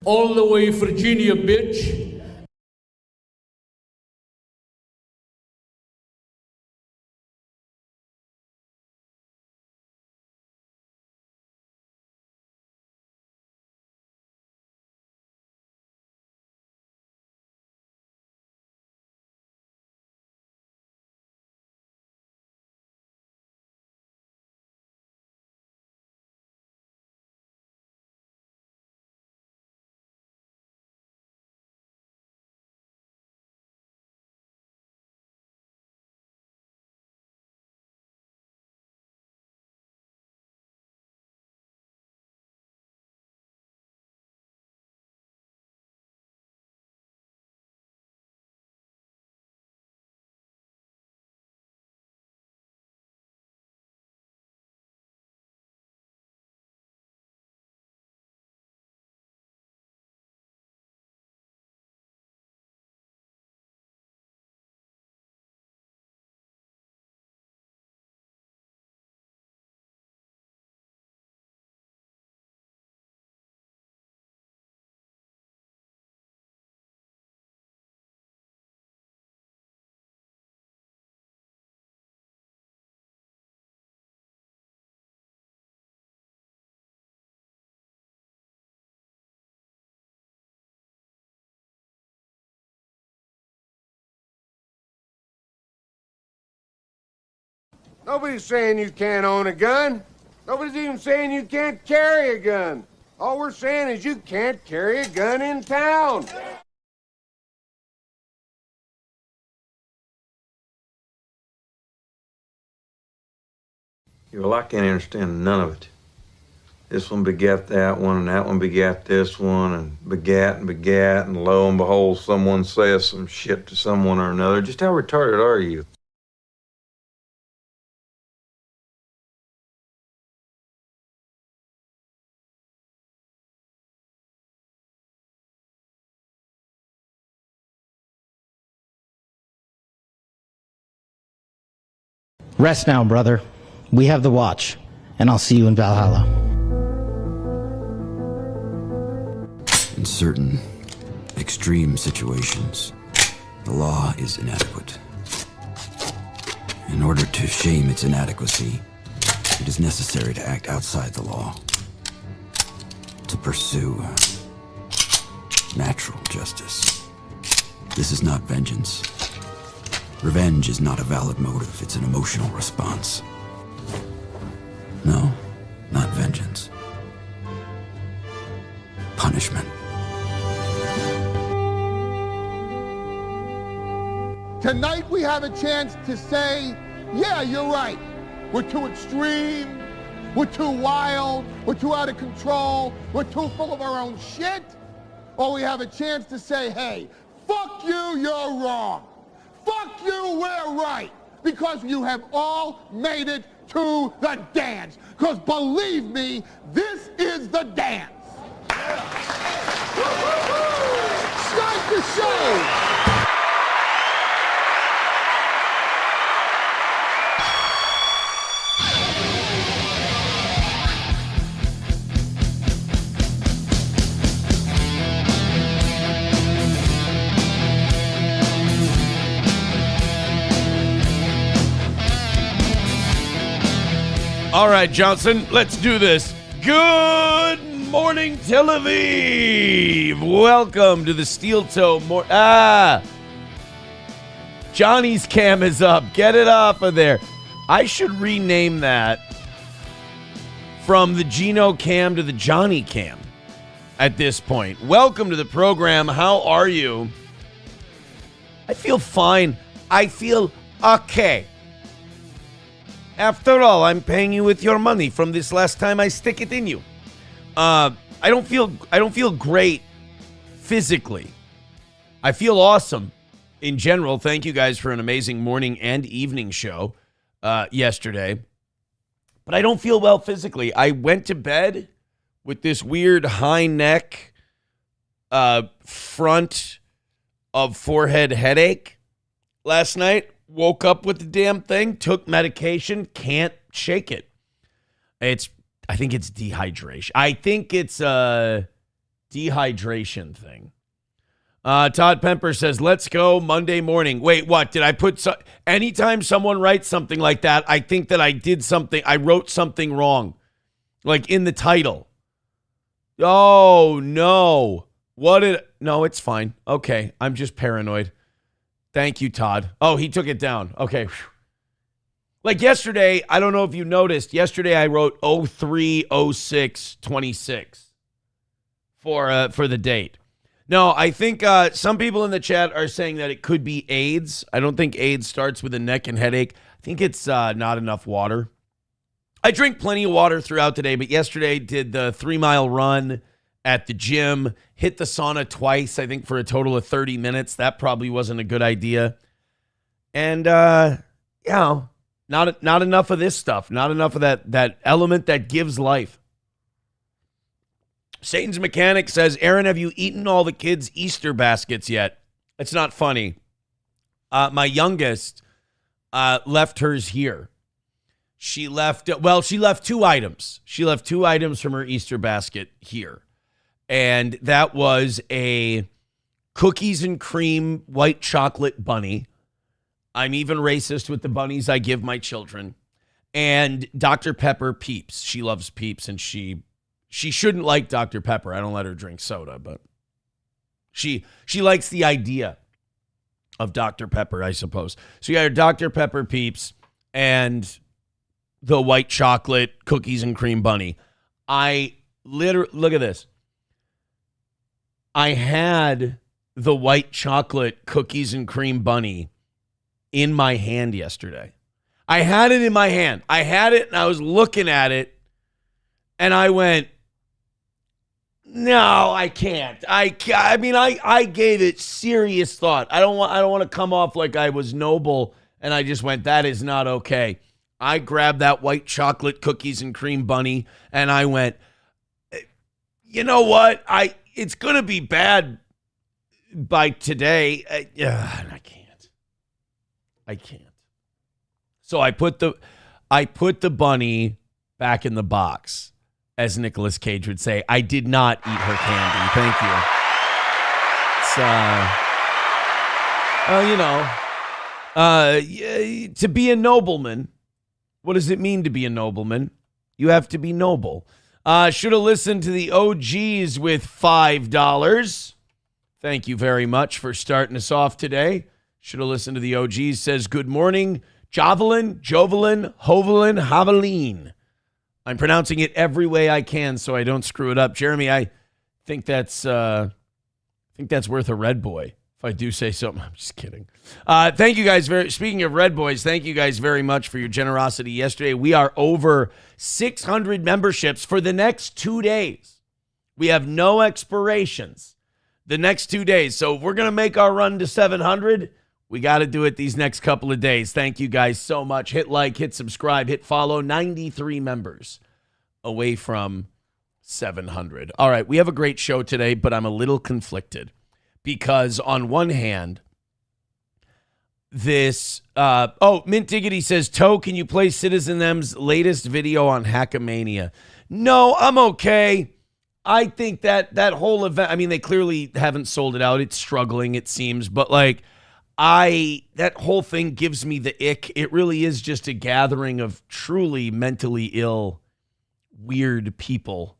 All the way Virginia, bitch. Nobody's saying you can't own a gun. Nobody's even saying you can't carry a gun. All we're saying is you can't carry a gun in town. Well, I can't understand none of it. This one begat that one, and that one begat this one, and begat, and lo and behold, someone says some shit to someone or another. Just how retarded are you? Rest now, brother. We have the watch, and I'll see you in Valhalla. In certain extreme situations, the law is inadequate. In order to shame its inadequacy, it is necessary to act outside the law, to pursue natural justice. This is not vengeance. Revenge is not a valid motive, it's an emotional response. No, not vengeance. Punishment. Tonight we have a chance to say, yeah, you're right. We're too extreme, we're too wild, we're too out of control, we're too full of our own shit. Or we have a chance to say, hey, fuck you, you're wrong. Fuck you, we're right. Because you have all made it to the dance. Because believe me, this is the dance. Start the show. All right, Johnson, let's do this. Good morning, Tel Aviv. Welcome to the Steel Toe Johnny's cam is up. Get it off of there. I should rename that from the Gino cam to the Johnny cam at this point. Welcome to the program. How are you? I feel fine. I feel okay. After all, I'm paying you with your money from this last time I stick it in you. I don't feel great physically. I feel awesome in general. Thank you guys for an amazing morning and evening show yesterday. But I don't feel well physically. I went to bed with this weird high neck, front of forehead headache last night. Woke up with the damn thing, took medication, can't shake it. I think it's dehydration. I think it's dehydration thing. Todd Pemper says, let's go Monday morning. Wait, what? Did I put... anytime someone writes something like that, I think that I did something. I wrote something wrong. Like in the title. Oh, no. No, it's fine. Okay, I'm just paranoid. Thank you, Todd. Oh, he took it down. Okay. Like yesterday, I don't know if you noticed. Yesterday, I wrote 03/06/26 for the date. No, I think some people in the chat are saying that it could be AIDS. I don't think AIDS starts with a neck and headache. I think it's not enough water. I drink plenty of water throughout the day, but yesterday did the 3-mile run at the gym, hit the sauna twice, I think for a total of 30 minutes. That probably wasn't a good idea. And, not enough of this stuff. Not enough of that element that gives life. Satan's Mechanic says, Aaron, have you eaten all the kids' Easter baskets yet? It's not funny. My youngest left hers here. She left 2 items. She left 2 items from her Easter basket here. And that was a cookies and cream white chocolate bunny. I'm even racist with the bunnies I give my children. And Dr. Pepper Peeps. She loves Peeps, and she shouldn't like Dr. Pepper. I don't let her drink soda, but she likes the idea of Dr. Pepper, I suppose. So you got your Dr. Pepper Peeps and the white chocolate cookies and cream bunny. Look at this. I had the white chocolate cookies and cream bunny in my hand yesterday. I had it in my hand. I had it and I was looking at it and I went, no, I can't. I mean, I gave it serious thought. I don't want to come off like I was noble and I just went, that is not okay. I grabbed that white chocolate cookies and cream bunny and I went, you know what? It's going to be bad by today. I can't. So I put the bunny back in the box, as Nicolas Cage would say. I did not eat her candy. Thank you. To be a nobleman, what does it mean to be a nobleman? You have to be noble. Should have listened to the OGs with $5. Thank you very much for starting us off today. Should have listened to the OGs. Says, good morning, Jovelin, Hovelin, Haveline. I'm pronouncing it every way I can so I don't screw it up. Jeremy, I think that's worth a Red Boy, if I do say something. I'm just kidding. Thank you guys speaking of Red Boys, thank you guys very much for your generosity yesterday. We are over 600 memberships for the next 2 days. We have no expirations the next 2 days. So if we're going to make our run to 700, we got to do it these next couple of days. Thank you guys so much. Hit like, hit subscribe, hit follow. 93 members away from 700. All right, we have a great show today, but I'm a little conflicted because on one hand, Mint Diggity says, Toe, can you play Citizen M's latest video on Hackamania? No, I'm okay. I think that whole event, I mean, they clearly haven't sold it out. It's struggling, it seems, but that whole thing gives me the ick. It really is just a gathering of truly mentally ill, weird people.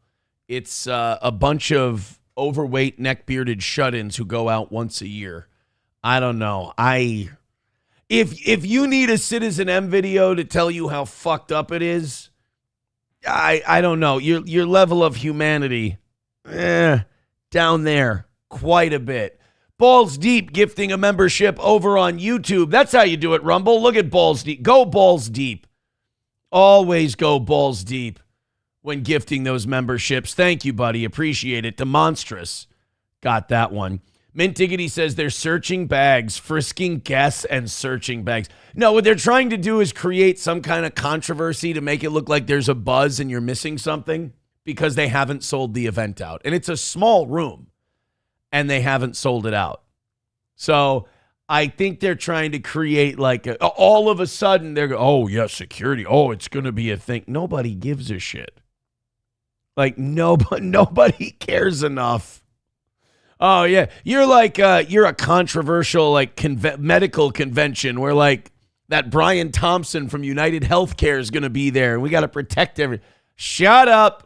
It's a bunch of overweight, neck-bearded shut-ins who go out once a year. I don't know. If you need a Citizen M video to tell you how fucked up it is, I don't know. Your level of humanity, down there quite a bit. Balls Deep gifting a membership over on YouTube. That's how you do it, Rumble. Look at Balls Deep. Go Balls Deep. Always go Balls Deep when gifting those memberships. Thank you, buddy. Appreciate it. Demonstrous got that one. Mint Diggity says they're searching bags, frisking guests and searching bags. No, what they're trying to do is create some kind of controversy to make it look like there's a buzz and you're missing something because they haven't sold the event out. And it's a small room and they haven't sold it out. So I think they're trying to create all of a sudden they're oh yeah, security. Oh, it's going to be a thing. Nobody gives a shit. Like nobody cares enough. Oh yeah, you're like you're a controversial like medical convention where like that Brian Thompson from United Healthcare is going to be there, and we got to protect every. Shut up.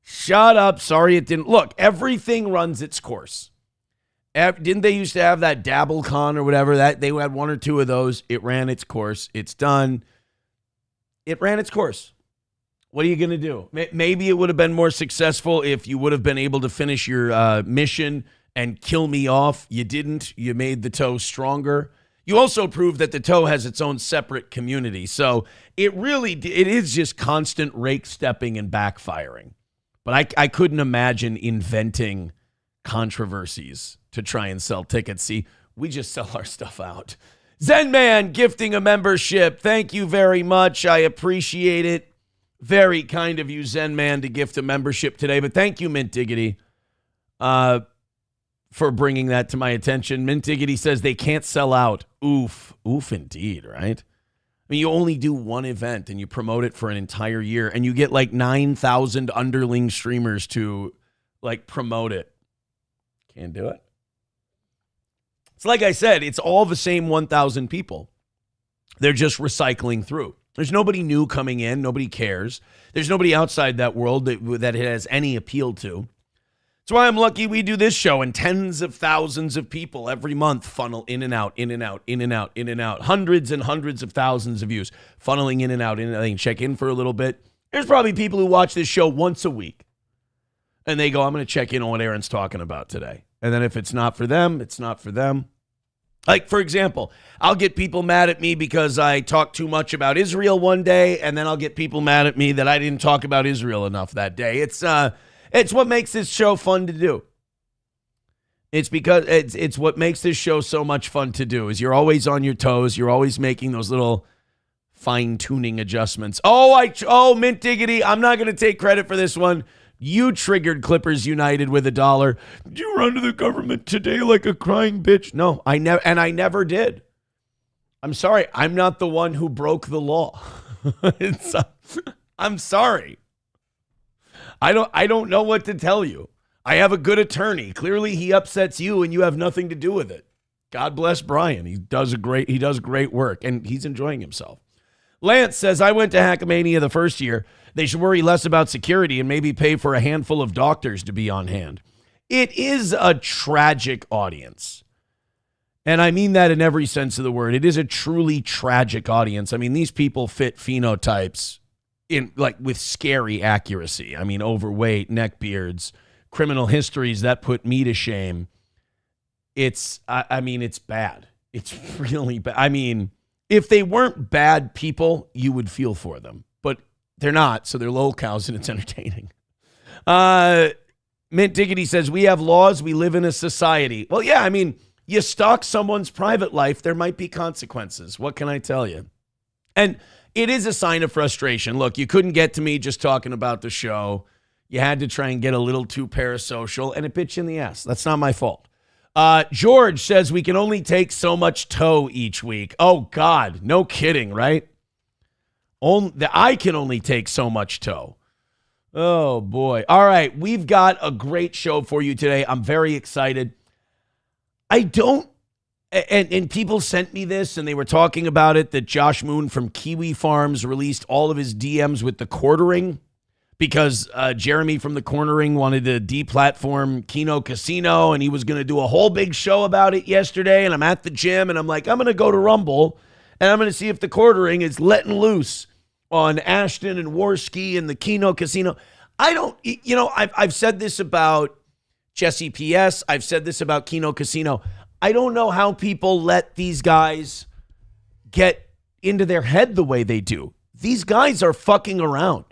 Sorry, it didn't. Look, everything runs its course. Didn't they used to have that DabbleCon or whatever? That they had one or two of those. It ran its course. It's done. It ran its course. What are you going to do? Maybe it would have been more successful if you would have been able to finish your mission and kill me off. You didn't. You made the toe stronger. You also proved that the toe has its own separate community. So it is just constant rake stepping and backfiring. But I couldn't imagine inventing controversies to try and sell tickets. See, we just sell our stuff out. Zen Man gifting a membership. Thank you very much. I appreciate it. Very kind of you, Zen Man, to gift a membership today. But thank you, Mint Diggity, for bringing that to my attention. Mint Diggity says they can't sell out. Oof indeed, right? I mean, you only do one event and you promote it for an entire year and you get like 9,000 underling streamers to like promote it. Can't do it. It's like I said, it's all the same 1,000 people. They're just recycling through. There's nobody new coming in. Nobody cares. There's nobody outside that world that it has any appeal to. That's why I'm lucky we do this show and tens of thousands of people every month funnel in and out, in and out, in and out, in and out. Hundreds and hundreds of thousands of views funneling in and out. They can check in for a little bit. There's probably people who watch this show once a week. And they go, I'm going to check in on what Aaron's talking about today. And then if it's not for them, it's not for them. Like, for example, I'll get people mad at me because I talk too much about Israel one day, and then I'll get people mad at me that I didn't talk about Israel enough that day. It's what makes this show fun to do. It's because it's what makes this show so much fun to do is you're always on your toes. You're always making those little fine-tuning adjustments. Oh, Mint Diggity, I'm not going to take credit for this one. You triggered Clippers United with $1. Did you run to the government today like a crying bitch? No, I never did. I'm sorry. I'm not the one who broke the law. I'm sorry. I don't know what to tell you. I have a good attorney. Clearly he upsets you and you have nothing to do with it. God bless Brian. He does great work and he's enjoying himself. Lance says, I went to Hackamania the first year. They should worry less about security and maybe pay for a handful of doctors to be on hand. It is a tragic audience. And I mean that in every sense of the word. It is a truly tragic audience. I mean, these people fit phenotypes in like with scary accuracy. I mean, overweight, neckbeards, criminal histories that put me to shame. It's bad. It's really bad. I mean, if they weren't bad people, you would feel for them. But they're not, so they're lolcows and it's entertaining. Mint Diggity says, we have laws, we live in a society. Well, yeah, I mean, you stalk someone's private life, there might be consequences. What can I tell you? And it is a sign of frustration. Look, you couldn't get to me just talking about the show. You had to try and get a little too parasocial, and it bit you in the ass. That's not my fault. George says we can only take so much toe each week. Oh, God, no kidding, right? I can only take so much toe. Oh, boy. All right, we've got a great show for you today. I'm very excited. And people sent me this, and they were talking about it, that Josh Moon from Kiwi Farms released all of his DMs with the quartering because Jeremy from the Cornering wanted to deplatform Keno Casino, and he was going to do a whole big show about it yesterday, and I'm at the gym, and I'm like, I'm going to go to Rumble, and I'm going to see if the Quartering is letting loose on Ashton and Warski and the Keno Casino. I've said this about Jesse P.S. I've said this about Keno Casino. I don't know how people let these guys get into their head the way they do. These guys are fucking around.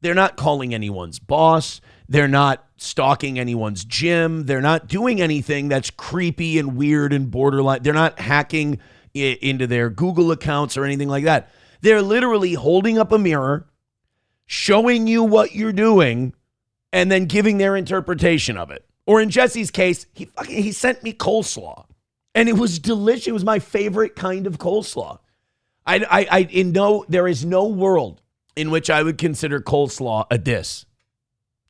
They're not calling anyone's boss. They're not stalking anyone's gym. They're not doing anything that's creepy and weird and borderline. They're not hacking into their Google accounts or anything like that. They're literally holding up a mirror, showing you what you're doing, and then giving their interpretation of it. Or in Jesse's case, he sent me coleslaw, and it was delicious. It was my favorite kind of coleslaw. There is no world in which I would consider coleslaw a diss.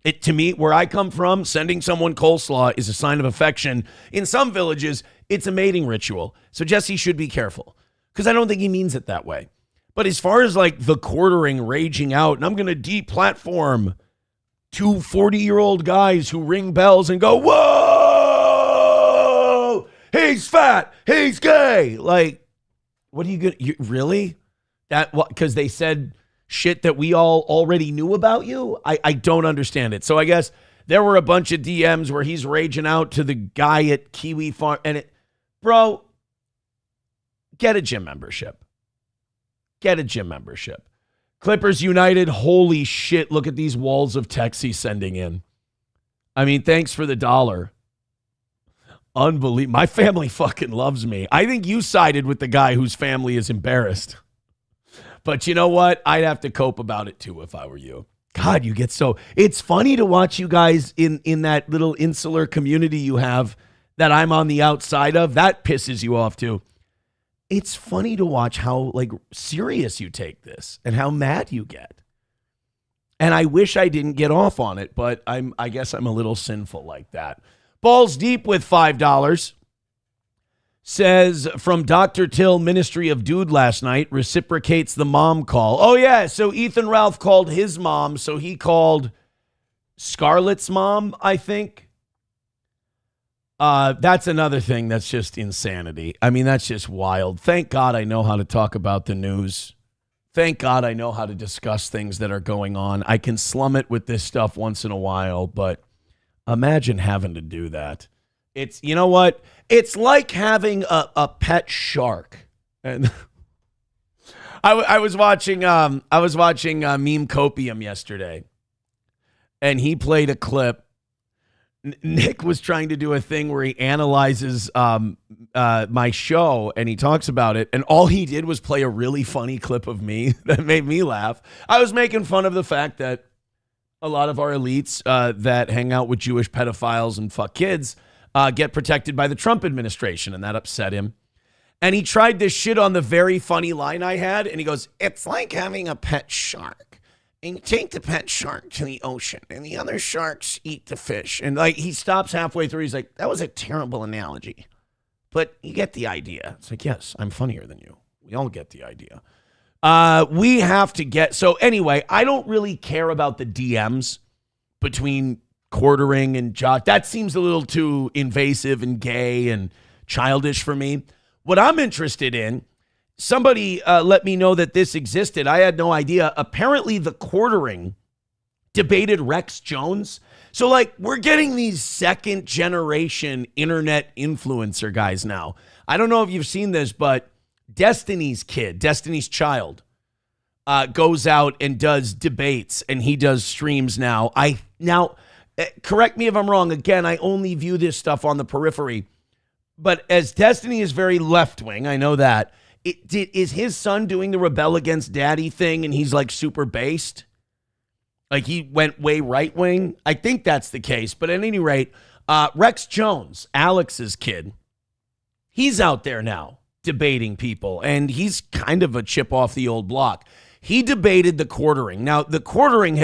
To me, where I come from, sending someone coleslaw is a sign of affection. In some villages, it's a mating ritual. So Jesse should be careful because I don't think he means it that way. But as far as like the quartering raging out, and I'm going to deplatform 2 40-year-old guys who ring bells and go, whoa, he's fat, he's gay. Like, what are you going to, really? That what? Because they said shit that we all already knew about you? I don't understand it. So I guess there were a bunch of DMs where he's raging out to the guy at Kiwi Farm. And bro, get a gym membership. Get a gym membership. Clippers United, holy shit, look at these walls of text he's sending in. I mean, thanks for the $1. Unbelievable. My family fucking loves me. I think you sided with the guy whose family is embarrassed. But you know what? I'd have to cope about it too if I were you. God, you get so... It's funny to watch you guys in that little insular community you have that I'm on the outside of. That pisses you off too. It's funny to watch how like serious you take this and how mad you get. And I wish I didn't get off on it, but I guess I'm a little sinful like that. Balls Deep with $5 says from Dr. Till Ministry of Dude last night, reciprocates the mom call. Oh yeah, so Ethan Ralph called his mom, so he called Scarlett's mom, I think. That's another thing that's just insanity. I mean, that's just wild. Thank God I know how to talk about the news. Thank God I know how to discuss things that are going on. I can slum it with this stuff once in a while, but imagine having to do that. It's, you know what? It's like having a pet shark. And I was watching Meme Copium yesterday, and he played a clip. Nick was trying to do a thing where he analyzes my show and he talks about it. And all he did was play a really funny clip of me that made me laugh. I was making fun of the fact that a lot of our elites that hang out with Jewish pedophiles and fuck kids get protected by the Trump administration. And that upset him. And he tried this shit on the very funny line I had. And he goes, it's like having a pet shark. And you take the pet shark to the ocean, and the other sharks eat the fish. And like he stops halfway through. He's like, that was a terrible analogy. But you get the idea. It's like, yes, I'm funnier than you. We all get the idea. We have to get... So anyway, I don't really care about the DMs between quartering and Josh. That seems a little too invasive and gay and childish for me. What I'm interested in... Somebody let me know that this existed. I had no idea. Apparently, the quartering debated Rex Jones. So, like, we're getting these second-generation internet influencer guys now. I don't know if you've seen this, but Destiny's child, goes out and does debates, and he does streams now. Correct me if I'm wrong. Again, I only view this stuff on the periphery. But as Destiny is very left-wing, I know that. Is his son doing the rebel against daddy thing and he's like super based? Like he went way right wing? I think that's the case. But at any rate, Rex Jones, Alex's kid, he's out there now debating people and he's kind of a chip off the old block. He debated the quartering. Now, the quartering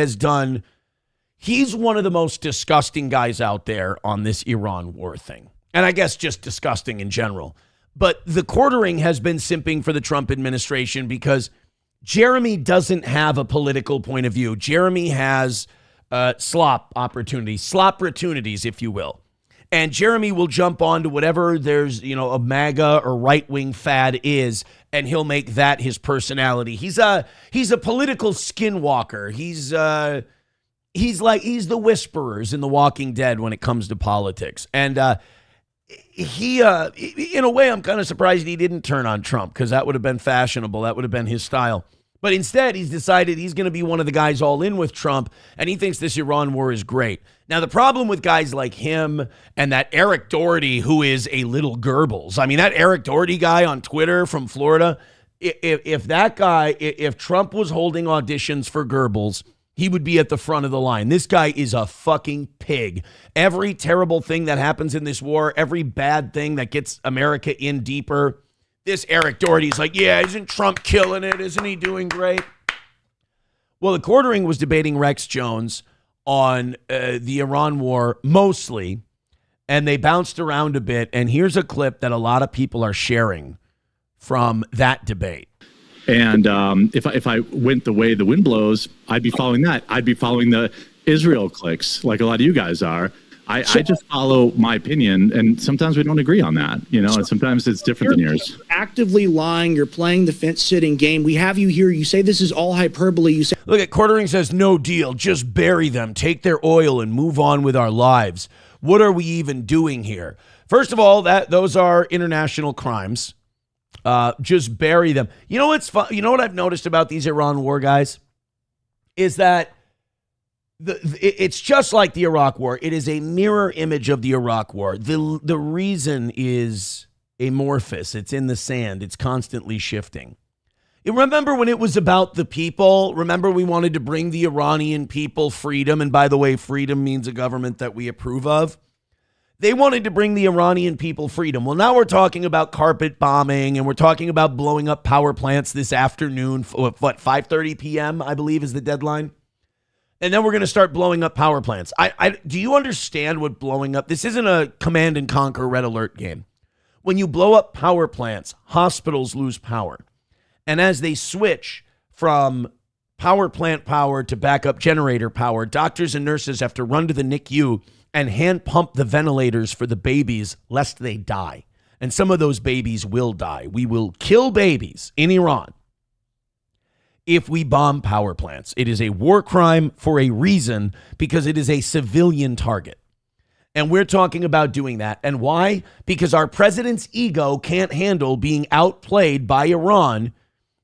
he's one of the most disgusting guys out there on this Iran war thing. And I guess just disgusting in general. But the quartering has been simping for the Trump administration because Jeremy doesn't have a political point of view. Jeremy has slop opportunities, if you will. And Jeremy will jump on to whatever there's, a MAGA or right-wing fad is, and he'll make that his personality. He's a political skinwalker. He's the whisperers in The Walking Dead when it comes to politics. And he, in a way, I'm kind of surprised he didn't turn on Trump because that would have been fashionable. That would have been his style. But instead, he's decided he's going to be one of the guys all in with Trump, and he thinks this Iran war is great. Now, the problem with guys like him and that Eric Doherty, who is a little Goebbels, I mean, that Eric Doherty guy on Twitter from Florida, if Trump was holding auditions for Goebbels, he would be at the front of the line. This guy is a fucking pig. Every terrible thing that happens in this war, every bad thing that gets America in deeper, this Eric Doherty's like, yeah, isn't Trump killing it? Isn't he doing great? Well, the quartering was debating Rex Jones on the Iran war mostly, and they bounced around a bit. And here's a clip that a lot of people are sharing from that debate. And if I went the way the wind blows, I'd be following that. I'd be following the Israel clicks like a lot of you guys are. I just follow my opinion, and sometimes we don't agree on that, and sometimes it's different than yours. Actively lying. You're playing the fence-sitting game. We have you here. You say this is all hyperbole. You say, look at Quartering says, no deal. Just bury them. Take their oil and move on with our lives. What are we even doing here? First of all, those are international crimes. Just bury them. You know what's fun? You know what I've noticed about these Iran war guys is that it's just like the Iraq war. It is a mirror image of the Iraq war. The reason is amorphous. It's in the sand. It's constantly shifting. You remember when it was about the people? Remember we wanted to bring the Iranian people freedom. And by the way, freedom means a government that we approve of. They wanted to bring the Iranian people freedom. Well, now we're talking about carpet bombing, and we're talking about blowing up power plants this afternoon. What, 5:30 p.m., I believe, is the deadline? And then we're going to start blowing up power plants. Do you understand what blowing up? This isn't a command and conquer red alert game. When you blow up power plants, hospitals lose power. And as they switch from power plant power to backup generator power, doctors and nurses have to run to the NICU and hand pump the ventilators for the babies lest they die. And some of those babies will die. We will kill babies in Iran if we bomb power plants. It is a war crime for a reason, because it is a civilian target. And we're talking about doing that. And why? Because our president's ego can't handle being outplayed by Iran.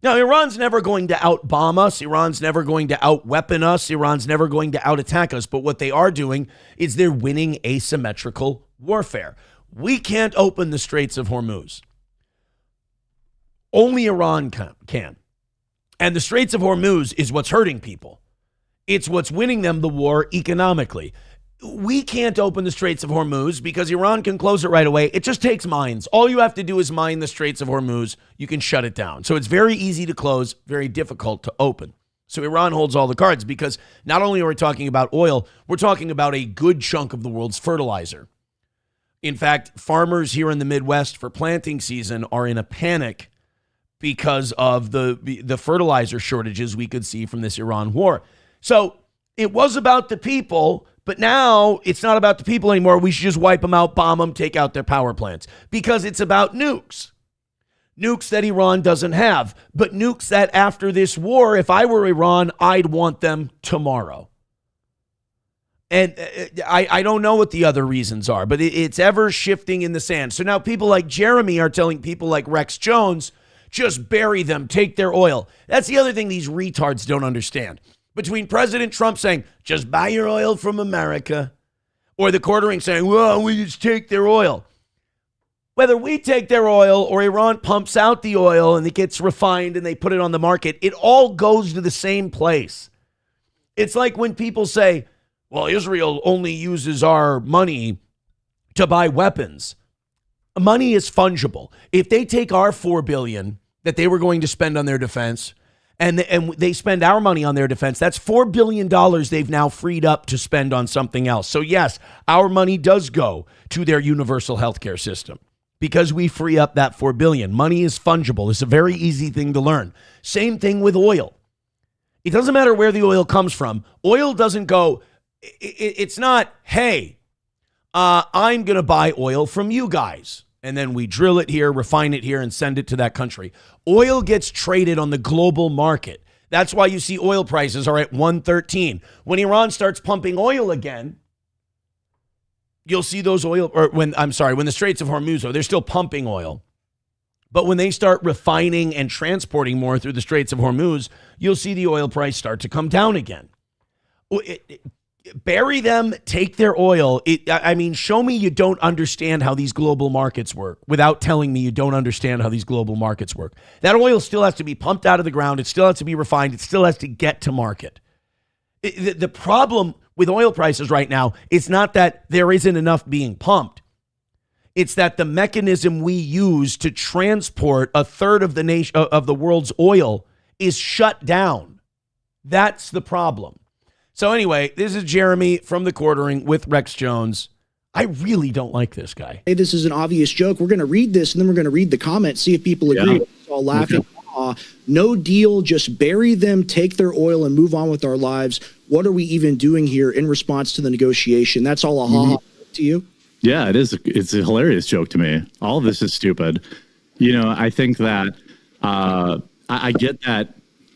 Now, Iran's never going to out-bomb us. Iran's never going to out-weapon us. Iran's never going to out-attack us. But what they are doing is they're winning asymmetrical warfare. We can't open the Straits of Hormuz. Only Iran can. And the Straits of Hormuz is what's hurting people. It's what's winning them the war economically. We can't open the Straits of Hormuz because Iran can close it right away. It just takes mines. All you have to do is mine the Straits of Hormuz. You can shut it down. So it's very easy to close, very difficult to open. So Iran holds all the cards, because not only are we talking about oil, we're talking about a good chunk of the world's fertilizer. In fact, farmers here in the Midwest for planting season are in a panic because of the fertilizer shortages we could see from this Iran war. So it was about the people, but now it's not about the people anymore. We should just wipe them out, bomb them, take out their power plants, because it's about nukes. Nukes that Iran doesn't have, but nukes that after this war, if I were Iran, I'd want them tomorrow. And I don't know what the other reasons are, but it's ever shifting in the sand. So now people like Jeremy are telling people like Rex Jones, just bury them, take their oil. That's the other thing these retards don't understand. Between President Trump saying, just buy your oil from America, or the Quartering saying, well, we just take their oil. Whether we take their oil or Iran pumps out the oil and it gets refined and they put it on the market, it all goes to the same place. It's like when people say, well, Israel only uses our money to buy weapons. Money is fungible. If they take our $4 billion that they were going to spend on their defense, and they spend our money on their defense, that's $4 billion they've now freed up to spend on something else. So yes, our money does go to their universal healthcare system because we free up that $4 billion. Money is fungible. It's a very easy thing to learn. Same thing with oil. It doesn't matter where the oil comes from. Oil doesn't go, it's not, hey, I'm going to buy oil from you guys. And then we drill it here, refine it here, and send it to that country. Oil gets traded on the global market. That's why you see oil prices are at 113. When Iran starts pumping oil again, you'll see those oil, when the Straits of Hormuz, they're still pumping oil. But when they start refining and transporting more through the Straits of Hormuz, you'll see the oil price start to come down again. Bury them, take their oil. Show me you don't understand how these global markets work without telling me you don't understand how these global markets work. That oil still has to be pumped out of the ground. It still has to be refined. It still has to get to market. The problem with oil prices right now is not that there isn't enough being pumped. It's that the mechanism we use to transport a third of the world's oil is shut down. That's the problem. So anyway, this is Jeremy from The Quartering with Rex Jones. I really don't like this guy. Hey, this is an obvious joke. We're going to read this, and then we're going to read the comments, see if people agree. It's all laughing. No deal. Just bury them, take their oil, and move on with our lives. What are we even doing here in response to the negotiation? That's all a ha-ha to you? Yeah, it is. It's a hilarious joke to me. All of this is stupid. You know, I think that I get that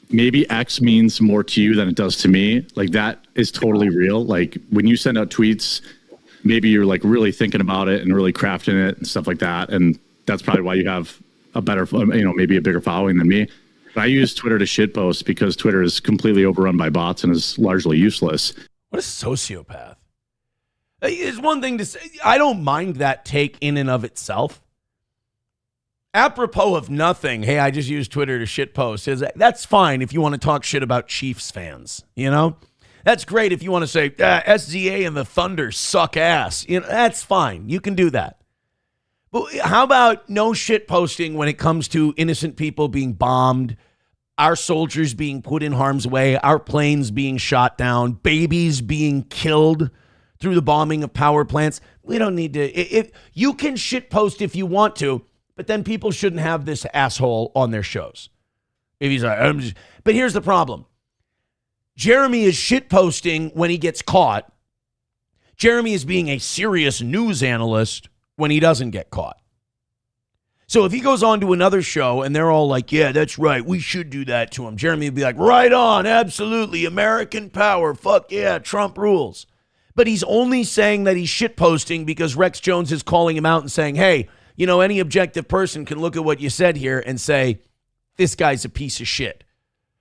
maybe X means more to you than it does to me. Like, that is totally real. Like, when you send out tweets, maybe you're like really thinking about it and really crafting it and stuff like that. And that's probably why you have a better, maybe a bigger following than me. But I use Twitter to shitpost because Twitter is completely overrun by bots and is largely useless. What a sociopath. It's one thing to say. I don't mind that take in and of itself. Apropos of nothing, hey, I just used Twitter to shitpost. That's fine if you want to talk shit about Chiefs fans, you know? That's great if you want to say, SZA and the Thunder suck ass. You know, that's fine. You can do that. But how about no shit posting when it comes to innocent people being bombed, our soldiers being put in harm's way, our planes being shot down, babies being killed through the bombing of power plants? We don't need to. You can shit post if you want to, but then people shouldn't have this asshole on their shows. If he's like, but here's the problem. Jeremy is shitposting when he gets caught. Jeremy is being a serious news analyst when he doesn't get caught. So if he goes on to another show and they're all like, yeah, that's right, we should do that to him, Jeremy would be like, right on, absolutely, American power, fuck yeah, Trump rules. But he's only saying that he's shitposting because Rex Jones is calling him out and saying, hey, you know, any objective person can look at what you said here and say, this guy's a piece of shit.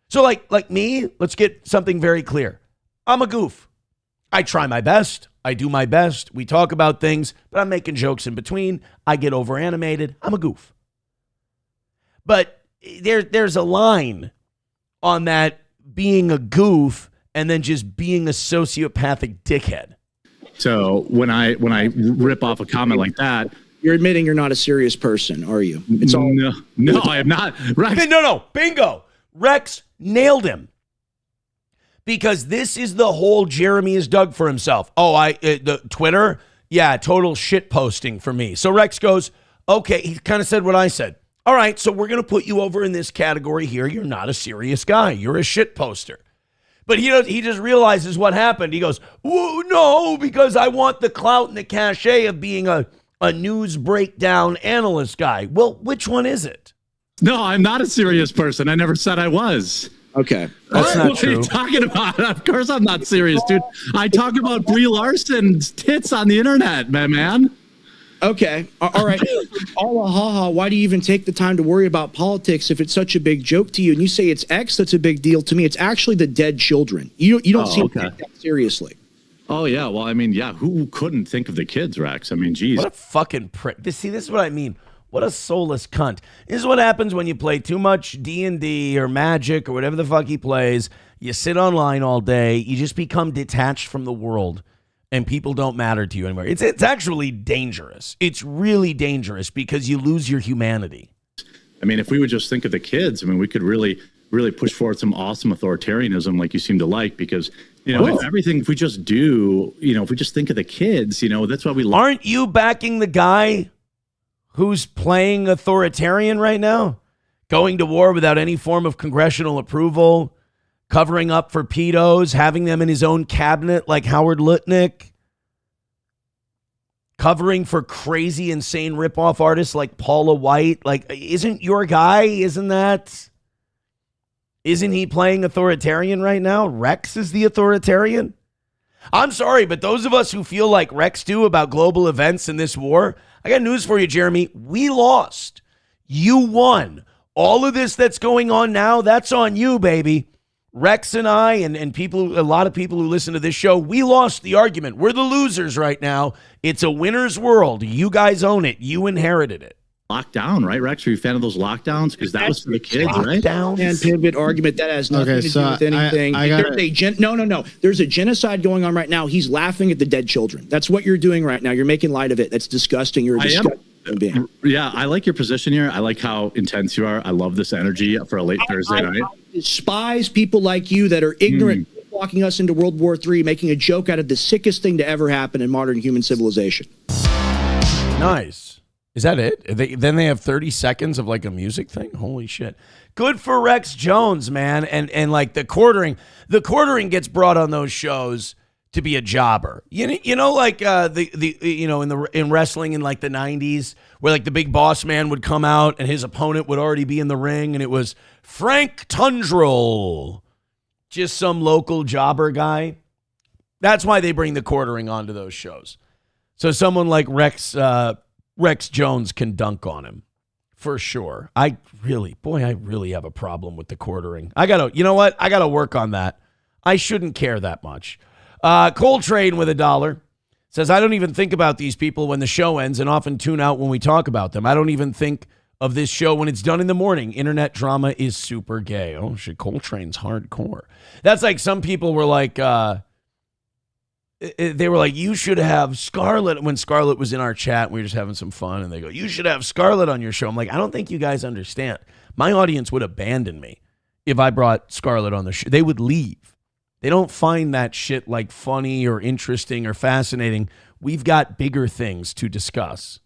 So like me, let's get something very clear. I'm a goof. I try my best. I do my best. We talk about things, but I'm making jokes in between. I get over animated. I'm a goof. But there's a line on that being a goof and then just being a sociopathic dickhead. So when I rip off a comment like that, you're admitting you're not a serious person, are you? It's all no, I am not. Rex. No, bingo. Rex nailed him. Because this is the hole Jeremy has dug for himself. Oh, the Twitter? Yeah, total shit posting for me. So Rex goes, okay, he kind of said what I said. All right, so we're going to put you over in this category here. You're not a serious guy. You're a shit poster. But he just realizes what happened. He goes, whoa, no, because I want the clout and the cachet of being a news breakdown analyst guy. Well, which one is it? No, I'm not a serious person. I never said I was. Okay. That's not what true. What are you talking about? Of course I'm not serious, dude. I talk about Brie Larson's tits on the internet, man. Okay. All right. All a ha-ha. Why do you even take the time to worry about politics if it's such a big joke to you? And you say it's X that's a big deal to me. It's actually the dead children. You don't seem to take that seriously. Oh, yeah. Well, I mean, yeah, who couldn't think of the kids, Rex? I mean, geez. What a fucking prick. See, this is what I mean. What a soulless cunt. This is what happens when you play too much D&D or Magic or whatever the fuck he plays. You sit online all day. You just become detached from the world, and people don't matter to you anymore. It's actually dangerous. It's really dangerous because you lose your humanity. I mean, if we would just think of the kids, I mean, we could really push forward some awesome authoritarianism like you seem to like because, you know, if we just do, you know, if we just think of the kids, you know, that's why we... Aren't you backing the guy who's playing authoritarian right now? Going to war without any form of congressional approval, covering up for pedos, having them in his own cabinet like Howard Lutnick, covering for crazy, insane ripoff artists like Paula White. Like, isn't your guy, isn't he playing authoritarian right now? Rex is the authoritarian? I'm sorry, but those of us who feel like Rex do about global events in this war, I got news for you, Jeremy. We lost. You won. All of this that's going on now, that's on you, baby. Rex and I and people, a lot of people who listen to this show, we lost the argument. We're the losers right now. It's a winner's world. You guys own it. You inherited it. Lockdown, right, Rex? Are you a fan of those lockdowns? Because that was for the kids, right? And pivot argument that has nothing to do with anything. No. There's a genocide going on right now. He's laughing at the dead children. That's what you're doing right now. You're making light of it. That's disgusting. You're a disgusting human being. Yeah, I like your position here. I like how intense you are. I love this energy for a late Thursday night. Despise people like you that are ignorant. walking us into World War III, making a joke out of the sickest thing to ever happen in modern human civilization. Nice. Is that it? Then they have 30 seconds of like a music thing? Holy shit. Good for Rex Jones, man. And like the quartering gets brought on those shows to be a jobber. You know like in wrestling in like the 90s where like the big boss man would come out and his opponent would already be in the ring and it was Frank Tundrell, just some local jobber guy. That's why they bring the quartering onto those shows. So someone like Rex Jones can dunk on him for sure. I really have a problem with the quartering. I gotta work on that. I shouldn't care that much. Coltrane with $1 says, I don't even think about these people when the show ends and often tune out when we talk about them. I don't even think of this show when it's done in the morning. Internet drama is super gay. Oh shit, Coltrane's hardcore. That's like some people were like, they were like, you should have Scarlett. When Scarlett was in our chat, we were just having some fun, and they go, you should have Scarlett on your show. I'm like, I don't think you guys understand. My audience would abandon me if I brought Scarlett on the show. They would leave. They don't find that shit like funny or interesting or fascinating. We've got bigger things to discuss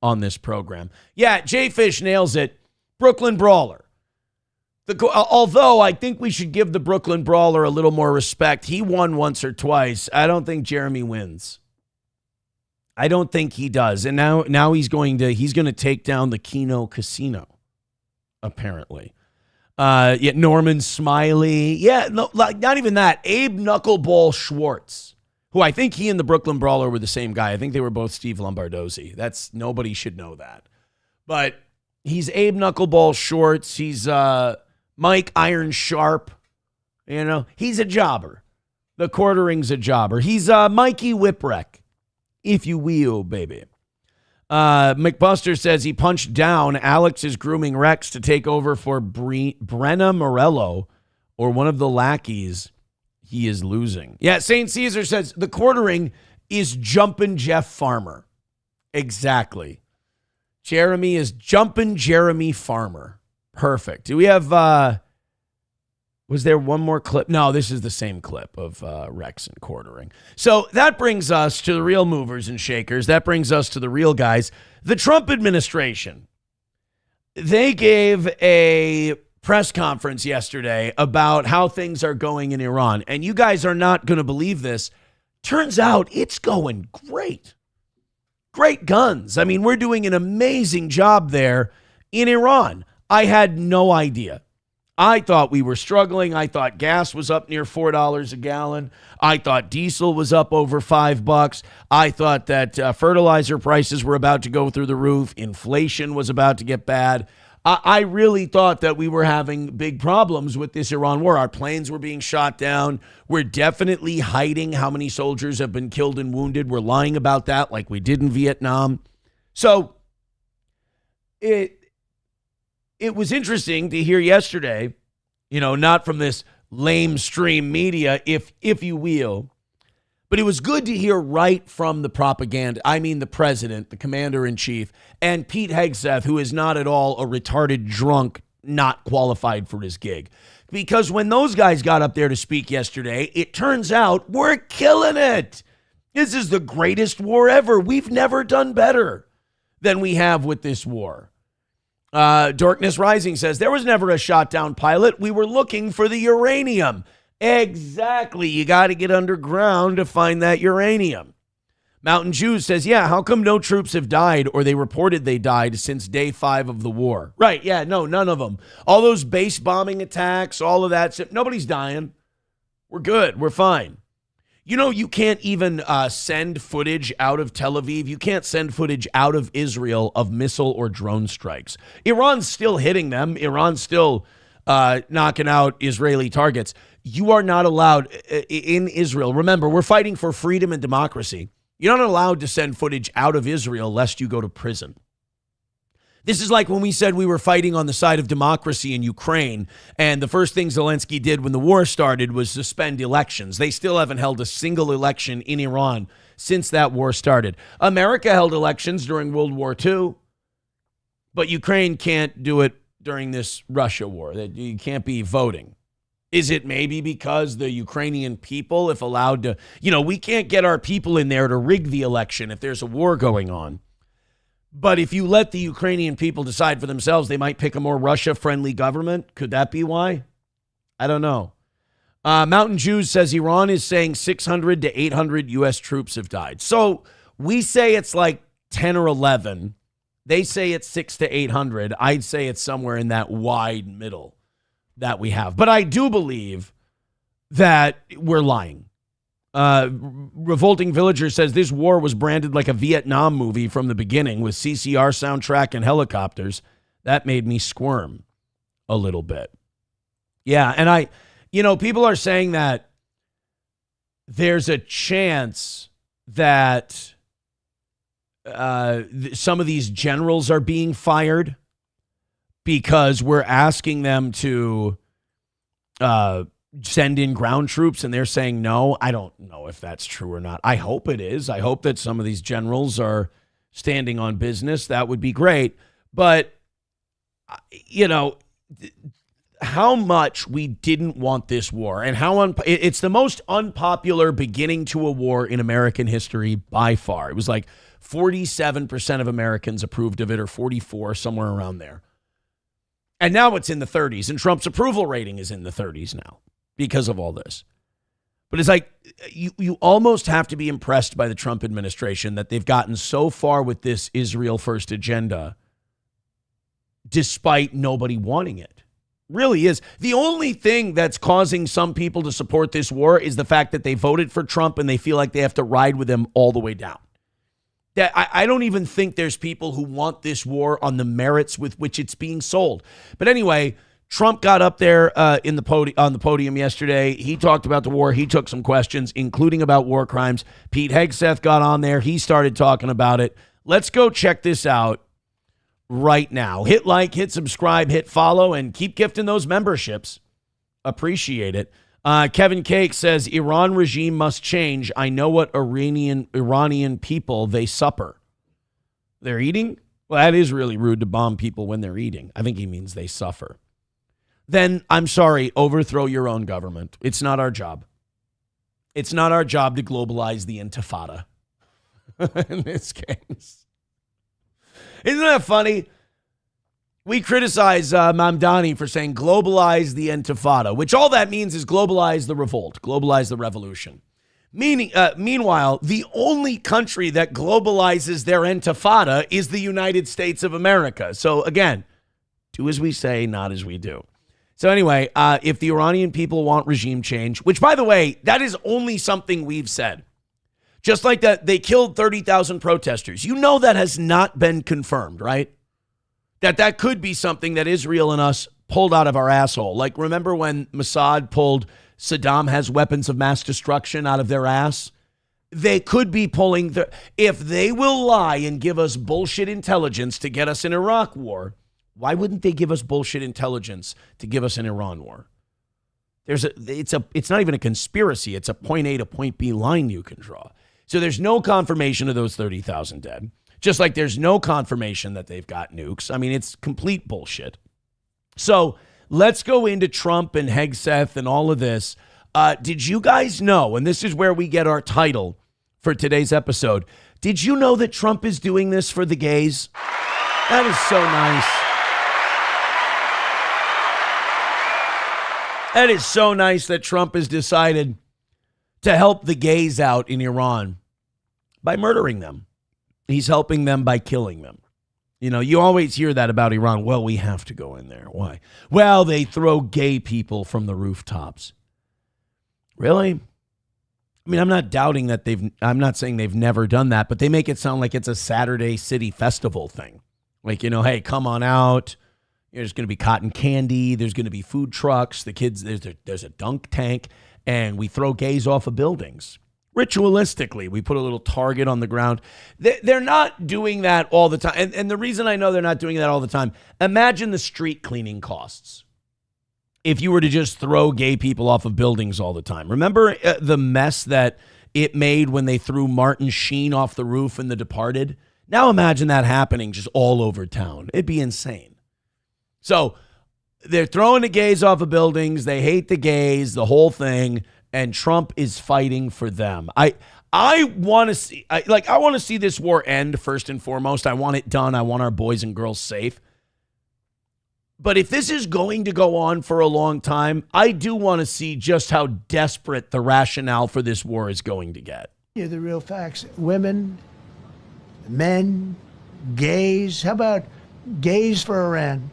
on this program. Yeah, J-Fish nails it. Brooklyn Brawler. Although I think we should give the Brooklyn Brawler a little more respect. He won once or twice. I don't think Jeremy wins. I don't think he does. And now he's going to take down the Keno Casino, apparently. Norman Smiley. Yeah, no, like not even that. Abe Knuckleball Schwartz, who I think he and the Brooklyn Brawler were the same guy. I think they were both Steve Lombardozzi. Nobody should know that. But he's Abe Knuckleball Schwartz. He's Mike Iron Sharp. He's a jobber. The quartering's a jobber. He's Mikey Whipwreck, if you will, baby. McBuster says he punched down. Alex is grooming Rex to take over for Brenna Morello or one of the lackeys he is losing. Yeah, St. Caesar says the quartering is jumping Jeff Farmer. Exactly. Jeremy is jumping Jeremy Farmer. Perfect. Do we have, was there one more clip? No, this is the same clip of Rex and quartering. So that brings us to the real movers and shakers. That brings us to the real guys. The Trump administration. They gave a press conference yesterday about how things are going in Iran. And you guys are not going to believe this. Turns out it's going great. Great guns. I mean, we're doing an amazing job there in Iran. I had no idea. I thought we were struggling. I thought gas was up near $4 a gallon. I thought diesel was up over $5. I thought that fertilizer prices were about to go through the roof. Inflation was about to get bad. I really thought that we were having big problems with this Iran war. Our planes were being shot down. We're definitely hiding how many soldiers have been killed and wounded. We're lying about that like we did in Vietnam. So it was interesting to hear yesterday, not from this lame stream media, if you will, but it was good to hear right from the propaganda. I mean, the president, the commander-in-chief, and Pete Hegseth, who is not at all a retarded drunk, not qualified for his gig. Because when those guys got up there to speak yesterday, it turns out we're killing it. This is the greatest war ever. We've never done better than we have with this war. Darkness Rising says, there was never a shot down pilot. We were looking for the uranium. Exactly. You got to get underground to find that uranium. Mountain Jews says, yeah, how come no troops have died or they reported they died since day 5 of the war? Right. Yeah, no, none of them. All those base bombing attacks, all of that. Nobody's dying. We're good. We're fine. You can't even send footage out of Tel Aviv. You can't send footage out of Israel of missile or drone strikes. Iran's still hitting them. Iran's still knocking out Israeli targets. You are not allowed in Israel. Remember, we're fighting for freedom and democracy. You're not allowed to send footage out of Israel lest you go to prison. This is like when we said we were fighting on the side of democracy in Ukraine, and the first thing Zelensky did when the war started was suspend elections. They still haven't held a single election in Iran since that war started. America held elections during World War II, but Ukraine can't do it during this Russia war. You can't be voting. Is it maybe because the Ukrainian people, if allowed to, we can't get our people in there to rig the election if there's a war going on. But if you let the Ukrainian people decide for themselves, they might pick a more Russia-friendly government. Could that be why? I don't know. Mountain Jews says Iran is saying 600 to 800 U.S. troops have died. So we say it's like 10 or 11. They say it's 6 to 800. I'd say it's somewhere in that wide middle that we have. But I do believe that we're lying. Revolting Villager says this war was branded like a Vietnam movie from the beginning with CCR soundtrack and helicopters. That made me squirm a little bit. Yeah, and people are saying that there's a chance that some of these generals are being fired because we're asking them to send in ground troops, and they're saying no. I don't know if that's true or not. I hope it is. I hope that some of these generals are standing on business. That would be great. But, how much we didn't want this war and how it's the most unpopular beginning to a war in American history by far. It was like 47% of Americans approved of it, or 44, somewhere around there. And now it's in the 30s, and Trump's approval rating is in the 30s now because of all this. But it's like you almost have to be impressed by the Trump administration that they've gotten so far with this Israel first agenda despite nobody wanting it. Really is. The only thing that's causing some people to support this war is the fact that they voted for Trump and they feel like they have to ride with him all the way down. That I don't even think there's people who want this war on the merits with which it's being sold. But anyway, Trump got up there on the podium yesterday. He talked about the war. He took some questions, including about war crimes. Pete Hegseth got on there. He started talking about it. Let's go check this out right now. Hit like, hit subscribe, hit follow, and keep gifting those memberships. Appreciate it. Kevin Cake says, Iran regime must change. I know what Iranian people they supper. They're eating? Well, that is really rude to bomb people when they're eating. I think he means they suffer. Then, I'm sorry, overthrow your own government. It's not our job. It's not our job to globalize the intifada in this case. Isn't that funny? We criticize Mamdani for saying globalize the intifada, which all that means is globalize the revolt, globalize the revolution. Meanwhile, the only country that globalizes their intifada is the United States of America. So again, do as we say, not as we do. So anyway, if the Iranian people want regime change, which by the way, that is only something we've said. Just like that, they killed 30,000 protesters. You know that has not been confirmed, right? That could be something that Israel and us pulled out of our asshole. Like, remember when Mossad pulled Saddam has weapons of mass destruction out of their ass? They could be pulling if they will lie and give us bullshit intelligence to get us an Iraq war, why wouldn't they give us bullshit intelligence to give us an Iran war? It's not even a conspiracy. It's a point A to point B line you can draw. So there's no confirmation of those 30,000 dead. Just like there's no confirmation that they've got nukes. I mean, it's complete bullshit. So let's go into Trump and Hegseth and all of this. Did you guys know, and this is where we get our title for today's episode, did you know that Trump is doing this for the gays? That is so nice. That is so nice that Trump has decided to help the gays out in Iran by murdering them. He's helping them by killing them. You always hear that about Iran. Well, we have to go in there. Why? Well, they throw gay people from the rooftops. Really? I mean, I'm not doubting that I'm not saying they've never done that, but they make it sound like it's a Saturday City Festival thing. Like, hey, come on out. There's going to be cotton candy. There's going to be food trucks. The kids, there's a dunk tank, and we throw gays off of buildings. Ritualistically, we put a little target on the ground. They're not doing that all the time. And the reason I know they're not doing that all the time, imagine the street cleaning costs if you were to just throw gay people off of buildings all the time. Remember the mess that it made when they threw Martin Sheen off the roof in The Departed? Now imagine that happening just all over town. It'd be insane. So They're throwing the gays off of buildings. They hate the gays, the whole thing. And Trump is fighting for them. I want to see, I want to see this war end first and foremost. I want it done. I want our boys and girls safe. But if this is going to go on for a long time, I do want to see just how desperate the rationale for this war is going to get. Yeah, the real facts. Women, men, gays. How about gays for Iran?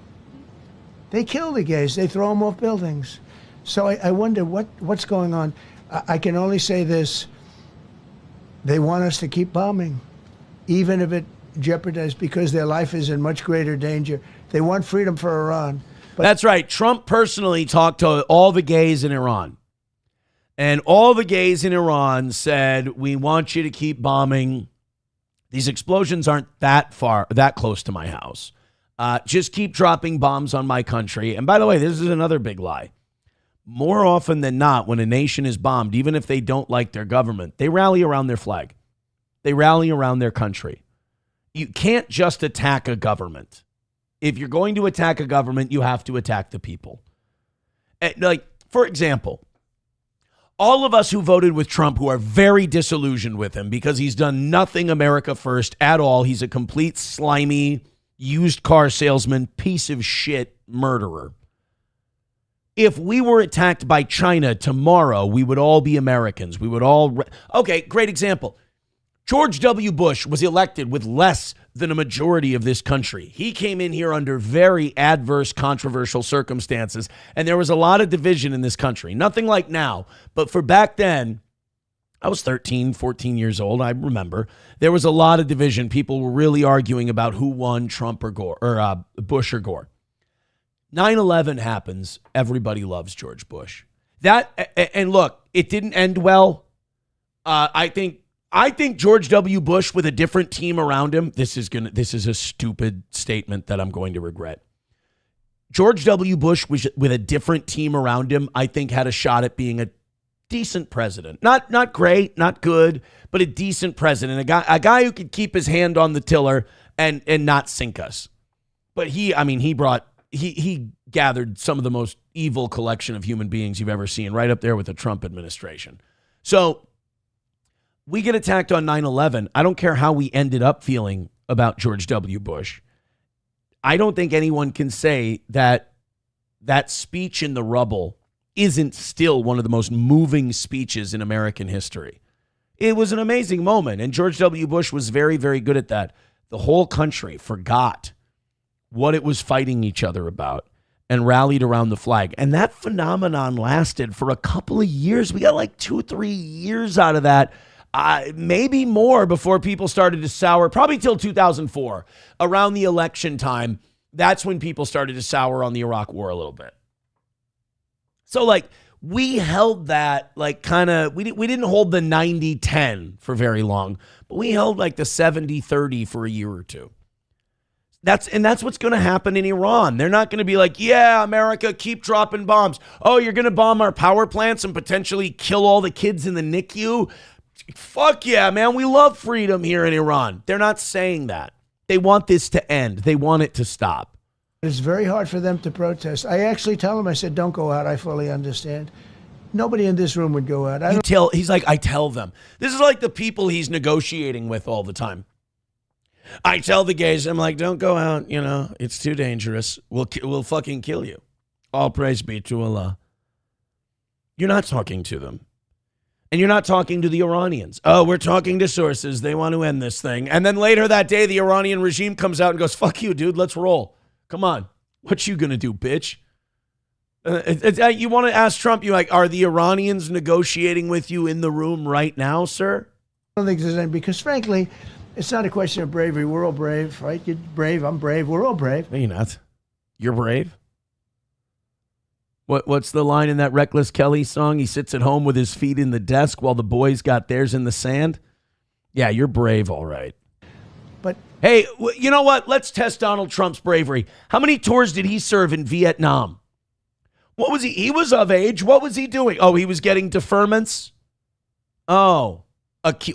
They kill the gays. They throw them off buildings. So I wonder what's going on. I can only say this. They want us to keep bombing, even if it jeopardizes, because their life is in much greater danger. They want freedom for Iran. But that's right. Trump personally talked to all the gays in Iran. And all the gays in Iran said, we want you to keep bombing. These explosions aren't that close to my house. Just keep dropping bombs on my country. And by the way, this is another big lie. More often than not, when a nation is bombed, even if they don't like their government, they rally around their flag. They rally around their country. You can't just attack a government. If you're going to attack a government, you have to attack the people. Like, for example, all of us who voted with Trump who are very disillusioned with him because he's done nothing America first at all. He's a complete slimy, used car salesman, piece of shit murderer. If we were attacked by China tomorrow, we would all be Americans. We would all... Okay, great example. George W. Bush was elected with less than a majority of this country. He came in here under very adverse, controversial circumstances, and there was a lot of division in this country. Nothing like now, but for back then, I was 13, 14 years old, I remember. There was a lot of division. People were really arguing about who won, Trump or Gore, or Bush or Gore. 9/11 happens. Everybody loves George Bush. And look, it didn't end well. I think George W. Bush with a different team around him. This is a stupid statement that I'm going to regret. George W. Bush with a different team around him, I think, had a shot at being a decent president. Not great, not good, but a decent president. A guy who could keep his hand on the tiller and not sink us. But he gathered some of the most evil collection of human beings you've ever seen, right up there with the Trump administration. So we get attacked on 9/11. I don't care how we ended up feeling about George W. Bush. I don't think anyone can say that speech in the rubble isn't still one of the most moving speeches in American history. It was an amazing moment, and George W. Bush was very, very good at that. The whole country forgot what it was fighting each other about and rallied around the flag. And that phenomenon lasted for a couple of years. We got like 2-3 years out of that. Maybe more before people started to sour, probably till 2004, around the election time. That's when people started to sour on the Iraq war a little bit. So like we held that like kind of, we didn't hold the 90-10 for very long, but we held like the 70-30 for a year or two. That's what's going to happen in Iran. They're not going to be like, yeah, America, keep dropping bombs. Oh, you're going to bomb our power plants and potentially kill all the kids in the NICU? Fuck yeah, man. We love freedom here in Iran. They're not saying that. They want this to end. They want it to stop. It's very hard for them to protest. I actually tell them, I said, don't go out. I fully understand. Nobody in this room would go out. He's like, I tell them. This is like the people he's negotiating with all the time. I tell the gays, I'm like, don't go out. It's too dangerous. We'll fucking kill you. All praise be to Allah. You're not talking to them. And you're not talking to the Iranians. Oh, we're talking to sources. They want to end this thing. And then later that day, the Iranian regime comes out and goes, fuck you, dude. Let's roll. Come on. What you going to do, bitch? You want to ask Trump, you're like, are the Iranians negotiating with you in the room right now, sir? I don't think there's any, because frankly, it's not a question of bravery. We're all brave, right? You're brave. I'm brave. We're all brave. No, you're not. You're brave? What's the line in that Reckless Kelly song? He sits at home with his feet in the desk while the boys got theirs in the sand. Yeah, you're brave, all right. But hey, you know what? Let's test Donald Trump's bravery. How many tours did he serve in Vietnam? What was he? He was of age. What was he doing? Oh, he was getting deferments. Oh,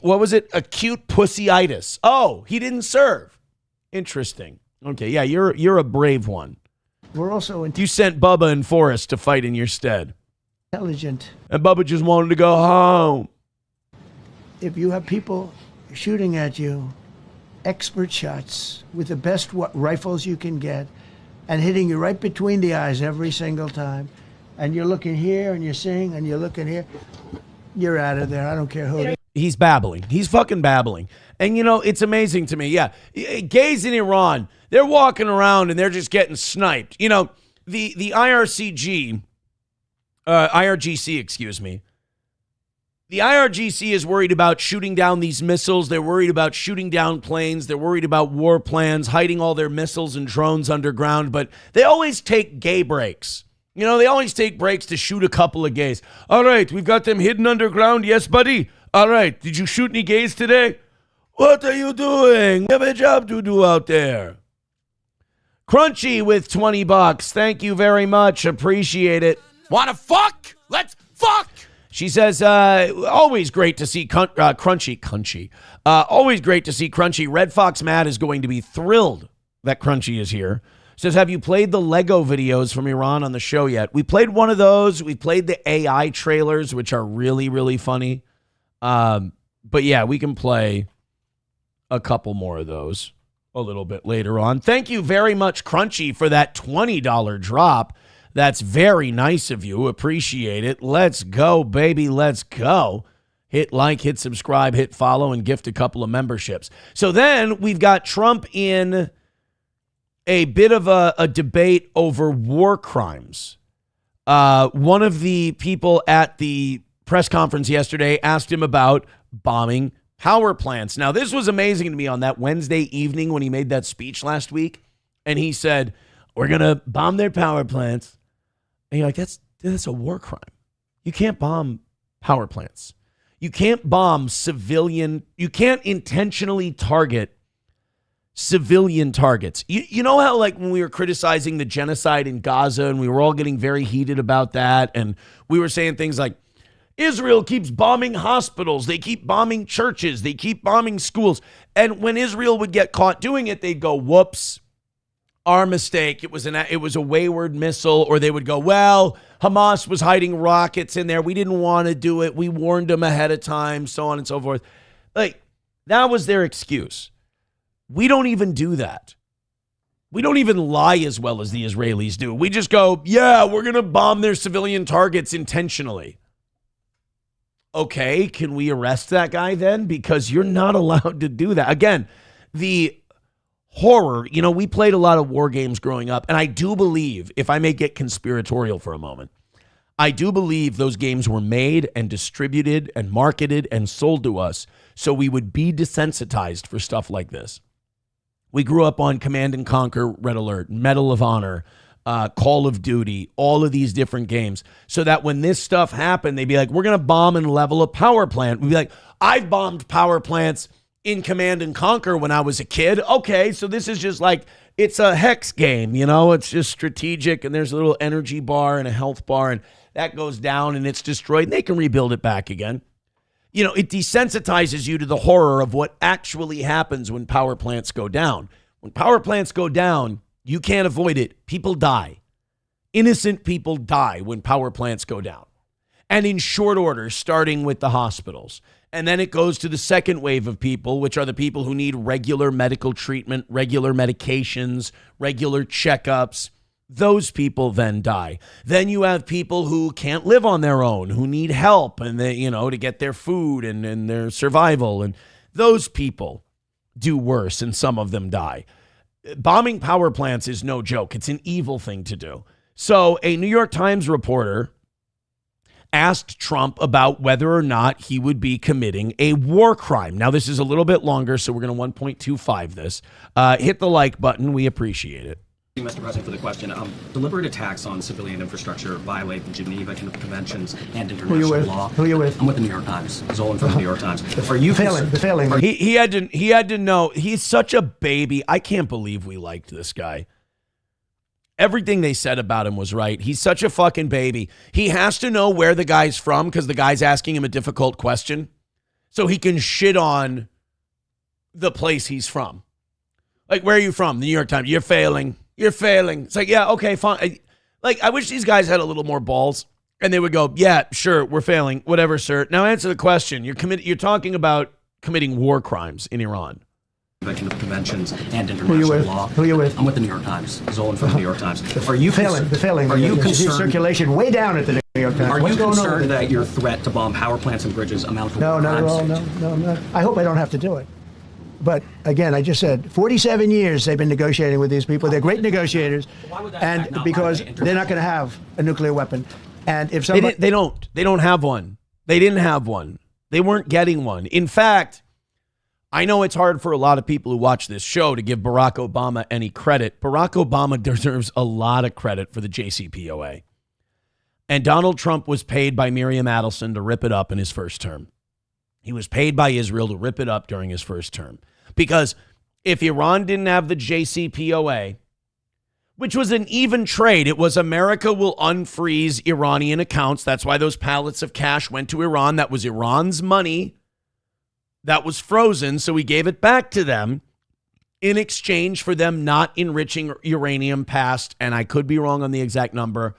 what was it? Acute pussyitis. Oh, he didn't serve. Interesting. Okay, yeah, you're a brave one. We're also You sent Bubba and Forrest to fight in your stead. intelligent. And Bubba just wanted to go home. If you have people shooting at you, expert shots with the best rifles you can get, and hitting you right between the eyes every single time, and you're looking here and you're seeing and you're looking here, you're out of there. I don't care who. He's babbling. He's fucking babbling. And, you know, it's amazing to me. Yeah. Gays in Iran, they're walking around and they're just getting sniped. You know, the IRGC, excuse me. The IRGC is worried about shooting down these missiles. They're worried about shooting down planes. They're worried about war plans, hiding all their missiles and drones underground. But they always take gay breaks. You know, they always take breaks to shoot a couple of gays. All right, we've got them hidden underground. Yes, buddy. All right, did you shoot any gays today? What are you doing? We have a job to do out there. Crunchy with $20. Thank you very much. Appreciate it. Wanna fuck? Let's fuck! She says, always great to see Crunchy. Always great to see Crunchy. Red Fox Matt is going to be thrilled that Crunchy is here. Says, have you played the Lego videos from Iran on the show yet? We played one of those. We played the AI trailers, which are really, really funny. But yeah, we can play a couple more of those a little bit later on. Thank you very much, Crunchy, for that $20 drop. That's very nice of you. Appreciate it. Let's go, baby. Let's go. Hit like, hit subscribe, hit follow, and gift a couple of memberships. So then we've got Trump in a bit of a debate over war crimes. One of the people at the press conference yesterday asked him about bombing power plants. Now, this was amazing to me on that Wednesday evening when he made that speech last week. And he said, we're going to bomb their power plants. And you're like, that's a war crime. You can't bomb power plants. You can't bomb civilian. You can't intentionally target civilian targets. You know how, like, when we were criticizing the genocide in Gaza and we were all getting very heated about that, and we were saying things like, Israel keeps bombing hospitals, they keep bombing churches, they keep bombing schools. And when Israel would get caught doing it, they'd go, whoops, our mistake. It was a wayward missile. Or they would go, well, Hamas was hiding rockets in there. We didn't want to do it. We warned them ahead of time, so on and so forth. Like, that was their excuse. We don't even do that. We don't even lie as well as the Israelis do. We just go, yeah, we're going to bomb their civilian targets intentionally. Okay, can we arrest that guy then? Because you're not allowed to do that. Again, the horror, you know, we played a lot of war games growing up, and I do believe, if I may get conspiratorial for a moment, I do believe those games were made and distributed and marketed and sold to us so we would be desensitized for stuff like this. We grew up on Command and Conquer, Red Alert, Medal of Honor, Call of Duty, all of these different games, so that when this stuff happened, they'd be like, we're going to bomb and level a power plant. We'd be like, I've bombed power plants in Command and Conquer when I was a kid. Okay, so this is just like, it's a hex game, you know, it's just strategic, and there's a little energy bar and a health bar, and that goes down and it's destroyed, and they can rebuild it back again. You know, it desensitizes you to the horror of what actually happens when power plants go down. When power plants go down, you can't avoid it. People die. Innocent people die when power plants go down. And in short order, starting with the hospitals. And then it goes to the second wave of people, which are the people who need regular medical treatment, regular medications, regular checkups. Those people then die. Then you have people who can't live on their own, who need help and they, you know, to get their food and their survival. And those people do worse, and some of them die. Bombing power plants is no joke. It's an evil thing to do. So a New York Times reporter asked Trump about whether or not he would be committing a war crime. Now, this is a little bit longer, so we're going to 1.25 this. Hit the like button. We appreciate it. Mr. President, for the question. Deliberate attacks on civilian infrastructure violate the Geneva Conventions and international law. Who are you with? I'm with the New York Times. Zolan from the New York Times. Are you failing? He had to know. He's such a baby. I can't believe we liked this guy. Everything they said about him was right. He's such a fucking baby. He has to know where the guy's from because the guy's asking him a difficult question, so he can shit on the place he's from. Like, where are you from? The New York Times. You're failing. You're failing. It's like, yeah, okay, fine. I wish these guys had a little more balls, and they would go, yeah, sure, we're failing, whatever, sir. Now answer the question. You're talking about committing war crimes in Iran. Conventions and international law. Who are you with? I'm with the New York Times. Zolan from the New York Times. Are you failing? Are you concerned? Circulation way down at the New York Times. Are What's you going concerned on? that your threat to bomb power plants and bridges amount to No, war not at crimes? all. No. I hope I don't have to do it. But again, I just said 47 years they've been negotiating with these people. They're great negotiators, and because they're not going to have a nuclear weapon. And if somebody they don't have one. They didn't have one. They weren't getting one. In fact, I know it's hard for a lot of people who watch this show to give Barack Obama any credit. Barack Obama deserves a lot of credit for the JCPOA. And Donald Trump was paid by Miriam Adelson to rip it up in his first term. He was paid by Israel to rip it up during his first term. Because if Iran didn't have the JCPOA, which was an even trade, it was America will unfreeze Iranian accounts. That's why those pallets of cash went to Iran. That was Iran's money that was frozen, so we gave it back to them in exchange for them not enriching uranium past, and I could be wrong on the exact number,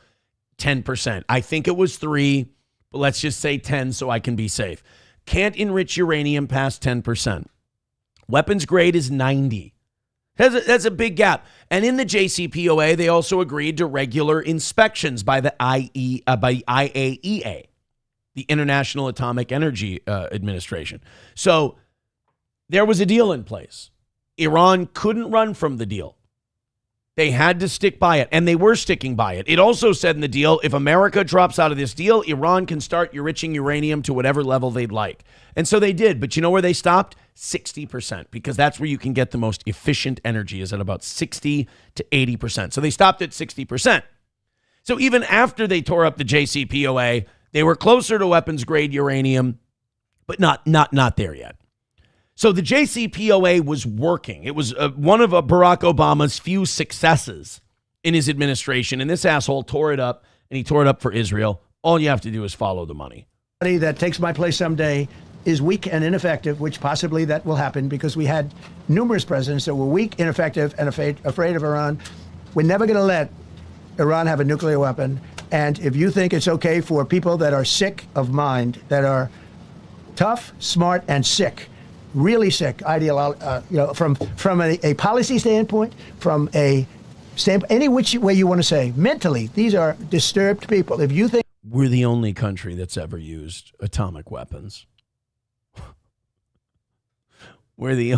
10%. I think it was 3, but let's just say 10 so I can be safe. Can't enrich uranium past 10%. Weapons grade is 90. That's a big gap. And in the JCPOA, they also agreed to regular inspections by the IAEA. The International Atomic Energy Administration. So there was a deal in place. Iran couldn't run from the deal. They had to stick by it, and they were sticking by it. It also said in the deal, if America drops out of this deal, Iran can start enriching uranium to whatever level they'd like. And so they did. But you know where they stopped? 60%, because that's where you can get the most efficient energy, is at about 60 to 80%. So they stopped at 60%. So even after they tore up the JCPOA, they were closer to weapons grade uranium, but not there yet. So the JCPOA was working. It was one of Barack Obama's few successes in his administration. And this asshole tore it up, and he tore it up for Israel. All you have to do is follow the money. That takes my place someday is weak and ineffective, which possibly that will happen because we had numerous presidents that were weak, ineffective, and afraid of Iran. We're never going to let Iran have a nuclear weapon. And if you think it's okay for people that are sick of mind, that are tough, smart, and sick, really sick, from a policy standpoint, from a standpoint, any which way you want to say, mentally, these are disturbed people. If you think we're the only country that's ever used atomic weapons, we're the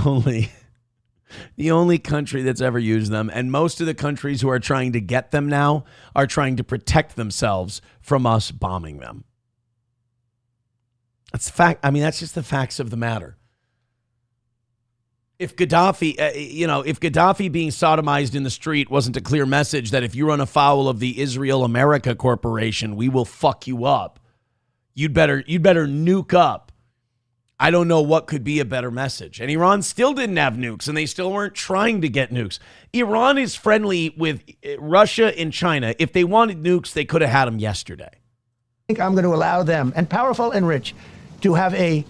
only country that's ever used them. And most of the countries who are trying to get them now are trying to protect themselves from us bombing them. That's fact. I mean, that's just the facts of the matter. If Gaddafi, if Gaddafi being sodomized in the street wasn't a clear message that if you run afoul of the Israel-America Corporation, we will fuck you up, you'd better nuke up. I don't know what could be a better message. And Iran still didn't have nukes, and they still weren't trying to get nukes. Iran is friendly with Russia and China. If they wanted nukes, they could have had them yesterday. I think I'm going to allow them, and powerful and rich, to have a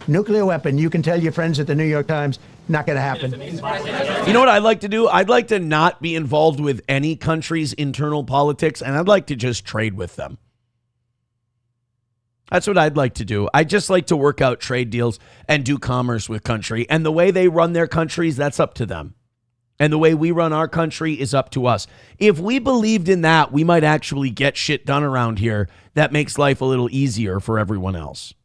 nuclear weapon. You can tell your friends at the New York Times, not going to happen. You know what I'd like to do? I'd like to not be involved with any country's internal politics, and I'd like to just trade with them. That's what I'd like to do. I just like to work out trade deals and do commerce with country. And the way they run their countries, that's up to them. And the way we run our country is up to us. If we believed in that, we might actually get shit done around here that makes life a little easier for everyone else.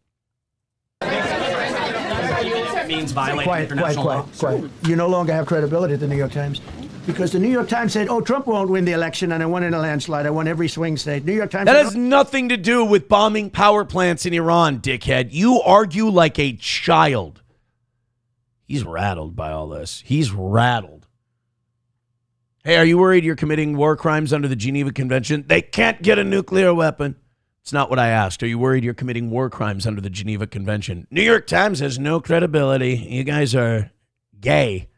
Means violating international law. Quiet. You no longer have credibility at the New York Times. Because the New York Times said, oh, Trump won't win the election, and I won in a landslide. I won every swing state. New York Times That said, has nothing to do with bombing power plants in Iran, dickhead. You argue like a child. He's rattled by all this. He's rattled. Hey, are you worried you're committing war crimes under the Geneva Convention? They can't get a nuclear weapon. It's not what I asked. Are you worried you're committing war crimes under the Geneva Convention? New York Times has no credibility. You guys are gay.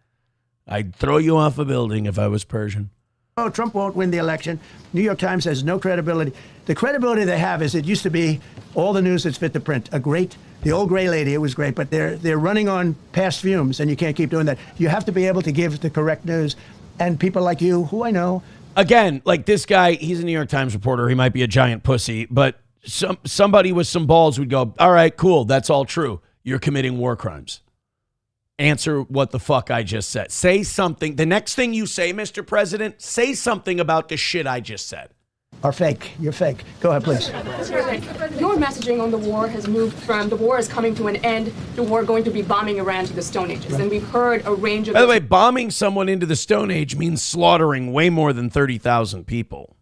I'd throw you off a building if I was Persian. oh, Trump won't win the election. New York Times has no credibility. The credibility they have is it used to be all the news that's fit to print. The old gray lady, it was great, but they're running on past fumes, and you can't keep doing that. You have to be able to give the correct news. and people like you, who I know. Again, like this guy, he's a New York Times reporter. He might be a giant pussy, but somebody with some balls would go, all right, cool, that's all true. You're committing war crimes. Answer what the fuck I just said. Say something. The next thing you say, Mr. President, say something about the shit I just said. Are fake. You're fake. Go ahead, please. Your messaging on the war has moved from the war is coming to an end to war going to be bombing Iran to the Stone Ages. Right. And we've heard a range of... By the way, bombing someone into the Stone Age means slaughtering way more than 30,000 people.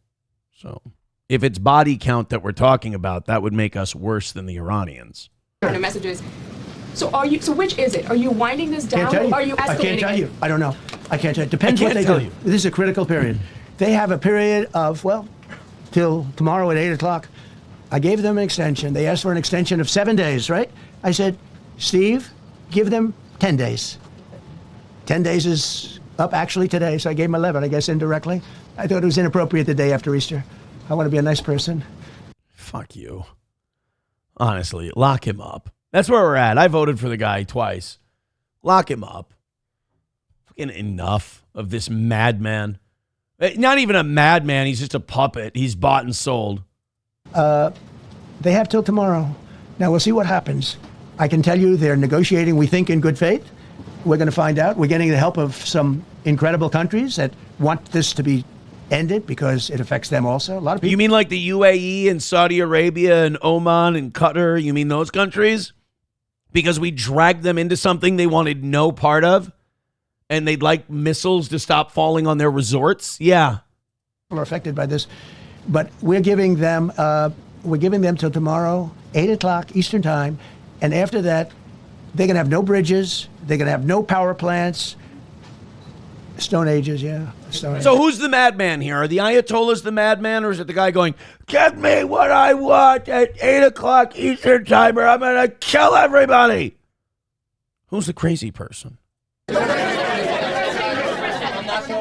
So if it's body count that we're talking about, that would make us worse than the Iranians. Messages. So which is it? Are you winding this down or are you escalating? I can't tell you. I don't know. I can't tell you. Depends what they do. This is a critical period. They have a period of, well, till tomorrow at 8 o'clock. I gave them an extension. They asked for an extension of 7 days, right? I said, Steve, give them 10 days. 10 days is up actually today, so I gave them 11, I guess, indirectly. I thought it was inappropriate the day after Easter. I want to be a nice person. Fuck you. Honestly, lock him up. That's where we're at. I voted for the guy twice. Lock him up. Fucking enough of this madman. Not even a madman. He's just a puppet. He's bought and sold. They have till tomorrow. Now, we'll see what happens. I can tell you they're negotiating, we think, in good faith. We're going to find out. We're getting the help of some incredible countries that want this to be ended because it affects them also. A lot of people. You mean like the UAE and Saudi Arabia and Oman and Qatar? You mean those countries? Because we dragged them into something they wanted no part of, and they'd like missiles to stop falling on their resorts? Yeah. People are affected by this, but we're giving them till tomorrow, 8 o'clock Eastern time, and after that, they're going to have no bridges, they're going to have no power plants. Stone Ages, yeah. Stone Ages. So who's the madman here? Are the Ayatollahs the madman, or is it the guy going, give me what I want at 8 o'clock Eastern time or I'm going to kill everybody? Who's the crazy person?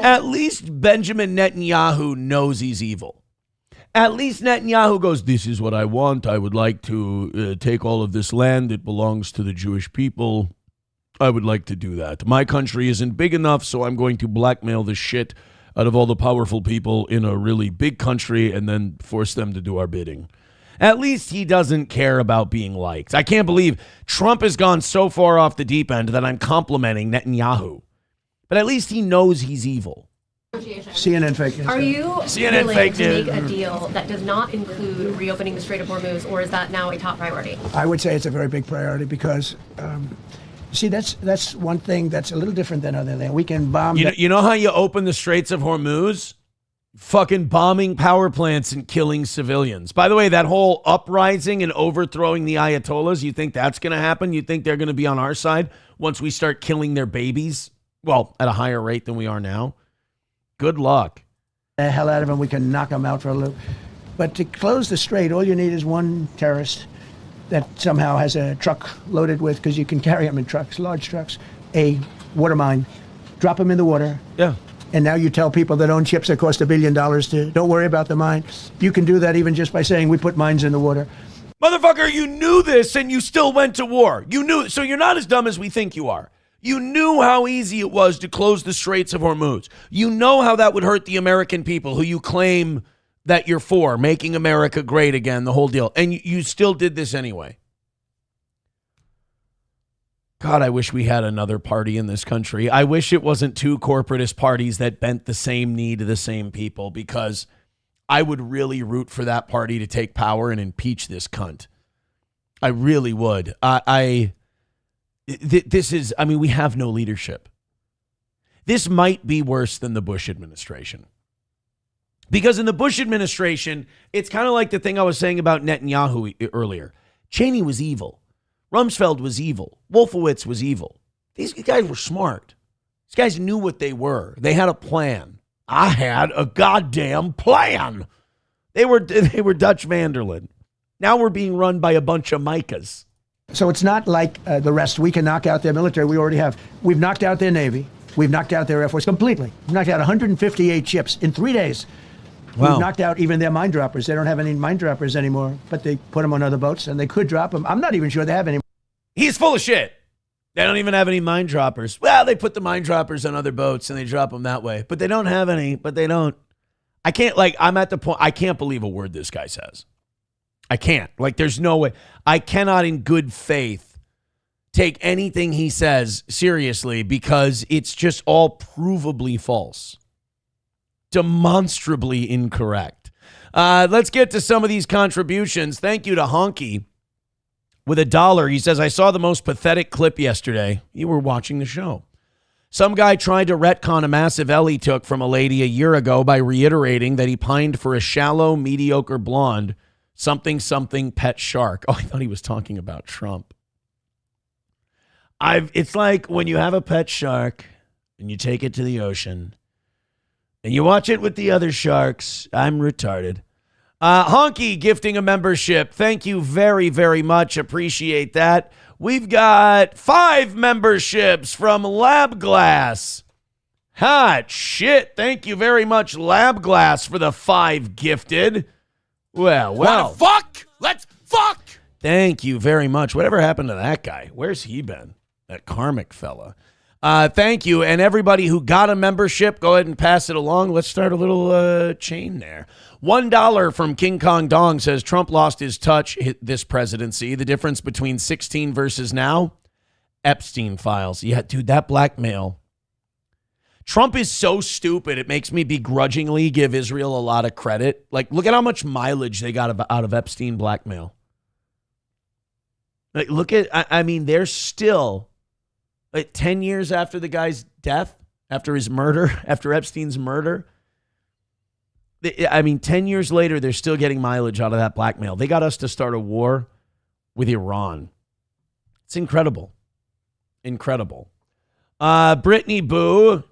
At least Benjamin Netanyahu knows he's evil. At least Netanyahu goes, this is what I want. I would like to take all of this land. It belongs to the Jewish people. I would like to do that. My country isn't big enough, so I'm going to blackmail the shit out of all the powerful people in a really big country and then force them to do our bidding. At least he doesn't care about being liked. I can't believe Trump has gone so far off the deep end that I'm complimenting Netanyahu. But at least he knows he's evil. CNN fake news. Are you CNN willing fake to news. make a deal that does not include reopening the Strait of Hormuz, or is that now a top priority? I would say it's a very big priority because... see, that's one thing that's a little different than other things. We can bomb... You know how you open the Straits of Hormuz? Fucking bombing power plants and killing civilians. By the way, that whole uprising and overthrowing the Ayatollahs, you think that's going to happen? You think they're going to be on our side once we start killing their babies? Well, at a higher rate than we are now. Good luck. The hell out of them. We can knock them out for a little. But to close the strait, all you need is one terrorist that somehow has a truck loaded with, because you can carry them in trucks, large trucks, a water mine, drop them in the water. Yeah. And now you tell people that own ships that cost $1 billion to don't worry about the mine. You can do that even just by saying we put mines in the water. Motherfucker, you knew this and you still went to war. You knew, so you're not as dumb as we think you are. You knew how easy it was to close the Straits of Hormuz. You know how that would hurt the American people who you claim that you're for, making America great again, the whole deal. And you still did this anyway. God, I wish we had another party in this country. I wish it wasn't two corporatist parties that bent the same knee to the same people, because I would really root for that party to take power and impeach this cunt. I really would. We have no leadership. This might be worse than the Bush administration. Because in the Bush administration, it's kind of like the thing I was saying about Netanyahu earlier. Cheney was evil. Rumsfeld was evil. Wolfowitz was evil. These guys were smart. These guys knew what they were. They had a plan. I had a goddamn plan. They were Dutch Vanderlyn. Now we're being run by a bunch of Micahs. So it's not like the rest. We can knock out their military. We already have. We've knocked out their Navy. We've knocked out their Air Force completely. We've knocked out 158 ships in 3 days. Wow. We've knocked out even their mine droppers. They don't have any mine droppers anymore, but they put them on other boats, and they could drop them. I'm not even sure they have any. He's full of shit. They don't even have any mine droppers. Well, they put the mine droppers on other boats and they drop them that way. But they don't have any, I can't, I'm at the point, I can't believe a word this guy says. I can't. There's no way. I cannot in good faith take anything he says seriously because it's just all provably false. Demonstrably incorrect. Let's get to some of these contributions. Thank you to Honky with $1. He says, I saw the most pathetic clip yesterday. You were watching the show. Some guy tried to retcon a massive L he took from a lady a year ago by reiterating that he pined for a shallow, mediocre blonde, something pet shark. Oh, I thought he was talking about Trump. It's like when you have a pet shark and you take it to the ocean and you watch it with the other sharks. I'm retarded. Honky gifting a membership. Thank you very, very much. Appreciate that. We've got 5 memberships from LabGlass. Hot shit. Thank you very much, LabGlass, for the 5 gifted. Well. Wanna fuck? Let's fuck! Thank you very much. Whatever happened to that guy? Where's he been? That karmic fella. Thank you. And everybody who got a membership, go ahead and pass it along. Let's start a little chain there. $1 from King Kong Dong says Trump lost his touch this presidency. The difference between 16 versus now, Epstein files. Yeah, dude, that blackmail. Trump is so stupid. It makes me begrudgingly give Israel a lot of credit. Look at how much mileage they got out of Epstein blackmail. Look at, they're still 10 years after the guy's death, after his murder, after Epstein's murder. 10 years later, they're still getting mileage out of that blackmail. They got us to start a war with Iran. It's incredible. Incredible. Brittany Boo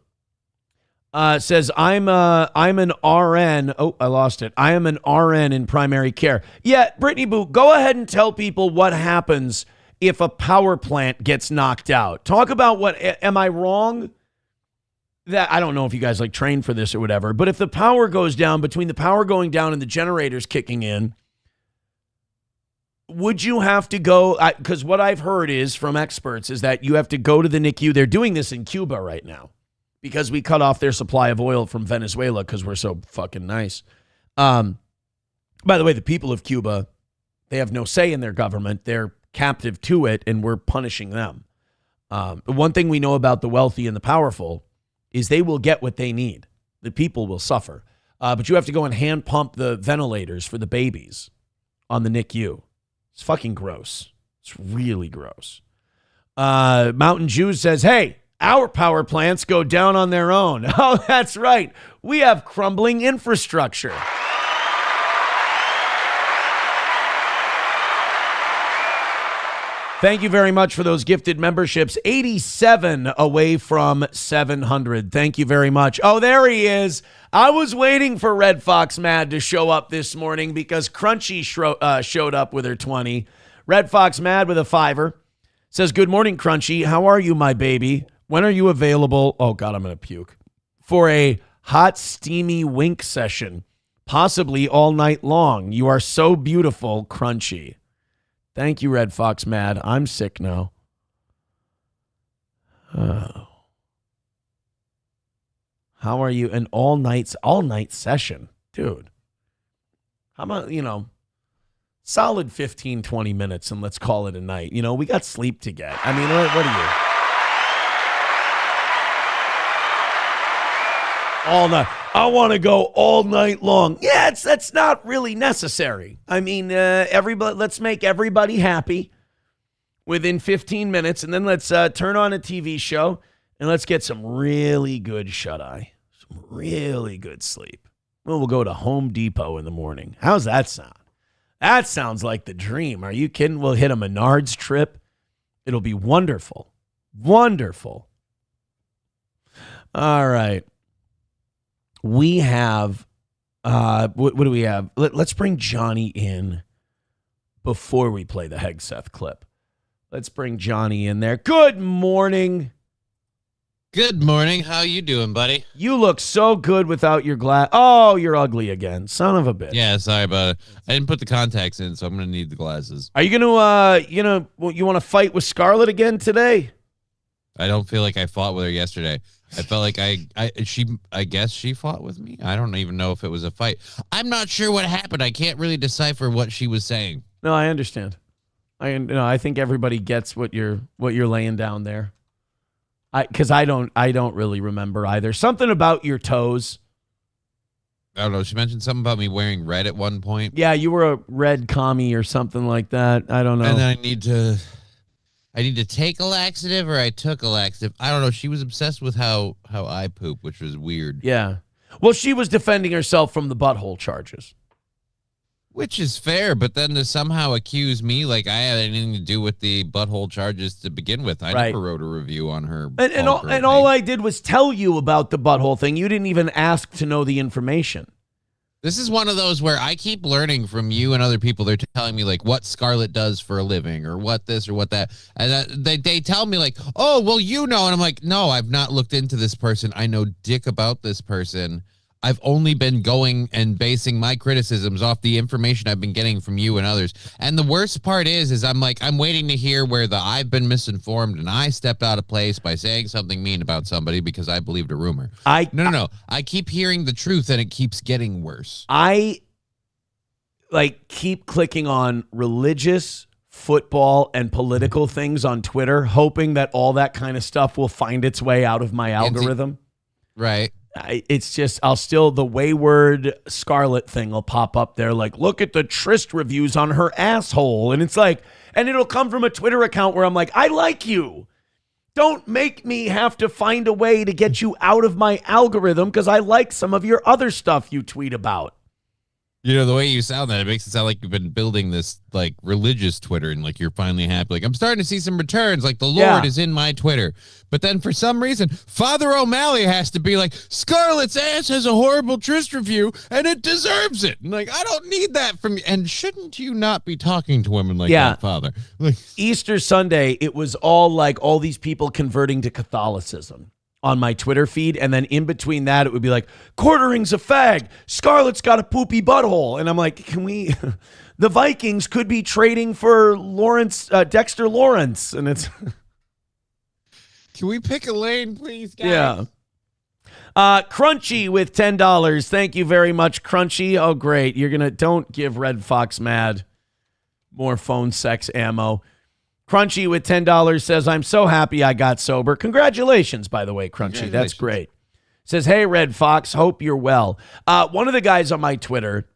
says, I'm an RN. Oh, I lost it. I am an RN in primary care. Yeah, Brittany Boo, go ahead and tell people what happens if a power plant gets knocked out. Talk about am I wrong? That I don't know if you guys train for this or whatever, but if the power goes down, between the power going down and the generators kicking in, would you have to go? Because what I've heard is from experts is that you have to go to the NICU. They're doing this in Cuba right now because we cut off their supply of oil from Venezuela because we're so fucking nice. By the way, the people of Cuba, they have no say in their government. They're captive to it, and we're punishing them. One thing we know about the wealthy and the powerful is they will get what they need. The people will suffer. But you have to go and hand pump the ventilators for the babies on the NICU. It's fucking gross. It's really gross. Mountain Jew says, hey, our power plants go down on their own. Oh, that's right. We have crumbling infrastructure. Thank you very much for those gifted memberships. 87 away from 700. Thank you very much. Oh, there he is. I was waiting for Red Fox Mad to show up this morning because Crunchy showed up with her 20. Red Fox Mad with a $5 says, good morning, Crunchy. How are you, my baby? When are you available? Oh, God, I'm going to puke. For a hot, steamy wink session, possibly all night long. You are so beautiful, Crunchy. Thank you, Red Fox Mad. I'm sick now. Oh. How are you? An all-night session. Dude. How about, solid 15, 20 minutes and let's call it a night. We got sleep to get. What are you? All night. I want to go all night long. Yeah, that's not really necessary. Let's make everybody happy within 15 minutes, and then let's turn on a TV show, and let's get some really good shut-eye, some really good sleep. We'll go to Home Depot in the morning. How's that sound? That sounds like the dream. Are you kidding? We'll hit a Menards trip. It'll be wonderful. Wonderful. All right. We have, what do we have? Let's bring Johnny in before we play the Hegseth clip. Let's bring Johnny in there. Good morning. Good morning. How you doing, buddy? You look so good without your glass. Oh, you're ugly again. Son of a bitch. Yeah, sorry about it. I didn't put the contacts in, so I'm going to need the glasses. Are you going to, you want to fight with Scarlett again today? I don't feel like I fought with her yesterday. I felt like I guess she fought with me. I don't even know if it was a fight. I'm not sure what happened. I can't really decipher what she was saying. No, I understand. I think everybody gets what you're laying down there. Because I don't really remember either. Something about your toes. I don't know. She mentioned something about me wearing red at one point. Yeah, you were a red commie or something like that. I don't know. And then I need to take a laxative, or I took a laxative. I don't know. She was obsessed with how I poop, which was weird. Yeah. Well, she was defending herself from the butthole charges. Which is fair, but then to somehow accuse me like I had anything to do with the butthole charges to begin with. I never wrote a review on her. And all I did was tell you about the butthole thing. You didn't even ask to know the information. This is one of those where I keep learning from you and other people. They're telling me like what Scarlett does for a living or what this or what that. And they tell me like, oh, well, you know. And I'm like, no, I've not looked into this person. I know dick about this person. I've only been going and basing my criticisms off the information I've been getting from you and others. And the worst part is I'm waiting to hear where I've been misinformed and I stepped out of place by saying something mean about somebody because I believed a rumor. No. I keep hearing the truth and it keeps getting worse. I keep clicking on religious, football, and political things on Twitter, hoping that all that kind of stuff will find its way out of my algorithm. Right. It's just, the wayward Scarlett thing will pop up there. Like, look at the tryst reviews on her asshole. And it's like, and it'll come from a Twitter account where I'm like, I like you. Don't make me have to find a way to get you out of my algorithm because I like some of your other stuff you tweet about. You know, the way you sound that, it makes it sound like you've been building this, like, religious Twitter and, like, you're finally happy. Like, I'm starting to see some returns. Like, the Lord is in my Twitter. But then for some reason, Father O'Malley has to be like, Scarlett's ass has a horrible tryst review, and it deserves it. And, like, I don't need that from you. And shouldn't you not be talking to women like that, Father? Like, Easter Sunday, it was all, like, all these people converting to Catholicism on my Twitter feed, and then in between that, it would be like, Quartering's a fag, Scarlett's got a poopy butthole, and I'm like, can we, the Vikings could be trading for Dexter Lawrence, and it's... Can we pick a lane, please, guys? Yeah. Crunchy with $10, thank you very much, Crunchy. Oh, great, don't give Red Fox mad. More phone sex ammo. Crunchy with $10 says, I'm so happy I got sober. Congratulations, by the way, Crunchy. That's great. Says, hey, Red Fox, hope you're well. One of the guys on my Twitter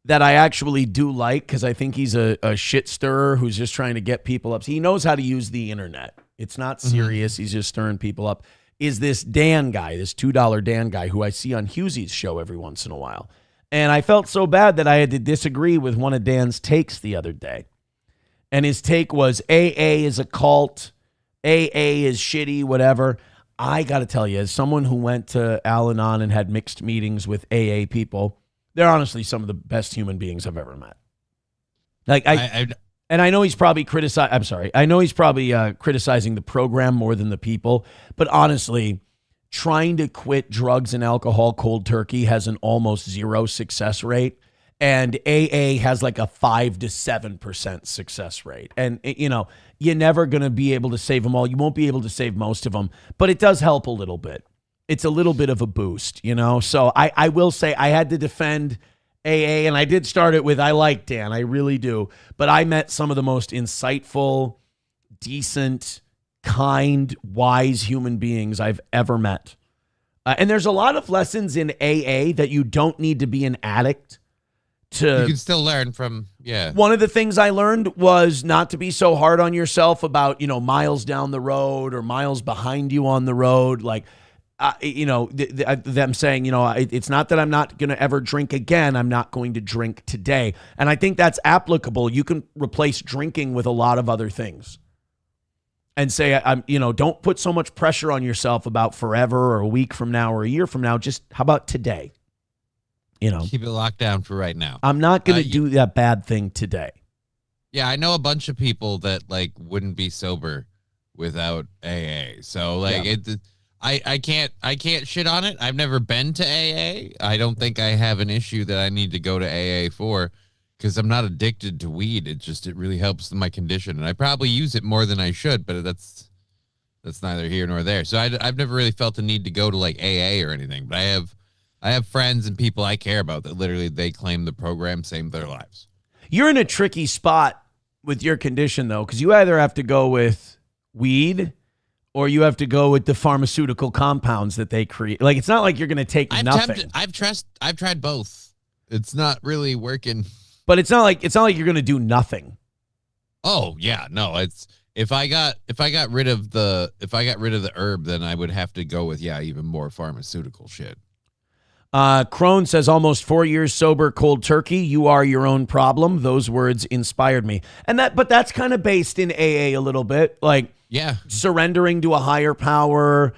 that I actually do like, because I think he's a shit stirrer who's just trying to get people up. He knows how to use the internet. It's not serious. He's just stirring people up. Is this Dan guy, this $2 Dan guy, who I see on Hughesy's show every once in a while. And I felt so bad that I had to disagree with one of Dan's takes the other day. And his take was AA is a cult, AA is shitty, whatever. I got to tell you, as someone who went to Al-Anon and had mixed meetings with AA people, they're honestly some of the best human beings I've ever met. Like and I know he's probably criticizing the program more than the people, but honestly, trying to quit drugs and alcohol cold turkey has an almost zero success rate. And AA has like a 5 to 7% success rate. And, you're never going to be able to save them all. You won't be able to save most of them, but it does help a little bit. It's a little bit of a boost, So I will say I had to defend AA, and I did start it with, I like Dan, I really do. But I met some of the most insightful, decent, kind, wise human beings I've ever met. And there's a lot of lessons in AA that you don't need to be an addict you can still learn from, One of the things I learned was not to be so hard on yourself about, miles down the road or miles behind you on the road. Like, them saying, it's not that I'm not going to ever drink again. I'm not going to drink today. And I think that's applicable. You can replace drinking with a lot of other things and say, don't put so much pressure on yourself about forever or a week from now or a year from now. Just how about today? Keep it locked down for right now. I'm not going to do that bad thing today. Yeah, I know a bunch of people that wouldn't be sober without AA. So I can't shit on it. I've never been to AA. I don't think I have an issue that I need to go to AA for because I'm not addicted to weed. It really helps my condition, and I probably use it more than I should. But that's that's neither here nor there. So I've never really felt the need to go to like AA or anything, but I have friends and people I care about that literally they claim the program saved their lives. You're in a tricky spot with your condition, though, because you either have to go with weed or you have to go with the pharmaceutical compounds that they create. Like, it's not like you're going to take nothing. I've tried both. It's not really working. But it's not like you're going to do nothing. Oh yeah, no. It's if I got rid of the herb, then I would have to go with even more pharmaceutical shit. Crone says, almost 4 years sober, cold turkey. You are your own problem. Those words inspired me. But that's kind of based in AA a little bit, like surrendering to a higher power.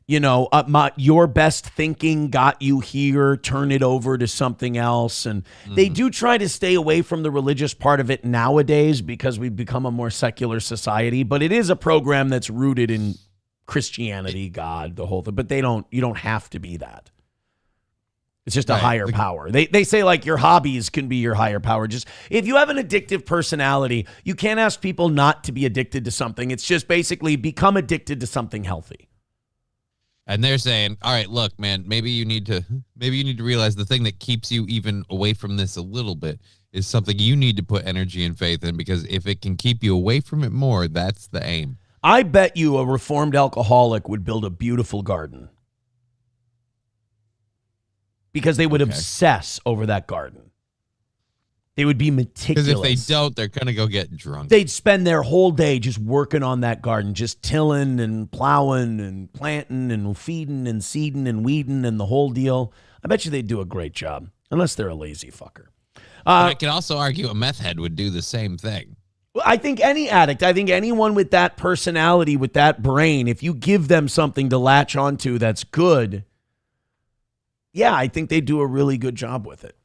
Your best thinking got you here. Turn it over to something else. And they do try to stay away from the religious part of it nowadays because we've become a more secular society. But it is a program that's rooted in Christianity, God, the whole thing. But you don't have to be that. It's just a higher power. They say like your hobbies can be your higher power. Just if you have an addictive personality, you can't ask people not to be addicted to something. It's just basically become addicted to something healthy. And they're saying, all right, look, man, maybe you need to realize the thing that keeps you even away from this a little bit is something you need to put energy and faith in, because if it can keep you away from it more, that's the aim. I bet you a reformed alcoholic would build a beautiful garden. Because they would obsess over that garden. They would be meticulous. Because if they don't, they're going to go get drunk. They'd spend their whole day just working on that garden, just tilling and plowing and planting and feeding and seeding and weeding and the whole deal. I bet you they'd do a great job, unless they're a lazy fucker. I could also argue a meth head would do the same thing. I think any addict, I think anyone with that personality, with that brain, if you give them something to latch onto that's good, I think they do a really good job with it.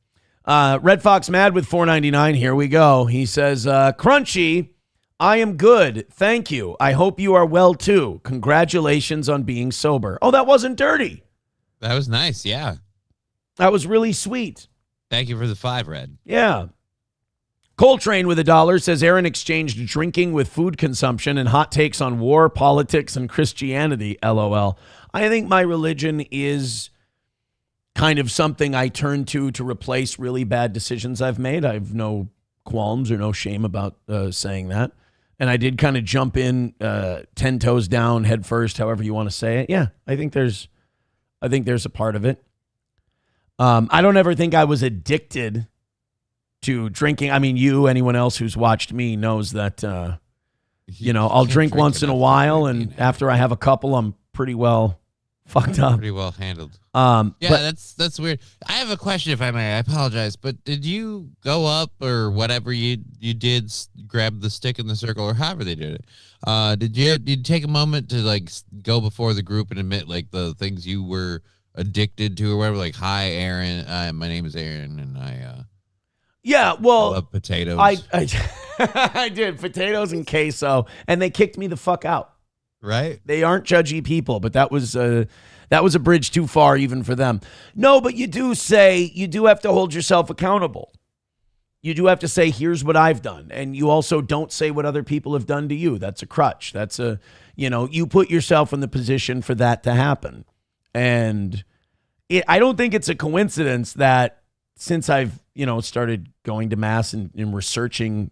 Red Fox Mad with $4.99. Here we go. He says, Crunchy, I am good. Thank you. I hope you are well, too. Congratulations on being sober. Oh, that wasn't dirty. That was nice, yeah. That was really sweet. Thank you for the 5, Red. Yeah. Coltrane with $1 says, Aaron exchanged drinking with food consumption and hot takes on war, politics, and Christianity. LOL. I think my religion is kind of something I turn to replace really bad decisions I've made. I have no qualms or no shame about saying that. And I did kind of jump in 10 toes down, head first, however you want to say it. Yeah, I think there's a part of it. I don't ever think I was addicted to drinking. I mean, anyone else who's watched me knows that, I'll drink once in a while, and after I have a couple, I'm pretty well fucked up. Pretty well handled. But that's weird. I have a question, if I may. I apologize, but did you go up or whatever you did, grab the stick in the circle or however they did it? Did you take a moment to like go before the group and admit like the things you were addicted to or whatever? Like, hi, Aaron. My name is Aaron, and I love potatoes. I did potatoes and queso, and they kicked me the fuck out. Right? They aren't judgy people, but that was a bridge too far even for them. No, but you do have to hold yourself accountable. You do have to say, here's what I've done. And you also don't say what other people have done to you. That's a crutch. That's you put yourself in the position for that to happen. And I don't think it's a coincidence that since I've, started going to mass and researching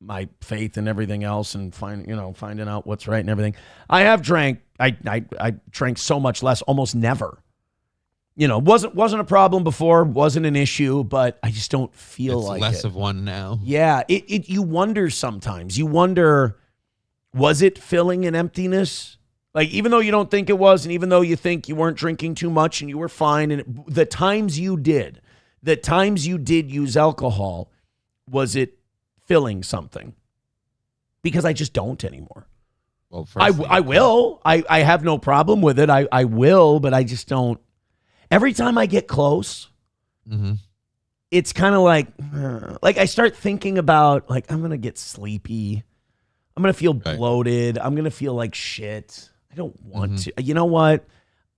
my faith and everything else and finding out what's right and everything, I have drank. I drank so much less, almost never. Wasn't a problem before, wasn't an issue, but I just don't feel like less it. of one now. Yeah, you wonder sometimes. You wonder, was it filling an emptiness? Like, even though you don't think it was, and even though you think you weren't drinking too much and you were fine, and the times you did use alcohol, was it filling something? Because I just don't anymore. Well, I will. I have no problem with it. I will, but I just don't. Every time I get close, it's kind of like I start thinking about, like, I'm going to get sleepy. I'm going to feel bloated. I'm going to feel like shit. I don't want to. You know what?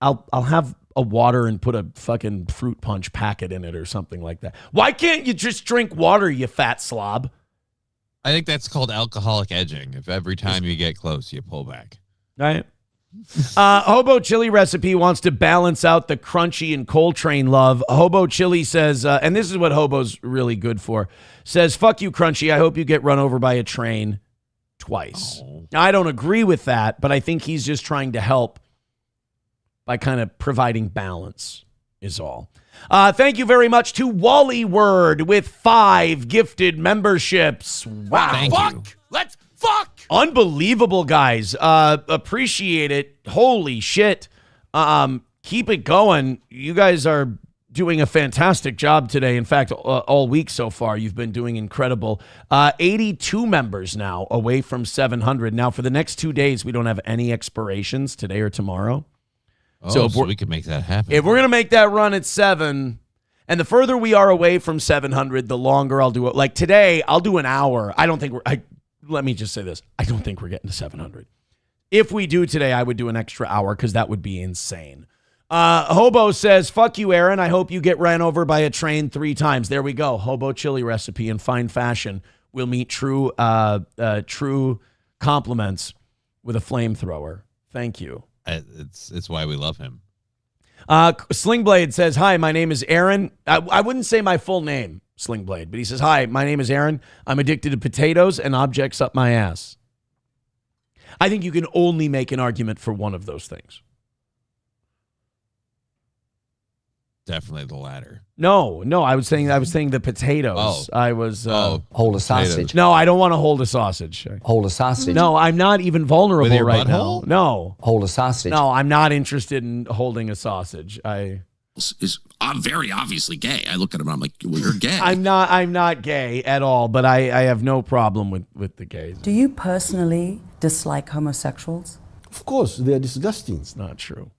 I'll have a water and put a fucking fruit punch packet in it or something like that. Why can't you just drink water, you fat slob? I think that's called alcoholic edging. If every time you get close, you pull back. Right. Hobo Chili Recipe wants to balance out the crunchy and Coltrane love. Hobo Chili says, and this is what Hobo's really good for, says, fuck you, Crunchy. I hope you get run over by a train twice. Oh. Now, I don't agree with that, but I think he's just trying to help by kind of providing balance is all. Thank you very much to Wally Word with 5 gifted memberships. Wow. Thank you. Let's fuck. Unbelievable, guys. Appreciate it. Holy shit. Keep it going. You guys are doing a fantastic job today. In fact, all week so far, you've been doing incredible. 82 members now away from 700. Now, for the next 2 days, we don't have any expirations today or tomorrow. So we can make that happen. If we're going to make that run at 7, and the further we are away from 700, the longer I'll do it. Like today, I'll do an hour. I don't think let me just say this. I don't think we're getting to 700. If we do today, I would do an extra hour because that would be insane. Hobo says, fuck you, Aaron. I hope you get ran over by a train 3 times. There we go. Hobo Chili Recipe in fine fashion. We'll meet true compliments with a flamethrower. Thank you. It's why we love him. Slingblade says, hi, my name is Aaron. I wouldn't say my full name, Slingblade, but he says, hi, my name is Aaron. I'm addicted to potatoes and objects up my ass. I think you can only make an argument for one of those things. Definitely the latter. No, I was saying the potatoes. Oh. I was hold a sausage. No, I don't want to hold a sausage. Hold a sausage. No, I'm not even vulnerable With your right butthole? now. No. Hold a sausage. No, I'm not interested in holding a sausage. I'm very obviously gay. I look at him and I'm like, well, you're gay. I'm not gay at all, but I have no problem with the gays. Do you personally dislike homosexuals? Of course, they're disgusting. It's not true.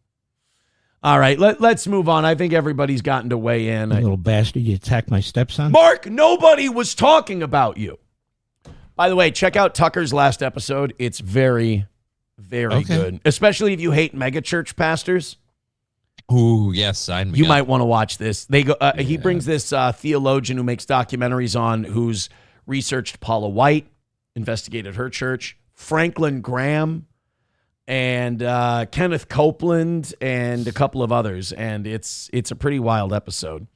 All right, let's move on. I think everybody's gotten to weigh in. You little bastard, you attacked my stepson. Mark, nobody was talking about you. By the way, check out Tucker's last episode. It's very, very good, especially if you hate megachurch pastors. Ooh, yes, sign me You up. might want to watch this. He brings this theologian who makes documentaries on, who's researched Paula White, investigated her church, Franklin Graham, and Kenneth Copeland, and a couple of others. And it's a pretty wild episode.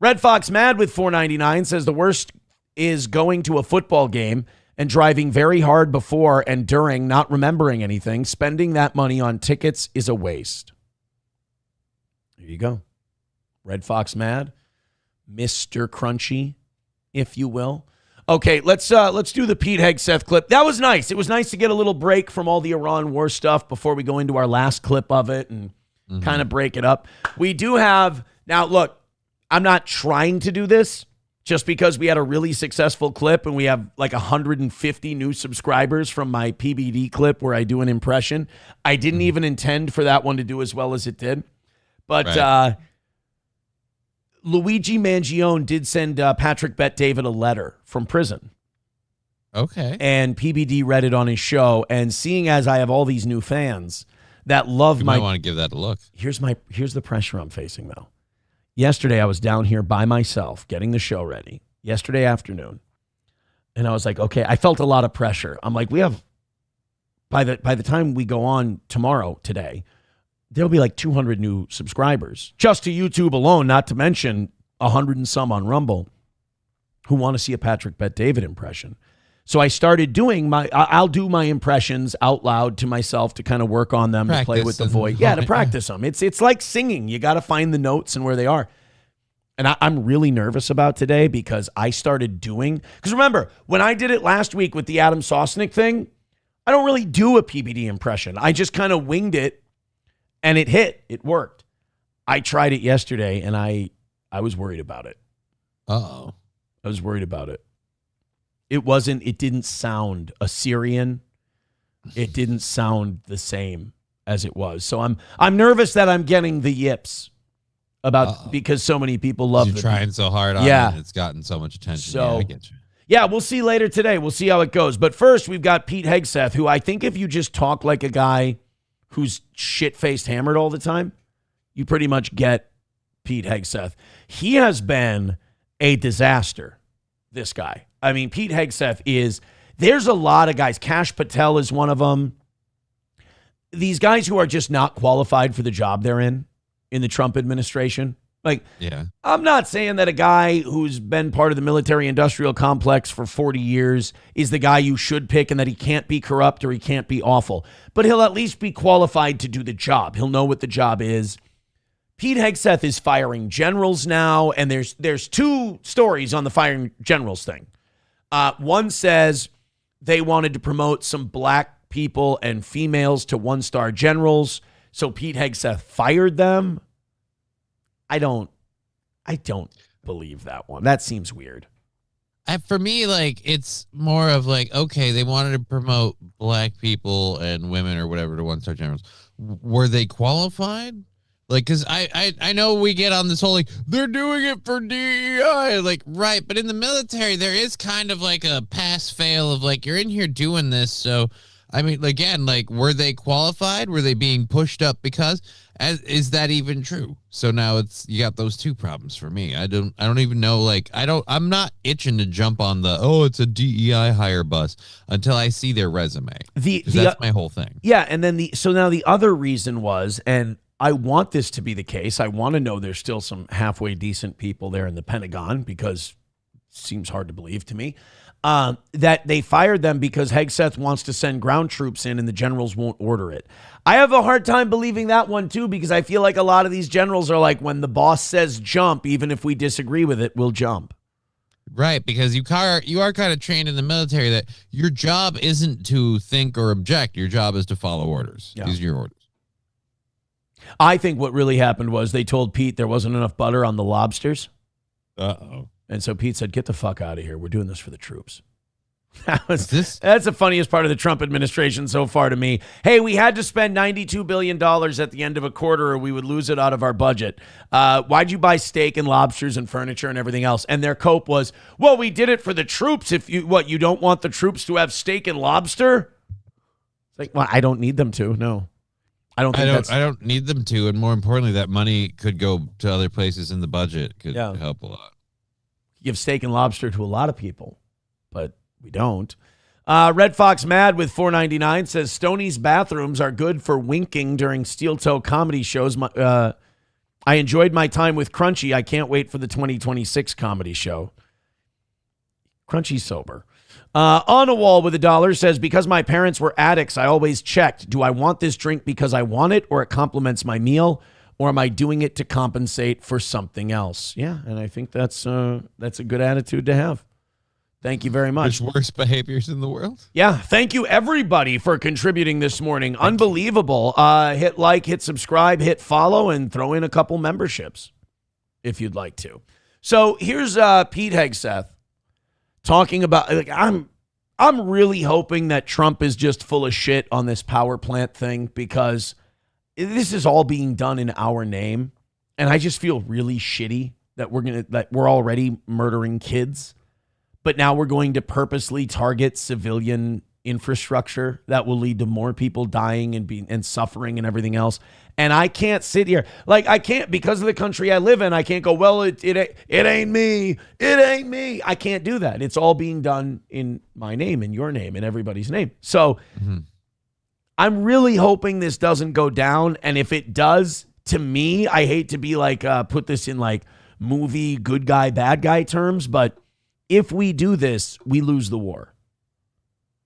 Red Fox Mad with $4.99 says the worst is going to a football game and driving very hard before and during, not remembering anything. Spending that money on tickets is a waste. There you go. Red Fox Mad, Mr. Crunchy, if you will. Okay, let's do the Pete Hegseth clip. That was nice. It was nice to get a little break from all the Iran war stuff before we go into our last clip of it and kind of break it up. We do have, now look, I'm not trying to do this just because we had a really successful clip and we have like 150 new subscribers from my PBD clip where I do an impression. I didn't even intend for that one to do as well as it did. But Right. Luigi Mangione did send Patrick Bet-David a letter from prison. Okay. And PBD read it on his show. And seeing as I have all these new fans that love You might want to give that a look. Here's the pressure I'm facing, though. Yesterday, I was down here by myself getting the show ready. Yesterday afternoon. And I was like, okay, I felt a lot of pressure. I'm like, we have, by the time we go on today, there'll be like 200 new subscribers just to YouTube alone, not to mention 100 and some on Rumble who want to see a Patrick Bet-David impression. So I started doing I'll do my impressions out loud to myself to kind of work on them, to play with the voice. Yeah, to practice them. It's like singing. You got to find the notes and where they are. And I'm really nervous about today because I started doing, because remember, when I did it last week with the Adam Sosnick thing, I don't really do a PBD impression. I just kind of winged it. And it hit. It worked. I tried it yesterday, and I was worried about it. Uh-oh. I was worried about it. It didn't sound Assyrian. It didn't sound the same as it was. So I'm nervous that I'm getting the yips about because so many people love You're trying so hard on it. And it's gotten so much attention. So, yeah, I get you. Yeah, we'll see later today. We'll see how it goes. But first, we've got Pete Hegseth, who I think if you just talk like a guy who's shit-faced hammered all the time, you pretty much get Pete Hegseth. He has been a disaster this guy. I mean, Pete Hegseth there's a lot of guys. Kash Patel is one of them. These guys who are just not qualified for the job they're in the Trump administration. Like, yeah. I'm not saying that a guy who's been part of the military-industrial complex for 40 years is the guy you should pick and that he can't be corrupt or he can't be awful. But he'll at least be qualified to do the job. He'll know what the job is. Pete Hegseth is firing generals now, and there's two stories on the firing generals thing. One says they wanted to promote some black people and females to one-star generals, so Pete Hegseth fired them. I don't believe that one. That seems weird. For me, like, it's more of like, okay, they wanted to promote black people and women or whatever to one-star generals. Were they qualified? Like, because I know we get on this whole, like, they're doing it for DEI. Like, right. But in the military, there is kind of like a pass-fail of, like, you're in here doing this. So, I mean, again, like, were they qualified? Were they being pushed up because? Is that even true? So now you got those two problems for me. I don't even know. Like, I'm not itching to jump on it's a DEI hire bus until I see their resume. That's my whole thing. Yeah. And then now the other reason was, and I want this to be the case. I want to know there's still some halfway decent people there in the Pentagon, because it seems hard to believe to me. That they fired them because Hegseth wants to send ground troops in and the generals won't order it. I have a hard time believing that one too, because I feel like a lot of these generals are like, when the boss says jump, even if we disagree with it, we'll jump. Right, because you are kind of trained in the military that your job isn't to think or object. Your job is to follow orders. Yeah. These are your orders. I think what really happened was they told Pete there wasn't enough butter on the lobsters. Uh-oh. And so Pete said, get the fuck out of here. We're doing this for the troops. That's the funniest part of the Trump administration so far to me. Hey, we had to spend $92 billion at the end of a quarter or we would lose it out of our budget. Why'd you buy steak and lobsters and furniture and everything else? And their cope was, well, we did it for the troops. If you don't want the troops to have steak and lobster? It's like, well, I don't need them to. No. I don't need them to. And more importantly, that money could go to other places in the budget. Could help a lot. Give steak and lobster to a lot of people, but we don't. Red Fox Mad with $4.99 says Stoney's bathrooms are good for winking during steel toe comedy shows. I enjoyed my time with Crunchy. I can't wait for the 2026 comedy show. Crunchy's sober. On a Wall with $1 says, because my parents were addicts, I always checked, do I want this drink because I want it or it complements my meal? Or am I doing it to compensate for something else? Yeah, and I think that's a good attitude to have. Thank you very much. There's worse behaviors in the world. Yeah, thank you everybody for contributing this morning. Unbelievable. Hit like, hit subscribe, hit follow, and throw in a couple memberships if you'd like to. So here's Pete Hegseth talking about, like, I'm really hoping that Trump is just full of shit on this power plant thing, because this is all being done in our name, and I just feel really shitty that we're already murdering kids, but now we're going to purposely target civilian infrastructure that will lead to more people dying and suffering and everything else. And I can't sit here, like, I can't, because of the country I live in, I can't go, well, it ain't me. It ain't me. I can't do that. It's all being done in my name, in your name, in everybody's name. So I'm really hoping this doesn't go down. And if it does, to me, I hate to be like, put this in like movie good guy, bad guy terms, but if we do this, we lose the war.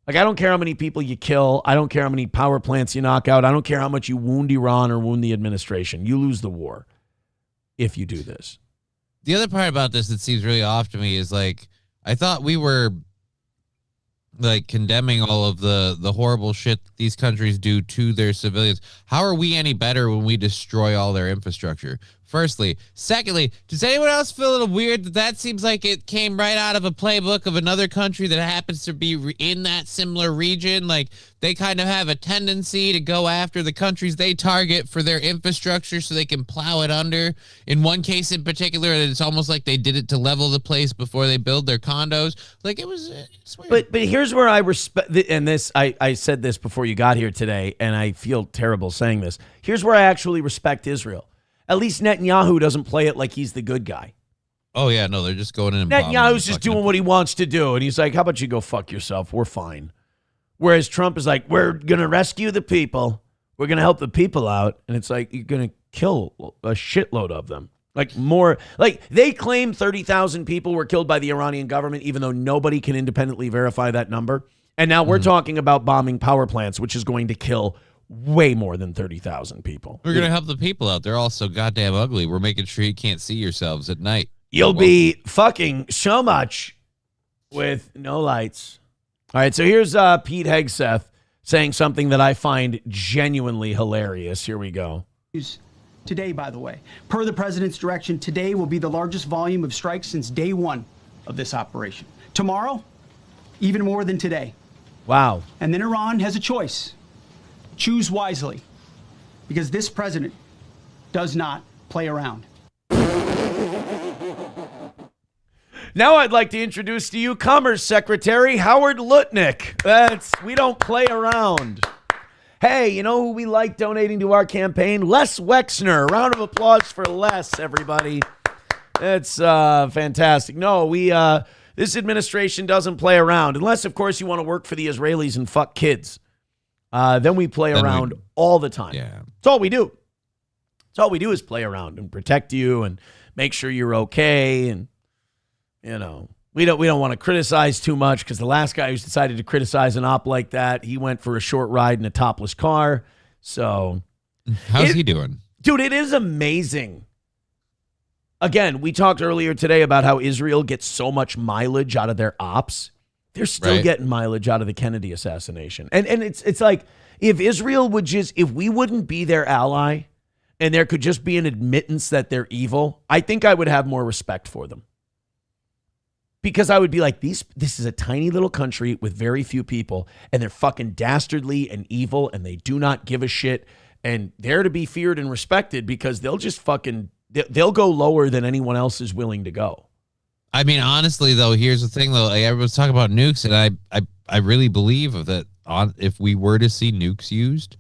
Like, I don't care how many people you kill. I don't care how many power plants you knock out. I don't care how much you wound Iran or wound the administration. You lose the war if you do this. The other part about this that seems really off to me is, like, I thought we were like condemning all of the horrible shit these countries do to their civilians. How are we any better when we destroy all their infrastructure? Firstly. Secondly, does anyone else feel a little weird that seems like it came right out of a playbook of another country that happens to be in that similar region? Like, they kind of have a tendency to go after the countries they target for their infrastructure so they can plow it under. In one case in particular, it's almost like they did it to level the place before they build their condos. Like, it's weird. But here's where I respect, and this, I said this before you got here today, and I feel terrible saying this. Here's where I actually respect Israel. At least Netanyahu doesn't play it like he's the good guy. Oh yeah, no, they're just going in. And Netanyahu's just doing what he wants to do, and he's like, "How about you go fuck yourself? We're fine." Whereas Trump is like, "We're gonna rescue the people. We're gonna help the people out," and it's like you're gonna kill a shitload of them. Like more, like they claim 30,000 people were killed by the Iranian government, even though nobody can independently verify that number. And now we're talking about bombing power plants, which is going to kill way more than 30,000 people. We're gonna help the people out. They're all so goddamn ugly. We're making sure you can't see yourselves at night. You'll be fucking so much with no lights. All right, so here's Pete Hegseth saying something that I find genuinely hilarious. Here we go. Today, by the way, per the president's direction, today will be the largest volume of strikes since day one of this operation. Tomorrow, even more than today. Wow. And then Iran has a choice. Choose wisely, because this president does not play around. Now I'd like to introduce to you Commerce Secretary Howard Lutnick. We don't play around. Hey, you know who we like donating to our campaign? Les Wexner. Round of applause for Les, everybody. It's fantastic. No, this administration doesn't play around. Unless, of course, you want to work for the Israelis and fuck kids. Then we play around all the time. Yeah. That's all we do. That's all we do is play around and protect you and make sure you're okay. And, you know, we don't want to criticize too much because the last guy who's decided to criticize an op like that, he went for a short ride in a topless car. So how's he doing? Dude, it is amazing. Again, we talked earlier today about how Israel gets so much mileage out of their ops. They're still getting mileage out of the Kennedy assassination. And it's like if Israel would if we wouldn't be their ally and there could just be an admittance that they're evil, I think I would have more respect for them. Because I would be like, this is a tiny little country with very few people, and they're fucking dastardly and evil, and they do not give a shit, and they're to be feared and respected because they'll just they'll go lower than anyone else is willing to go. I mean, honestly, though, here's the thing, though. Like, everyone's talking about nukes, and I really believe that if we were to see nukes used,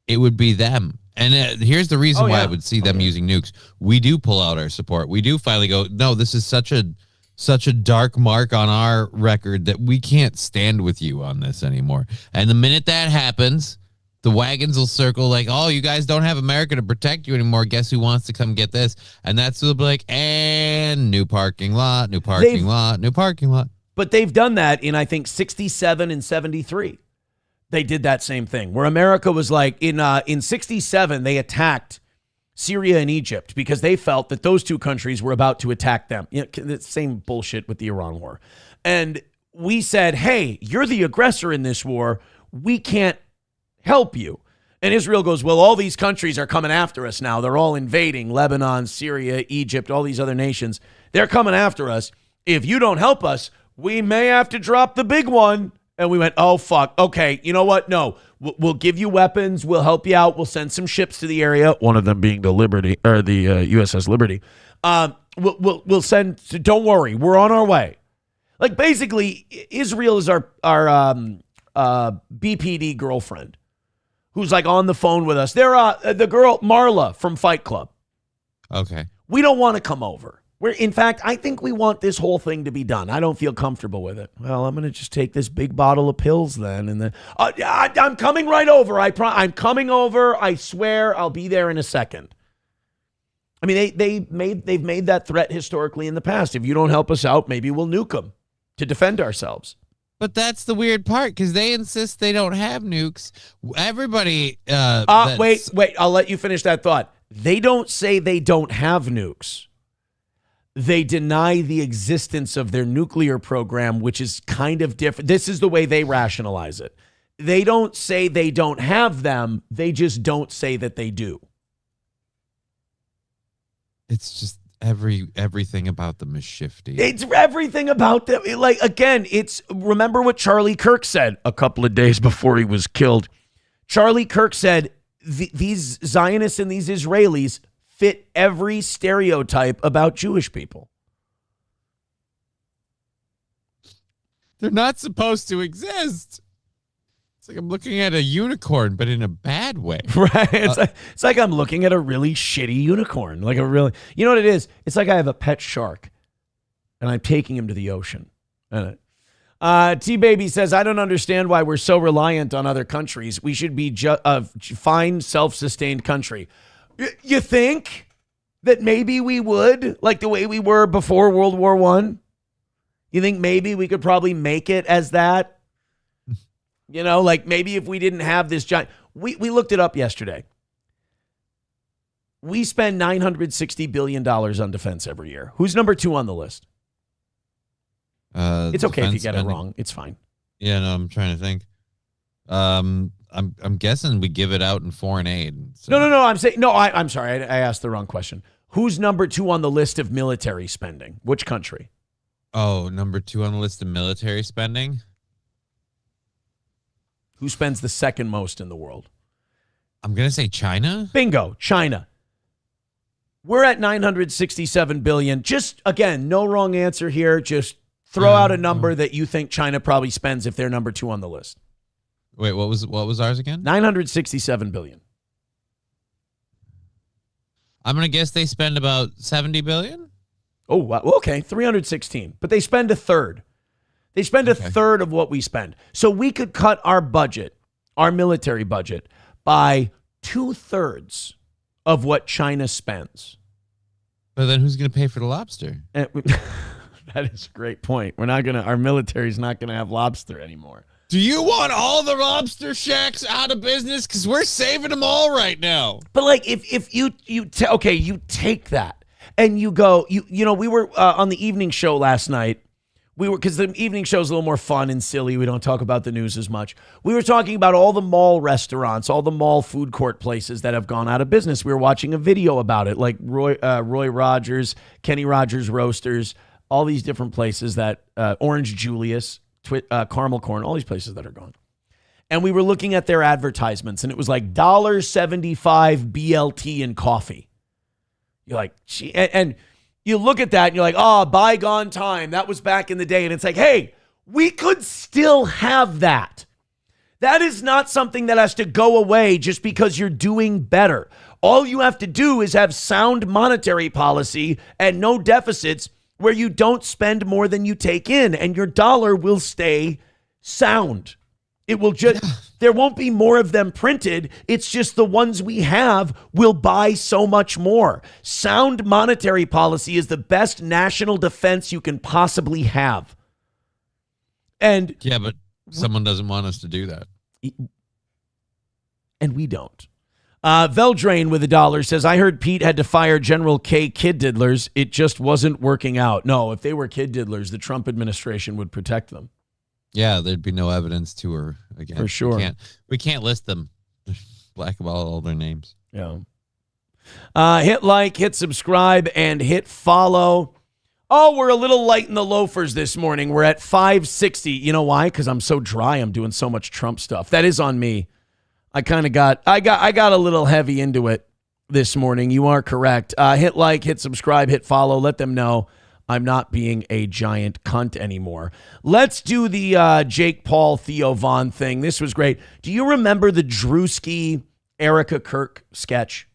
it would be them. And here's the reason why I would see them using nukes. We do pull out our support. We do finally go, no, this is such a dark mark on our record that we can't stand with you on this anymore. And the minute that happens, the wagons will circle like, oh, you guys don't have America to protect you anymore. Guess who wants to come get this? And that's what'll be like, and new parking lot, new parking lot, new parking lot. But they've done that in, I think, 67 and 73. They did that same thing where America was like, in 67, they attacked Syria and Egypt because they felt that those two countries were about to attack them. You know, the same bullshit with the Iran war. And we said, hey, you're the aggressor in this war. We can't help you. And Israel goes, well, all these countries are coming after us now. They're all invading Lebanon, Syria, Egypt, all these other nations. They're coming after us. If you don't help us, we may have to drop the big one. And we went, oh, fuck. Okay, you know what? No, we'll give you weapons. We'll help you out. We'll send some ships to the area. One of them being the Liberty or the USS Liberty. We'll send. Don't worry, we're on our way. Like basically, Israel is our BPD girlfriend, who's like on the phone with us. They're the girl Marla from Fight Club. Okay, we don't want to come over. In fact, I think we want this whole thing to be done. I don't feel comfortable with it. Well, I'm going to just take this big bottle of pills then. And then I'm coming right over. I'm coming over. I swear I'll be there in a second. I mean, they've made that threat historically in the past. If you don't help us out, maybe we'll nuke them to defend ourselves. But that's the weird part because they insist they don't have nukes. Everybody. Wait. I'll let you finish that thought. They don't say they don't have nukes. They deny the existence of their nuclear program, which is kind of different. This is the way they rationalize it. They don't say they don't have them. They just don't say that they do. It's just everything about them is shifty. It's everything about them. Like, again, remember what Charlie Kirk said a couple of days before he was killed. Charlie Kirk said, these Zionists and these Israelis fit every stereotype about Jewish people. They're not supposed to exist. It's like I'm looking at a unicorn, but in a bad way. Right? It's like I'm looking at a really shitty unicorn. Like you know what it is? It's like I have a pet shark. and I'm taking him to the ocean. T-Baby says, I don't understand why we're so reliant on other countries. We should be a fine, self-sustained country. You think that maybe we would, like the way we were before World War I? You think maybe we could probably make it as that? You know, like maybe if we didn't have this giant... We looked it up yesterday. We spend $960 billion on defense every year. Who's number 2 on the list? It's okay if you get it wrong. It's fine. Yeah, no, I'm trying to think. I'm guessing we give it out in foreign aid. So. No. I'm sorry. I asked the wrong question. Who's number 2 on the list of military spending? Which country? Oh, number 2 on the list of military spending? Who spends the second most in the world? I'm going to say China. Bingo, China. We're at $967 billion. Just, again, no wrong answer here. Just throw out a number that you think China probably spends if they're number 2 on the list. Wait, what was ours again? $967 billion. I'm going to guess they spend about $70 billion. Oh, wow. Okay, 316. But they spend a third. They spend a third of what we spend. So we could cut our budget, our military budget, by 2/3 of what China spends. But then who's going to pay for the lobster? That is a great point. Our military's not going to have lobster anymore. Do you want all the lobster shacks out of business? Because we're saving them all right now. But like, if you take that and you go, you know, we were on the evening show last night. Because the evening show is a little more fun and silly. We don't talk about the news as much. We were talking about all the mall restaurants, all the mall food court places that have gone out of business. We were watching a video about it, like Roy Rogers, Kenny Rogers Roasters, all these different places that Orange Julius, Caramel Corn, all these places that are gone. And we were looking at their advertisements, and it was like $1.75 BLT in coffee. You're like, gee, and you look at that and you're like, oh, bygone time. That was back in the day. And it's like, hey, we could still have that. That is not something that has to go away just because you're doing better. All you have to do is have sound monetary policy and no deficits where you don't spend more than you take in, and your dollar will stay sound. It will just, there won't be more of them printed. It's just the ones we have will buy so much more. Sound monetary policy is the best national defense you can possibly have. And yeah, but someone doesn't want us to do that. And we don't. Veldrain with $1 says, I heard Pete had to fire General K kid diddlers. It just wasn't working out. No, if they were kid diddlers, the Trump administration would protect them. Yeah, there'd be no evidence to her again. For sure. We can't list them. Blackball all their names. Yeah. Hit like, hit subscribe, and hit follow. Oh, we're a little light in the loafers this morning. We're at 560. You know why? Because I'm so dry. I'm doing so much Trump stuff. That is on me. I got a little heavy into it this morning. You are correct. Hit like, hit subscribe, hit follow. Let them know I'm not being a giant cunt anymore. Let's do the Jake Paul, Theo Von thing. This was great. Do you remember the Drewski, Erica Kirk sketch?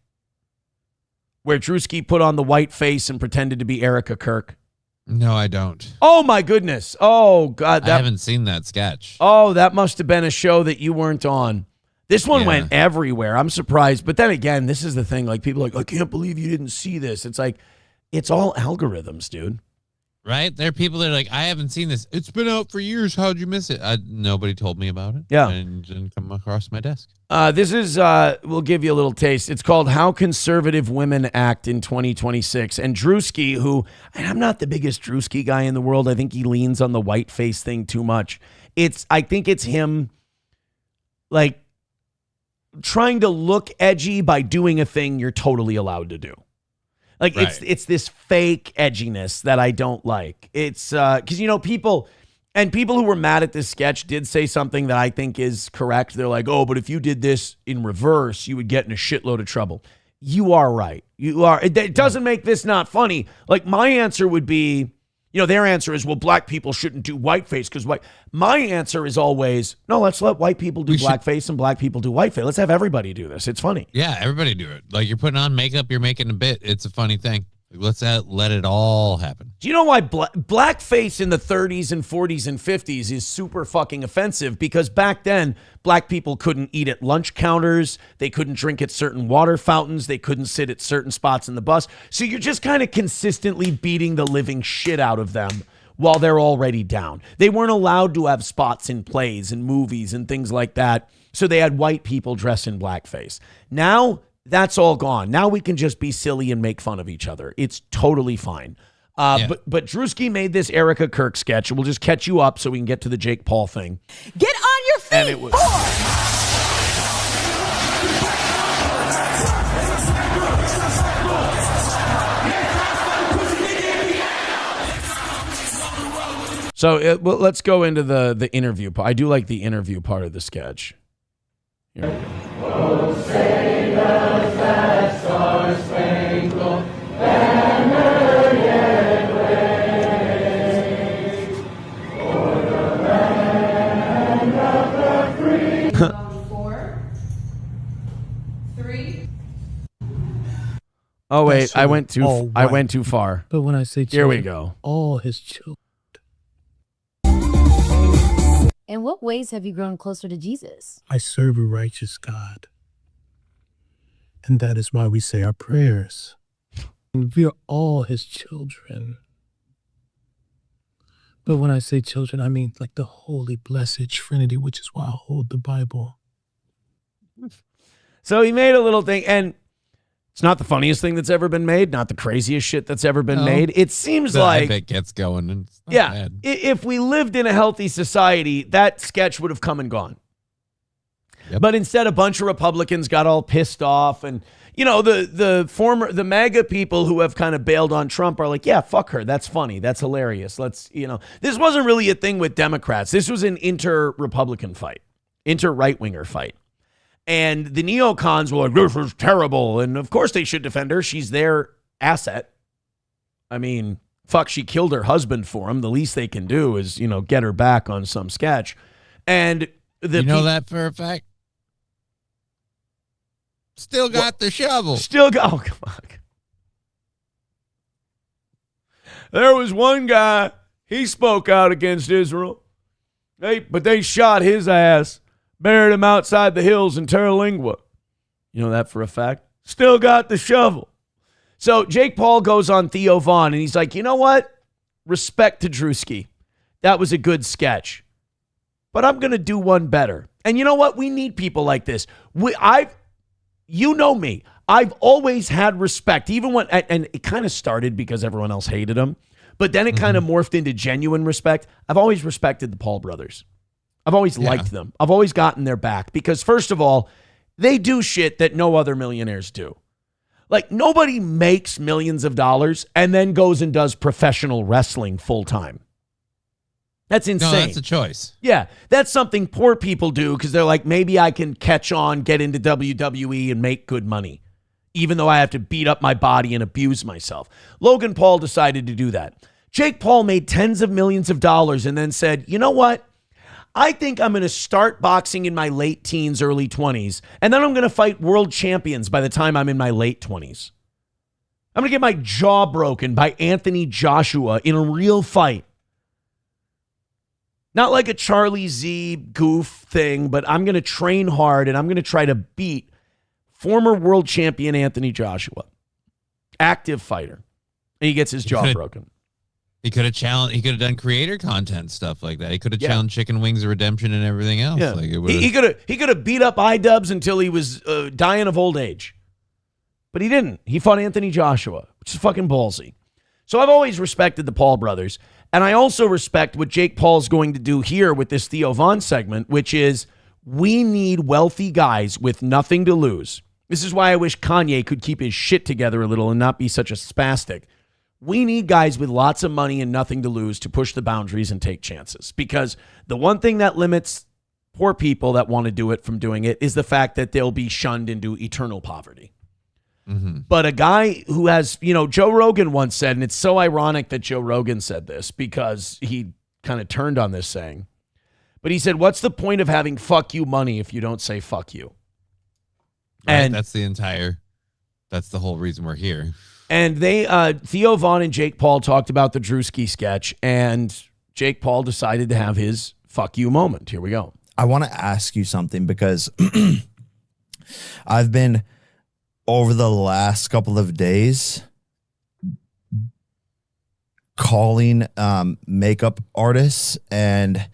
Where Drewski put on the white face and pretended to be Erica Kirk? No, I don't. Oh, my goodness. Oh, God. I haven't seen that sketch. Oh, that must have been a show that you weren't on. This one went everywhere. I'm surprised. But then again, this is the thing. Like, people are like, I can't believe you didn't see this. It's like, it's all algorithms, dude. Right? There are people that are like, I haven't seen this. It's been out for years. How'd you miss it? Nobody told me about it. Yeah. And didn't come across my desk. This is, we'll give you a little taste. It's called How Conservative Women Act in 2026. And Drewski, who, and I'm not the biggest Drewski guy in the world. I think he leans on the white face thing too much. I think it's him, like, trying to look edgy by doing a thing you're totally allowed to do. Like, right. It's this fake edginess that I don't like. It's because, you know, people who were mad at this sketch did say something that I think is correct. They're like, oh, but if you did this in reverse, you would get in a shitload of trouble. You are right. You are. It doesn't make this not funny. Like, my answer would be, you know, their answer is, well, black people shouldn't do whiteface because white. My answer is always, no, let's let white people do blackface and black people do whiteface. Let's have everybody do this. It's funny. Yeah, everybody do it. Like, you're putting on makeup, you're making a bit. It's a funny thing. Let's let it all happen. Do you know why blackface in the 30s and 40s and 50s is super fucking offensive? Because back then, black people couldn't eat at lunch counters. They couldn't drink at certain water fountains. They couldn't sit at certain spots in the bus. So you're just kind of consistently beating the living shit out of them while they're already down. They weren't allowed to have spots in plays and movies and things like that. So they had white people dress in blackface. Now, that's all gone. Now we can just be silly and make fun of each other. It's totally fine. But Drewski made this Erica Kirk sketch. We'll just catch you up so we can get to the Jake Paul thing. Get on your feet. And it was. So well, let's go into the interview part. I do like the interview part of the sketch. Here we go. Oh, say does that star-spangled banner yet wave for the land of the free? 4, 3. Oh wait, I went too far. But when I say children, here we go. All his children. In what ways have you grown closer to Jesus? I serve a righteous God. And that is why we say our prayers. And we are all his children. But when I say children, I mean like the holy, blessed Trinity, which is why I hold the Bible. So he made a little thing, and it's not the funniest thing that's ever been made, not the craziest shit that's ever been made. It seems like it gets going. And it's not yeah, bad. If we lived in a healthy society, that sketch would have come and gone. Yep. But instead, a bunch of Republicans got all pissed off, and you know the MAGA people who have kind of bailed on Trump are like, yeah, fuck her. That's funny. That's hilarious. This wasn't really a thing with Democrats. This was an inter-Republican fight, inter-right-winger fight. And the neocons were like, this is terrible. And of course they should defend her. She's their asset. I mean, fuck, she killed her husband for him. The least they can do is, get her back on some sketch. And you know that for a fact? Still got the shovel. Oh, come on. There was one guy, he spoke out against Israel. But they shot his ass. Buried him outside the hills in Terralingua. You know that for a fact? Still got the shovel. So Jake Paul goes on Theo Vaughn, and he's like, you know what? Respect to Drewski. That was a good sketch. But I'm going to do one better. And you know what? We need people like this. You know me. I've always had respect, even when, and it kind of started because everyone else hated him, but then it kind of morphed into genuine respect. I've always respected the Paul brothers. I've always liked them. I've always gotten their back because, first of all, they do shit that no other millionaires do. Like, nobody makes millions of dollars and then goes and does professional wrestling full time. That's insane. No, that's a choice. Yeah, that's something poor people do because they're like, maybe I can catch on, get into WWE and make good money, even though I have to beat up my body and abuse myself. Logan Paul decided to do that. Jake Paul made tens of millions of dollars and then said, you know what? I think I'm going to start boxing in my late teens, early 20s, and then I'm going to fight world champions by the time I'm in my late 20s. I'm going to get my jaw broken by Anthony Joshua in a real fight. Not like a Charlie Z goof thing, but I'm going to train hard and I'm going to try to beat former world champion Anthony Joshua. Active fighter. And he gets his jaw broken. He could have challenged. He could have done creator content stuff like that. He could have challenged Chicken Wings of Redemption and everything else. Yeah. Like he could have beat up iDubbbz until he was dying of old age, but he didn't. He fought Anthony Joshua, which is fucking ballsy. So I've always respected the Paul brothers, and I also respect what Jake Paul's going to do here with this Theo Vaughn segment, which is we need wealthy guys with nothing to lose. This is why I wish Kanye could keep his shit together a little and not be such a spastic. We need guys with lots of money and nothing to lose to push the boundaries and take chances. Because the one thing that limits poor people that want to do it from doing it is the fact that they'll be shunned into eternal poverty. Mm-hmm. But a guy who has, Joe Rogan once said, and it's so ironic that Joe Rogan said this because he kind of turned on this saying, but he said, what's the point of having fuck you money if you don't say fuck you? Right, and that's the whole reason we're here. And they, Theo Vaughn and Jake Paul talked about the Drewski sketch, and Jake Paul decided to have his fuck you moment. Here we go. I want to ask you something because I've been, over the last couple of days, calling makeup artists, and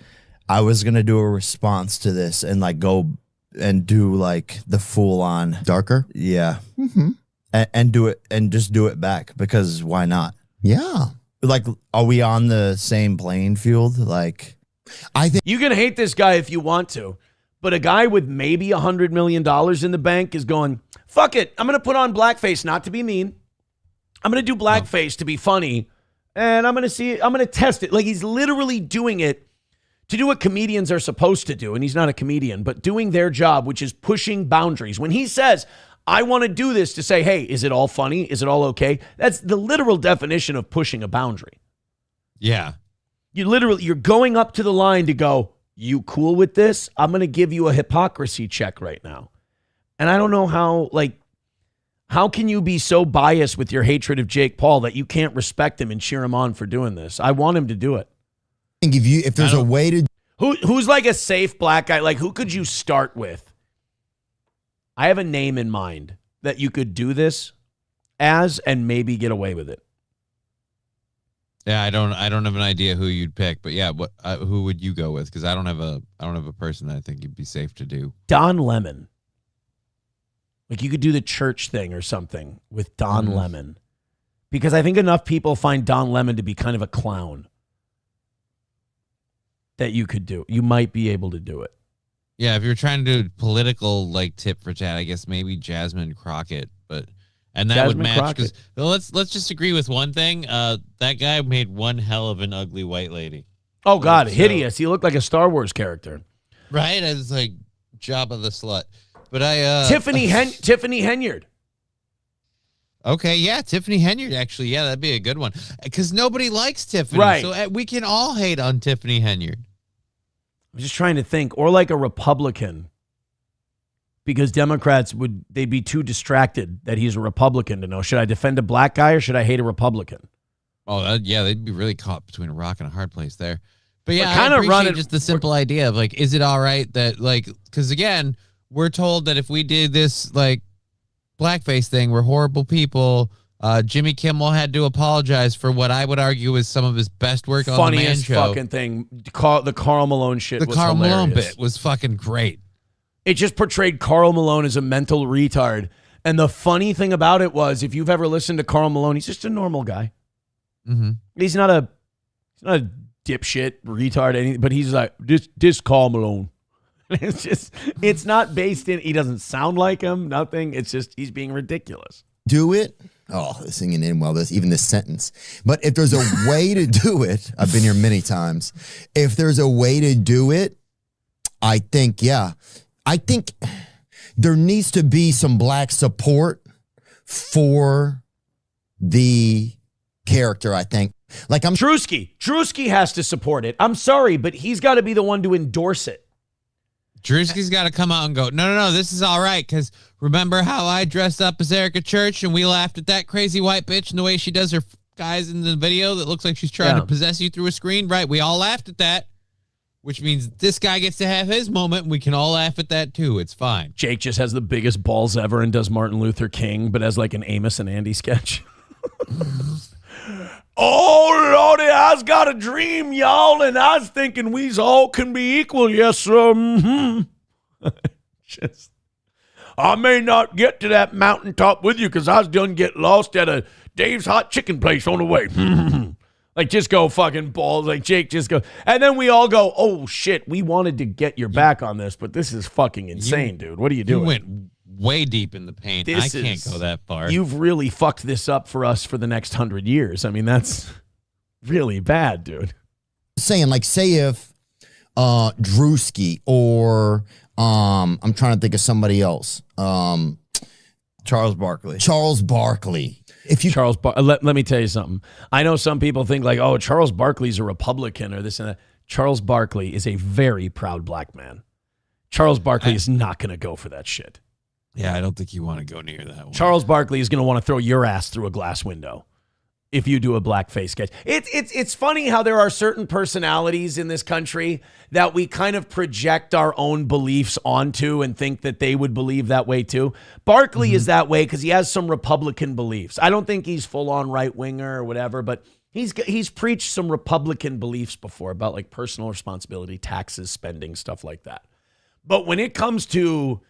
I was going to do a response to this and like go and do like the full on darker. Yeah. And do it and just do it back, because why not? Yeah. Like, are we on the same playing field? Like, I think you can hate this guy if you want to, but a guy with maybe $100 million in the bank is going, fuck it. I'm going to put on blackface, not to be mean. I'm going to do blackface to be funny. And I'm going to test it. Like, he's literally doing it to do what comedians are supposed to do. And he's not a comedian, but doing their job, which is pushing boundaries. When he says, I want to do this to say, hey, is it all funny? Is it all okay? That's the literal definition of pushing a boundary. Yeah. You're going up to the line to go, you cool with this? I'm going to give you a hypocrisy check right now. And I don't know how can you be so biased with your hatred of Jake Paul that you can't respect him and cheer him on for doing this? I want him to do it. I think if there's a way to... Who's like a safe black guy? Like, who could you start with? I have a name in mind that you could do this as and maybe get away with it. Yeah, I don't have an idea who you'd pick, but yeah, who would you go with? Because I don't have a person that I think you'd be safe to do. Don Lemon. Like, you could do the church thing or something with Don Lemon, because I think enough people find Don Lemon to be kind of a clown that you could do. You might be able to do it. Yeah, if you're trying to do political like tit for tat, I guess maybe Jasmine Crockett, and that Jasmine would match. Because let's just agree with one thing. That guy made one hell of an ugly white lady. Oh God, hideous! He looked like a Star Wars character. Right, as like Jabba the Slut. But Tiffany Henyard. Okay, yeah, Tiffany Henyard. Actually, yeah, that'd be a good one, because nobody likes Tiffany, right? So we can all hate on Tiffany Henyard. I'm just trying to think, or like a Republican, because Democrats they'd be too distracted that he's a Republican to know, should I defend a black guy or should I hate a Republican? Oh, yeah, they'd be really caught between a rock and a hard place there. But yeah, kind I of appreciate just the simple idea of like, is it all right that like, because again, we're told that if we did this like blackface thing, we're horrible people. Jimmy Kimmel had to apologize for what I would argue is some of his best work on the Man Funniest Show. fucking thing. The Karl Malone shit was Karl hilarious. Malone bit was fucking great. It just portrayed Karl Malone as a mental retard. And the funny thing about it was, if you've ever listened to Karl Malone, he's just a normal guy. Mm-hmm. He's not a dipshit retard, anything, but he's like, this Karl Malone. It's not based in, he doesn't sound like him, nothing. It's just, he's being ridiculous. Do it. Oh, singing in well, even this sentence. But if there's a way to do it, I've been here many times. If there's a way to do it, I think there needs to be some black support for the character, I think. Like Drewski has to support it. I'm sorry, but he's got to be the one to endorse it. Drewski's got to come out and go, no, this is all right, because remember how I dressed up as Erica Church and we laughed at that crazy white bitch and the way she does her guys in the video that looks like she's trying to possess you through a screen? Right, we all laughed at that, which means this guy gets to have his moment and we can all laugh at that too. It's fine. Jake just has the biggest balls ever and does Martin Luther King, but as like an Amos and Andy sketch. Oh, Lordy, I was got a dream, y'all, and I was thinking we all can be equal. Yes, sir. Just, I may not get to that mountaintop with you because I was done get lost at a Dave's Hot Chicken place on the way. Like, just go fucking balls. Like, Jake, just go. And then we all go, oh, shit, we wanted to get your back on this, but this is fucking insane, dude. What are you doing? You went way deep in the paint. I can't go that far. You've really fucked this up for us for the next 100 years. I mean, that's really bad, dude. Saying, like, say if Drewski or I'm trying to think of somebody else. Charles Barkley. Let me tell you something. I know some people think like, oh, Charles Barkley's a Republican or this and that. Charles Barkley is a very proud black man. Charles Barkley is not going to go for that shit. Yeah, I don't think you want to go near that one. Charles Barkley is going to want to throw your ass through a glass window if you do a blackface sketch. It's funny how there are certain personalities in this country that we kind of project our own beliefs onto and think that they would believe that way too. Barkley is that way because he has some Republican beliefs. I don't think he's full-on right-winger or whatever, but he's preached some Republican beliefs before about like personal responsibility, taxes, spending, stuff like that. But when it comes to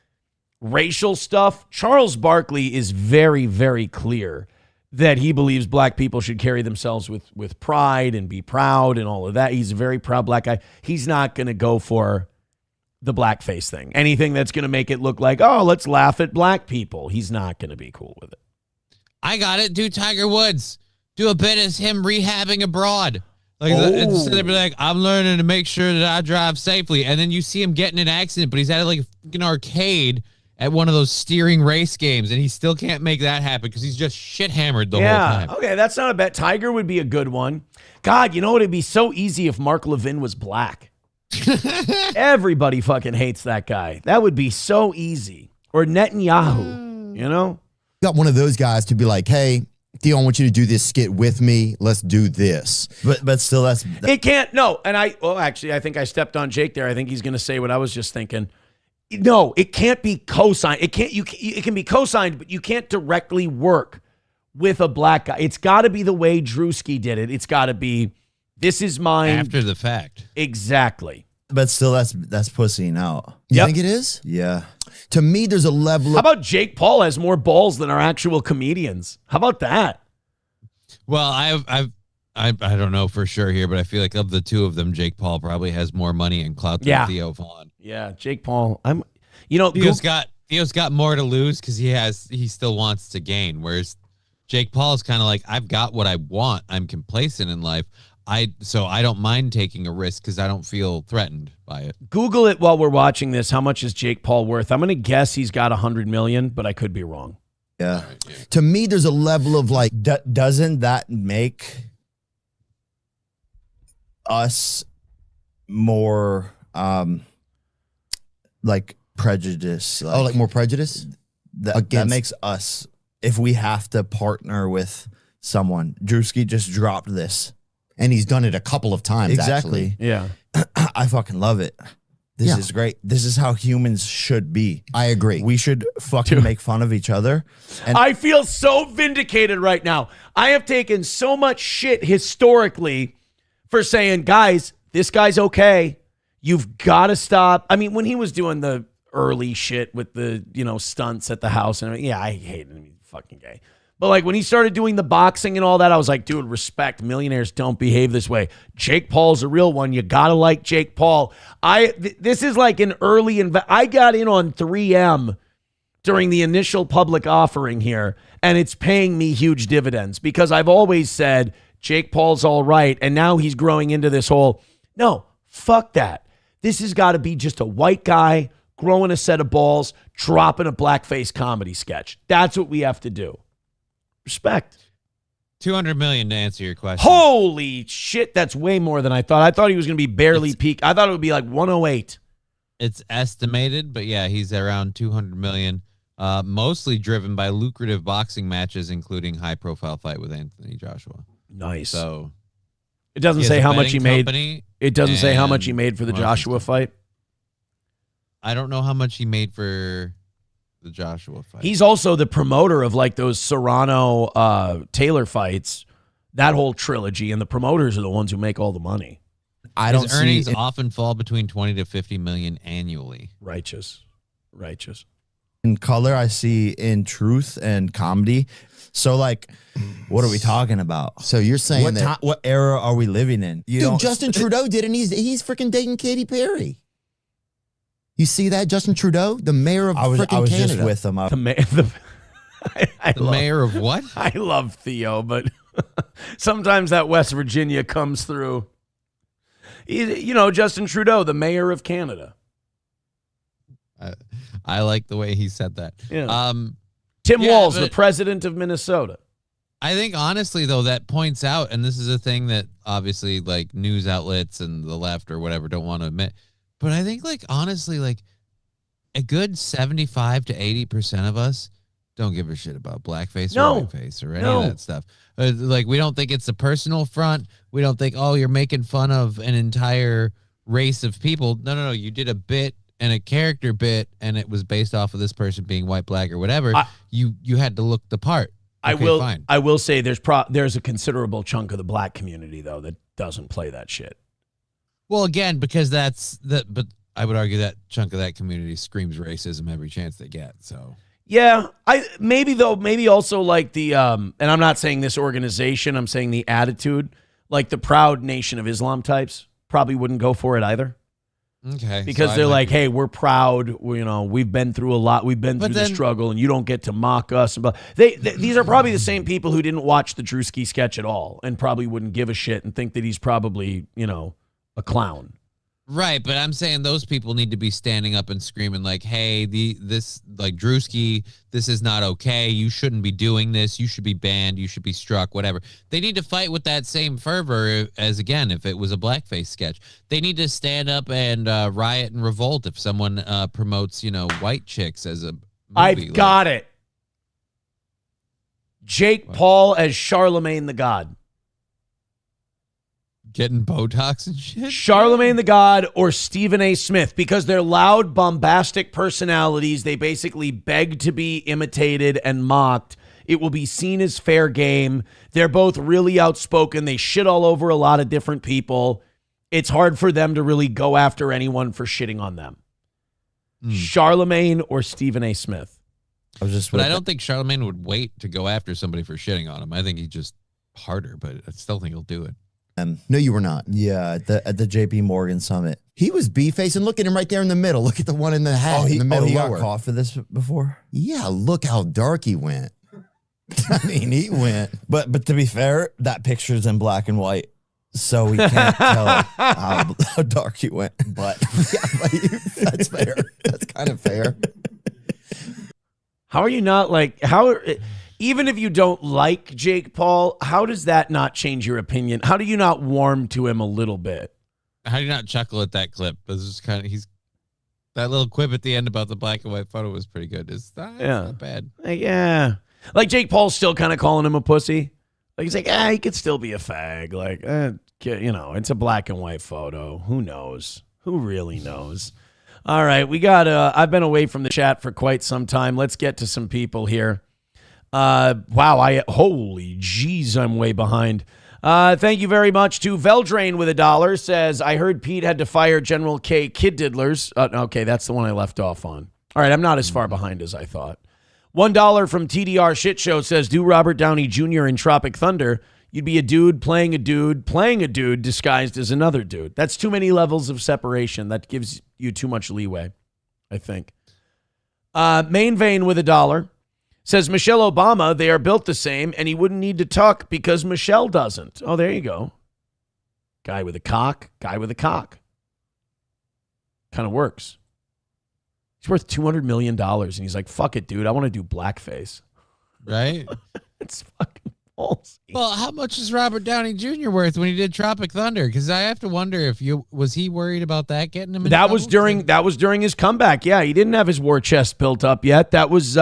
racial stuff, Charles Barkley is very, very clear that he believes black people should carry themselves with pride and be proud and all of that. He's a very proud black guy. He's not going to go for the blackface thing. Anything that's going to make it look like, oh, let's laugh at black people. He's not going to be cool with it. I got it. Do Tiger Woods. Do a bit as him rehabbing abroad. Like instead of be like, I'm learning to make sure that I drive safely. And then you see him get in an accident, but he's at like an arcade at one of those steering race games, and he still can't make that happen because he's just shit hammered the whole time. Okay, that's not a bet. Tiger would be a good one. God, you know what? It'd be so easy if Mark Levin was black. Everybody fucking hates that guy. That would be so easy. Or Netanyahu, you know? Got one of those guys to be like, hey, Theo, I want you to do this skit with me. Let's do this. But still, it can't. No, and actually, I think I stepped on Jake there. I think he's going to say what I was just thinking. No, it can't be co-signed. It can be co-signed, but you can't directly work with a black guy. It's got to be the way Drewski did it. It's got to be, this is mine. After the fact. Exactly. But still, that's pussying out. You think it is? Yeah. To me, there's a level of... How about Jake Paul has more balls than our actual comedians? How about that? Well, I don't know for sure here, but I feel like of the two of them, Jake Paul probably has more money and clout than Theo Vaughn. Yeah, Jake Paul. Theo's got more to lose because he still wants to gain. Whereas Jake Paul is kind of like, I've got what I want. I'm complacent in life. So I don't mind taking a risk because I don't feel threatened by it. Google it while we're watching this. How much is Jake Paul worth? I'm going to guess he's got $100 million, but I could be wrong. Yeah. To me, there's a level of like... doesn't that make us more like prejudice? Like more prejudice? That makes us, if we have to partner with someone. Drewski just dropped this. And he's done it a couple of times, exactly. Actually. Yeah. I fucking love it. This is great. This is how humans should be. I agree. We should fucking make fun of each other. And I feel so vindicated right now. I have taken so much shit historically for saying, guys, this guy's okay. You've got to stop. I mean, when he was doing the early shit with the, stunts at the house, and I hated him. He's fucking gay. But like when he started doing the boxing and all that, I was like, dude, respect. Millionaires don't behave this way. Jake Paul's a real one. You got to like Jake Paul. This is like an early I got in on 3M during the initial public offering here, and it's paying me huge dividends because I've always said Jake Paul's all right, and now he's growing into this whole, no, fuck that. This has got to be just a white guy growing a set of balls, dropping a blackface comedy sketch. That's what we have to do. Respect. 200 million to answer your question. Holy shit, that's way more than I thought. I thought he was going to be barely peak. I thought it would be like 108. It's estimated, but yeah, he's around 200 million. Mostly driven by lucrative boxing matches, including high-profile fight with Anthony Joshua. Nice. So it doesn't say how much he made. It doesn't say how much he made for the Joshua fight. I don't know how much he made for the Joshua fight. He's also the promoter of like those Serrano Taylor fights, that whole trilogy, and the promoters are the ones who make all the money. His earnings often fall between 20 to 50 million annually. Righteous. In color, I see in truth and comedy. So like, what are we talking about? So you're saying what era are we living in? Dude, Justin Trudeau did, and he's freaking dating Katy Perry. You see that, Justin Trudeau, the mayor of freaking Canada? I was just with him. The mayor of what? I love Theo, but sometimes that West Virginia comes through. Justin Trudeau, the mayor of Canada. I like the way he said that. Yeah. Tim Walz, the president of Minnesota. I think honestly, though, that points out, and this is a thing that obviously like news outlets and the left or whatever don't want to admit. But I think, like, honestly, like, a good 75 to 80% of us don't give a shit about blackface or whiteface or any of that stuff. Like, we don't think it's a personal front. We don't think, oh, you're making fun of an entire race of people. No. You did a bit and a character bit, and it was based off of this person being white, black, or whatever. You had to look the part. Okay, I will say there's a considerable chunk of the black community, though, that doesn't play that shit. Well, again, because but I would argue that chunk of that community screams racism every chance they get. So yeah, maybe also like the and I'm not saying this organization, I'm saying the attitude, like the Proud Nation of Islam types probably wouldn't go for it either. Okay, because they're like, hey, we're proud. We've been through a lot. We've been through the struggle, and you don't get to mock us. But these are probably the same people who didn't watch the Drewski sketch at all, and probably wouldn't give a shit and think that he's probably a clown. Right, but I'm saying those people need to be standing up and screaming like, hey, this Drewski, this is not okay. You shouldn't be doing this. You should be banned. You should be struck, whatever. They need to fight with that same fervor as, again, if it was a blackface sketch. They need to stand up and riot and revolt if someone promotes, white chicks as a movie. I've got it. Jake Paul as Charlemagne the God. Getting Botox and shit? Charlemagne the God or Stephen A. Smith, because they're loud, bombastic personalities. They basically beg to be imitated and mocked. It will be seen as fair game. They're both really outspoken. They shit all over a lot of different people. It's hard for them to really go after anyone for shitting on them. Charlemagne or Stephen A. Smith. But I don't think Charlemagne would wait to go after somebody for shitting on him. I think he's just harder, but I still think he'll do it. No, you were not. Yeah, at the JP Morgan summit. He was B-facing. Look at him right there in the middle. Look at the one in the hat in the middle. He got lower. caught for this before? Yeah, look how dark he went. I mean, he went. But to be fair, that picture's in black and white, so we can't tell how dark he went. But that's fair. That's kind of fair. How are you not even if you don't like Jake Paul, how does that not change your opinion? How do you not warm to him a little bit? How do you not chuckle at that clip? This is kind of that little quip at the end about the black and white photo was pretty good. It's not bad. Yeah. Like Jake Paul's still kind of calling him a pussy. Like he's like, he could still be a fag. Like, it's a black and white photo. Who knows? Who really knows? All right, we got I've been away from the chat for quite some time. Let's get to some people here. Holy jeez, I'm way behind. Thank you very much to Veldrain with $1. Says, I heard Pete had to fire General K Kid Diddlers. Okay, that's the one I left off on. All right, I'm not as far behind as I thought. $1 from TDR Shit Show says, do Robert Downey Jr. in Tropic Thunder. You'd be a dude playing a dude disguised as another dude. That's too many levels of separation. That gives you too much leeway, I think. Main Vein with $1. Says Michelle Obama, they are built the same, and he wouldn't need to tuck because Michelle doesn't. Oh, there you go. Guy with a cock. Kind of works. He's worth $200 million, and he's like, fuck it, dude. I want to do blackface. Right? It's fucking false. Well, how much is Robert Downey Jr. worth when he did Tropic Thunder? Because I have to wonder if was he worried about that getting him in trouble? That was during his comeback. Yeah, he didn't have his war chest built up yet. That was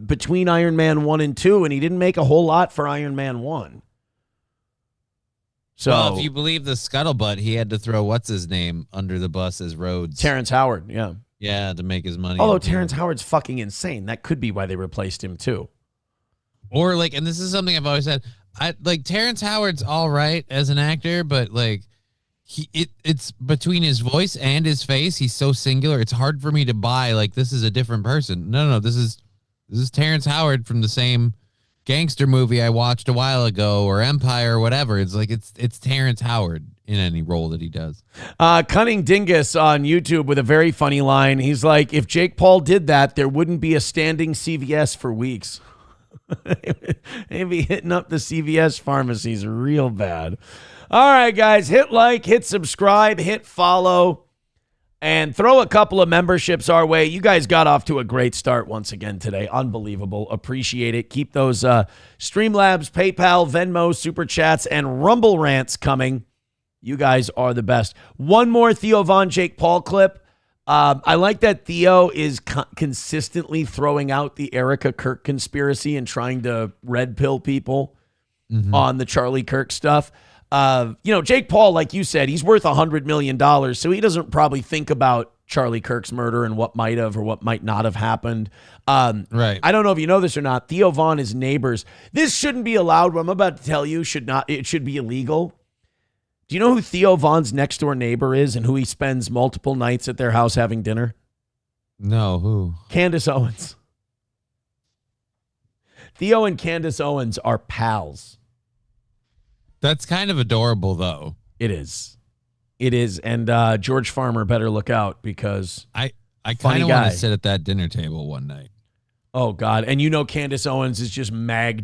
between Iron Man 1 and 2, and he didn't make a whole lot for Iron Man 1. So, well, if you believe the scuttlebutt, he had to throw what's his name under the bus as Rhodes. Terrence Howard, yeah. Yeah, to make his money. Although Terrence Howard's fucking insane. That could be why they replaced him too. Or and this is something I've always said, Terrence Howard's all right as an actor, but it's between his voice and his face, he's so singular. It's hard for me to buy this is a different person. No, this is Terrence Howard from the same gangster movie I watched a while ago, or Empire, or whatever. It's Terrence Howard in any role that he does. Cunning Dingus on YouTube with a very funny line. He's like, if Jake Paul did that, there wouldn't be a standing CVS for weeks. They'd be hitting up the CVS pharmacies real bad. All right, guys, hit like, hit subscribe, hit follow, and throw a couple of memberships our way. You guys got off to a great start once again today. Unbelievable. Appreciate it. Keep those Streamlabs, PayPal, Venmo, Super Chats, and Rumble Rants coming. You guys are the best. One more Theo Von Jake Paul clip. I like that Theo is consistently throwing out the Erica Kirk conspiracy and trying to red pill people on the Charlie Kirk stuff. Jake Paul, like you said, he's worth $100 million, so he doesn't probably think about Charlie Kirk's murder and what might have or what might not have happened. Right. I don't know if you know this or not. Theo Von is neighbors. This shouldn't be allowed. What I'm about to tell you it should be illegal. Do you know who Theo Von's next door neighbor is and who he spends multiple nights at their house having dinner? No, who? Candace Owens. Theo and Candace Owens are pals. That's kind of adorable, though. It is. It is. And George Farmer better look out because I kind of want to sit at that dinner table one night. Oh, God. And Candace Owens is just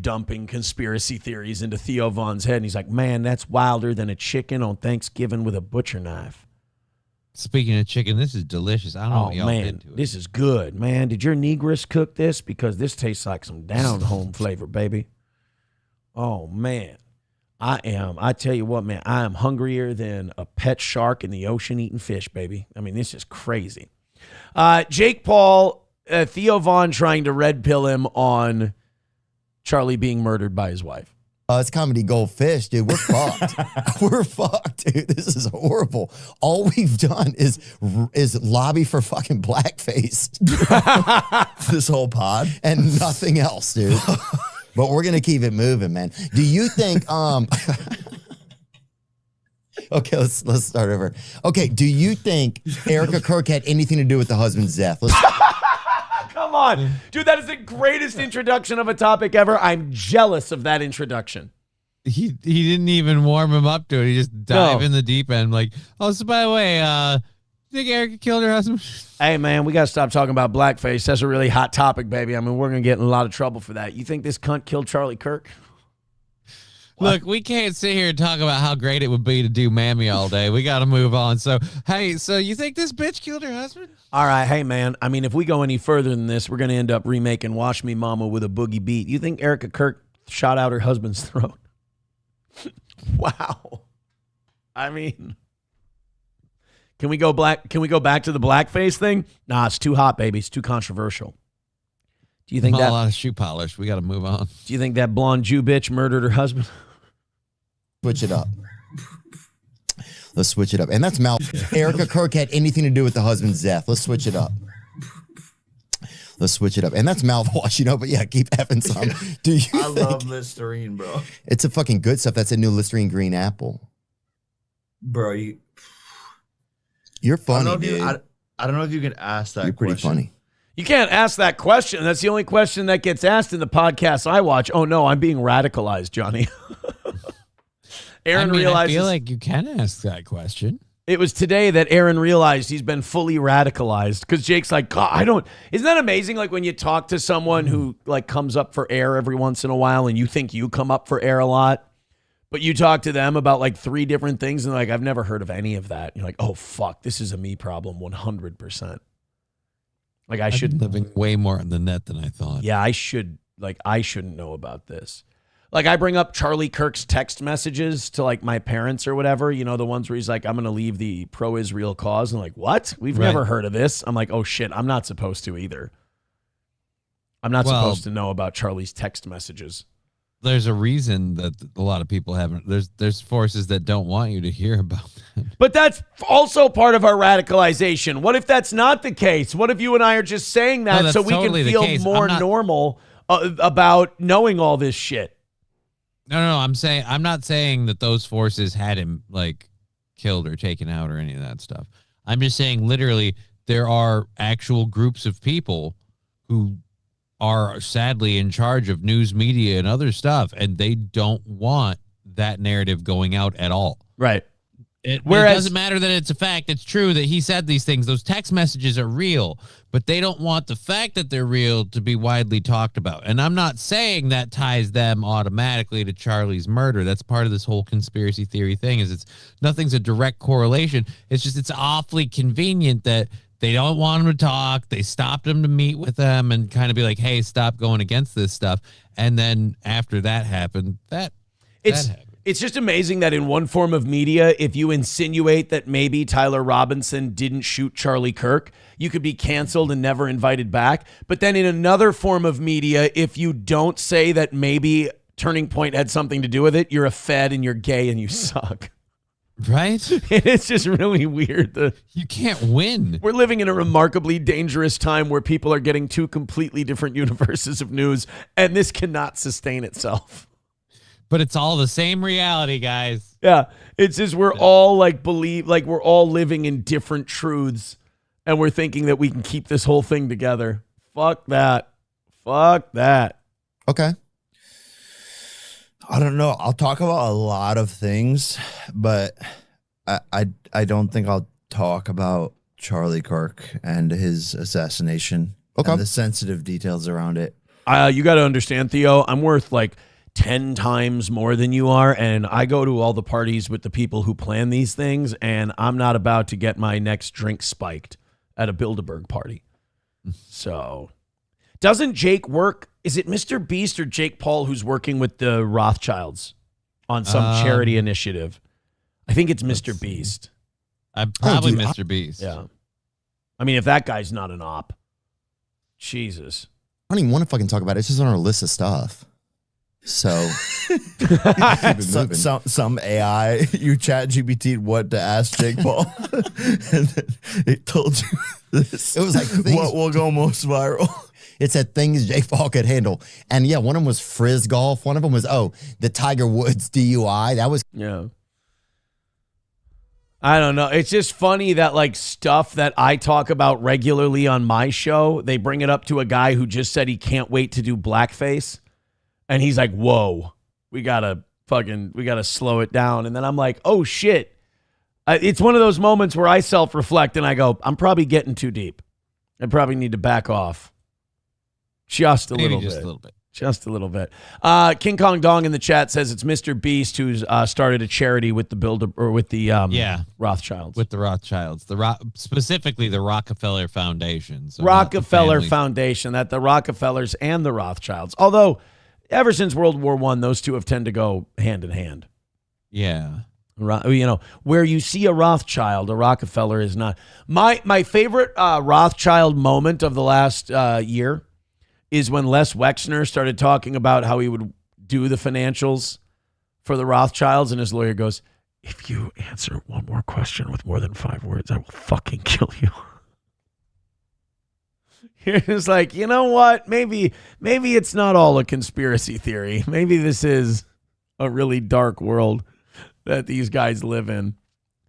dumping conspiracy theories into Theo Von's head. And he's like, man, that's wilder than a chicken on Thanksgiving with a butcher knife. Speaking of chicken, this is delicious. I don't know what y'all did to it. This is good, man. Did your negress cook this? Because this tastes like some down-home flavor, baby. Oh, man. I tell you what, man, I am hungrier than a pet shark in the ocean eating fish, baby. I mean, this is crazy. Jake Paul, Theo Von trying to red pill him on Charlie being murdered by his wife. It's comedy goldfish, dude. We're fucked. We're fucked, dude. This is horrible. All we've done is lobby for fucking blackface. This whole pod. And nothing else, dude. But we're gonna keep it moving, man. Do you think okay, let's start over. Okay, do you think Erica Kirk had anything to do with the husband's death? Come on. Dude, that is the greatest introduction of a topic ever. I'm jealous of that introduction. He didn't even warm him up to it. He just dived in the deep end like, oh, so by the way, you think Erica killed her husband? Hey, man, we got to stop talking about blackface. That's a really hot topic, baby. I mean, we're going to get in a lot of trouble for that. You think this cunt killed Charlie Kirk? Look, we can't sit here and talk about how great it would be to do Mammy all day. We got to move on. So, hey, so you think this bitch killed her husband? All right. Hey, man, I mean, if we go any further than this, we're going to end up remaking Wash Me Mama with a boogie beat. You think Erica Kirk shot out her husband's throat? Wow. I mean, can we go back to the blackface thing? Nah, it's too hot, baby. It's too controversial. Do you think a lot of shoe polish? We got to move on. Do you think that blonde Jew bitch murdered her husband? Switch it up. Let's switch it up. And that's Erica Kirk had anything to do with the husband's death. Let's switch it up. Let's switch it up. And that's mouthwash, but yeah, keep having some. I love Listerine, bro. It's a fucking good stuff. That's a new Listerine green apple. Bro, you're funny, dude. I don't know if you can ask that question. You're pretty funny. You can't ask that question. That's the only question that gets asked in the podcast I watch. Oh, no, I'm being radicalized, Johnny. Aaron realizes. I feel like you can ask that question. It was today that Aaron realized he's been fully radicalized because Jake's like, God, isn't that amazing? Like when you talk to someone who like comes up for air every once in a while and you think you come up for air a lot, but you talk to them about like 3 different things and like, I've never heard of any of that. You're like, oh, fuck, this is a me problem 100%. Like I've been living way more on the net than I thought. Yeah, I shouldn't know about this. Like I bring up Charlie Kirk's text messages to like my parents or whatever, the ones where he's like, I'm going to leave the pro-Israel cause. And like, what? We've never heard of this. I'm like, oh shit, I'm not supposed to either. I'm not supposed to know about Charlie's text messages. There's a reason that a lot of people haven't. There's forces that don't want you to hear about that. But that's also part of our radicalization. What if that's not the case? What if you and I are just saying that so we can feel more normal about knowing all this shit? No. I'm not saying that those forces had him like killed or taken out or any of that stuff. I'm just saying literally there are actual groups of people who are sadly in charge of news media and other stuff, and they don't want that narrative going out at all. Right. It doesn't matter that it's a fact. It's true that he said these things. Those text messages are real, but they don't want the fact that they're real to be widely talked about. And I'm not saying that ties them automatically to Charlie's murder. That's part of this whole conspiracy theory thing is nothing's a direct correlation. It's just it's awfully convenient that they don't want him to talk. They stopped him to meet with them and kind of be like, hey, stop going against this stuff. And then after that happened, that happened. It's just amazing that in one form of media, if you insinuate that maybe Tyler Robinson didn't shoot Charlie Kirk, you could be canceled and never invited back. But then in another form of media, if you don't say that maybe Turning Point had something to do with it, you're a fed and you're gay and you suck. Right? It's just really weird. You can't win. We're living in a remarkably dangerous time where people are getting two completely different universes of news, and this cannot sustain itself. But it's all the same reality, guys. Yeah. It's just we're all we're all living in different truths, and we're thinking that we can keep this whole thing together. Fuck that. Fuck that. Okay. I don't know. I'll talk about a lot of things, but I don't think I'll talk about Charlie Kirk and his assassination. Okay. And the sensitive details around it. You got to understand, Theo, I'm worth like 10 times more than you are, and I go to all the parties with the people who plan these things, and I'm not about to get my next drink spiked at a Bilderberg party. So, doesn't Jake work? Is it Mr. Beast or Jake Paul who's working with the Rothschilds on some charity initiative? I think it's Mr. Beast. Probably Mr. Beast. Yeah. I mean, if that guy's not an op, Jesus. I don't even want to fucking talk about it. It's just on our list of stuff. So, some AI, you chat GPT what to ask Jake Paul, and then it told you this. It was like what will go most viral. It said things Jake Paul could handle. And yeah, one of them was frizz golf. One of them was, the Tiger Woods DUI. That was. Yeah. I don't know. It's just funny that like stuff that I talk about regularly on my show, they bring it up to a guy who just said he can't wait to do blackface. And he's like, whoa, we gotta slow it down. And then I'm like, oh shit. It's one of those moments where I self-reflect and I go, I'm probably getting too deep. I probably need to back off. Just a little bit. Just a little bit. King Kong Dong in the chat says it's Mr. Beast who's started a charity with the Rothschilds. With the Rothschilds, specifically the Rockefeller Foundation. So Rockefeller Foundation, that the Rockefellers and the Rothschilds. Although ever since World War I, those two have tended to go hand in hand. Yeah. You know, where you see a Rothschild, a Rockefeller is not. My favorite Rothschild moment of the last year is when Les Wexner started talking about how he would do the financials for the Rothschilds, and his lawyer goes, if you answer one more question with more than 5 words, I will fucking kill you. It's like, you know what? Maybe it's not all a conspiracy theory. Maybe this is a really dark world that these guys live in.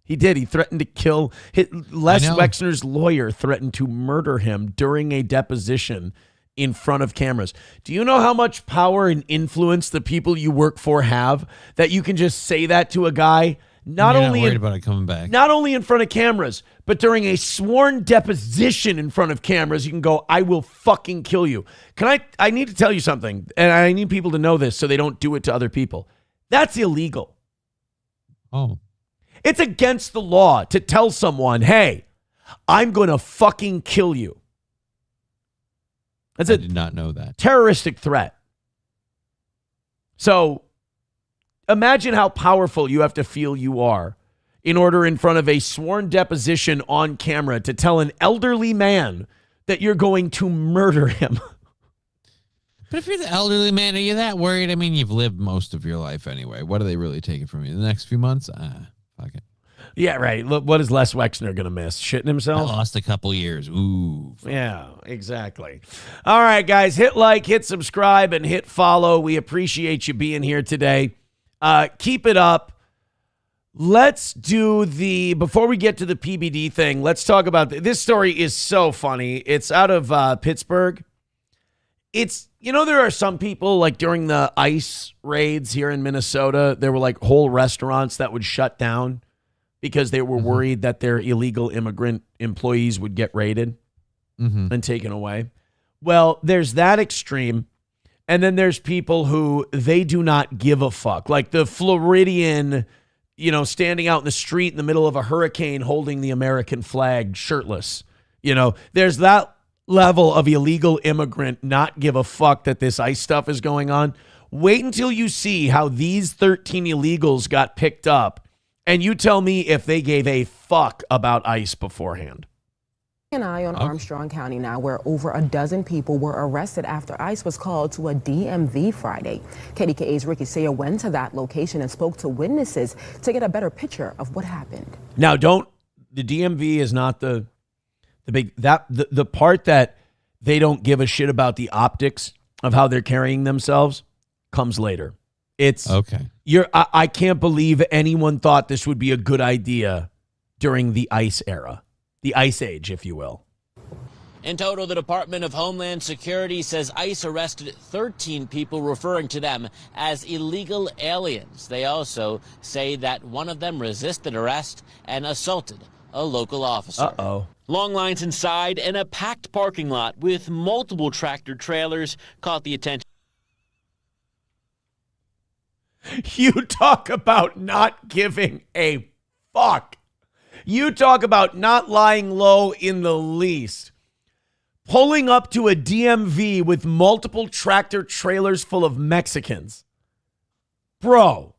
He did. He threatened to kill. Les Wexner's lawyer threatened to murder him during a deposition in front of cameras. Do you know how much power and influence the people you work for have that you can just say that to a guy? Not only worried about it coming back. Not only in front of cameras, but during a sworn deposition in front of cameras, you can go, I will fucking kill you. I need to tell you something, and I need people to know this so they don't do it to other people. That's illegal. Oh. It's against the law to tell someone, hey, I'm going to fucking kill you. I did not know that. Terroristic threat. So imagine how powerful you have to feel you are in order in front of a sworn deposition on camera to tell an elderly man that you're going to murder him. But if you're the elderly man, are you that worried? I mean, you've lived most of your life anyway. What are they really taking from you? The next few months? Fuck it. Yeah, right. Look, what is Les Wexner going to miss? Shitting himself? I lost a couple years. Ooh. Yeah, exactly. All right, guys. Hit like, hit subscribe, and hit follow. We appreciate you being here today. Keep it up. Let's do before we get to the PBD thing, let's talk about this story is so funny. It's out of Pittsburgh. There are some people, like during the ICE raids here in Minnesota, there were like whole restaurants that would shut down because they were worried that their illegal immigrant employees would get raided and taken away. Well, there's that extreme. And then there's people who they do not give a fuck. Like the Floridian, standing out in the street in the middle of a hurricane holding the American flag shirtless. There's that level of illegal immigrant not give a fuck that this ICE stuff is going on. Wait until you see how these 13 illegals got picked up, and you tell me if they gave a fuck about ICE beforehand. An eye on Armstrong County now, where over a dozen people were arrested after ICE was called to a DMV Friday. KDKA's Ricky Sayer went to that location and spoke to witnesses to get a better picture of what happened. Now, the DMV is not the part that they don't give a shit about the optics of how they're carrying themselves comes later. It's okay. I can't believe anyone thought this would be a good idea during the ICE era. The Ice Age, if you will. In total, the Department of Homeland Security says ICE arrested 13 people, referring to them as illegal aliens. They also say that one of them resisted arrest and assaulted a local officer. Uh-oh. Long lines inside and a packed parking lot with multiple tractor trailers caught the attention. You talk about not giving a fuck. You talk about not lying low in the least. Pulling up to a DMV with multiple tractor trailers full of Mexicans. Bro.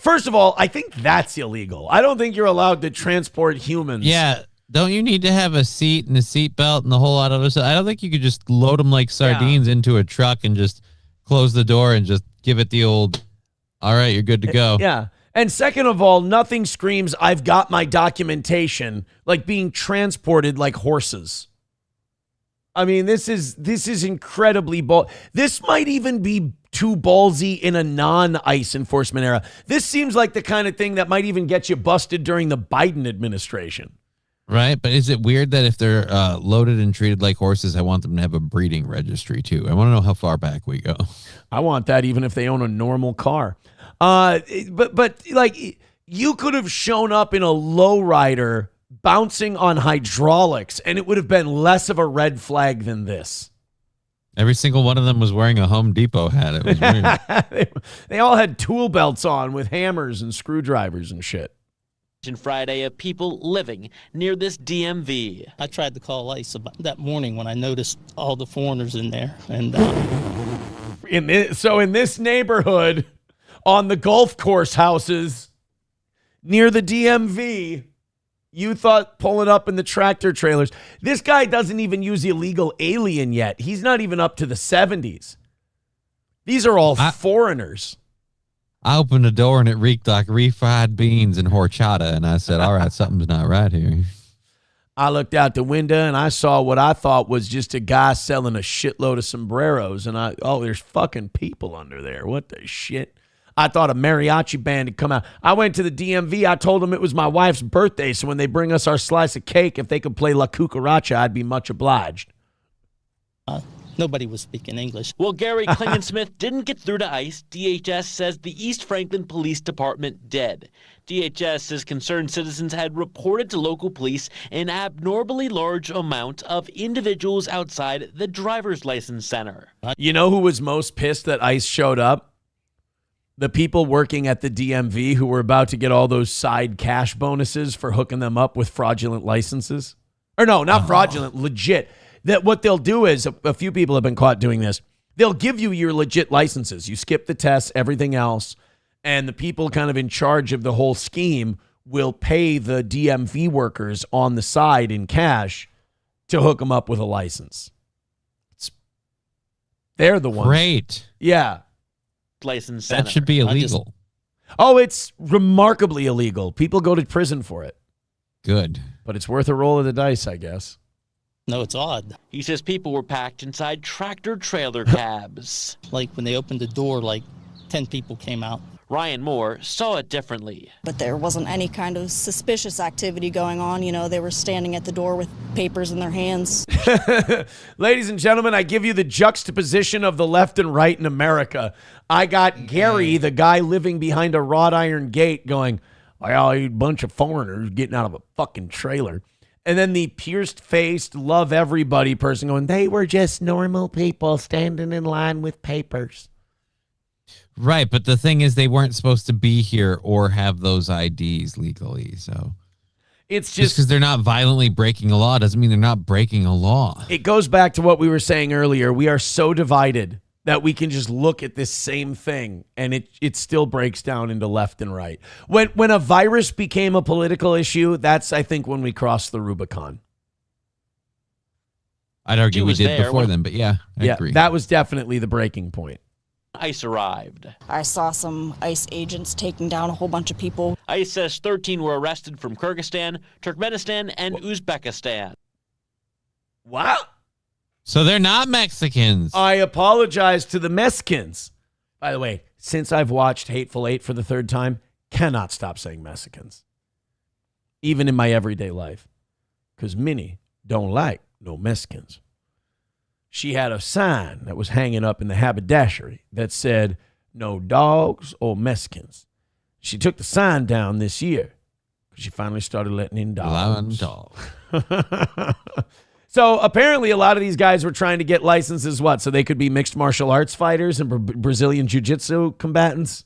First of all, I think that's illegal. I don't think you're allowed to transport humans. Yeah. Don't you need to have a seat and a seat belt and the whole lot of other stuff? I don't think you could just load them like sardines into a truck and just close the door and just give it the old, all right, you're good to go. Yeah. And second of all, nothing screams, I've got my documentation, like being transported like horses. I mean, this is incredibly bold. This might even be too ballsy in a non-ICE enforcement era. This seems like the kind of thing that might even get you busted during the Biden administration. Right, but is it weird that if they're loaded and treated like horses, I want them to have a breeding registry too? I want to know how far back we go. I want that even if they own a normal car. But like you could have shown up in a lowrider bouncing on hydraulics and it would have been less of a red flag than this. Every single one of them was wearing a Home Depot hat. It was weird. They all had tool belts on with hammers and screwdrivers and shit. Friday of people living near this DMV. I tried to call ICE about that morning when I noticed all the foreigners in there. And in this neighborhood, on the golf course houses near the DMV, you thought pulling up in the tractor trailers. This guy doesn't even use illegal alien yet. He's not even up to the 70s. These are all foreigners. I opened the door and it reeked like refried beans and horchata. And I said, all right, something's not right here. I looked out the window and I saw what I thought was just a guy selling a shitload of sombreros. And there's fucking people under there. What the shit? I thought a mariachi band had come out. I went to the DMV. I told them it was my wife's birthday. So when they bring us our slice of cake, if they could play La Cucaracha, I'd be much obliged. nobody was speaking English. Well, Gary Klingensmith didn't get through to ICE. DHS says the East Franklin Police Department did. DHS says concerned citizens had reported to local police an abnormally large amount of individuals outside the driver's license center. You know who was most pissed that ICE showed up? The people working at the DMV who were about to get all those side cash bonuses for hooking them up with fraudulent licenses. Or no, not fraudulent, legit. That what they'll do is, a few people have been caught doing this. They'll give you your legit licenses. You skip the tests, everything else. And the people kind of in charge of the whole scheme will pay the DMV workers on the side in cash to hook them up with a license. They're the ones. Great. Yeah. License that center. should be illegal. Oh, it's remarkably illegal. People go to prison for it. Good. But it's worth a roll of the dice, I guess. No, it's odd. He says people were packed inside tractor trailer cabs. Like when they opened the door, like 10 people came out. Ryan Moore saw it differently. But there wasn't any kind of suspicious activity going on. You know, they were standing at the door with papers in their hands. Ladies and gentlemen, I give you the juxtaposition of the left and right in America. I got Gary, the guy living behind a wrought iron gate, going, well, you bunch of foreigners getting out of a fucking trailer. And then the pierced-faced, love everybody person going, they were just normal people standing in line with papers. Right, but the thing is they weren't supposed to be here or have those IDs legally, so it's just because they're not violently breaking a law doesn't mean they're not breaking a law. It goes back to what we were saying earlier. We are so divided that we can just look at this same thing and it still breaks down into left and right. When a virus became a political issue, that's, I think, when we crossed the Rubicon. I'd argue we did before then, but I agree. That was definitely the breaking point. ICE arrived. I saw some ICE agents taking down a whole bunch of people. ICE says 13 were arrested from Kyrgyzstan, Turkmenistan, and Uzbekistan. Wow. So they're not Mexicans. I apologize to the Mexicans. By the way, since I've watched Hateful Eight for the third time, cannot stop saying Mexicans. Even in my everyday life. Because Minnie don't like no Mexicans. She had a sign that was hanging up in the haberdashery that said, no dogs or Mexicans. She took the sign down this year because she finally started letting in dogs. So apparently a lot of these guys were trying to get licenses, so they could be mixed martial arts fighters and Brazilian jiu-jitsu combatants?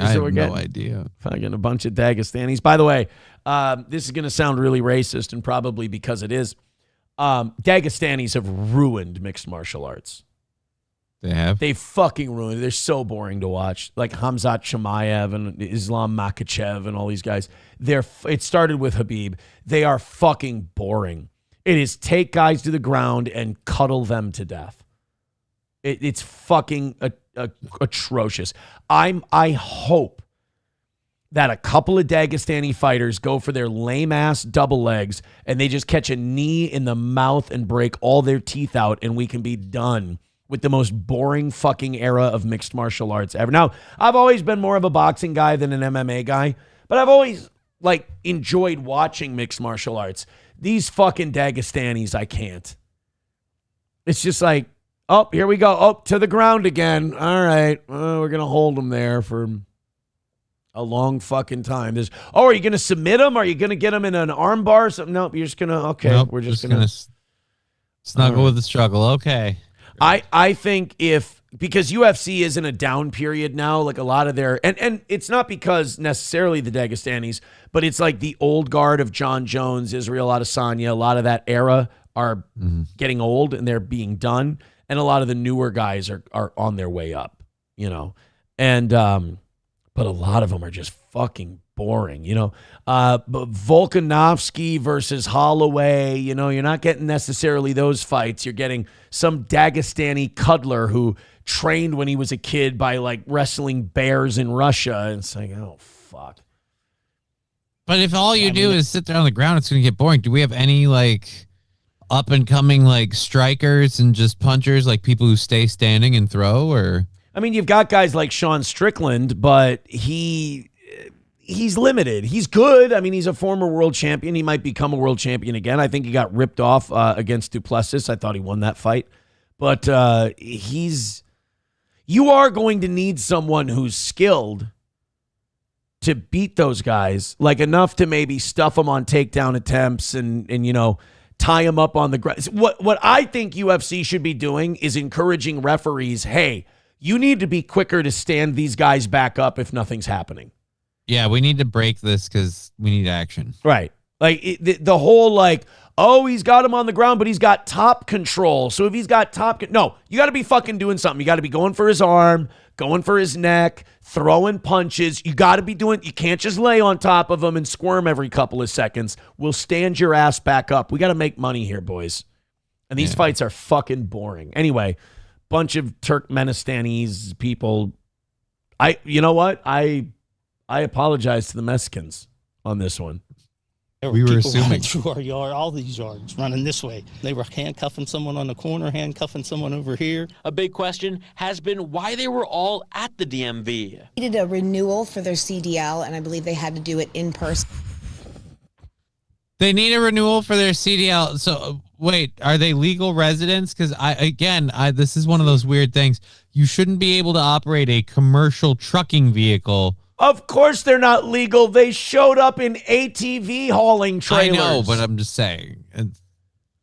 I have no idea. Fucking a bunch of Dagestanis. By the way, this is going to sound really racist, and probably because it is. Dagestanis have ruined mixed martial arts. They have? They fucking ruined it. They're so boring to watch. Like Hamzat Chimaev and Islam Makhachev and all these guys. It started with Habib. They are fucking boring. It is take guys to the ground and cuddle them to death. It's fucking atrocious. I hope that a couple of Dagestani fighters go for their lame-ass double legs and they just catch a knee in the mouth and break all their teeth out, and we can be done with the most boring fucking era of mixed martial arts ever. Now, I've always been more of a boxing guy than an MMA guy, but I've always enjoyed watching mixed martial arts. These fucking Dagestanis, I can't. It's just like, oh, here we go. Oh, to the ground again. All right. We're going to hold them there for a long fucking time. Are you going to submit them? Are you going to get them in an arm bar or something? Nope, you're just going to, okay. Nope, we're just going to snuggle with the struggle. Okay. I think because UFC is in a down period now, like a lot of their, and it's not because necessarily the Dagestanis, but it's like the old guard of John Jones, Israel Adesanya, a lot of that era are getting old and they're being done. And a lot of the newer guys are on their way up, and, but a lot of them are just fucking boring, but Volkanovski versus Holloway, you're not getting necessarily those fights. You're getting some Dagestani cuddler who trained when he was a kid by wrestling bears in Russia. And it's like, oh, fuck. But if all you do is sit there on the ground, it's going to get boring. Do we have any up and coming strikers and just punchers, people who stay standing and throw? Or I mean, you've got guys like Sean Strickland, but he's limited. He's good. I mean, he's a former world champion. He might become a world champion again. I think he got ripped off against Duplessis. I thought he won that fight. But you are going to need someone who's skilled to beat those guys, enough to maybe stuff them on takedown attempts and tie them up on the ground. What I think UFC should be doing is encouraging referees, hey, you need to be quicker to stand these guys back up if nothing's happening. Yeah, we need to break this because we need action. Right. The whole he's got him on the ground, but he's got top control. So if he's got no, you got to be fucking doing something. You got to be going for his arm, going for his neck, throwing punches. You got to be you can't just lay on top of him and squirm every couple of seconds. We'll stand your ass back up. We got to make money here, boys. And these fights are fucking boring. Anyway, bunch of Turkmenistanis people. You know what? I apologize to the Mexicans on this one. We were assuming through our yard, all these yards, running this way. They were handcuffing someone on the corner, handcuffing someone over here. A big question has been why they were all at the DMV. They needed a renewal for their CDL, and I believe they had to do it in person. They need a renewal for their CDL. So wait, are they legal residents? Because this is one of those weird things. You shouldn't be able to operate a commercial trucking vehicle. Of course they're not legal. They showed up in ATV hauling trailers. I know, but I'm just saying.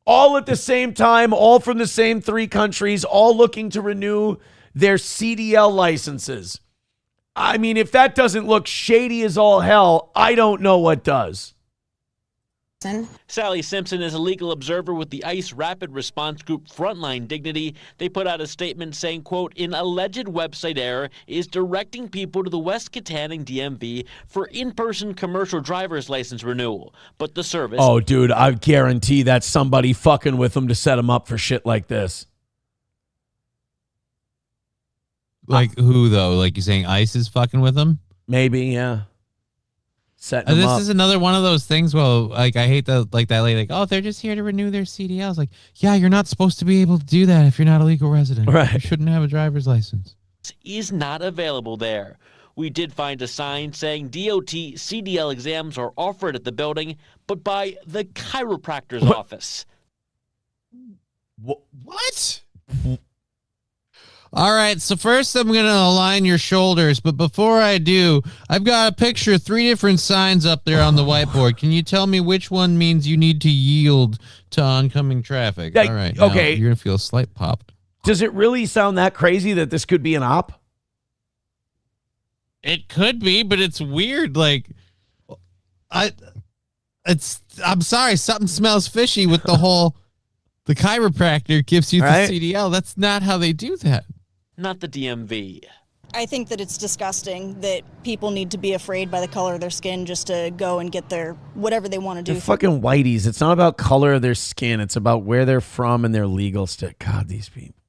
All at the same time, all from the same 3 countries, all looking to renew their CDL licenses. I mean, if that doesn't look shady as all hell, I don't know what does. Sally Simpson is a legal observer with the ICE Rapid Response Group Frontline Dignity. They put out a statement saying, quote, an alleged website error is directing people to the West Kittanning DMV for in-person commercial driver's license renewal. But the service... Oh, dude, I guarantee that's somebody fucking with them to set them up for shit like this. Like who, though? Like you're saying ICE is fucking with them? Maybe, yeah. Setting them This up. is another one of those things. Well, like I hate that lady. Like, oh, they're just here to renew their CDLs. Like, yeah, you're not supposed to be able to do that if you're not a legal resident. Right. You shouldn't have a driver's license. Is not available there. We did find a sign saying DOT CDL exams are offered at the building, but by the chiropractor's office. What? All right, so first I'm going to align your shoulders, but before I do, I've got a picture of 3 different signs up there on the whiteboard. Can you tell me which one means you need to yield to oncoming traffic? All right, now okay. You're going to feel a slight pop. Does it really sound that crazy that this could be an op? It could be, but it's weird. Like, I'm sorry, something smells fishy with the whole, the chiropractor gives you the CDL. That's not how they do that. Not the DMV. I think that it's disgusting that people need to be afraid by the color of their skin just to go and get their whatever they want to do. They're fucking whiteys. It's not about color of their skin. It's about where they're from and their legal state. God, these people.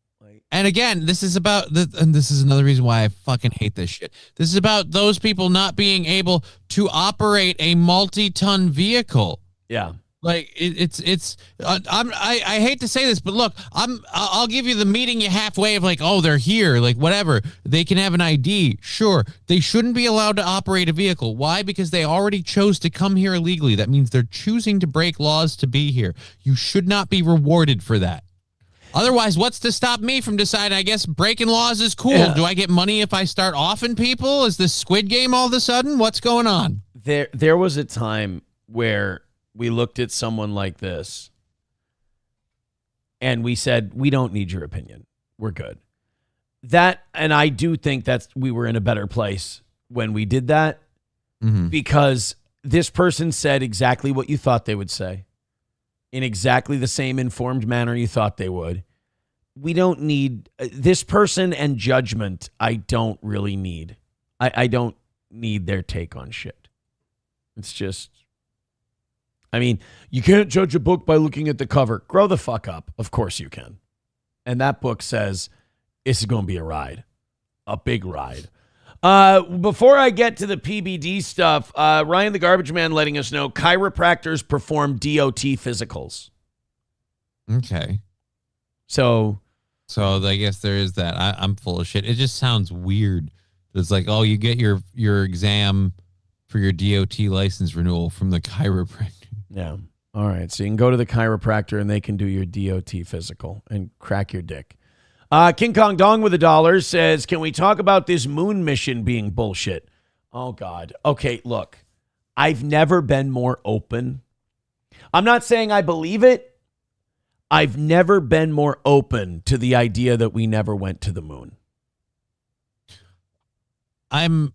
And again, this is about, and this is another reason why I fucking hate this shit. This is about those people not being able to operate a multi-ton vehicle. Yeah. Like I hate to say this, but look, I'll give you the meeting you halfway of like, oh, they're here, like whatever. They can have an ID. Sure. They shouldn't be allowed to operate a vehicle. Why? Because they already chose to come here illegally. That means they're choosing to break laws to be here. You should not be rewarded for that. Otherwise, what's to stop me from deciding, I guess, breaking laws is cool? Yeah. Do I get money if I start offing people? Is this Squid Game all of a sudden? What's going on? There was a time where we looked at someone like this and we said, we don't need your opinion. We're good. And I do think we were in a better place when we did that because this person said exactly what you thought they would say in exactly the same informed manner you thought they would. We don't need this person and judgment. I don't really need. I don't need their take on shit. It's just, I mean, you can't judge a book by looking at the cover. Grow the fuck up. Of course you can. And that book says this is going to be a ride, a big ride. Before I get to the PBD stuff, Ryan the Garbage Man letting us know chiropractors perform DOT physicals. Okay. So I guess there is that. I'm full of shit. It just sounds weird. It's like, oh, you get your exam for your DOT license renewal from the chiropractor. Yeah. All right. So you can go to the chiropractor and they can do your DOT physical and crack your dick. King Kong Dong with $1 says, can we talk about this moon mission being bullshit? Oh, God. Okay, look. I've never been more open. I'm not saying I believe it. I've never been more open to the idea that we never went to the moon. I'm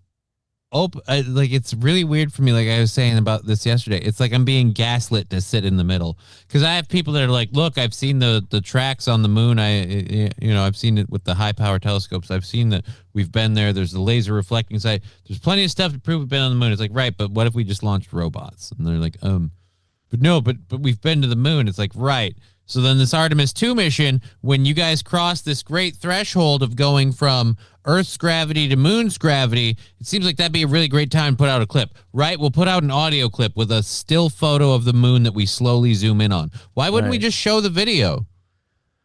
open. Like, it's really weird for me. Like I was saying about this yesterday, it's like I'm being gaslit to sit in the middle because I have people that are like, look, I've seen the tracks on the moon. I've seen it with the high power telescopes. I've seen that we've been there. There's the laser reflecting sight. There's plenty of stuff to prove we've been on the moon. It's like, right, but what if we just launched robots? And they're like, but no, but we've been to the moon. It's like, right. So then this Artemis 2 mission, when you guys cross this great threshold of going from Earth's gravity to moon's gravity, it seems like that'd be a really great time to put out a clip, right? We'll put out an audio clip with a still photo of the moon that we slowly zoom in on. Why wouldn't we just show the video?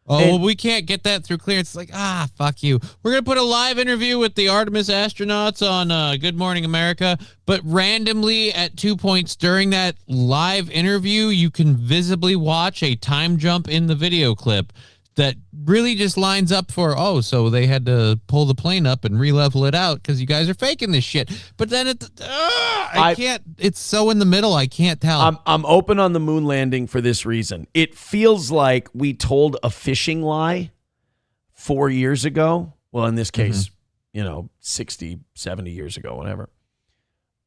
Oh, well, we can't get that through clearance. It's like, fuck you. We're going to put a live interview with the Artemis astronauts on Good Morning America, but randomly at 2 points during that live interview, you can visibly watch a time jump in the video clip that really just lines up for, so they had to pull the plane up and re-level it out because you guys are faking this shit. But then I can't, it's so in the middle, I can't tell. I'm open on the moon landing for this reason. It feels like we told a fishing lie 4 years ago. Well, in this case, 60, 70 years ago, whatever.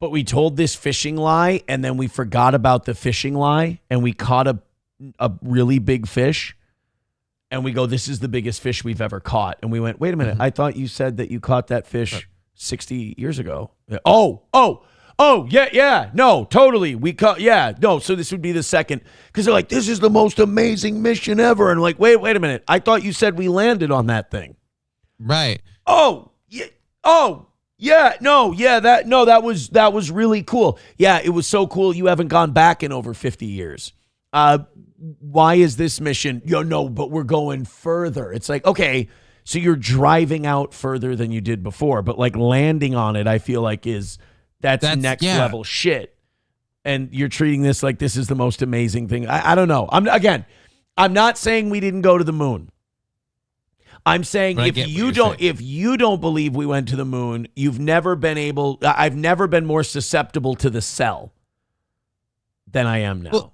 but we told this fishing lie and then we forgot about the fishing lie and we caught a really big fish and we go, this is the biggest fish we've ever caught. And we went, wait a minute. I thought you said that you caught that fish 60 years ago. Yeah. No, totally. So this would be the second, because they're like, this is the most amazing mission ever. And like, wait a minute. I thought you said we landed on that thing. Right. That was really cool. Yeah, it was so cool. You haven't gone back in over 50 years. Why is this mission? No, but we're going further. It's like, okay, so you're driving out further than you did before, but like landing on it, I feel like that's next level shit. And you're treating this like this is the most amazing thing. I don't know. I'm not saying we didn't go to the moon. I'm saying if you don't believe we went to the moon, I've never been more susceptible to the cell than I am now.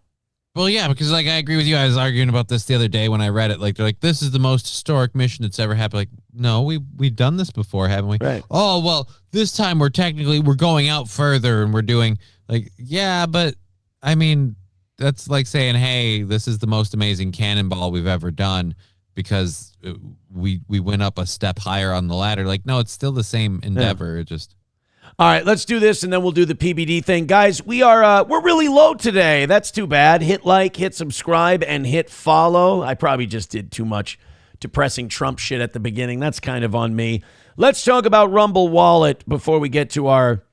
Well, yeah, because like I agree with you. I was arguing about this the other day when I read it. Like they're like, this is the most historic mission that's ever happened. Like, no, we've done this before, haven't we? Right. Oh, well, this time we're going out further and we're doing like, yeah, but I mean, that's like saying, hey, this is the most amazing cannonball we've ever done because we went up a step higher on the ladder. Like, no, it's still the same endeavor. It just. All right, let's do this, and then we'll do the PBD thing. Guys, we're really low today. That's too bad. Hit like, hit subscribe, and hit follow. I probably just did too much depressing Trump shit at the beginning. That's kind of on me. Let's talk about Rumble Wallet before we get to our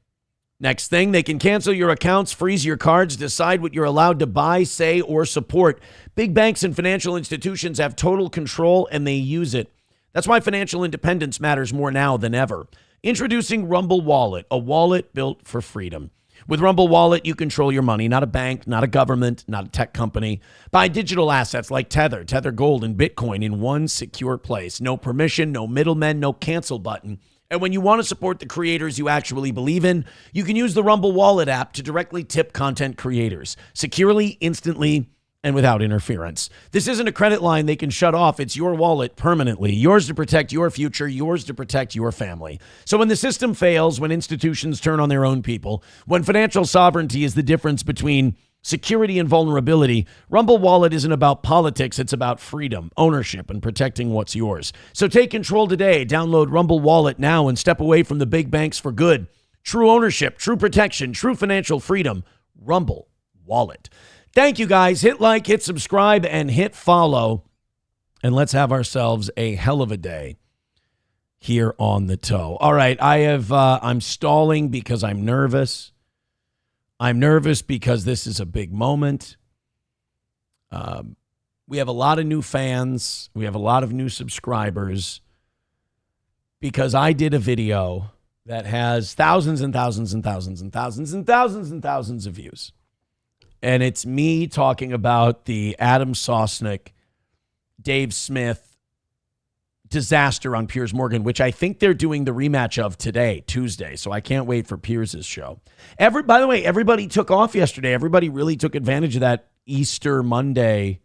next thing. They can cancel your accounts, freeze your cards, decide what you're allowed to buy, say, or support. Big banks and financial institutions have total control, and they use it. That's why financial independence matters more now than ever. Introducing Rumble Wallet, a wallet built for freedom. With Rumble Wallet, you control your money, not a bank, not a government, not a tech company. Buy digital assets like Tether Gold, and Bitcoin in one secure place. No permission, no middlemen, no cancel button. And when you want to support the creators you actually believe in, you can use the Rumble Wallet app to directly tip content creators, securely, instantly, and without interference. This isn't a credit line they can shut off. It's your wallet permanently, yours to protect your future, yours to protect your family. So when the system fails, when institutions turn on their own people, when financial sovereignty is the difference between security and vulnerability, Rumble Wallet isn't about politics. It's about freedom, ownership, and protecting what's yours. So take control today. Download Rumble Wallet now and step away from the big banks for good. True ownership, true protection, true financial freedom. Rumble Wallet. Thank you, guys. Hit like, hit subscribe, and hit follow. And let's have ourselves a hell of a day here on the toe. All right, I'm stalling because I'm nervous. I'm nervous because this is a big moment. We have a lot of new fans. We have a lot of new subscribers because I did a video that has thousands and thousands and thousands and thousands and thousands and thousands of views. And it's me talking about the Adam Sosnick, Dave Smith disaster on Piers Morgan, which I think they're doing the rematch of today, Tuesday. So I can't wait for Piers' show. By the way, everybody took off yesterday. Everybody really took advantage of that Easter Monday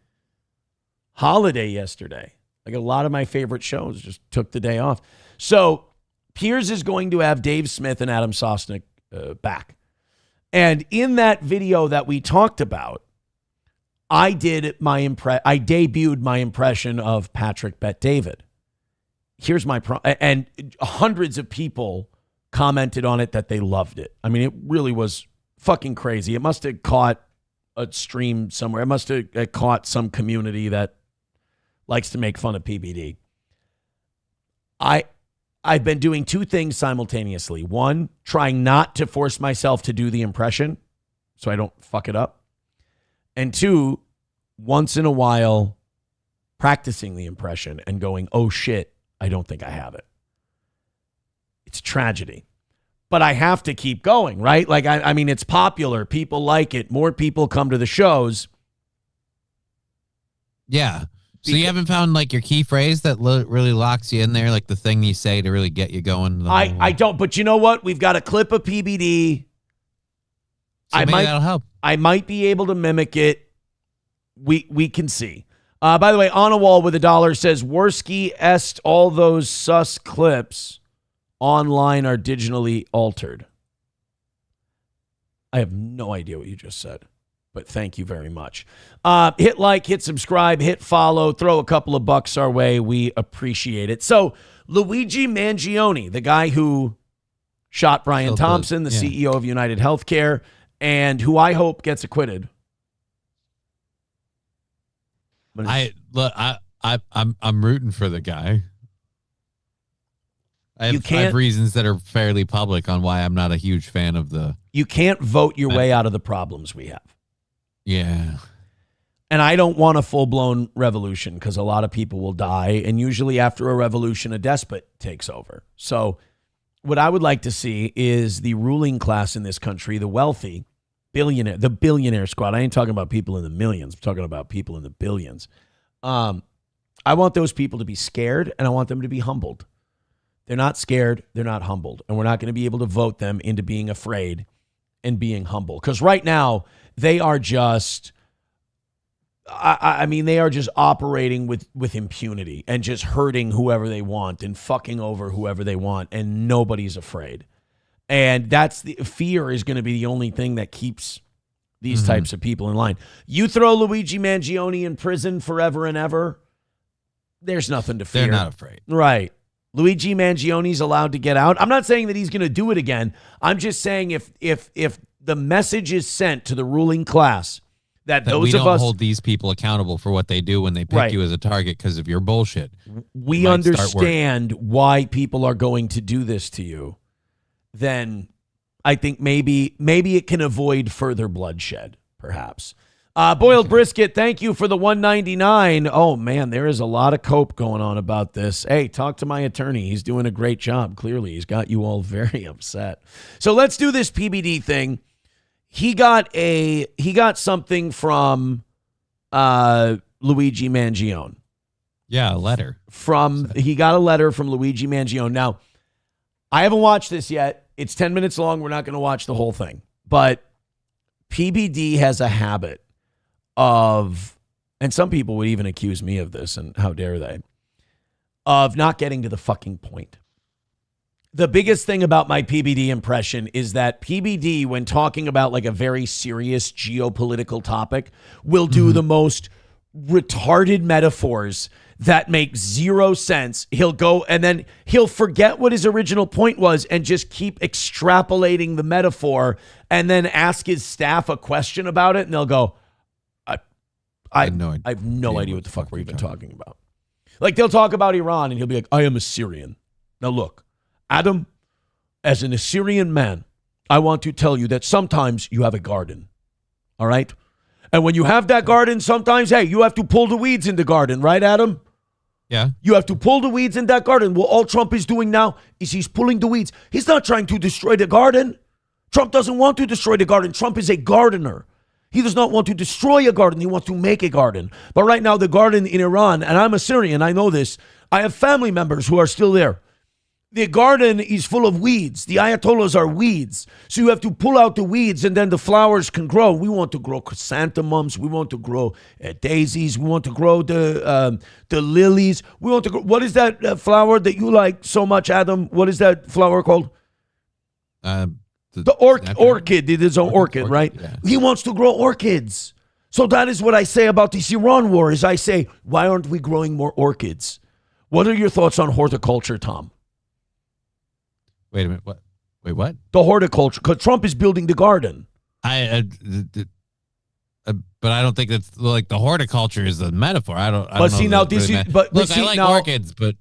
holiday yesterday. Like a lot of my favorite shows just took the day off. So Piers is going to have Dave Smith and Adam Sosnick back. And in that video that we talked about, I debuted my impression of Patrick Bet David. Here's my and hundreds of people commented on it that they loved it. I mean, it really was fucking crazy. It must have caught a stream somewhere. It must have caught some community that likes to make fun of PBD. I've been doing two things simultaneously. One, trying not to force myself to do the impression so I don't fuck it up. And two, once in a while, practicing the impression and going, oh shit, I don't think I have it. It's a tragedy. But I have to keep going, right? Like, I mean, it's popular. People like it. More people come to the shows. Yeah. So you haven't found like your key phrase that really locks you in there, like the thing you say to really get you going? I don't, but you know what? We've got a clip of PBD. So maybe that'll help. I might be able to mimic it. We can see. By the way, on a wall with $1 says, Worski est all those sus clips online are digitally altered. I have no idea what you just said, but thank you very much. Hit like, hit subscribe, hit follow, throw a couple of bucks our way. We appreciate it. So Luigi Mangione, the guy who shot Brian Thompson, the CEO of United Healthcare, and who I hope gets acquitted. I'm rooting for the guy. I have reasons that are fairly public on why I'm not a huge fan of the. You can't vote your way out of the problems we have. Yeah. And I don't want a full-blown revolution because a lot of people will die. And usually after a revolution, a despot takes over. So what I would like to see is the ruling class in this country, the wealthy, the billionaire squad. I ain't talking about people in the millions. I'm talking about people in the billions. I want those people to be scared, and I want them to be humbled. They're not scared. They're not humbled. And we're not going to be able to vote them into being afraid and being humble. Because right now, they are just, they are just operating with impunity and just hurting whoever they want and fucking over whoever they want. And nobody's afraid. And that's the fear is going to be the only thing that keeps these types of people in line. You throw Luigi Mangione in prison forever and ever, there's nothing to fear. They're not afraid. Right. Luigi Mangione's allowed to get out. I'm not saying that he's going to do it again. I'm just saying if the message is sent to the ruling class that those we of don't us hold these people accountable for what they do when they pick you as a target because of your bullshit. We understand why people are going to do this to you, then I think maybe it can avoid further bloodshed, perhaps. Boiled Brisket, thank you for the $1.99. Oh, man, there is a lot of cope going on about this. Hey, talk to my attorney. He's doing a great job. Clearly, he's got you all very upset. So let's do this PBD thing. He got something from Luigi Mangione. Yeah, a letter. He got a letter from Luigi Mangione. Now, I haven't watched this yet. It's 10 minutes long. We're not going to watch the whole thing. But PBD has a habit of, and some people would even accuse me of this, and how dare they, of not getting to the fucking point. The biggest thing about my PBD impression is that PBD, when talking about like a very serious geopolitical topic, will do the most retarded metaphors that make zero sense. He'll go and then he'll forget what his original point was and just keep extrapolating the metaphor and then ask his staff a question about it, and they'll go, I have no idea what the fuck we're even talking about. Like, they'll talk about Iran, and he'll be like, I am Assyrian. Now, look, Adam, as an Assyrian man, I want to tell you that sometimes you have a garden, all right? And when you have that garden, sometimes, hey, you have to pull the weeds in the garden, right, Adam? Yeah. You have to pull the weeds in that garden. Well, all Trump is doing now is he's pulling the weeds. He's not trying to destroy the garden. Trump doesn't want to destroy the garden. Trump is a gardener. He does not want to destroy a garden. He wants to make a garden. But right now, the garden in Iran, and I'm Assyrian, I know this. I have family members who are still there. The garden is full of weeds. The Ayatollahs are weeds. So you have to pull out the weeds and then the flowers can grow. We want to grow chrysanthemums. We want to grow daisies. We want to grow the lilies. We want to grow. What is that flower that you like so much, Adam? What is that flower called? The orchid. It is an orchid, right? Yeah. He wants to grow orchids. So that is what I say about this Iran war is I say, why aren't we growing more orchids? What are your thoughts on horticulture, Tom? Wait a minute. What? Wait, what? The horticulture, because Trump is building the garden. But I don't think that's like the horticulture is a metaphor. I don't see know now this is. But look, see, I like now, orchids, but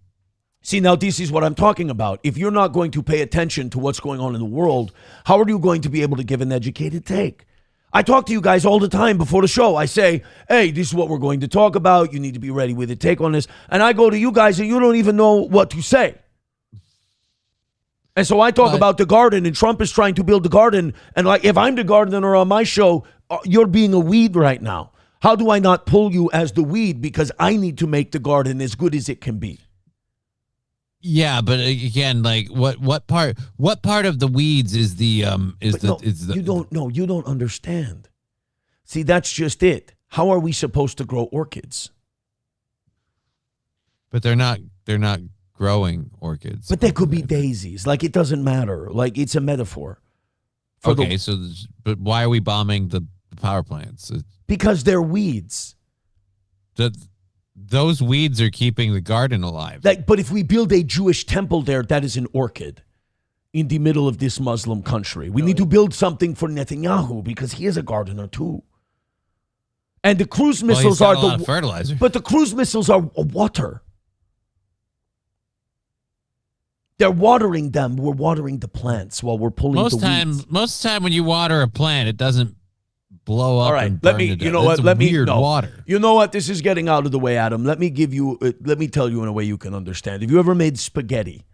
see now this is what I'm talking about. If you're not going to pay attention to what's going on in the world, how are you going to be able to give an educated take? I talk to you guys all the time before the show. I say, hey, this is what we're going to talk about. You need to be ready with a take on this. And I go to you guys and you don't even know what to say. And so I talk about the garden, and Trump is trying to build the garden. And like, if I'm the gardener on my show, you're being a weed right now. How do I not pull you as the weed? Because I need to make the garden as good as it can be. Yeah, but again, like what part of the weeds is the you don't understand. See, that's just it. How are we supposed to grow orchids? But they're not growing orchids. But they could be daisies. Like, it doesn't matter. Like, it's a metaphor But why are we bombing the power plants? Because they're weeds. Those weeds are keeping the garden alive. But if we build a Jewish temple there, that is an orchid in the middle of this Muslim country. We need to build something for Netanyahu because he is a gardener too. And the cruise missiles are the fertilizer. But the cruise missiles are water. They're watering them. We're watering the plants while we're pulling the weeds. Most of the time when you water a plant, it doesn't blow up. All right, and burn to death. Water. You know what? This is getting out of the way, Adam. Let me tell you in a way you can understand. Have you ever made spaghetti?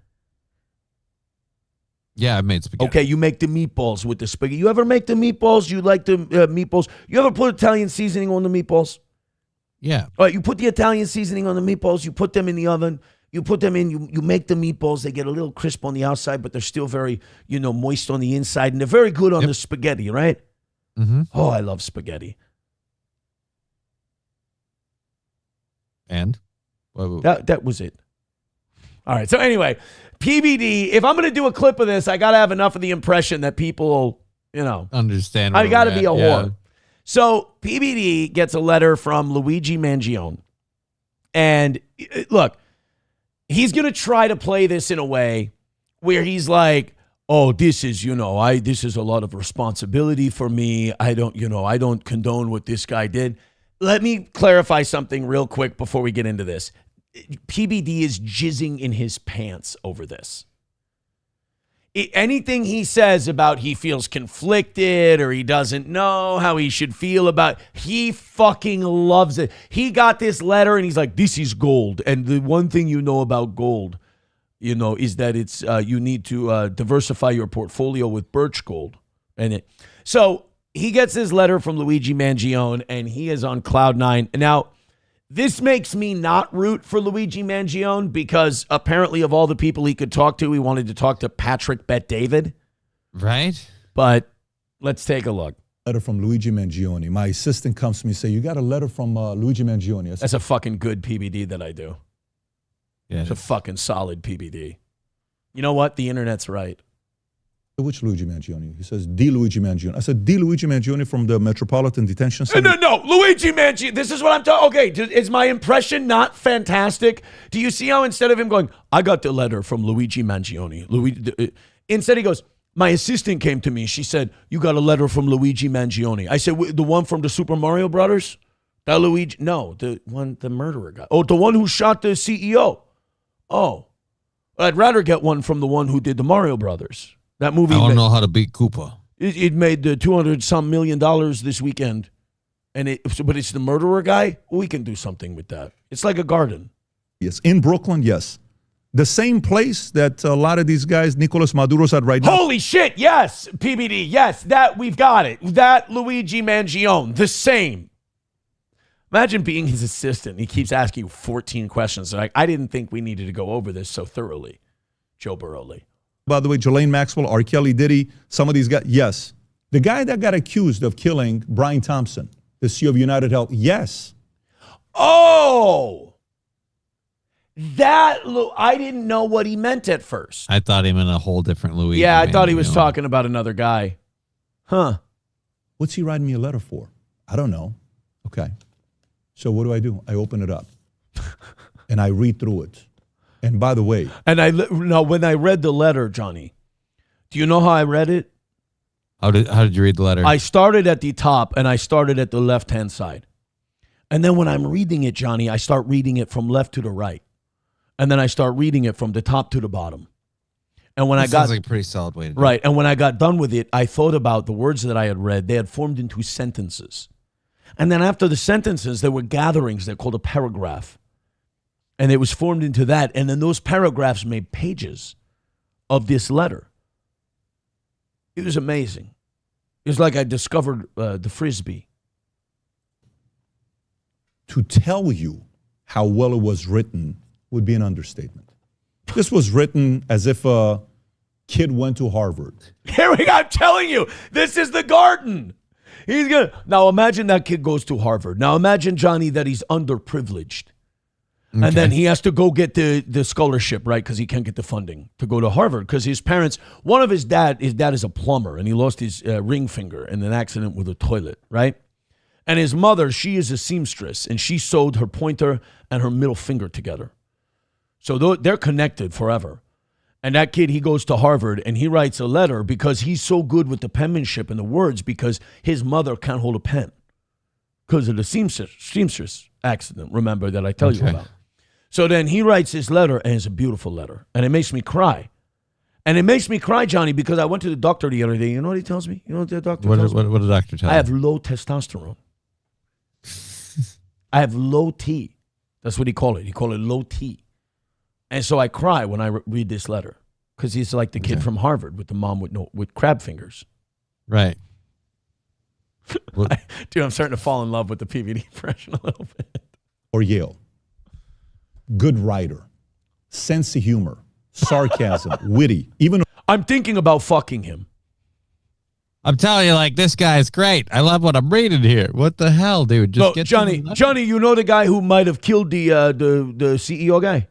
Yeah, I've made spaghetti. Okay, you make the meatballs with the spaghetti. You ever make the meatballs? You like the meatballs? You ever put Italian seasoning on the meatballs? Yeah. All right, you put the Italian seasoning on the meatballs. You put them in the oven. You put them in. You make the meatballs. They get a little crisp on the outside, but they're still very, moist on the inside, and they're very good on the spaghetti, right? Mm-hmm. Oh, I love spaghetti. And? That was it. All right. So anyway, PBD, if I'm going to do a clip of this, I got to have enough of the impression that people, understand. I got to be a whore. Yeah. So PBD gets a letter from Luigi Mangione. And look, he's going to try to play this in a way where he's like, oh, this is, this is a lot of responsibility for me. I don't condone what this guy did. Let me clarify something real quick before we get into this. PBD is jizzing in his pants over this. Anything he says about he feels conflicted or he doesn't know how he should feel about, he fucking loves it. He got this letter and he's like, this is gold. And the one thing you know about gold, is that it's you need to diversify your portfolio with birch gold. So he gets his letter from Luigi Mangione and he is on cloud nine. Now, this makes me not root for Luigi Mangione because apparently of all the people he could talk to, he wanted to talk to Patrick Bet-David. Right. But let's take a look. Letter from Luigi Mangione. My assistant comes to me and say, you got a letter from Luigi Mangione. That's a fucking good PBD that I do. Yeah, it's a fucking solid PBD. You know what? The internet's right. Which Luigi Mangione? He says, D. Luigi Mangione. I said, D. Luigi Mangione from the Metropolitan Detention Center. No, Luigi Mangione. This is what I'm talking. Okay, is my impression not fantastic? Do you see how instead of him going, I got the letter from Luigi Mangione. Instead he goes, my assistant came to me. She said, you got a letter from Luigi Mangione. I said, the one from the Super Mario Brothers? That Luigi? No, the murderer guy. Oh, the one who shot the CEO. Oh, I'd rather get one from the one who did the Mario Brothers. That movie. I don't know how to beat Koopa. It made $200-some million this weekend, but it's the murderer guy. We can do something with that. It's like a garden. Yes, in Brooklyn. Yes, the same place that a lot of these guys, Nicolas Maduro's at right now. Holy shit! Yes, PBD. Yes, that we've got it. That Luigi Mangione, the same. Imagine being his assistant. He keeps asking you 14 questions. Like, I didn't think we needed to go over this so thoroughly, Joe Baroli. By the way, Ghislaine Maxwell, R. Kelly, Diddy, some of these guys, yes. The guy that got accused of killing Brian Thompson, the CEO of United Health, yes. Oh! I didn't know what he meant at first. I thought he meant a whole different Luigi. Yeah, I thought he was talking about another guy. Huh. What's he writing me a letter for? I don't know. Okay. So what do? I open it up and I read through it. And by the way, when I read the letter, Johnny, do you know how I read it? How did you read the letter? I started at the top and I started at the left-hand side. And then when I'm reading it, Johnny, I start reading it from left to the right. And then I start reading it from the top to the bottom. And when sounds like a pretty solid way to do it. Right. And when I got done with it, I thought about the words that I had read. They had formed into sentences. And then after the sentences, there were gatherings. They're called a paragraph. And it was formed into that. And then those paragraphs made pages of this letter. It was amazing. It was like I discovered the Frisbee. To tell you how well it was written would be an understatement. This was written as if a kid went to Harvard. Here we go. I'm telling you, this is the garden. Now imagine that kid goes to Harvard. Now imagine, Johnny, that he's underprivileged. And then he has to go get the scholarship, right? Because he can't get the funding to go to Harvard because his parents, his dad is a plumber and he lost his ring finger in an accident with a toilet, right? And his mother, she is a seamstress and she sewed her pointer and her middle finger together. So they're connected forever. And that kid, he goes to Harvard and he writes a letter because he's so good with the penmanship and the words because his mother can't hold a pen because of the seamstress accident, remember, that I tell you about. So then he writes this letter, and it's a beautiful letter, and it makes me cry. And it makes me cry, Johnny, because I went to the doctor the other day. You know what he tells me? You know what the doctor tells me? What did the doctor tell you? I have low testosterone. I have low T. That's what he called it. He called it low T. And so I cry when I read this letter because he's like the kid from Harvard with the mom with crab fingers. Right. Dude, I'm starting to fall in love with the PVD impression a little bit. Or Yale. Good writer, sense of humor, sarcasm, witty. Even I'm thinking about fucking him. I'm telling you, like, this guy's great. I love what I'm reading here. What the hell, dude? Just get Johnny, you know the guy who might have killed the CEO guy?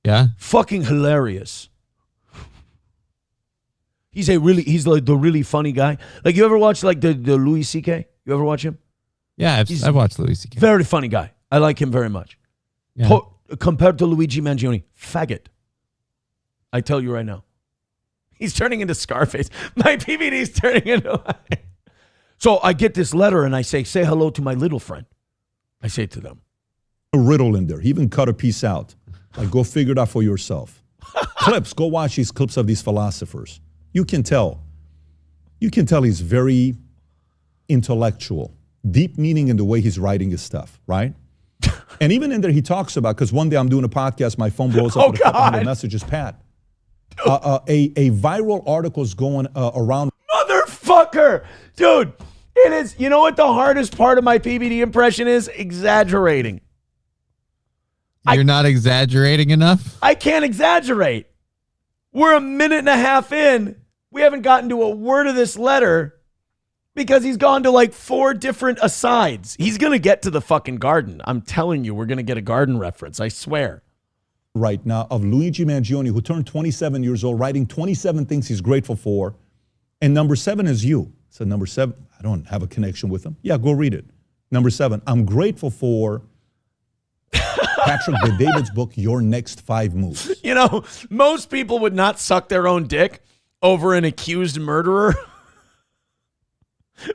Yeah. Fucking hilarious. He's like the really funny guy. Like, you ever watch like the Louis C.K.? You ever watch him? Yeah, I've watched Louis C.K. Very funny guy. I like him very much. Yeah. Compared to Luigi Mangione, faggot. I tell you right now. He's turning into Scarface. My PVD's turning into... So I get this letter and I say hello to my little friend. I say to them. A riddle in there. He even cut a piece out. Like, go figure it out for yourself. Clips. Go watch these clips of these philosophers. You can tell he's very intellectual. Deep meaning in the way he's writing his stuff, right? And even in there, he talks about, because one day I'm doing a podcast, my phone blows up with a couple hundred messages, Pat. A viral article is going around. Motherfucker! Dude, it is, you know what the hardest part of my PVD impression is? Exaggerating. You're not exaggerating enough? I can't exaggerate. We're a minute and a half in. We haven't gotten to a word of this letter. Because he's gone to like 4 different asides. He's going to get to the fucking garden. I'm telling you, we're going to get a garden reference. I swear. Right now of Luigi Mangione, who turned 27 years old, writing 27 things he's grateful for. And number 7 is you. So number 7, I don't have a connection with him. Yeah, go read it. Number 7, I'm grateful for Patrick Bet-David's book, Your Next 5 Moves. You know, most people would not suck their own dick over an accused murderer.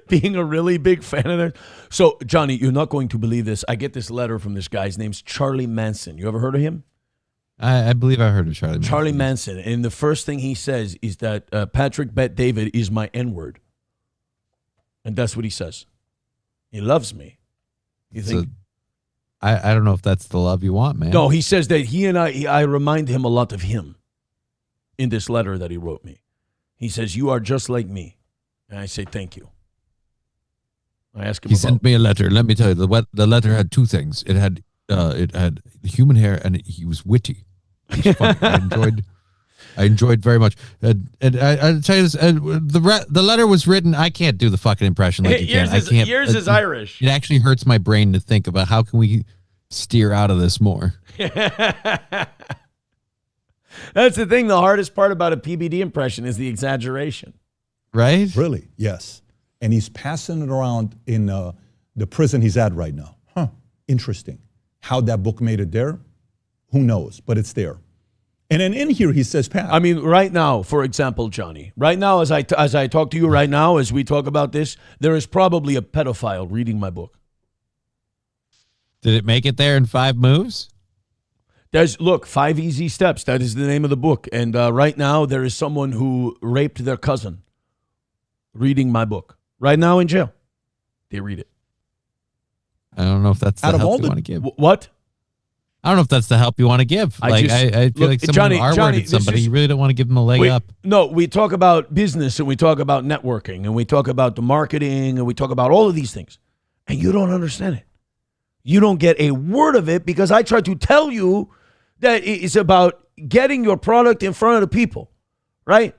Being a really big fan of theirs. So, Johnny, you're not going to believe this. I get this letter from this guy. His name's Charlie Manson. You ever heard of him? I believe I heard of Charlie Manson. Charlie Manson. And the first thing he says is that Patrick Bet-David is my N-word. And that's what he says. He loves me. You think? So, I don't know if that's the love you want, man. No, he says that I remind him a lot of him in this letter that he wrote me. He says, you are just like me. And I say, thank you. I ask him. He sent me a letter. Let me tell you, the letter had 2 things. It had human hair, and he was witty. It was funny. I enjoyed very much. And I'll tell you this: the letter was written. I can't do the fucking impression like you can. Yours is Irish. It actually hurts my brain to think about how can we steer out of this more. That's the thing. The hardest part about a PBD impression is the exaggeration. Right? Really? Yes. And he's passing it around in the prison he's at right now. Huh. Interesting. How that book made it there, who knows? But it's there. And then in here he says, Pat. I mean, right now, for example, Johnny, right now as I talk to you right now, as we talk about this, there is probably a pedophile reading my book. Did it make it there in 5 moves? Look, 5 Easy Steps. That is the name of the book. And right now there is someone who raped their cousin reading my book. Right now in jail. They read it. I don't know if that's the help you want to give. What? I don't know if that's the help you want to give. I feel like someone R-worded somebody. You really don't want to give them a leg up. No, we talk about business and we talk about networking and we talk about the marketing and we talk about all of these things. And you don't understand it. You don't get a word of it because I try to tell you that it's about getting your product in front of the people, right?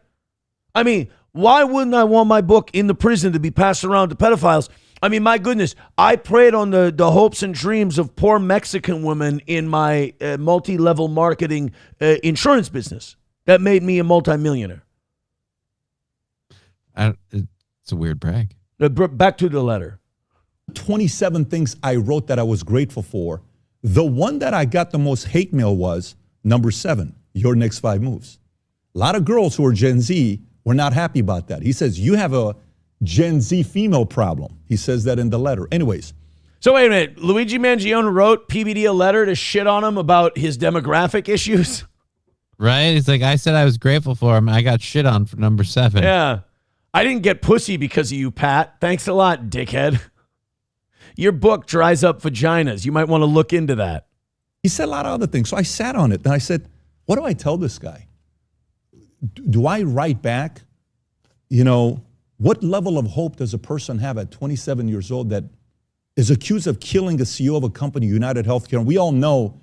I mean, why wouldn't I want my book in the prison to be passed around to pedophiles I mean, my goodness, I preyed on the hopes and dreams of poor Mexican women in my multi-level marketing insurance business. That made me a multimillionaire. It's a weird brag. Back to the letter. 27 things I wrote that I was grateful for. The one that I got the most hate mail was number 7, your next 5 moves. A lot of girls who are Gen Z were not happy about that. He says, you have a Gen Z female problem. He says that in the letter. Anyways. So wait a minute. Luigi Mangione wrote PBD a letter to shit on him about his demographic issues? Right? It's like, I said I was grateful for him. I got shit on for number 7. Yeah. I didn't get pussy because of you, Pat. Thanks a lot, dickhead. Your book dries up vaginas. You might want to look into that. He said a lot of other things. So I sat on it and I said, what do I tell this guy? Do I write back? You know, what level of hope does a person have at 27 years old that is accused of killing the CEO of a company, United Healthcare? And we all know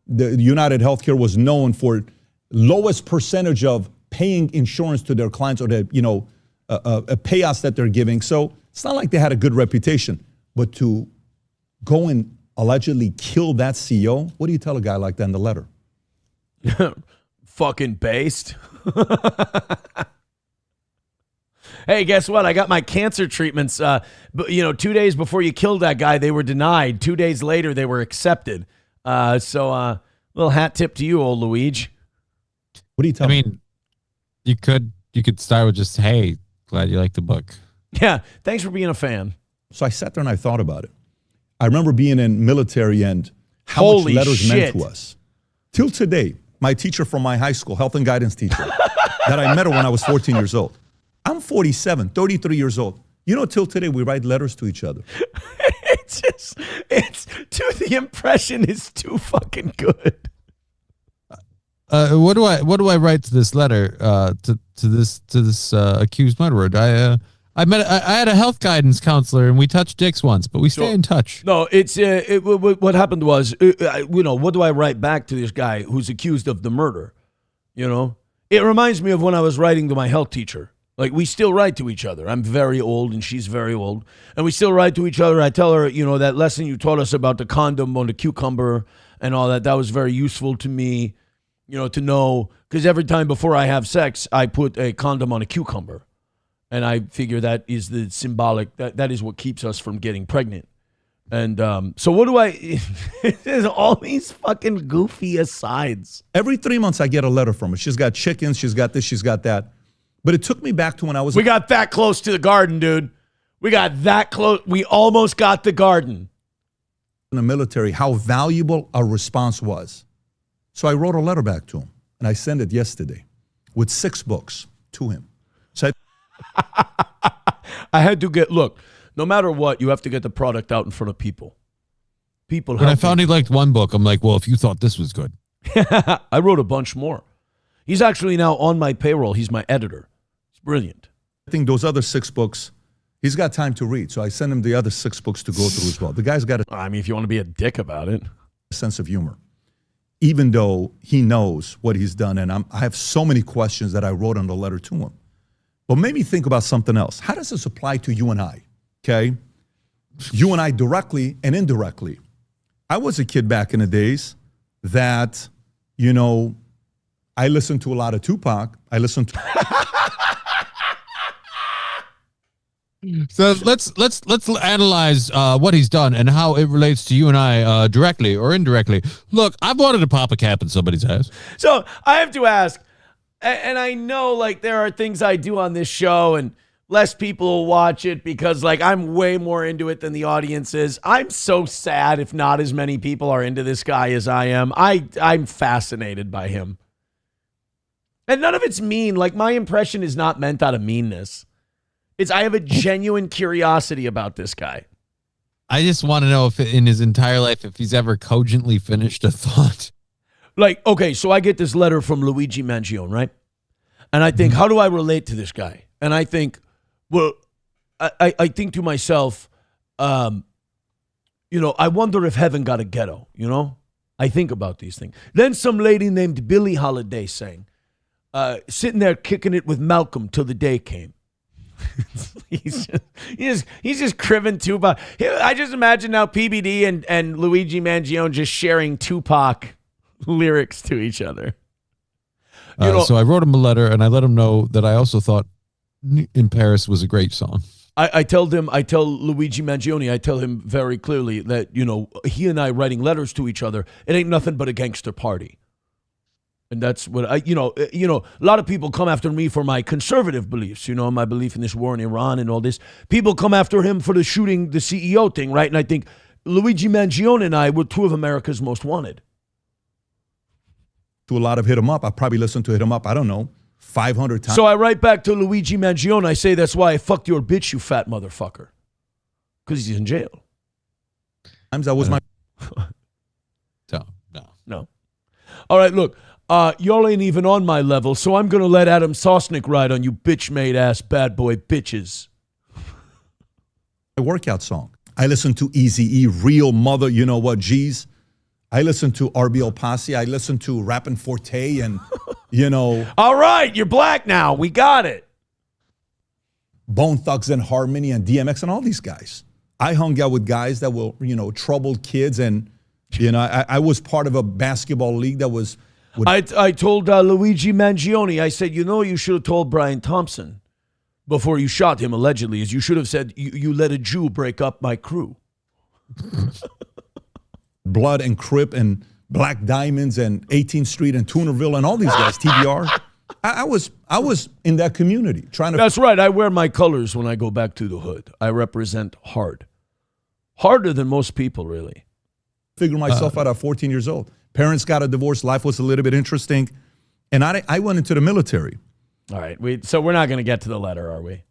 the United Healthcare was known for lowest percentage of paying insurance to their clients, or the, payouts that they're giving. So it's not like they had a good reputation. But to go and allegedly kill that CEO, what do you tell a guy like that in the letter? Fucking based. Hey, guess what? I got my cancer treatments. 2 days before you killed that guy, they were denied. 2 days later, they were accepted. So little hat tip to you, old Luigi. What do you tell me? I mean, you could start with just, hey, glad you like the book. Yeah, thanks for being a fan. So I sat there and I thought about it. I remember being in military and how Holy much letters shit. meant to us. Till today, my teacher from my high school, health and guidance teacher, that I met her when I was 14 years old. I'm 47, 33 years old. You know, till today, we write letters to each other. The impression is too fucking good. What do I write to this letter to this accused murderer? I had a health guidance counselor and we touched dicks once, but we stay in touch. No, what happened was, what do I write back to this guy who's accused of the murder? It reminds me of when I was writing to my health teacher. Like, we still write to each other. I'm very old and she's very old. And we still write to each other. I tell her, that lesson you taught us about the condom on the cucumber and all that, that was very useful to me, to know. Because every time before I have sex, I put a condom on a cucumber. And I figure that is the symbolic, that is what keeps us from getting pregnant. And so what do there's all these fucking goofy asides. Every 3 months I get a letter from her. She's got chickens, she's got this, she's got that. But it took me back to when I was... We got that close to the garden, dude. We got that close. We almost got the garden. In the military, how valuable a response was. So I wrote a letter back to him, and I sent it yesterday with 6 books to him. So I had to look, no matter what, you have to get the product out in front of people. When I found he liked one book, I'm like, well, if you thought this was good. I wrote a bunch more. He's actually now on my payroll. He's my editor. It's brilliant. I think those other 6 books, he's got time to read. So I sent him the other 6 books to go through as well. The guy's got if you want to be a dick about it. A sense of humor. Even though he knows what he's done. And I have so many questions that I wrote on the letter to him. But made me think about something else. How does this apply to you and I? Okay? You and I directly and indirectly. I was a kid back in the days that, I listened to a lot of Tupac. I listened to... So let's analyze what he's done and how it relates to you and I directly or indirectly. Look, I've wanted to pop a cap in somebody's ass. So I have to ask, and I know there are things I do on this show and less people will watch it because I'm way more into it than the audience is. I'm so sad if not as many people are into this guy as I am. I'm fascinated by him. And none of it's mean. My impression is not meant out of meanness. I have a genuine curiosity about this guy. I just want to know if in his entire life, if he's ever cogently finished a thought. Okay, so I get this letter from Luigi Mangione, right? And I think, how do I relate to this guy? And I think, well, I think to myself, I wonder if heaven got a ghetto, I think about these things. Then some lady named Billie Holiday sang, sitting there kicking it with Malcolm till the day came. He's He's just cribbing Tupac. I just imagine now PBD and Luigi Mangione just sharing Tupac lyrics to each other. So I wrote him a letter, and I let him know that I also thought "In Paris" was a great song. I tell Luigi Mangione, I tell him very clearly that, he and I writing letters to each other, it ain't nothing but a gangster party. And that's what a lot of people come after me for my conservative beliefs, my belief in this war in Iran and all this. People come after him for the shooting the CEO thing, right? And I think Luigi Mangione and I were two of America's most wanted. To a lot of Hit 'em Up. I probably listened to Hit 'em Up, I don't know, 500 times. So I write back to Luigi Mangione, I say, that's why I fucked your bitch, you fat motherfucker. Because he's in jail. Times that was my... No. All right, look. Y'all ain't even on my level, so I'm going to let Adam Sosnick ride on you bitch-made ass bad boy bitches. A workout song. I listen to Eazy-E, Real Mother, you know what, G's. I listen to RBL Posse. I listen to Rappin' Forte and, All right, you're black now. We got it. Bone Thugs and Harmony and DMX and all these guys. I hung out with guys that were, troubled kids. And, I was part of a basketball league that was... I told Luigi Mangione, I said, you should have told Brian Thompson before you shot him, allegedly, is you should have said, you let a Jew break up my crew. Blood and Crip and Black Diamonds and 18th Street and Toonerville and all these guys, TBR. I was in that community trying to... That's right. I wear my colors when I go back to the hood. I represent hard. Harder than most people, really. Figure myself out at 14 years old. Parents got a divorce. Life was a little bit interesting. And I went into the military. All right. So we're not going to get to the letter, are we?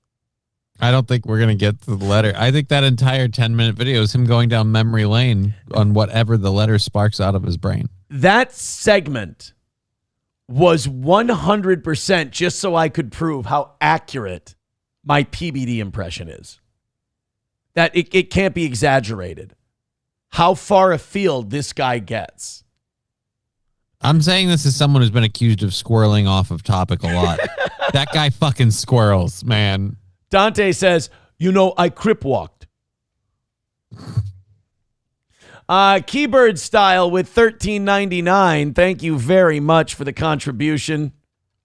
I don't think we're going to get to the letter. I think that entire 10-minute video is him going down memory lane on whatever the letter sparks out of his brain. That segment was 100% just so I could prove how accurate my PBD impression is. That it can't be exaggerated. How far afield this guy gets. I'm saying this as someone who's been accused of squirreling off of topic a lot. That guy fucking squirrels, man. Dante says, I crip walked. Keybird Style with $13.99. Thank you very much for the contribution.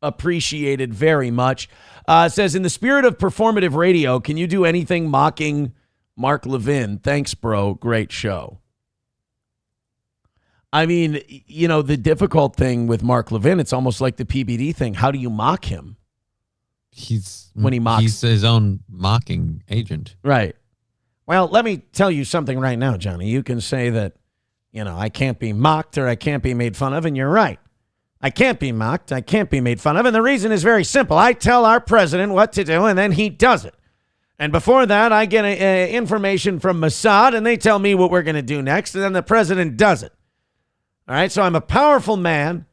Appreciated very much. Says, in the spirit of performative radio, can you do anything mocking Mark Levin? Thanks, bro. Great show. I mean, the difficult thing with Mark Levin, it's almost like the PBD thing. How do you mock him? He's his own mocking agent. Right. Well, let me tell you something right now, Johnny. You can say that, I can't be mocked or I can't be made fun of, and you're right. I can't be mocked. I can't be made fun of, and the reason is very simple. I tell our president what to do, and then he does it. And before that, I get information from Mossad, and they tell me what we're going to do next, and then the president does it. All right, so I'm a powerful man.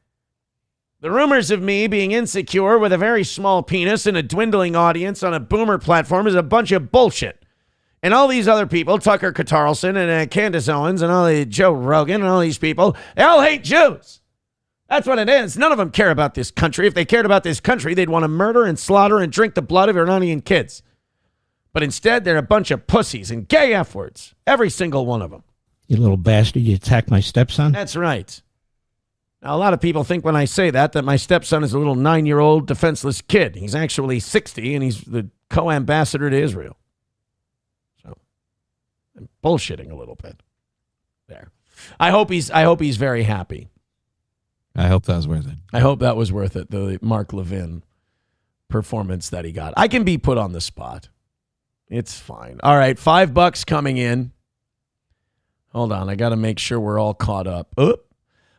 The rumors of me being insecure with a very small penis and a dwindling audience on a boomer platform is a bunch of bullshit. And all these other people, Tucker Carlson and Candace Owens and all the Joe Rogan and all these people, they all hate Jews. That's what it is. None of them care about this country. If they cared about this country, they'd want to murder and slaughter and drink the blood of Iranian kids. But instead, they're a bunch of pussies and gay F-words. Every single one of them. You little bastard, you attacked my stepson? That's right. Now, a lot of people think when I say that my stepson is a little 9-year-old defenseless kid. He's actually 60, and he's the co-ambassador to Israel. So, I'm bullshitting a little bit there. I hope he's very happy. I hope that was worth it. I hope that was worth it, the Mark Levin performance that he got. I can be put on the spot. It's fine. All right, $5 coming in. Hold on, I got to make sure we're all caught up.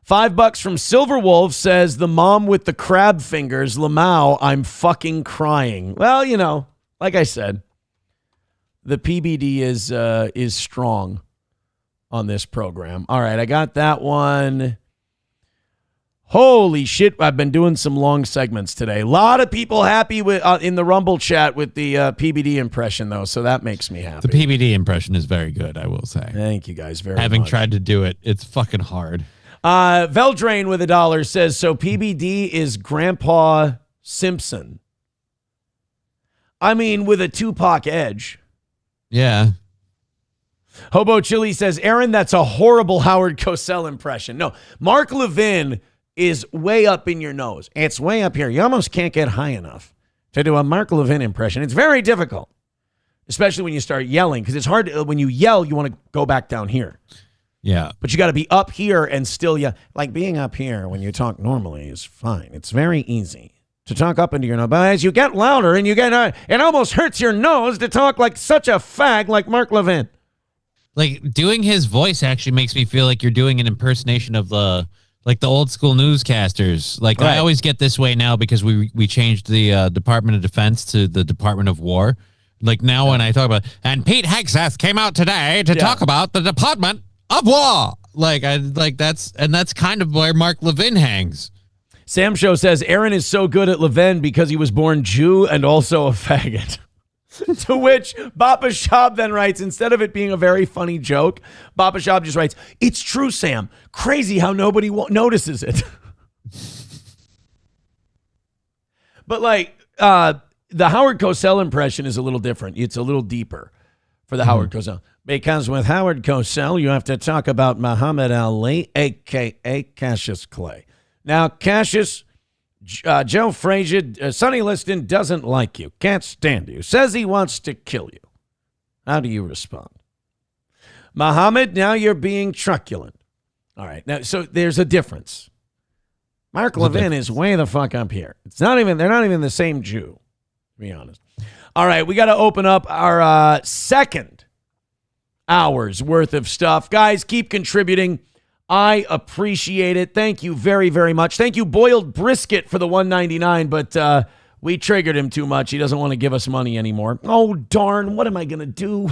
$5 from Silver Wolf says, the mom with the crab fingers, Lamau, I'm fucking crying. Well, like I said, the PBD is strong on this program. All right, I got that one. Holy shit, I've been doing some long segments today. A lot of people happy with in the Rumble chat with the PBD impression, though, so that makes me happy. The PBD impression is very good, I will say. Thank you guys very much. Having tried to do it, it's fucking hard. Veldrain with $1 says, so PBD is Grandpa Simpson. I mean, with a Tupac edge. Yeah. Hobo Chili says, Aaron, that's a horrible Howard Cosell impression. No, Mark Levin is way up in your nose. It's way up here. You almost can't get high enough to do a Mark Levin impression. It's very difficult, especially when you start yelling, because it's hard when you yell, you want to go back down here. Yeah. But you got to be up here and still yell. Like being up here when you talk normally is fine. It's very easy to talk up into your nose. But as you get louder and you get, it almost hurts your nose to talk like such a fag like Mark Levin. Like doing his voice actually makes me feel like you're doing an impersonation of the old school newscasters. Like Right. I always get this way now because we changed the Department of Defense to the Department of War. Like now when I talk about, and Pete Hegseth came out today to talk about the Department of War. That's kind of where Mark Levin hangs. Sam Show says Aaron is so good at Levin because he was born Jew and also a faggot. To which Bapa Shab then writes, instead of it being a very funny joke, Bapa Shab just writes, it's true, Sam. Crazy how nobody notices it. But the Howard Cosell impression is a little different. It's a little deeper for the Howard Cosell. Because with Howard Cosell, you have to talk about Muhammad Ali, a.k.a. Cassius Clay. Now, Cassius... Joe Frazier, Sonny Liston doesn't like you, can't stand you, says he wants to kill you. How do you respond? Muhammad, now you're being truculent. All right, now so there's a difference. Mark Levin is way the fuck up here. They're not even the same Jew, to be honest. All right, we got to open up our second hour's worth of stuff. Guys, keep contributing. I appreciate it. Thank you very, very much. Thank you, Boiled Brisket, for the $1.99, but we triggered him too much. He doesn't want to give us money anymore. Oh, darn. What am I going to do?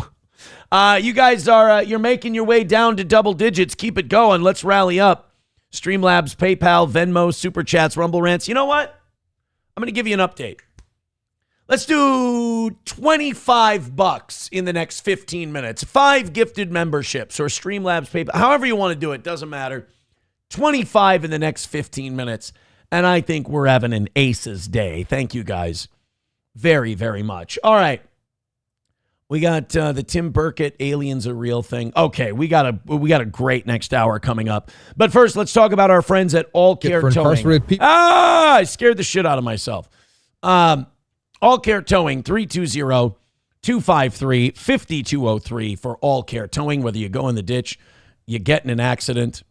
You guys you're making your way down to double digits. Keep it going. Let's rally up. Streamlabs, PayPal, Venmo, Super Chats, Rumble Rants. You know what? I'm going to give you an update. Let's do $25 in the next 15 minutes. 5 gifted memberships or Streamlabs, PayPal, however you want to do it, doesn't matter. 25 in the next 15 minutes. And I think we're having an aces day. Thank you guys very, very much. All right. We got the Tim Burkett aliens a real thing. Okay, we got a great next hour coming up. But first, let's talk about our friends at All Care Towing. I scared the shit out of myself. All Care Towing, 320-253-5203 for All Care Towing, whether you go in the ditch, you get in an accident,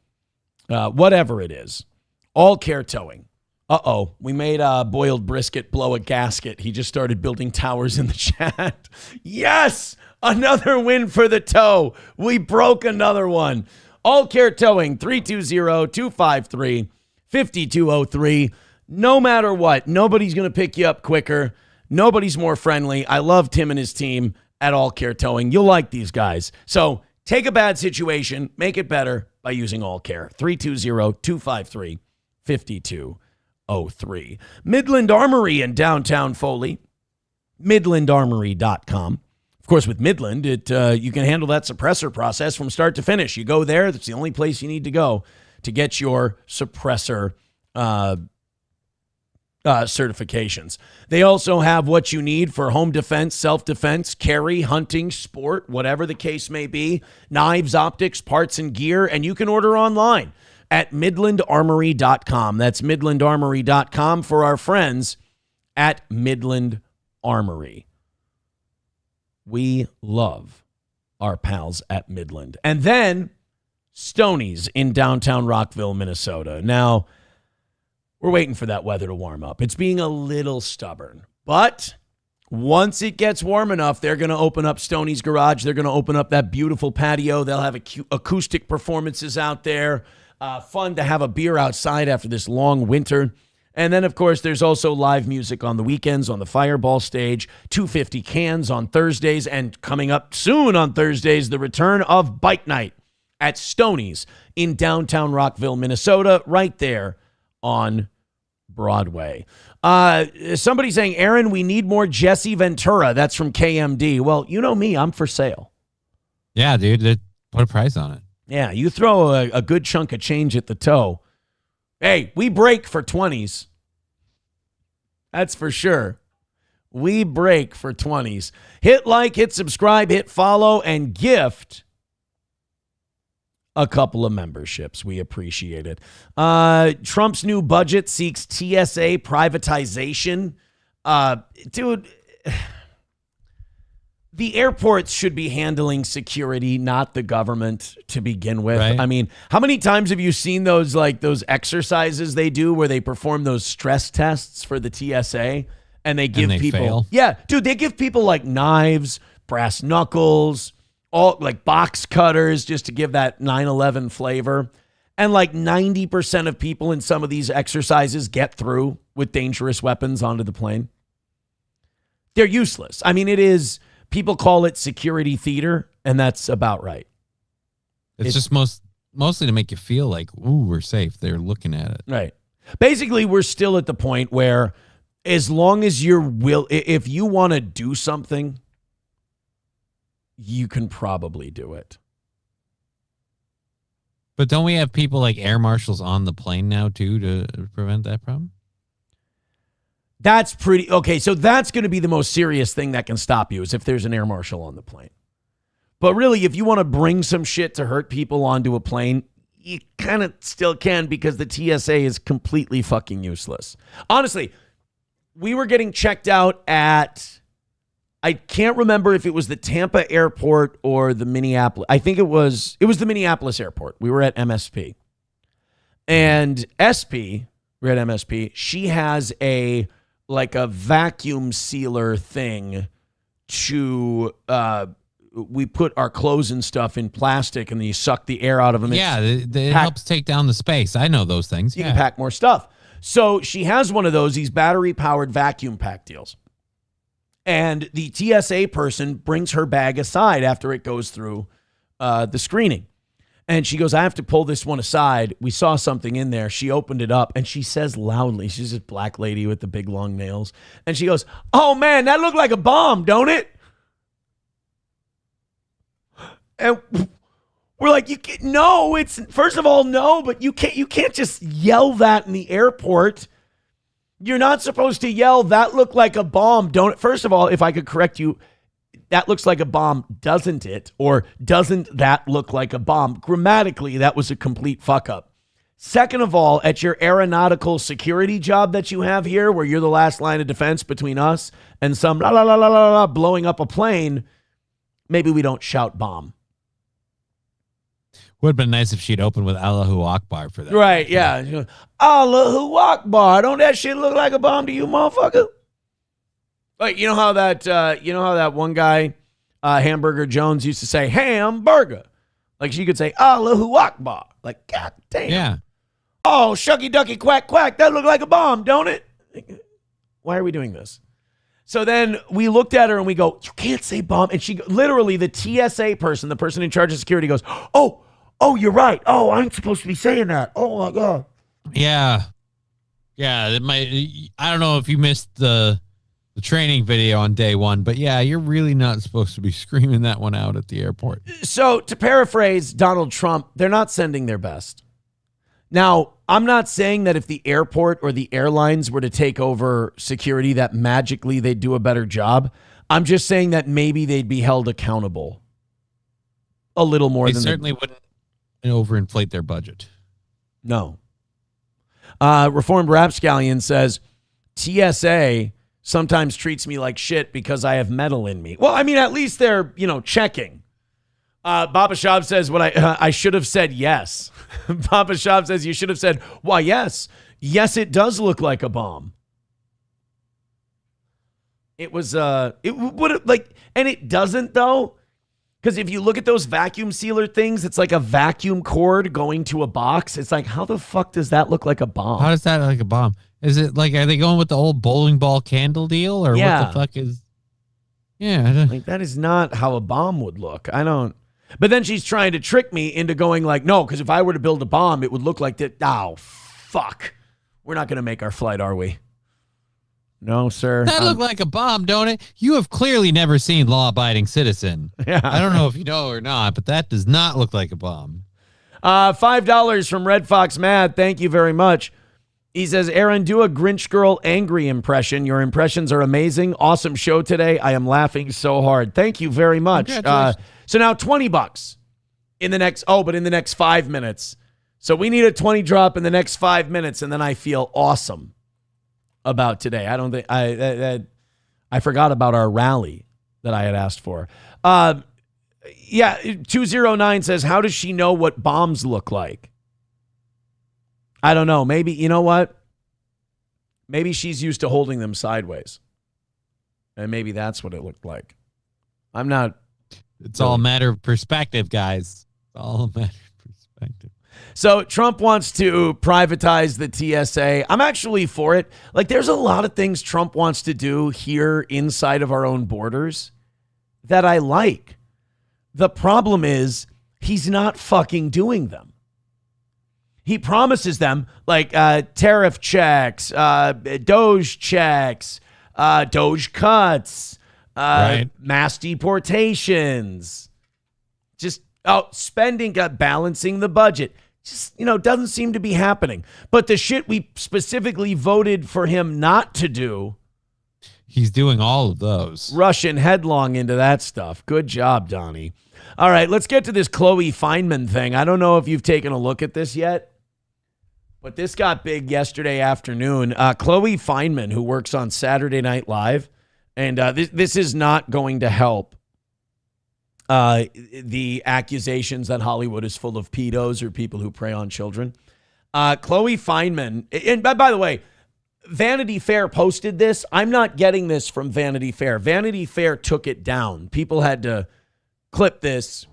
whatever it is. All Care Towing. Uh-oh, we made Boiled Brisket blow a gasket. He just started building towers in the chat. Yes, another win for the tow. We broke another one. All Care Towing, 320-253-5203. No matter what, nobody's going to pick you up quicker. Nobody's more friendly. I love Tim and his team at All Care Towing. You'll like these guys. So take a bad situation, make it better by using All Care. 320-253-5203. Midland Armory in downtown Foley. MidlandArmory.com. Of course, with Midland, you can handle that suppressor process from start to finish. You go there. That's the only place you need to go to get your suppressor certifications. They also have what you need for home defense, self-defense, carry, hunting, sport, whatever the case may be, knives, optics, parts, and gear, and you can order online at MidlandArmory.com. That's MidlandArmory.com for our friends at Midland Armory. We love our pals at Midland. And then Stoney's in downtown Rockville, Minnesota. Now, we're waiting for that weather to warm up. It's being a little stubborn. But once it gets warm enough, they're going to open up Stoney's Garage. They're going to open up that beautiful patio. They'll have acoustic performances out there. Fun to have a beer outside after this long winter. And then, of course, there's also live music on the weekends on the Fireball stage, 250 cans on Thursdays, and coming up soon on Thursdays, the return of Bike Night at Stoney's in downtown Rockville, Minnesota, right there on Broadway. Somebody saying, Aaron, we need more Jesse Ventura. That's from KMD. Well, you know me, I'm for sale. Yeah, dude, put a price on it. Yeah, you throw a good chunk of change at the toe. Hey, we break for 20s. That's for sure. We break for 20s. Hit like, hit subscribe, hit follow, and gift a couple of memberships. We appreciate it. Trump's new budget seeks TSA privatization. Dude, the airports should be handling security, not the government to begin with. Right. I mean, how many times have you seen those exercises they do where they perform those stress tests for the TSA and they give people fail? Yeah, dude, they give people like knives, brass knuckles, all like box cutters just to give that 9/11 flavor. And like 90% of people in some of these exercises get through with dangerous weapons onto the plane. They're useless. I mean, it is, people call it security theater, and that's about right. It's just mostly to make you feel like, ooh, we're safe. They're looking at it. Right. Basically, we're still at the point where as long as if you want to do something, you can probably do it. But don't we have people like air marshals on the plane now, too, to prevent that problem? That's pretty, okay, so that's going to be the most serious thing that can stop you is if there's an air marshal on the plane. But really, if you want to bring some shit to hurt people onto a plane, you kind of still can because the TSA is completely fucking useless. Honestly, we were getting checked out at, I can't remember if it was the Tampa airport or the Minneapolis. I think it was the Minneapolis airport. We were at MSP. And SP, we're at MSP, she has a vacuum sealer thing to, we put our clothes and stuff in plastic and then you suck the air out of them. Yeah, it helps take down the space. I know those things. You can pack more stuff. So she has one of these battery-powered vacuum pack deals. And the TSA person brings her bag aside after it goes through the screening. And she goes, I have to pull this one aside. We saw something in there. She opened it up and she says loudly, she's this black lady with the big long nails. And she goes, oh man, that looked like a bomb, don't it? And we're like, no, it's, first of all, no, but you can't just yell that in the airport. You're not supposed to yell, that looked like a bomb, don't it? First of all, if I could correct you, that looks like a bomb, doesn't it? Or doesn't that look like a bomb? Grammatically, that was a complete fuck up. Second of all, at your aeronautical security job that you have here, where you're the last line of defense between us and some la la la la la la blowing up a plane, maybe we don't shout bomb. Would have been nice if she'd opened with Allahu Akbar for that. Right, yeah. Allahu Akbar. Don't that shit look like a bomb to you, motherfucker? Like, you know how that one guy, Hamburger Jones, used to say hamburger. Like she could say Allahu Akbar. Like, god damn. Yeah. Oh, shucky ducky quack quack. That looked like a bomb, don't it? Why are we doing this? So then we looked at her and we go, you can't say bomb. And she literally, the TSA person, the person in charge of security goes, oh, you're right. Oh, I ain't supposed to be saying that. Oh my God. Yeah. Yeah. I don't know if you missed the training video on day one, but yeah, you're really not supposed to be screaming that one out at the airport. So to paraphrase Donald Trump, they're not sending their best. Now, I'm not saying that if the airport or the airlines were to take over security, that magically they'd do a better job. I'm just saying that maybe they'd be held accountable a little more They than certainly wouldn't overinflate their budget. No. Reformed Rapscallion says, TSA sometimes treats me like shit because I have metal in me. Well, I mean, at least they're, checking. Baba Shab says, what I should have said yes. Baba Shab says, you should have said, why, yes. Yes, it does look like a bomb. It was, it would like, and it doesn't though. Because if you look at those vacuum sealer things, it's like a vacuum cord going to a box. It's like, how the fuck does that look like a bomb? How does that look like a bomb? Is it like, are they going with the old bowling ball candle deal? Or what the fuck is... Yeah. Like, that is not how a bomb would look. I don't... But then she's trying to trick me into going like, no, because if I were to build a bomb, it would look like that. Oh, fuck. We're not going to make our flight, are we? No, sir. That looked like a bomb, don't it? You have clearly never seen Law-Abiding Citizen. Yeah. I don't know if you know or not, but that does not look like a bomb. $5 from Red Fox Mad. Thank you very much. He says, Aaron, do a Grinch Girl angry impression. Your impressions are amazing. Awesome show today. I am laughing so hard. Thank you very much. So now $20 in the next 5 minutes. So we need a 20 drop in the next 5 minutes, and then I feel awesome about today. I don't think I forgot about our rally that I had asked for. 209 says, how does she know what bombs look like? I don't know. Maybe, you know what? Maybe she's used to holding them sideways. And maybe that's what it looked like. I'm not. It's all a matter of perspective, guys. It's all a matter of perspective. So Trump wants to privatize the TSA. I'm actually for it. Like, there's a lot of things Trump wants to do here inside of our own borders that I like. The problem is he's not fucking doing them. He promises them like tariff checks, Doge checks, Doge cuts, mass deportations, just spending, balancing the budget. Just, doesn't seem to be happening. But the shit we specifically voted for him not to do, he's doing all of those. Rushing headlong into that stuff. Good job, Donnie. All right, let's get to this Chloe Fineman thing. I don't know if you've taken a look at this yet, but this got big yesterday afternoon. Chloe Fineman, who works on Saturday Night Live, and this is not going to help the accusations that Hollywood is full of pedos or people who prey on children. Chloe Fineman, and by the way, Vanity Fair posted this. I'm not getting this from Vanity Fair. Vanity Fair took it down. People had to clip this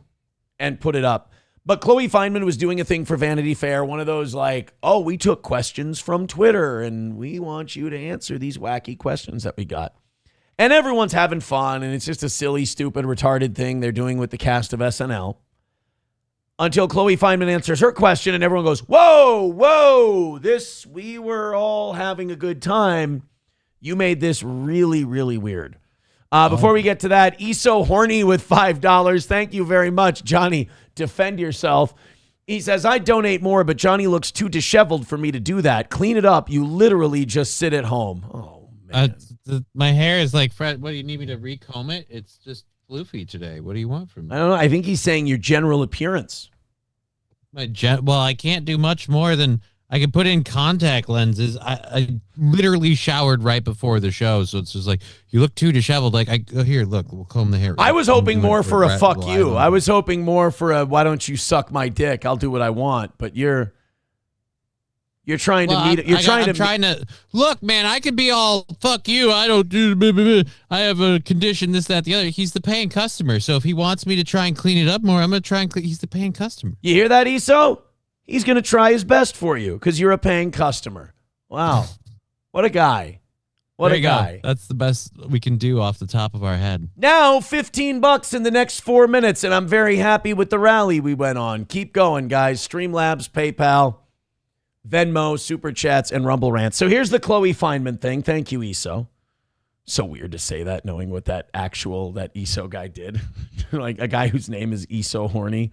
and put it up. But Chloe Fineman was doing a thing for Vanity Fair, one of those like, oh, we took questions from Twitter and we want you to answer these wacky questions that we got. And everyone's having fun, and it's just a silly, stupid, retarded thing they're doing with the cast of SNL. Until Chloe Fineman answers her question, and everyone goes, whoa, we were all having a good time. You made this really, really weird. Before we get to that, ESO Horny with $5. Thank you very much, Johnny. Defend yourself. He says, I donate more, but Johnny looks too disheveled for me to do that. Clean it up. You literally just sit at home. Oh, man. My hair is like, Fred, what do you need me to recomb it? It's just floofy today. What do you want from me? I don't know. I think he's saying your general appearance. Well, I can't do much more than I can put in contact lenses. I literally showered right before the show, so it's just like, you look too disheveled. Like, here, look, we'll comb the hair. I was hoping more for a fuck you. I was hoping more for a why don't you suck my dick? I'll do what I want. But you're trying to meet. I'm trying to look, man. I could be all fuck you. I don't do. I have a condition. This, that, the other. He's the paying customer. So if he wants me to try and clean it up more, I'm gonna try and clean. He's the paying customer. You hear that, ESO? He's gonna try his best for you because you're a paying customer. Wow, what a guy! What a guy! That's the best we can do off the top of our head. Now $15 in the next 4 minutes, and I'm very happy with the rally we went on. Keep going, guys. Streamlabs, PayPal, Venmo, Super Chats, and Rumble Rants. So here's the Chloe Fineman thing. Thank you, ESO. So weird to say that, knowing what that ESO guy did. Like a guy whose name is ESO Horny.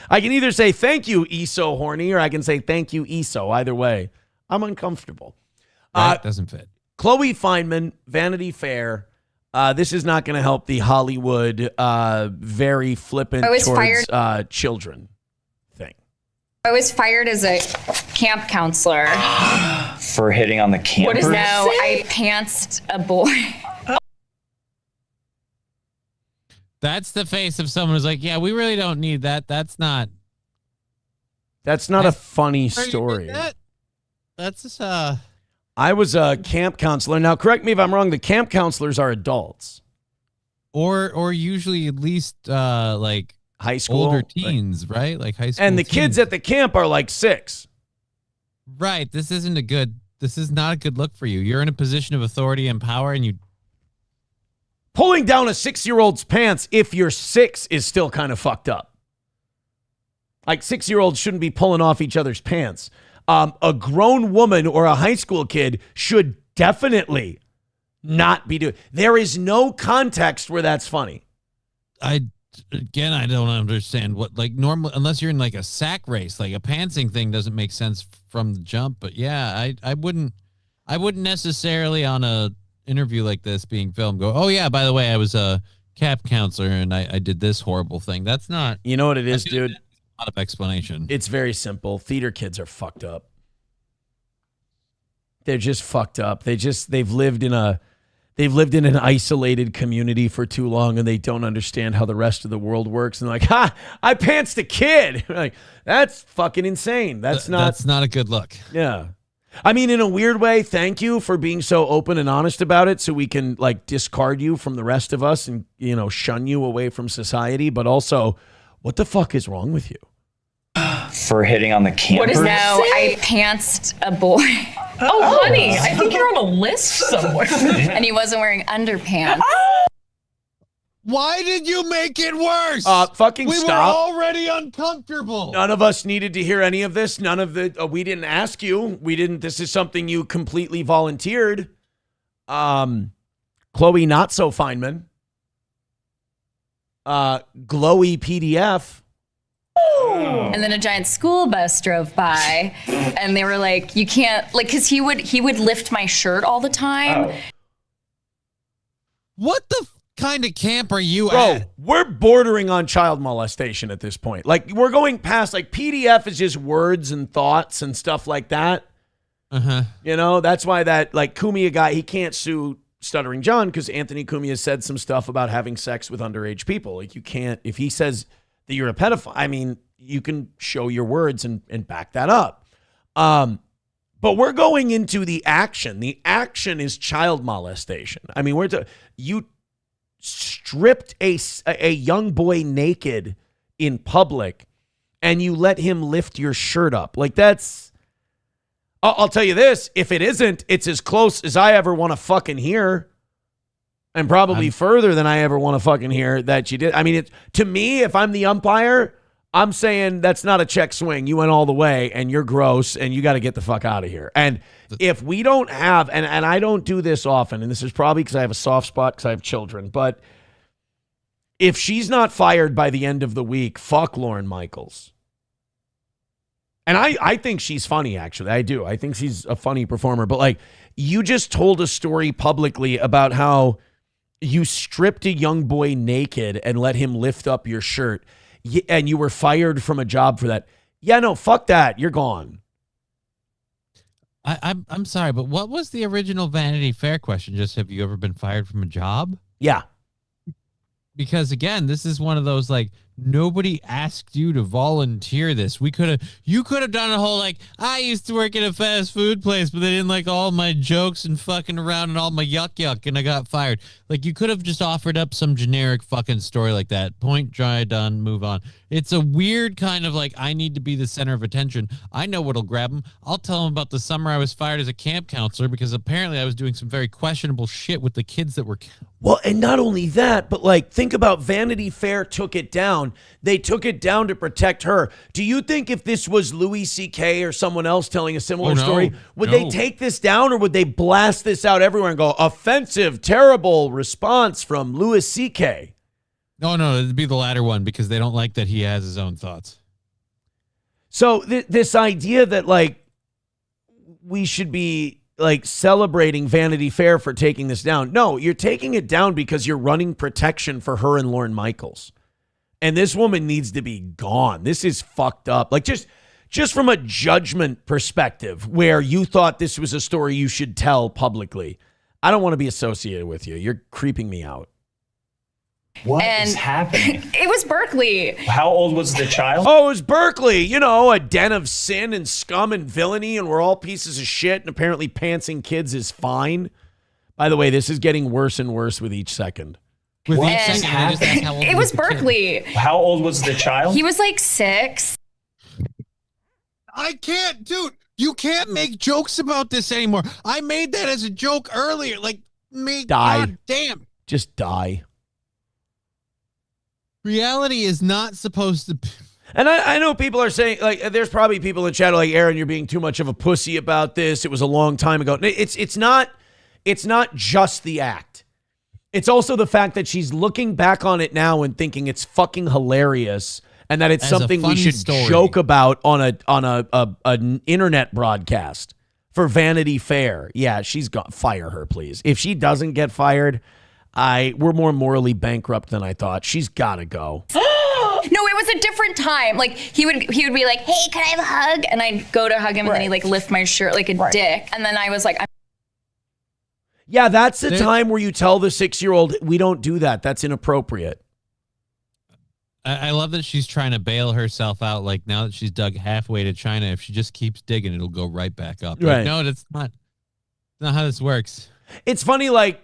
I can either say thank you, ESO Horny, or I can say thank you, ESO. Either way, I'm uncomfortable. That doesn't fit. Chloe Fineman, Vanity Fair. This is not going to help the Hollywood very flippant towards children thing. I was fired as a camp counselor. For hitting on the campers? No, I pantsed a boy. That's the face of someone who's like, yeah, we really don't need that. That's not a funny story. That's just I was a camp counselor. Now, correct me if I'm wrong. The camp counselors are adults, or usually at least like high school, older teens, right? Like high school. And the kids at the camp are like 6. Right. This is not a good look for you. You're in a position of authority and power, and you. Pulling down a 6-year-old's pants if you're 6 is still kind of fucked up. Like 6-year-olds shouldn't be pulling off each other's pants. A grown woman or a high school kid should definitely not be doing. There is no context where that's funny. I again, I don't understand what, like, normal, unless you're in like a sack race, like a pantsing thing doesn't make sense from the jump. But yeah, I wouldn't necessarily on a interview like this being filmed go, oh yeah, by the way, I was a camp counselor and I did this horrible thing. That's not, you know what it is, dude? A lot of explanation. It's very simple. Theater kids are fucked up. They're just fucked up. They've lived in an isolated community for too long, and they don't understand how the rest of the world works. And like, ha, I pantsed a kid. Like, that's fucking insane. That's not a good look. Yeah. I mean, in a weird way, thank you for being so open and honest about it, so we can like discard you from the rest of us and, you know, shun you away from society. But also, what the fuck is wrong with you? For hitting on the campers? What is that? No, I pantsed a boy. Oh, honey, I think you're on a list somewhere. And he wasn't wearing underpants. Why did you make it worse? Fucking we stop. We were already uncomfortable. None of us needed to hear any of this. None of the, we didn't ask you. We didn't, this is something you completely volunteered. Chloe Not So Feynman. Glowy PDF. And then a giant school bus drove by, and they were like, "You can't," like, because he would lift my shirt all the time. What the kind of camp are you Bro, at? We're bordering on child molestation at this point. Like, we're going past, like, PDF is just words and thoughts and stuff like that. You know, that's why that, like, Cumia guy, he can't sue Stuttering John because Anthony Cumia said some stuff about having sex with underage people. Like, you can't, if he says that you're a pedophile, I mean, you can show your words and back that up. But we're going into the action. The action is child molestation. I mean, you stripped a young boy naked in public and you let him lift your shirt up. Like, that's, I'll tell you this, if it isn't, it's as close as I ever want to fucking hear. And probably further than I ever want to fucking hear that you did. I mean, to me, if I'm the umpire, I'm saying that's not a check swing. You went all the way and you're gross and you got to get the fuck out of here. And if we don't have, and I don't do this often, and this is probably because I have a soft spot because I have children, but if she's not fired by the end of the week, fuck Lauren Michaels. And I think she's funny, actually. I do. I think she's a funny performer. But like, you just told a story publicly about how you stripped a young boy naked and let him lift up your shirt, and you were fired from a job for that. Yeah, no, fuck that. You're gone. I'm sorry, but what was the original Vanity Fair question? Just, have you ever been fired from a job? Yeah. Because again, this is one of those, like, nobody asked you to volunteer this. You could have done a whole, like, I used to work at a fast food place, but they didn't like all my jokes and fucking around and all my yuck, and I got fired. Like, you could have just offered up some generic fucking story like that. Point, dry, done, move on. It's a weird kind of, like, I need to be the center of attention. I know what'll grab them. I'll tell them about the summer I was fired as a camp counselor because apparently I was doing some very questionable shit with the kids that were. Well, and not only that, but like, think about Vanity Fair took it down. They took it down to protect her. Do you think if this was Louis C.K. or someone else telling a similar story, would they take this down or would they blast this out everywhere and go, offensive, terrible response from Louis C.K.? No, it'd be the latter one because they don't like that he has his own thoughts. So this idea that, like, we should be, like, celebrating Vanity Fair for taking this down. No, you're taking it down because you're running protection for her and Lauren Michaels. And this woman needs to be gone. This is fucked up. Like, just from a judgment perspective, where you thought this was a story you should tell publicly. I don't want to be associated with you. You're creeping me out. What is happening? It was Berkeley. How old was the child? Oh, it was Berkeley. You know, a den of sin and scum and villainy, and we're all pieces of shit, and apparently pantsing kids is fine. By the way, this is getting worse and worse with each second. It was Berkeley. How old was the child? He was like 6. I can't, dude. You can't make jokes about this anymore. I made that as a joke earlier. Like, Die. God damn. Just die. Reality is not supposed to. And I know people are saying, like, there's probably people in chat like, Aaron, you're being too much of a pussy about this. It was a long time ago. It's not just the act. It's also the fact that she's looking back on it now and thinking it's fucking hilarious and that it's As a something we funny should story. joke about on an internet broadcast for Vanity Fair. Yeah, she's got fire her, please. If she doesn't get fired, we're more morally bankrupt than I thought. She's got to go. No, it was a different time. Like he would be like, "Hey, can I have a hug?" And I'd go to hug him, and then he'd like lift my shirt like a dick, and then I was like, Yeah, that's the time where you tell the 6-year-old, we don't do that. That's inappropriate. I love that she's trying to bail herself out. Like now that she's dug halfway to China, if she just keeps digging, it'll go right back up. Like, Right. no, that's not how this works. It's funny, like,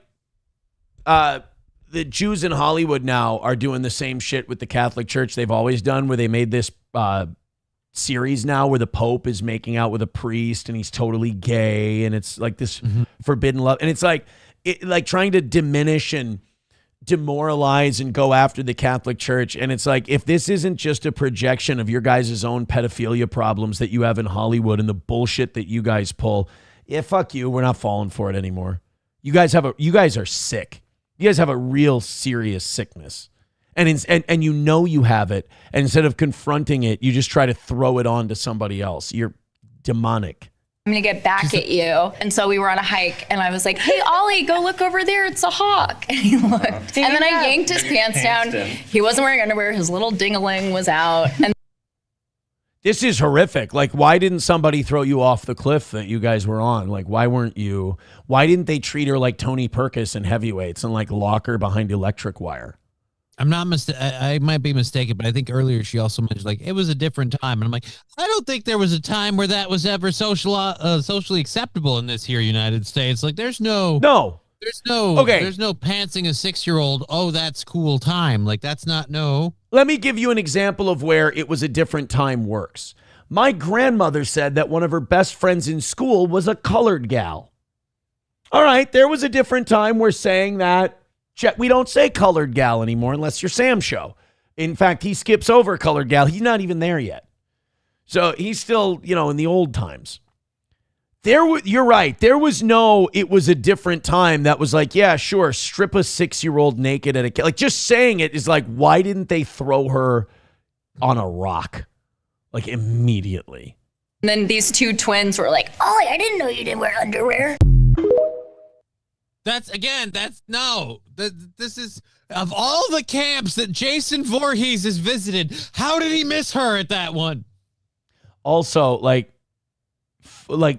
the Jews in Hollywood now are doing the same shit with the Catholic Church they've always done, where they made this series now where the Pope is making out with a priest and he's totally gay, and it's like this forbidden love, and it's like trying to diminish and demoralize and go after the Catholic Church. And it's like, if this isn't just a projection of your guys' own pedophilia problems that you have in Hollywood and the bullshit that you guys pull, yeah, fuck you. We're not falling for it anymore. You guys are sick. You guys have a real serious sickness. And you know you have it. And instead of confronting it, you just try to throw it on to somebody else. You're demonic. "I'm gonna get back at you." And so we were on a hike, and I was like, "Hey, Ollie, go look over there. It's a hawk." And he looked, and then I yanked his pants down. He wasn't wearing underwear. His little ding-a-ling was out. And This is horrific. Like, why didn't somebody throw you off the cliff that you guys were on? Like, why didn't they treat her like Tony Perkis in Heavyweights and like lock her behind electric wire? I'm not I might be mistaken, but I think earlier she also mentioned like it was a different time, and I'm like, I don't think there was a time where that was ever socially acceptable in this here United States. Like, there's no pantsing a 6-year-old. Oh, that's cool time. Like, that's not Let me give you an example of where it was a different time works. My grandmother said that one of her best friends in school was a colored gal. All right, there was a different time where saying that. We don't say colored gal anymore unless you're Sam Show. In fact, he skips over colored gal. He's not even there yet. So he's still, in the old times. You're right. There was it was a different time that was like, yeah, sure, strip a 6-year-old naked at like, just saying it is like, why didn't they throw her on a rock? Like, immediately. then these two twins were like, "Ollie, I didn't know you didn't wear underwear." This is, of all the camps that Jason Voorhees has visited, how did he miss her at that one? Also, like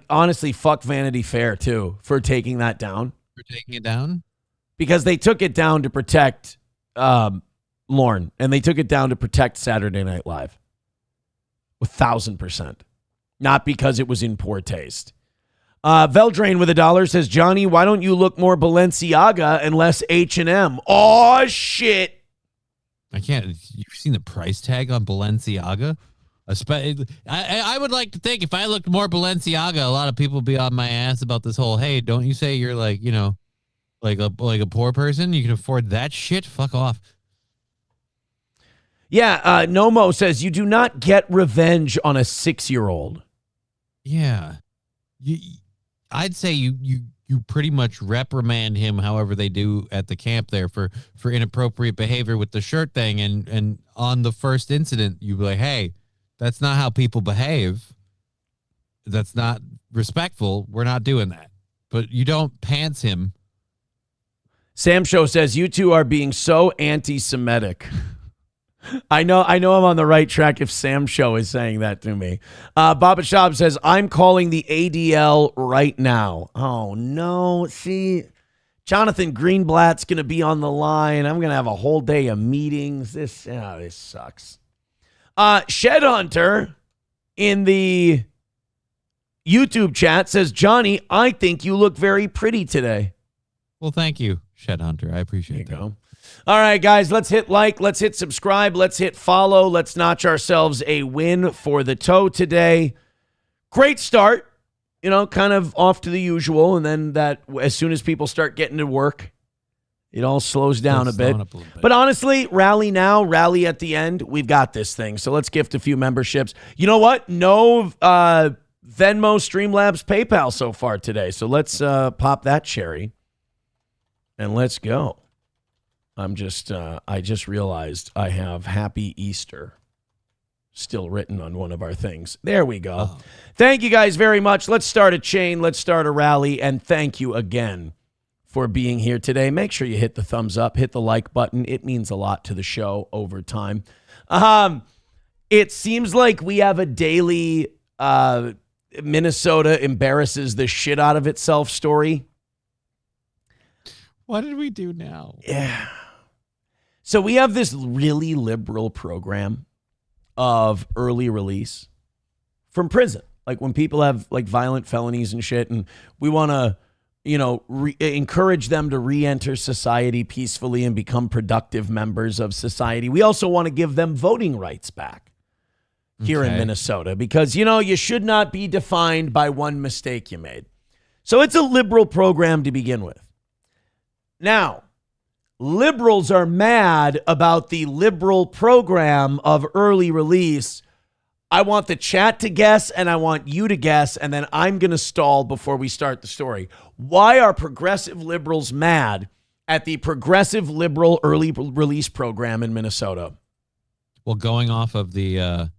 honestly, fuck Vanity Fair too for taking that down. For taking it down? Because they took it down to protect Lorne, and they took it down to protect Saturday Night Live. 1,000%. Not because it was in poor taste. Veldrain with $1 says, Johnny, why don't you look more Balenciaga and less H&M? Oh, shit. I can't. You've seen the price tag on Balenciaga? I would like to think if I looked more Balenciaga, a lot of people would be on my ass about this whole, hey, don't you say you're like, like a poor person? You can afford that shit? Fuck off. Yeah, Nomo says, you do not get revenge on a 6-year-old. Yeah. I'd say you pretty much reprimand him however they do at the camp there for inappropriate behavior with the shirt thing. And on the first incident, you'd be like, hey, that's not how people behave. That's not respectful. We're not doing that. But you don't pants him. Sam Show says, you two are being so anti-Semitic. I know I'm on the right track if Sam Show is saying that to me. Baba Shab says, I'm calling the ADL right now. Oh, no. See, Jonathan Greenblatt's going to be on the line. I'm going to have a whole day of meetings. This sucks. Shed Hunter in the YouTube chat says, Johnny, I think you look very pretty today. Well, thank you, Shed Hunter. I appreciate that. Go. All right, guys, let's hit like, let's hit subscribe, let's hit follow. Let's notch ourselves a win for the toe today. Great start, kind of off to the usual. And then that as soon as people start getting to work, it all slows down a bit. But honestly, rally now, rally at the end. We've got this thing. So let's gift a few memberships. You know what? No Venmo, Streamlabs, PayPal so far today. So let's pop that cherry and let's go. I just realized I have Happy Easter still written on one of our things. There we go. Oh. Thank you guys very much. Let's start a chain. Let's start a rally. And thank you again for being here today. Make sure you hit the thumbs up, hit the like button. It means a lot to the show over time. It seems like we have a daily Minnesota embarrasses the shit out of itself story. What did we do now? Yeah. So we have this really liberal program of early release from prison. Like when people have like violent felonies and shit, and we want to, encourage them to re-enter society peacefully and become productive members of society. We also want to give them voting rights back here in Minnesota because, you should not be defined by one mistake you made. So it's a liberal program to begin with. Now, liberals are mad about the liberal program of early release. I want the chat to guess, and I want you to guess, and then I'm going to stall before we start the story. Why are progressive liberals mad at the progressive liberal early release program in Minnesota? Well, going off of the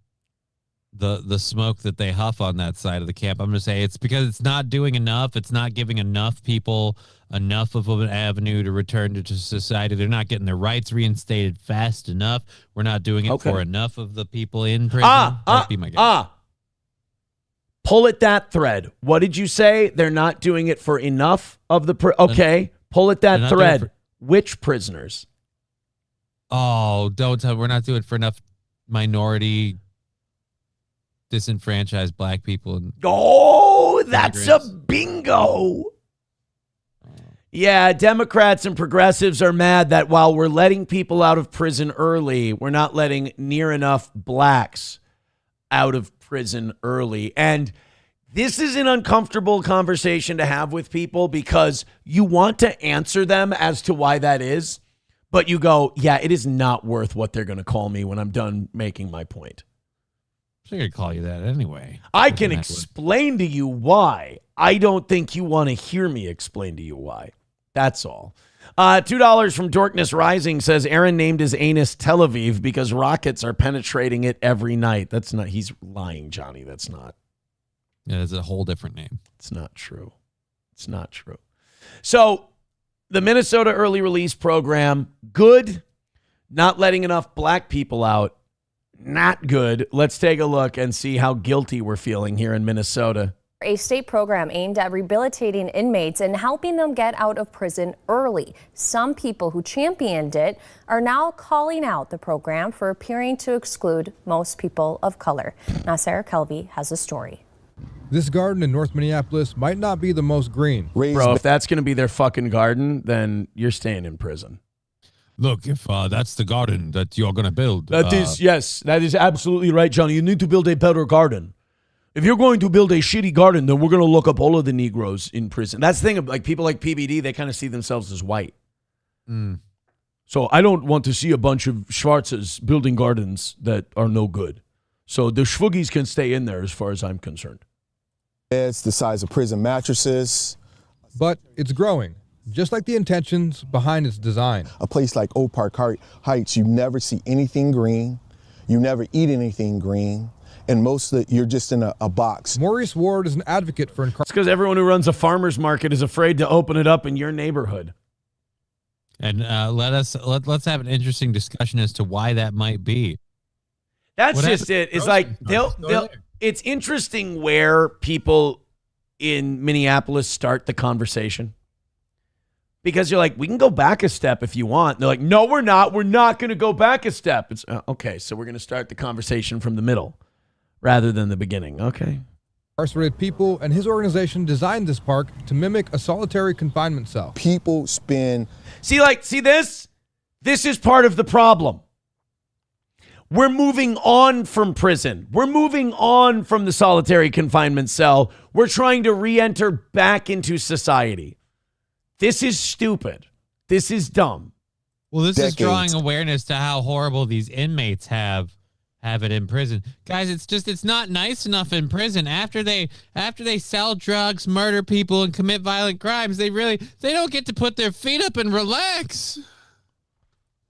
smoke that they huff on that side of the camp, I'm going to say it's because it's not doing enough. It's not giving enough people enough of an avenue to return to society. They're not getting their rights reinstated fast enough. We're not doing it for enough of the people in prison. That'd be my guess. Pull at that thread. What did you say? They're not doing it for enough of the pull at that thread. Which prisoners? Oh, don't tell. We're not doing it for enough minority disenfranchised black people. Oh, that's a bingo. Yeah, Democrats and progressives are mad that while we're letting people out of prison early, we're not letting near enough blacks out of prison early. And this is an uncomfortable conversation to have with people because you want to answer them as to why that is, but you go, yeah, it is not worth what they're going to call me when I'm done making my point. I'm going to call you that anyway. I can explain to you why. I don't think you want to hear me explain to you why. That's all. $2 from Dorkness Rising says Aaron named his anus Tel Aviv because rockets are penetrating it every night. That's not, he's lying, Johnny. That's not. Yeah, it's a whole different name. It's not true. It's not true. So the Minnesota early release program, good. Not letting enough black people out, not good. Let's take a look and see how guilty we're feeling here in Minnesota. A state program aimed at rehabilitating inmates and helping them get out of prison early. Some people who championed it are now calling out the program for appearing to exclude most people of color. Nasser Kelvy has a story. This garden in North Minneapolis might not be the most green. Bro, if that's going to be their fucking garden, then you're staying in prison. Look, if that's the garden that you're going to build. Yes, that is absolutely right, Johnny. You need to build a better garden. If you're going to build a shitty garden, then we're going to look up all of the Negroes in prison. That's the thing of like people like PBD, they kind of see themselves as white. So I don't want to see a bunch of Schwarzes building gardens that are no good. So the Schwuggies can stay in there as far as I'm concerned. It's the size of prison mattresses. But it's growing, just like the intentions behind its design. A place like Oak Park Heights, you never see anything green. You never eat anything green. And most of it, you're just in a box. Maurice Ward is an advocate for It's because everyone who runs a farmer's market is afraid to open it up in your neighborhood. And let's have an interesting discussion as to why that might be. That's just it. It's like it's interesting where people in Minneapolis start the conversation. Because you're like, we can go back a step if you want. And they're like, no, we're not. We're not going to go back a step. It's okay, so we're going to start the conversation from the middle rather than the beginning. Okay. Incarcerated people, and his organization designed this park to mimic a solitary confinement cell. People spend... See this? This is part of the problem. We're moving on from prison. We're moving on from the solitary confinement cell. We're trying to re-enter back into society. This is stupid. This is dumb. Well, this is drawing awareness to how horrible these inmates have it in prison. Guys, it's not nice enough in prison. After they sell drugs, murder people, and commit violent crimes, they don't get to put their feet up and relax.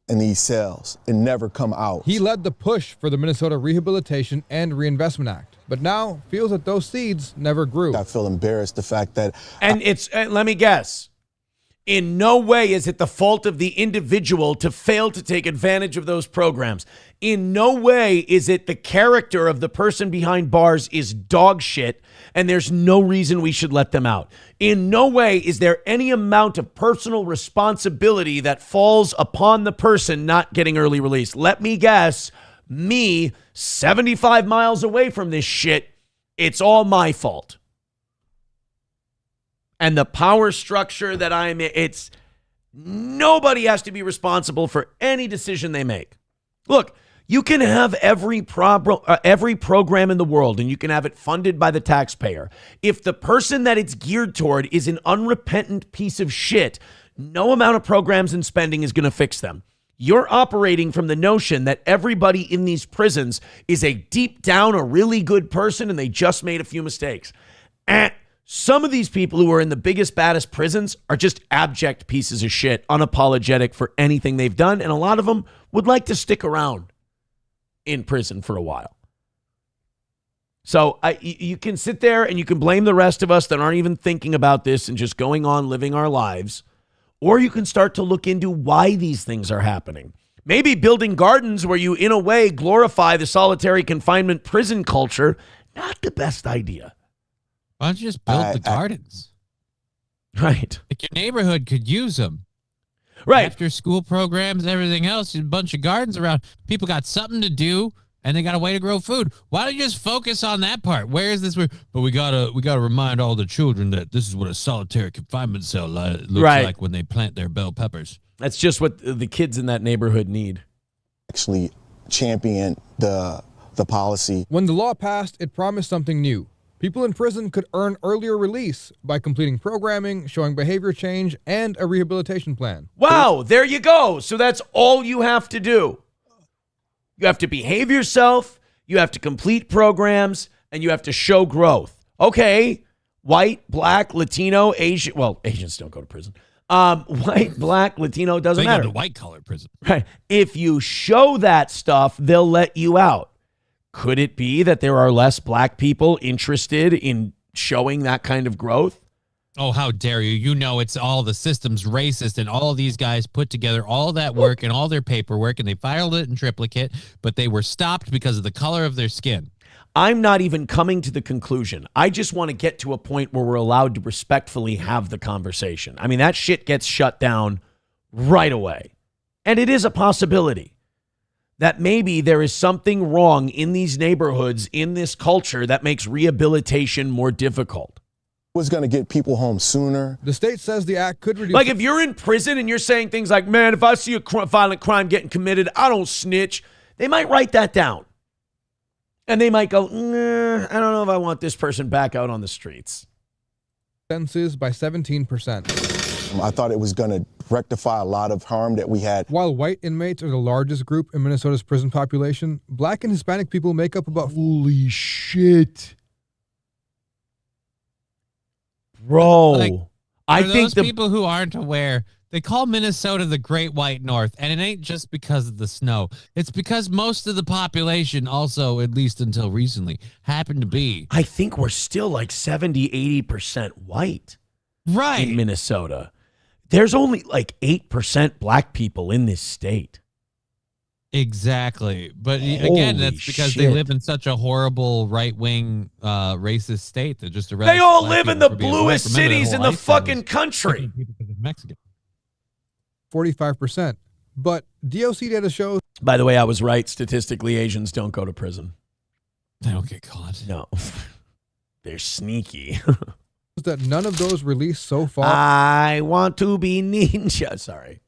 in these cells and never come out. He led the push for the Minnesota Rehabilitation and Reinvestment Act, but now feels that those seeds never grew. I feel embarrassed the fact that... And let me guess, in no way is it the fault of the individual to fail to take advantage of those programs. In no way is it the character of the person behind bars is dog shit and there's no reason we should let them out. In no way is there any amount of personal responsibility that falls upon the person not getting early release. Let me guess, me, 75 miles away from this shit, it's all my fault. And the power structure that I'm in, it's nobody has to be responsible for any decision they make. Look, you can have every program in the world and you can have it funded by the taxpayer. If the person that it's geared toward is an unrepentant piece of shit, no amount of programs and spending is going to fix them. You're operating from the notion that everybody in these prisons is a deep down a really good person and they just made a few mistakes. Some of these people who are in the biggest, baddest prisons are just abject pieces of shit, unapologetic for anything they've done, and a lot of them would like to stick around in prison for a while. So you can sit there and you can blame the rest of us that aren't even thinking about this and just going on living our lives, or you can start to look into why these things are happening. Maybe building gardens where you, in a way, glorify the solitary confinement prison culture, not the best idea. Why don't you just build the gardens? Right. Like your neighborhood could use them. Right. After school programs, everything else, a bunch of gardens around. People got something to do and they got a way to grow food. Why don't you just focus on that part? Where is this? But we gotta remind all the children that this is what a solitary confinement cell looks like when they plant their bell peppers. That's just what the kids in that neighborhood need. Actually champion the policy. When the law passed, it promised something new. People in prison could earn earlier release by completing programming, showing behavior change, and a rehabilitation plan. Wow, there you go. So that's all you have to do. You have to behave yourself, you have to complete programs, and you have to show growth. Okay, white, black, Latino, Asian. Well, Asians don't go to prison. White, black, Latino, doesn't matter. They go to white-collar prison. Right. If you show that stuff, they'll let you out. Could it be that there are less black people interested in showing that kind of growth? Oh, how dare you. You know it's all the system's racist and all these guys put together all that work and all their paperwork and they filed it in triplicate, but they were stopped because of the color of their skin. I'm not even coming to the conclusion. I just want to get to a point where we're allowed to respectfully have the conversation. I mean, that shit gets shut down right away. And it is a possibility that maybe there is something wrong in these neighborhoods, in this culture, that makes rehabilitation more difficult. Was going to get people home sooner. The state says the act could reduce... Like if you're in prison and you're saying things like, man, if I see a violent crime getting committed, I don't snitch. They might write that down. And they might go, nah, I don't know if I want this person back out on the streets. Sentences by 17%. I thought it was going to rectify a lot of harm that we had. While white inmates are the largest group in Minnesota's prison population, black and Hispanic people make up about... Holy shit. Bro. Like, I for think those people who aren't aware, they call Minnesota the Great White North, and it ain't just because of the snow. It's because most of the population also, at least until recently, happened to be. I think we're still like 70, 80% white. Right. In Minnesota. There's only like 8% black people in this state. Exactly. But again, that's because they live in such a horrible right-wing racist state that just they all live in the bluest cities in the fucking country. Mexican. 45%. But DOC data shows... By the way, I was right. Statistically, Asians don't go to prison. They don't get caught. No. They're sneaky. that none of those released so far... I want to be ninja. Sorry.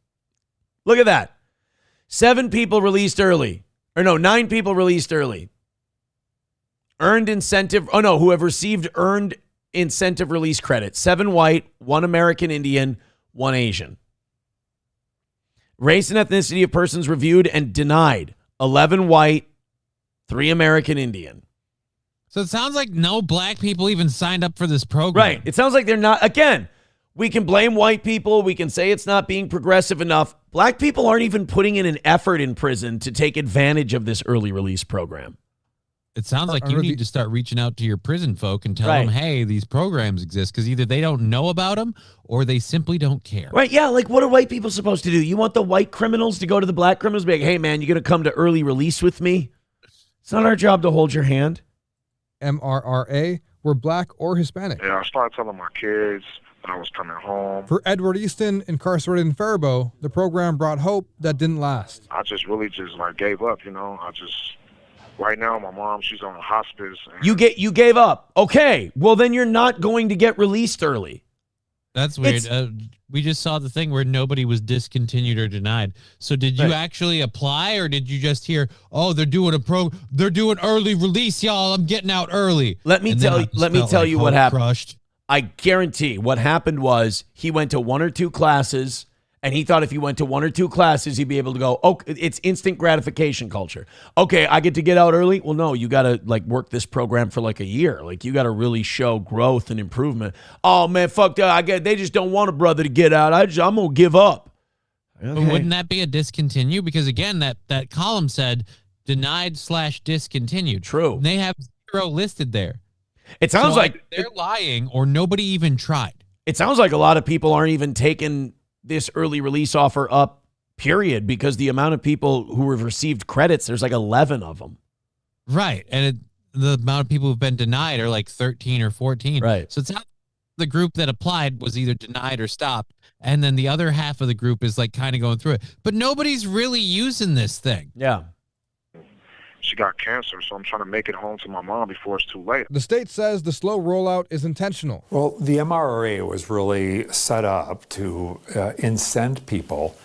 Look at that. 7 people released early. Or no, 9 people released early. Earned incentive. Oh, no, who have received earned incentive release credit. 7 white, 1 American Indian, 1 Asian. Race and ethnicity of persons reviewed and denied. 11 white, 3 American Indian. So it sounds like no black people even signed up for this program. Right. It sounds like they're not. Again, We can blame white people. We can say it's not being progressive enough. Black people aren't even putting in an effort in prison to take advantage of this early release program. It sounds like you need to start reaching out to your prison folk and tell them, hey, these programs exist, because either they don't know about them or they simply don't care. Right, yeah, like what are white people supposed to do? You want the white criminals to go to the black criminals and be like, hey, man, you going to come to early release with me? It's not our job to hold your hand. MRRA were black or Hispanic. Yeah, I started telling my kids when I was coming home. For Edward Easton, incarcerated in Faribault, the program brought hope that didn't last. I just really like gave up, you know. Right now, my mom, she's on hospice. You gave up. Okay, well then you're not going to get released early. That's weird. We just saw the thing where nobody was discontinued or denied. So did you actually apply, or did you just hear, oh, they're doing early release, y'all. I'm getting out early. Let me tell you what happened. Crushed. I guarantee what happened was he went to one or two classes, and he thought if he went to one or two classes, he'd be able to go, oh, it's instant gratification culture. Okay, I get to get out early. Well, no, you got to like work this program for like a year. Like you got to really show growth and improvement. Oh man, fuck that. They just don't want a brother to get out. I'm going to give up. Okay. But wouldn't that be a discontinue? Because again, that column said denied/discontinued. True. And they have 0 listed there. It sounds like they're lying or nobody even tried. It sounds like a lot of people aren't even taking this early release offer up, period, because the amount of people who have received credits, there's like 11 of them. Right. And the amount of people who've been denied are like 13 or 14. Right. So it's not the group that applied was either denied or stopped. And then the other half of the group is like kind of going through it. But nobody's really using this thing. Yeah. She got cancer, so I'm trying to make it home to my mom before it's too late. The state says the slow rollout is intentional. Well, the MRRA was really set up to incent people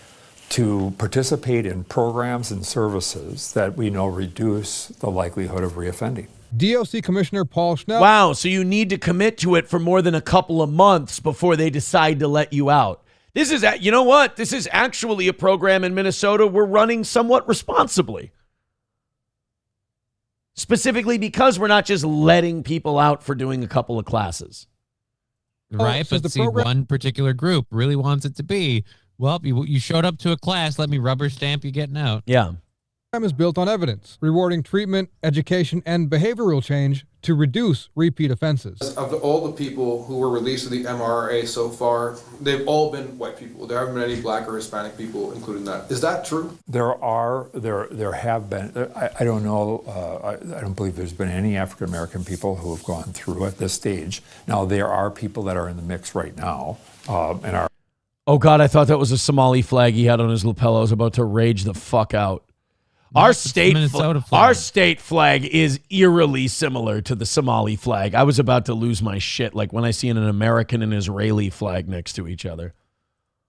to participate in programs and services that we know reduce the likelihood of reoffending. DOC Commissioner Paul Schnell. Wow, so you need to commit to it for more than a couple of months before they decide to let you out. This is, you know what? This is actually a program in Minnesota we're running somewhat responsibly. Specifically because we're not just letting people out for doing a couple of classes. Right, but see, one particular group really wants it to be, well, you showed up to a class, let me rubber stamp you getting out. Yeah. The program is built on evidence, rewarding treatment, education, and behavioral change to reduce repeat offenses. Of all the people who were released of the MRRA so far, they've all been white people. There haven't been any black or Hispanic people, including that. Is that true? There have been. I don't know. I don't believe there's been any African American people who have gone through at this stage. Now there are people that are in the mix right now, and are. Oh God, I thought that was a Somali flag he had on his lapel. I was about to rage the fuck out. Our state flag is eerily similar to the Somali flag. I was about to lose my shit, like when I see an American and Israeli flag next to each other.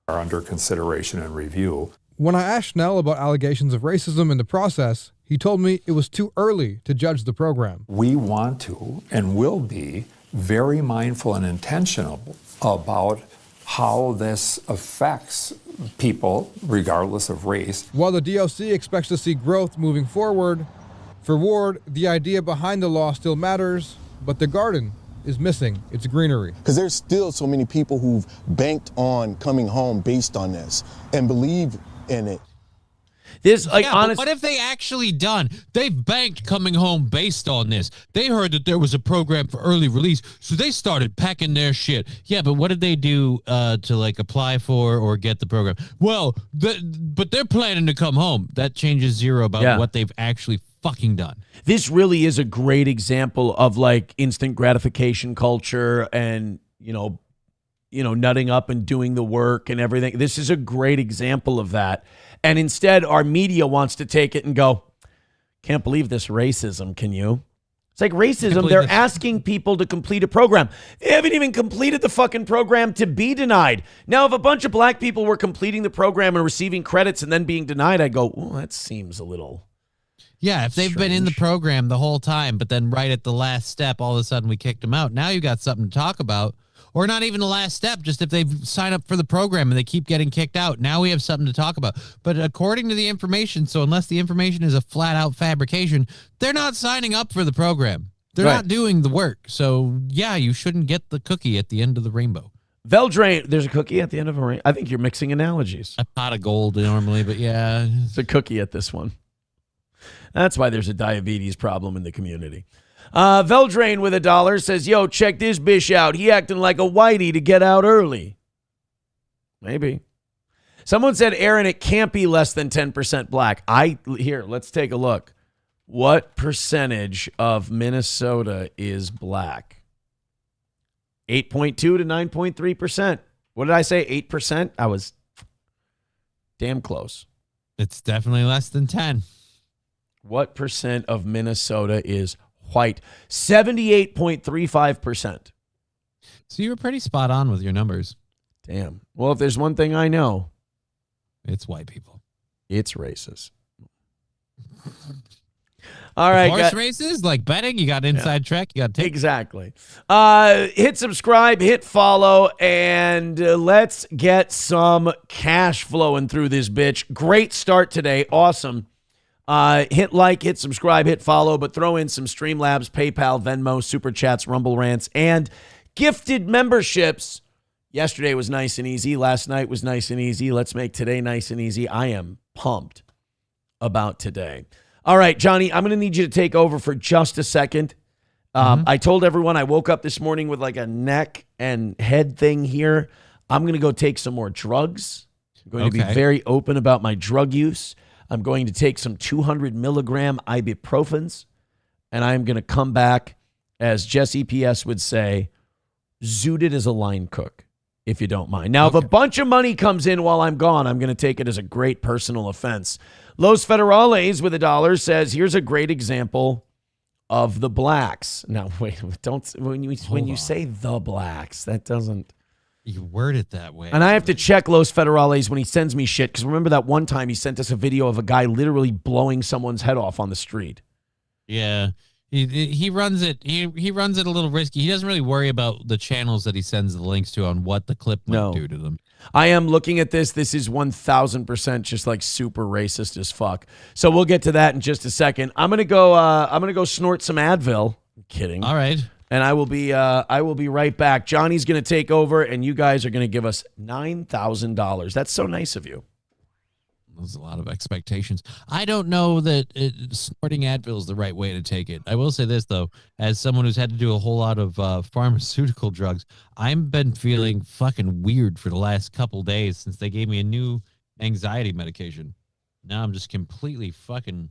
Are under consideration and review. When I asked Schnell about allegations of racism in the process, he told me it was too early to judge the program. We want to and will be very mindful and intentional about how this affects people, regardless of race. While the DOC expects to see growth moving forward, for Ward, the idea behind the law still matters, but the garden is missing its greenery. Because there's still so many people who've banked on coming home based on this and believe in it. This, like, but what have they actually done? They've banked coming home based on this. They heard that there was a program for early release, so they started packing their shit. Yeah, but what did they do to like apply for or get the program? Well, but they're planning to come home. That changes zero about what they've actually fucking done. This really is a great example of like instant gratification culture and, you know, nutting up and doing the work and everything. This is a great example of that. And instead, our media wants to take it and go, can't believe this racism, can you? It's like racism. They're asking people to complete a program. They haven't even completed the fucking program to be denied. Now, if a bunch of black people were completing the program and receiving credits and then being denied, I'd go, well, that seems a little Yeah, if they've been in the program the whole time, but then right at the last step, all of a sudden we kicked them out. Now you got something to talk about. Or not even the last step, just if they've signed up for the program and they keep getting kicked out. Now we have something to talk about. But according to the information, so unless the information is a flat-out fabrication, they're not signing up for the program. They're not doing the work. So, yeah, you shouldn't get the cookie at the end of the rainbow. Veldrain, there's a cookie at the end of a ring. I think you're mixing analogies. A pot of gold normally, but yeah. It's a cookie at this one. That's why there's a diabetes problem in the community. Veldrain with $1 says, yo, check this bish out. He acting like a whitey to get out early. Maybe. Someone said, Aaron, it can't be less than 10% black. Here, let's take a look. What percentage of Minnesota is black? 8.2 to 9.3%. What did I say? 8%? I was damn close. It's definitely less than 10. What percent of Minnesota is white? 78.35%. So you were pretty spot on with your numbers. Damn. Well, if there's one thing I know, it's white people. It's racist. All right. Horse races, like betting, you got inside track, you got to take. Exactly. Hit subscribe, hit follow, and let's get some cash flowing through this bitch. Great start today. Awesome. Hit like, hit subscribe, hit follow, but throw in some Streamlabs, PayPal, Venmo, Super Chats, Rumble Rants, and gifted memberships. Yesterday was nice and easy. Last night was nice and easy. Let's make today nice and easy. I am pumped about today. All right, Johnny, I'm going to need you to take over for just a second. I told everyone I woke up this morning with like a neck and head thing here. I'm going to go take some more drugs. I'm going to be very open about my drug use. I'm going to take some 200 milligram ibuprofens, and I'm going to come back, as Jesse PS would say, zooted as a line cook, if you don't mind. Now, if a bunch of money comes in while I'm gone, I'm going to take it as a great personal offense. Los Federales with $1 says, here's a great example of the blacks. Now, wait, don't, when you say the blacks, that doesn't. You word it that way. And I have to check Los Federales when he sends me shit, because remember that one time he sent us a video of a guy literally blowing someone's head off on the street. Yeah. He runs it. He runs it a little risky. He doesn't really worry about the channels that he sends the links to on what the clip might do to them. I am looking at this. This is 1,000% just like super racist as fuck. So we'll get to that in just a second. I'm gonna go snort some Advil. I'm kidding. All right. And I will be right back. Johnny's gonna take over, and you guys are gonna give us $9,000. That's so nice of you. There's a lot of expectations. I don't know that snorting Advil is the right way to take it. I will say this, though, as someone who's had to do a whole lot of pharmaceutical drugs, I've been feeling fucking weird for the last couple days since they gave me a new anxiety medication. Now I'm just completely fucking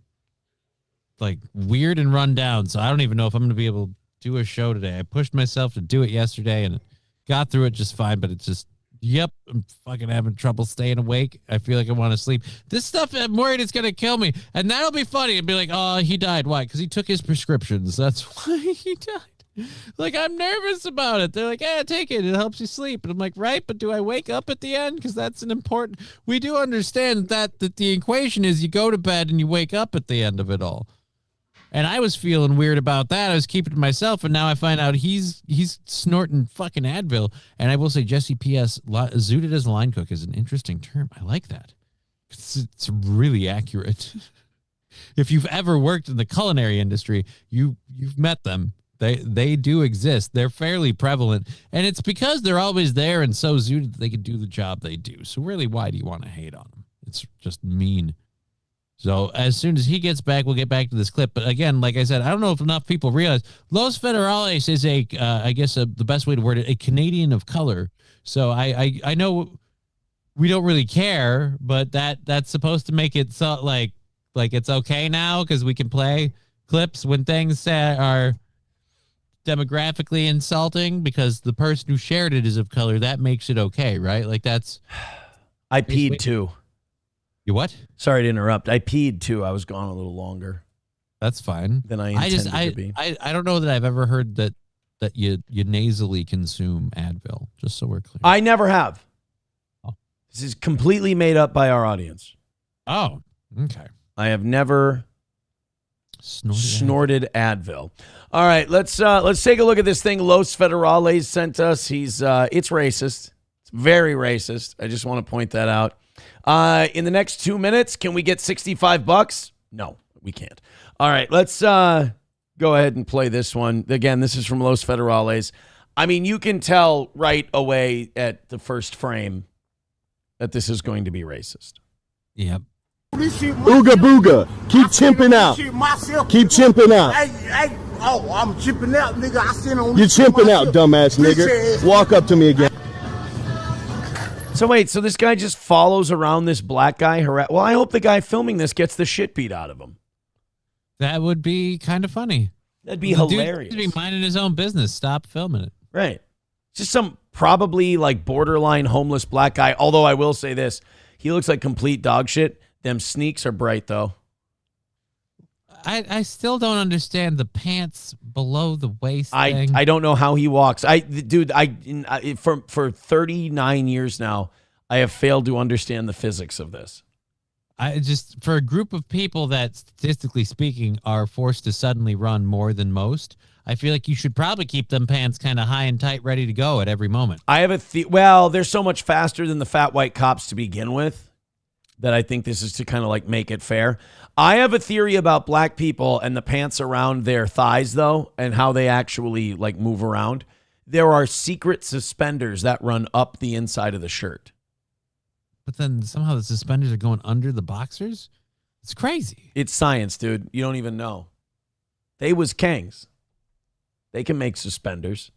like weird and run down. So I don't even know if I'm going to be able to do a show today. I pushed myself to do it yesterday and got through it just fine, but it's just, yep, I'm fucking having trouble staying awake. I feel like I want to sleep. This stuff, I'm worried it's going to kill me. And that'll be funny. It'd be like, oh, he died. Why? Because he took his prescriptions. That's why he died. Like, I'm nervous about it. They're like, yeah, take it. It helps you sleep. And I'm like, right, but do I wake up at the end? Because that's an important... We do understand that the equation is you go to bed and you wake up at the end of it all. And I was feeling weird about that. I was keeping it to myself, and now I find out he's snorting fucking Advil. And I will say, Jesse P.S., zooted as a line cook is an interesting term. I like that. It's really accurate. If you've ever worked in the culinary industry, you've met them. They do exist. They're fairly prevalent. And it's because they're always there and so zooted that they can do the job they do. So really, why do you want to hate on them? It's just mean. So as soon as he gets back, we'll get back to this clip. But again, like I said, I don't know if enough people realize Los Federales is the best way to word it, a Canadian of color. So I know we don't really care, but that's supposed to make it so like it's okay now because we can play clips when things are demographically insulting because the person who shared it is of color. That makes it okay, right? Like that's. I peed too. You what? Sorry to interrupt. I peed too. I was gone a little longer. That's fine. Than I intended to be. I don't know that I've ever heard that you nasally consume Advil. Just so we're clear. I never have. Oh. This is completely made up by our audience. Oh, okay. I have never snorted Advil. All right, let's take a look at this thing. Los Federales sent us. It's racist. It's very racist. I just want to point that out. In the next 2 minutes, can we get $65? No, we can't. All right, let's go ahead and play this one. Again, this is from Los Federales. I mean, you can tell right away at the first frame that this is going to be racist. Yep. Ooga booga. Keep chimping out. Keep chimping out. Hey, oh, I'm chipping out, nigga. I seen on. You're chimping out, dumbass nigga. Walk up to me again. So wait, so this guy just follows around this black guy? Well, I hope the guy filming this gets the shit beat out of him. That would be kind of funny. That'd be The dude hilarious. should be minding his own business. Stop filming it. Right. Just some probably like borderline homeless black guy. Although I will say this, he looks like complete dog shit. Them sneaks are bright though. I still don't understand the pants below the waist thing. I don't know how he walks. For 39 years now, I have failed to understand the physics of this. I just, for a group of people that statistically speaking are forced to suddenly run more than most, I feel like you should probably keep them pants kind of high and tight, ready to go at every moment. I have well, they're so much faster than the fat white cops to begin with that I think this is to kind of like make it fair. I have a theory about black people and the pants around their thighs though, and how they actually like move around. There are secret suspenders that run up the inside of the shirt. But then somehow the suspenders are going under the boxers? It's crazy. It's science, dude. You don't even know. They was Kangs. They can make suspenders.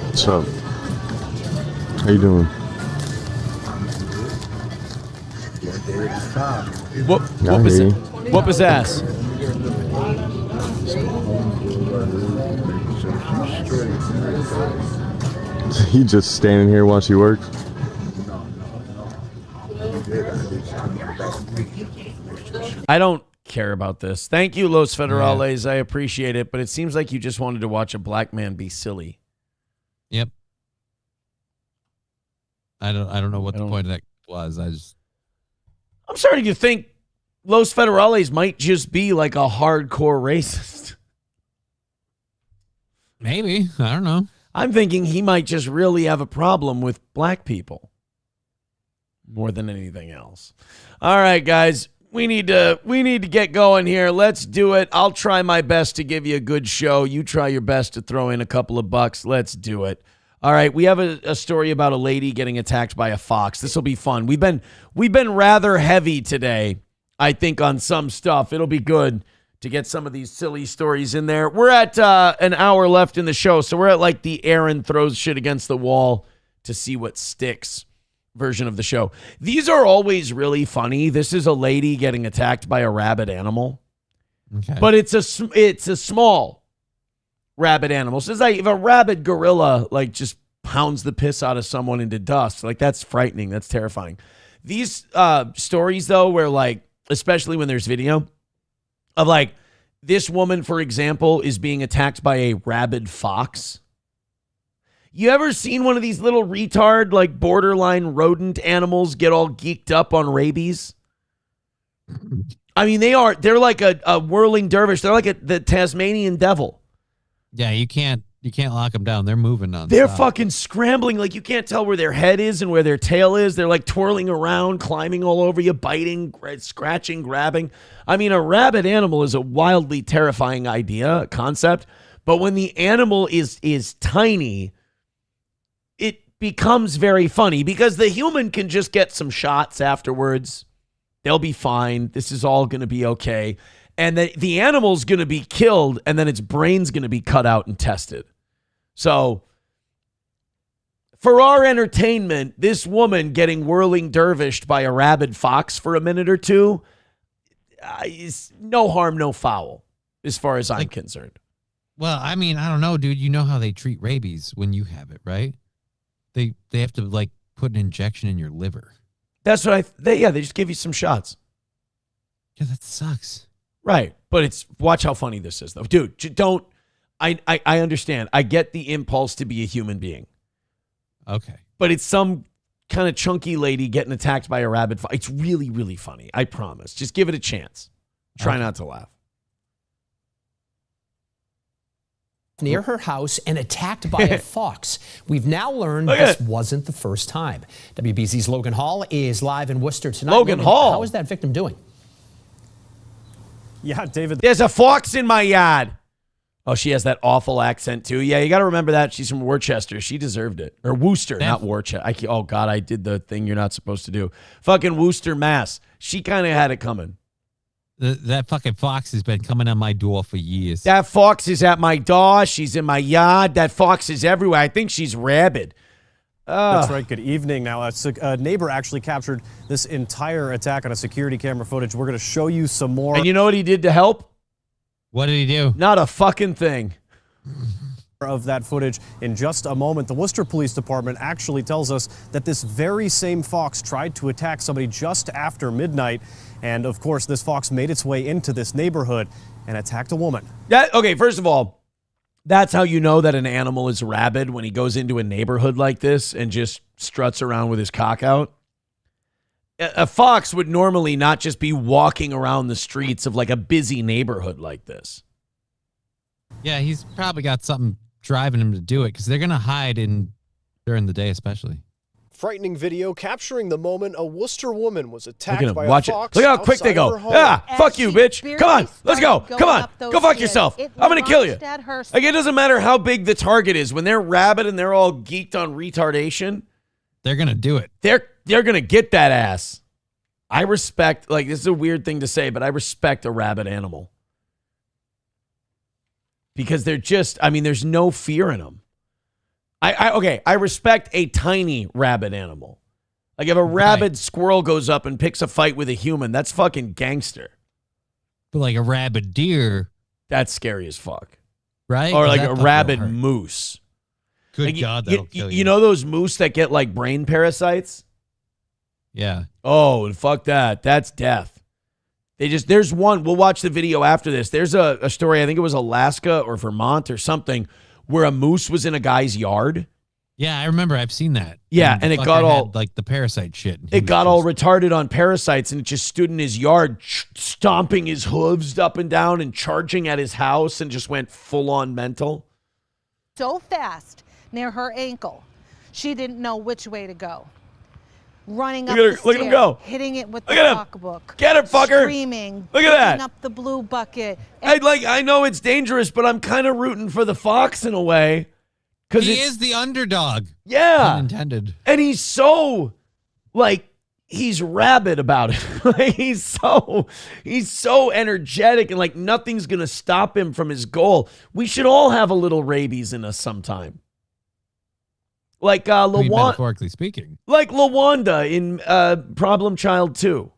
What's up? How you doing? Whoop his ass. He just standing here while she works? I don't care about this. Thank you, Los Federales. I appreciate it, but it seems like you just wanted to watch a black man be silly. Yep. I don't know what the point of that was. I'm starting to think Los Federales might just be like a hardcore racist. Maybe. I don't know. I'm thinking he might just really have a problem with black people more than anything else. All right, guys, we need to get going here. Let's do it. I'll try my best to give you a good show. You try your best to throw in a couple of bucks. Let's do it. All right, we have a story about a lady getting attacked by a fox. This will be fun. We've been rather heavy today, I think, on some stuff. It'll be good to get some of these silly stories in there. We're at an hour left in the show, so we're at like the Aaron throws shit against the wall to see what sticks version of the show. These are always really funny. This is a lady getting attacked by a rabid animal. Okay. But it's a small rabid animal. So it's like if a rabid gorilla like just pounds the piss out of someone into dust, like that's frightening. That's terrifying. These stories though, where like, especially when there's video of like this woman, for example, is being attacked by a rabid fox. You ever seen one of these little retard, like borderline rodent animals get all geeked up on rabies? I mean, they're like a whirling dervish. They're like the Tasmanian devil. Yeah, you can't lock them down. They're moving on. They're fucking scrambling. Like you can't tell where their head is and where their tail is. They're like twirling around, climbing all over you, biting, scratching, grabbing. I mean, a rabid animal is a wildly terrifying idea, concept. But when the animal is tiny, it becomes very funny because the human can just get some shots afterwards. They'll be fine. This is all going to be okay. And the animal's going to be killed, and then its brain's going to be cut out and tested. So, for our entertainment, this woman getting whirling dervished by a rabid fox for a minute or two is no harm, no foul, as far as I'm concerned. Well, I mean, I don't know, dude. You know how they treat rabies when you have it, right? They have to like put an injection in your liver. That's what they just give you some shots. Yeah, that sucks. Right. But watch how funny this is though. Dude, don't, I understand. I get the impulse to be a human being. Okay. But it's some kind of chunky lady getting attacked by a rabid fox. It's really, really funny. I promise. Just give it a chance. Try not to laugh. Near her house and attacked by a fox. We've now learned this wasn't the first time. WBZ's Logan Hall is live in Worcester tonight. Logan Hall? How is that victim doing? Yeah, David. There's a fox in my yard. Oh, she has that awful accent too. Yeah, you got to remember that. She's from Worcester. She deserved it. Or Worcester, not Worcester. Oh, God, I did the thing you're not supposed to do. Fucking Worcester, Mass. She kind of had it coming. That fucking fox has been coming on my door for years. That fox is at my door. She's in my yard. That fox is everywhere. I think she's rabid. That's right. Good evening. Now, a neighbor actually captured this entire attack on a security camera footage. We're going to show you some more. And you know what he did to help? What did he do? Not a fucking thing. Of that footage in just a moment. The Worcester Police Department actually tells us that this very same fox tried to attack somebody just after midnight. And of course, this fox made its way into this neighborhood and attacked a woman. Okay, first of all, that's how you know that an animal is rabid, when he goes into a neighborhood like this and just struts around with his cock out. A fox would normally not just be walking around the streets of like a busy neighborhood like this. Yeah, he's probably got something driving him to do it, because they're going to hide during the day especially. Frightening video capturing the moment a Worcester woman was attacked by a Watch fox. It. Look how quick they go. Fuck you, bitch. Come on, let's go. Come on, go fuck yourself. I'm going to kill you. Like, it doesn't matter how big the target is. When they're rabid and they're all geeked on retardation, they're going to do it. They're going to get that ass. I respect, like, this is a weird thing to say, but I respect a rabid animal. Because they're just, I mean, there's no fear in them. I respect a tiny rabid animal. Like, if a rabid squirrel goes up and picks a fight with a human, that's fucking gangster. But like a rabid deer, that's scary as fuck. Right? Or like a rabid moose. Good like, God, that'll kill you. You know those moose that get like brain parasites? Yeah. Oh, and fuck that. That's death. There's one, we'll watch the video after this. There's a story, I think it was Alaska or Vermont or something, where a moose was in a guy's yard. Yeah, I remember. I've seen that. Yeah, and it got all like the parasite shit. It got all retarded on parasites, and it just stood in his yard, stomping his hooves up and down and charging at his house, and just went full on mental. So fast near her ankle, she didn't know which way to go. Running up the stairs, look at him go. Hitting it with look the at him. pocketbook. Get it, fucker. Screaming. Look at that. Picking up the blue bucket. I know it's dangerous, but I'm kind of rooting for the fox in a way. He is the underdog. Yeah. Unintended. And he's so, like, he's rabid about it. Like, he's so energetic, and like nothing's going to stop him from his goal. We should all have a little rabies in us sometime. Like LaWanda, metaphorically speaking. Like LaWanda in Problem Child 2.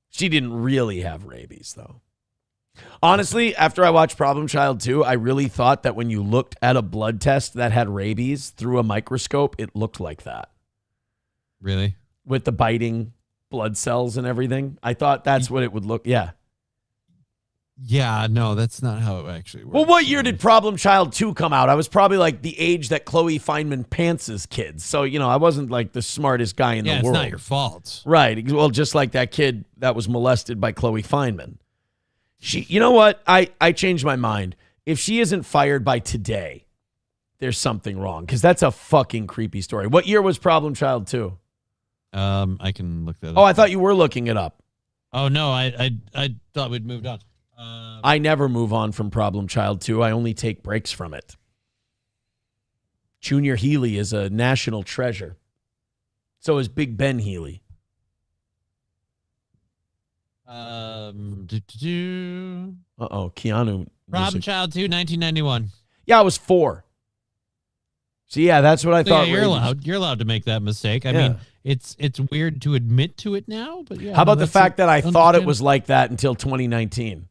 She didn't really have rabies, though. Honestly, after I watched Problem Child 2, I really thought that when you looked at a blood test that had rabies through a microscope, it looked like that. Really? With the biting blood cells and everything. I thought that's what it would look. Yeah. Yeah, no, that's not how it actually works. Well, what year did Problem Child 2 come out? I was probably like the age that Chloe Feynman pants' kids. So, you know, I wasn't like the smartest guy in the world. Yeah, it's not your fault. Right. Well, just like that kid that was molested by Chloe Feynman. You know what? I changed my mind. If she isn't fired by today, there's something wrong, because that's a fucking creepy story. What year was Problem Child 2? I can look that up. Oh, I thought you were looking it up. Oh, no, I thought we'd moved on. I never move on from Problem Child 2. I only take breaks from it. Junior Healy is a national treasure. So is Big Ben Healy. Keanu. Problem Child 2, 1991. Yeah, I was 4. So yeah, that's what I thought. Yeah, you're allowed to make that mistake. I mean, it's weird to admit to it now, but yeah. How about the fact that I thought it was like that until 2019?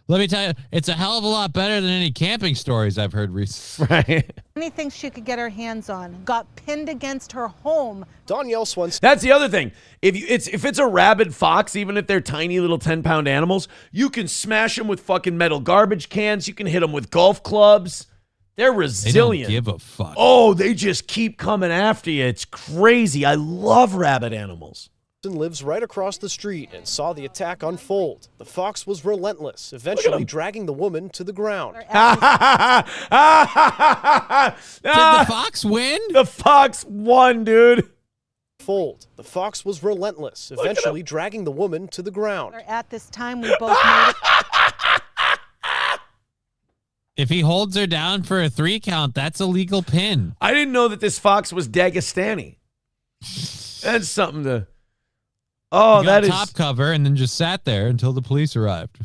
Let me tell you, it's a hell of a lot better than any camping stories I've heard recently. Right. Anything she could get her hands on got pinned against her home. Danielle Swenson. That's the other thing. If it's a rabid fox, even if they're tiny little 10-pound animals, you can smash them with fucking metal garbage cans. You can hit them with golf clubs. They're resilient. They don't give a fuck. Oh, they just keep coming after you. It's crazy. I love rabid animals. Lives right across the street and saw the attack unfold. The fox was relentless, eventually dragging the woman to the ground. Did the fox win? The fox won, dude. The fox was relentless, eventually dragging the woman to the ground. At this time, we both made it. If he holds her down for a 3 count, that's a legal pin. I didn't know that this fox was Dagestani. That's something to. Oh, he got top cover and then just sat there until the police arrived.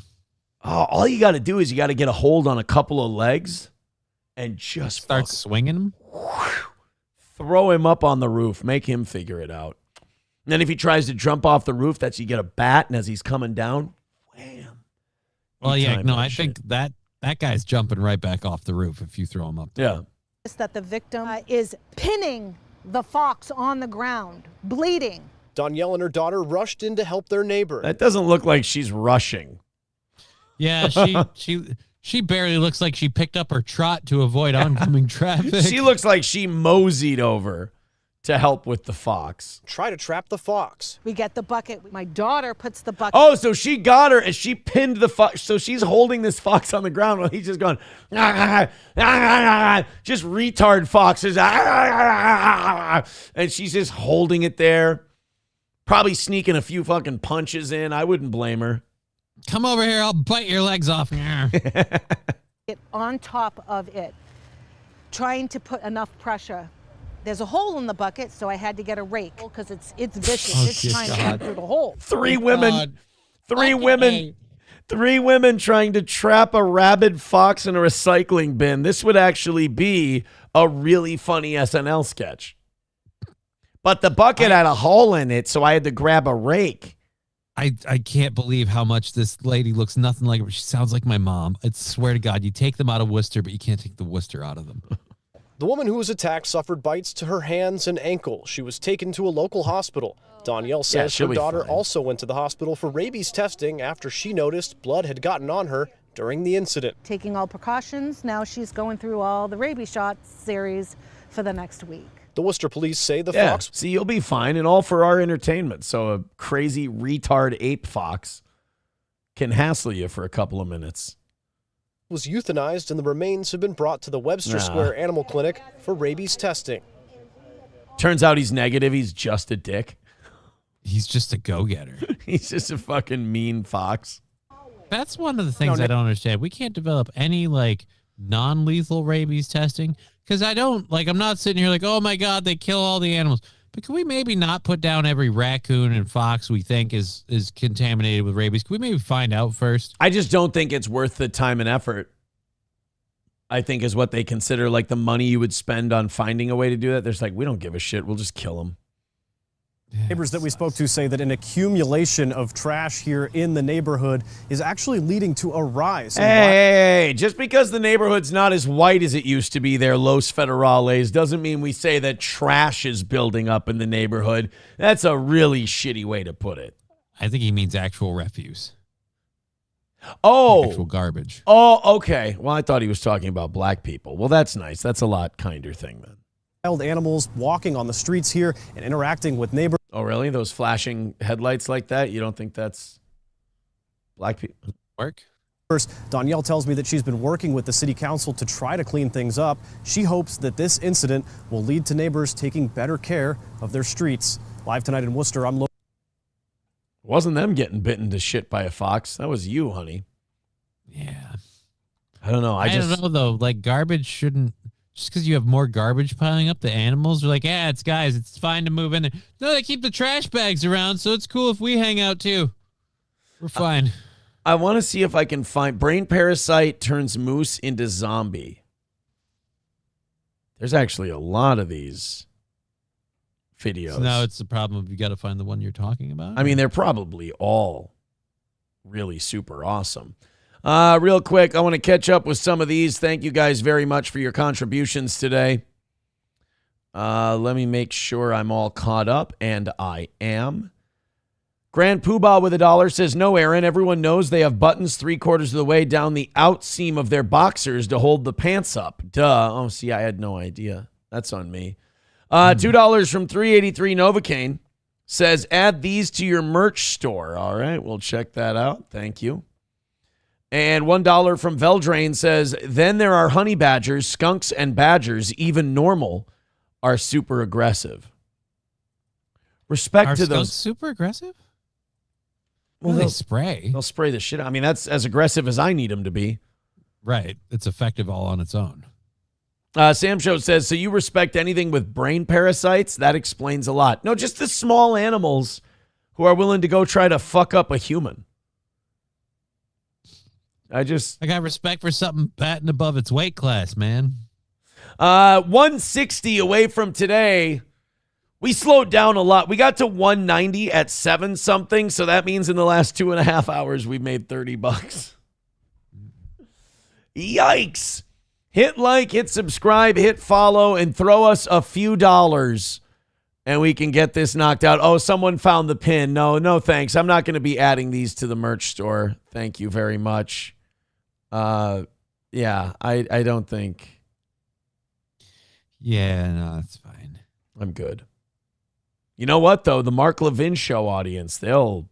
Oh, all you got to do is you got to get a hold on a couple of legs and just start swinging him. Throw him up on the roof. Make him figure it out. And then if he tries to jump off the roof, you get a bat, and as he's coming down, wham. Well, yeah, no, I think that guy's jumping right back off the roof if you throw him up there. Yeah. That the victim is pinning the fox on the ground, bleeding. Danielle and her daughter rushed in to help their neighbor. That doesn't look like she's rushing. Yeah, she barely looks like she picked up her trot to avoid oncoming traffic. She looks like she moseyed over to help with the fox. Try to trap the fox. We get the bucket. My daughter puts the bucket. Oh, so she got her and she pinned the fox. So she's holding this fox on the ground while he's just going, just retard foxes. And she's just holding it there. Probably sneaking a few fucking punches in. I wouldn't blame her. Come over here. I'll bite your legs off. It on top of it, trying to put enough pressure. There's a hole in the bucket, so I had to get a rake because it's vicious. Oh, it's trying to get through the hole. Three women trying to trap a rabid fox in a recycling bin. This would actually be a really funny SNL sketch. But the bucket had a hole in it, so I had to grab a rake. I can't believe how much this lady looks nothing like her. She sounds like my mom. I swear to God, you take them out of Worcester, but you can't take the Worcester out of them. The woman who was attacked suffered bites to her hands and ankle. She was taken to a local hospital. Danielle says her daughter also went to the hospital for rabies testing after she noticed blood had gotten on her during the incident. Taking all precautions, now she's going through all the rabies shots series for the next week. The Worcester police say the fox... See, you'll be fine, and all for our entertainment. So a crazy retard ape fox can hassle you for a couple of minutes. ...was euthanized, and the remains have been brought to the Webster Square Animal Clinic for rabies testing. Turns out he's negative. He's just a dick. He's just a go-getter. He's just a fucking mean fox. That's one of the things I don't understand. We can't develop any, non-lethal rabies testing. Because I'm not sitting here like, oh my God, they kill all the animals. But can we maybe not put down every raccoon and fox we think is contaminated with rabies? Can we maybe find out first? I just don't think it's worth the time and effort. I think is what they consider the money you would spend on finding a way to do that. There's we don't give a shit. We'll just kill them. Neighbors that we spoke to say that an accumulation of trash here in the neighborhood is actually leading to a rise. Hey, just because the neighborhood's not as white as it used to be there, Los Federales, doesn't mean we say that trash is building up in the neighborhood. That's a really shitty way to put it. I think he means actual refuse. Oh. Actual garbage. Oh, okay. Well, I thought he was talking about black people. Well, that's nice. That's a lot kinder thing then. Wild animals walking on the streets here and interacting with neighbors. Oh, really? Those flashing headlights like that? You don't think that's black people? Work? First, Danielle tells me that she's been working with the city council to try to clean things up. She hopes that this incident will lead to neighbors taking better care of their streets. Live tonight in Worcester, I'm looking. Wasn't them getting bitten to shit by a fox. That was you, honey. Yeah. I don't know. I don't know, though. Garbage shouldn't... Just because you have more garbage piling up, the animals are like, it's guys, it's fine to move in there. No, they keep the trash bags around, so it's cool if we hang out too. We're fine. I want to see if I can find brain parasite turns moose into zombie. There's actually a lot of these videos. So now it's the problem of you got to find the one you're talking about. I mean, they're probably all really super awesome. Real quick, I want to catch up with some of these. Thank you guys very much for your contributions today. Let me make sure I'm all caught up, and I am. Grand Poobah with $1 says, no, Aaron, everyone knows they have buttons 3/4 of the way down the out seam of their boxers to hold the pants up. Duh. Oh, see, I had no idea. That's on me. $2 from 383 Novocaine says, add these to your merch store. All right, we'll check that out. Thank you. And $1 from Veldrain says, then there are honey badgers, skunks, and badgers, even normal, are super aggressive. Respect to those. Super aggressive? Well, they spray. They'll spray the shit out. I mean, that's as aggressive as I need them to be. Right. It's effective all on its own. Sam Show says, so you respect anything with brain parasites? That explains a lot. No, just the small animals who are willing to go try to fuck up a human. I got respect for something batting above its weight class, man. 160 away from today. We slowed down a lot. We got to 190 at 7 something. So that means in the last 2.5 hours, we made $30. Yikes. Hit like, hit subscribe, hit follow, and throw us a few dollars. And we can get this knocked out. Oh, someone found the pin. No, thanks. I'm not going to be adding these to the merch store. Thank you very much. Yeah, I don't think. Yeah, no, that's fine. I'm good. You know what, though? The Mark Levin Show audience, they'll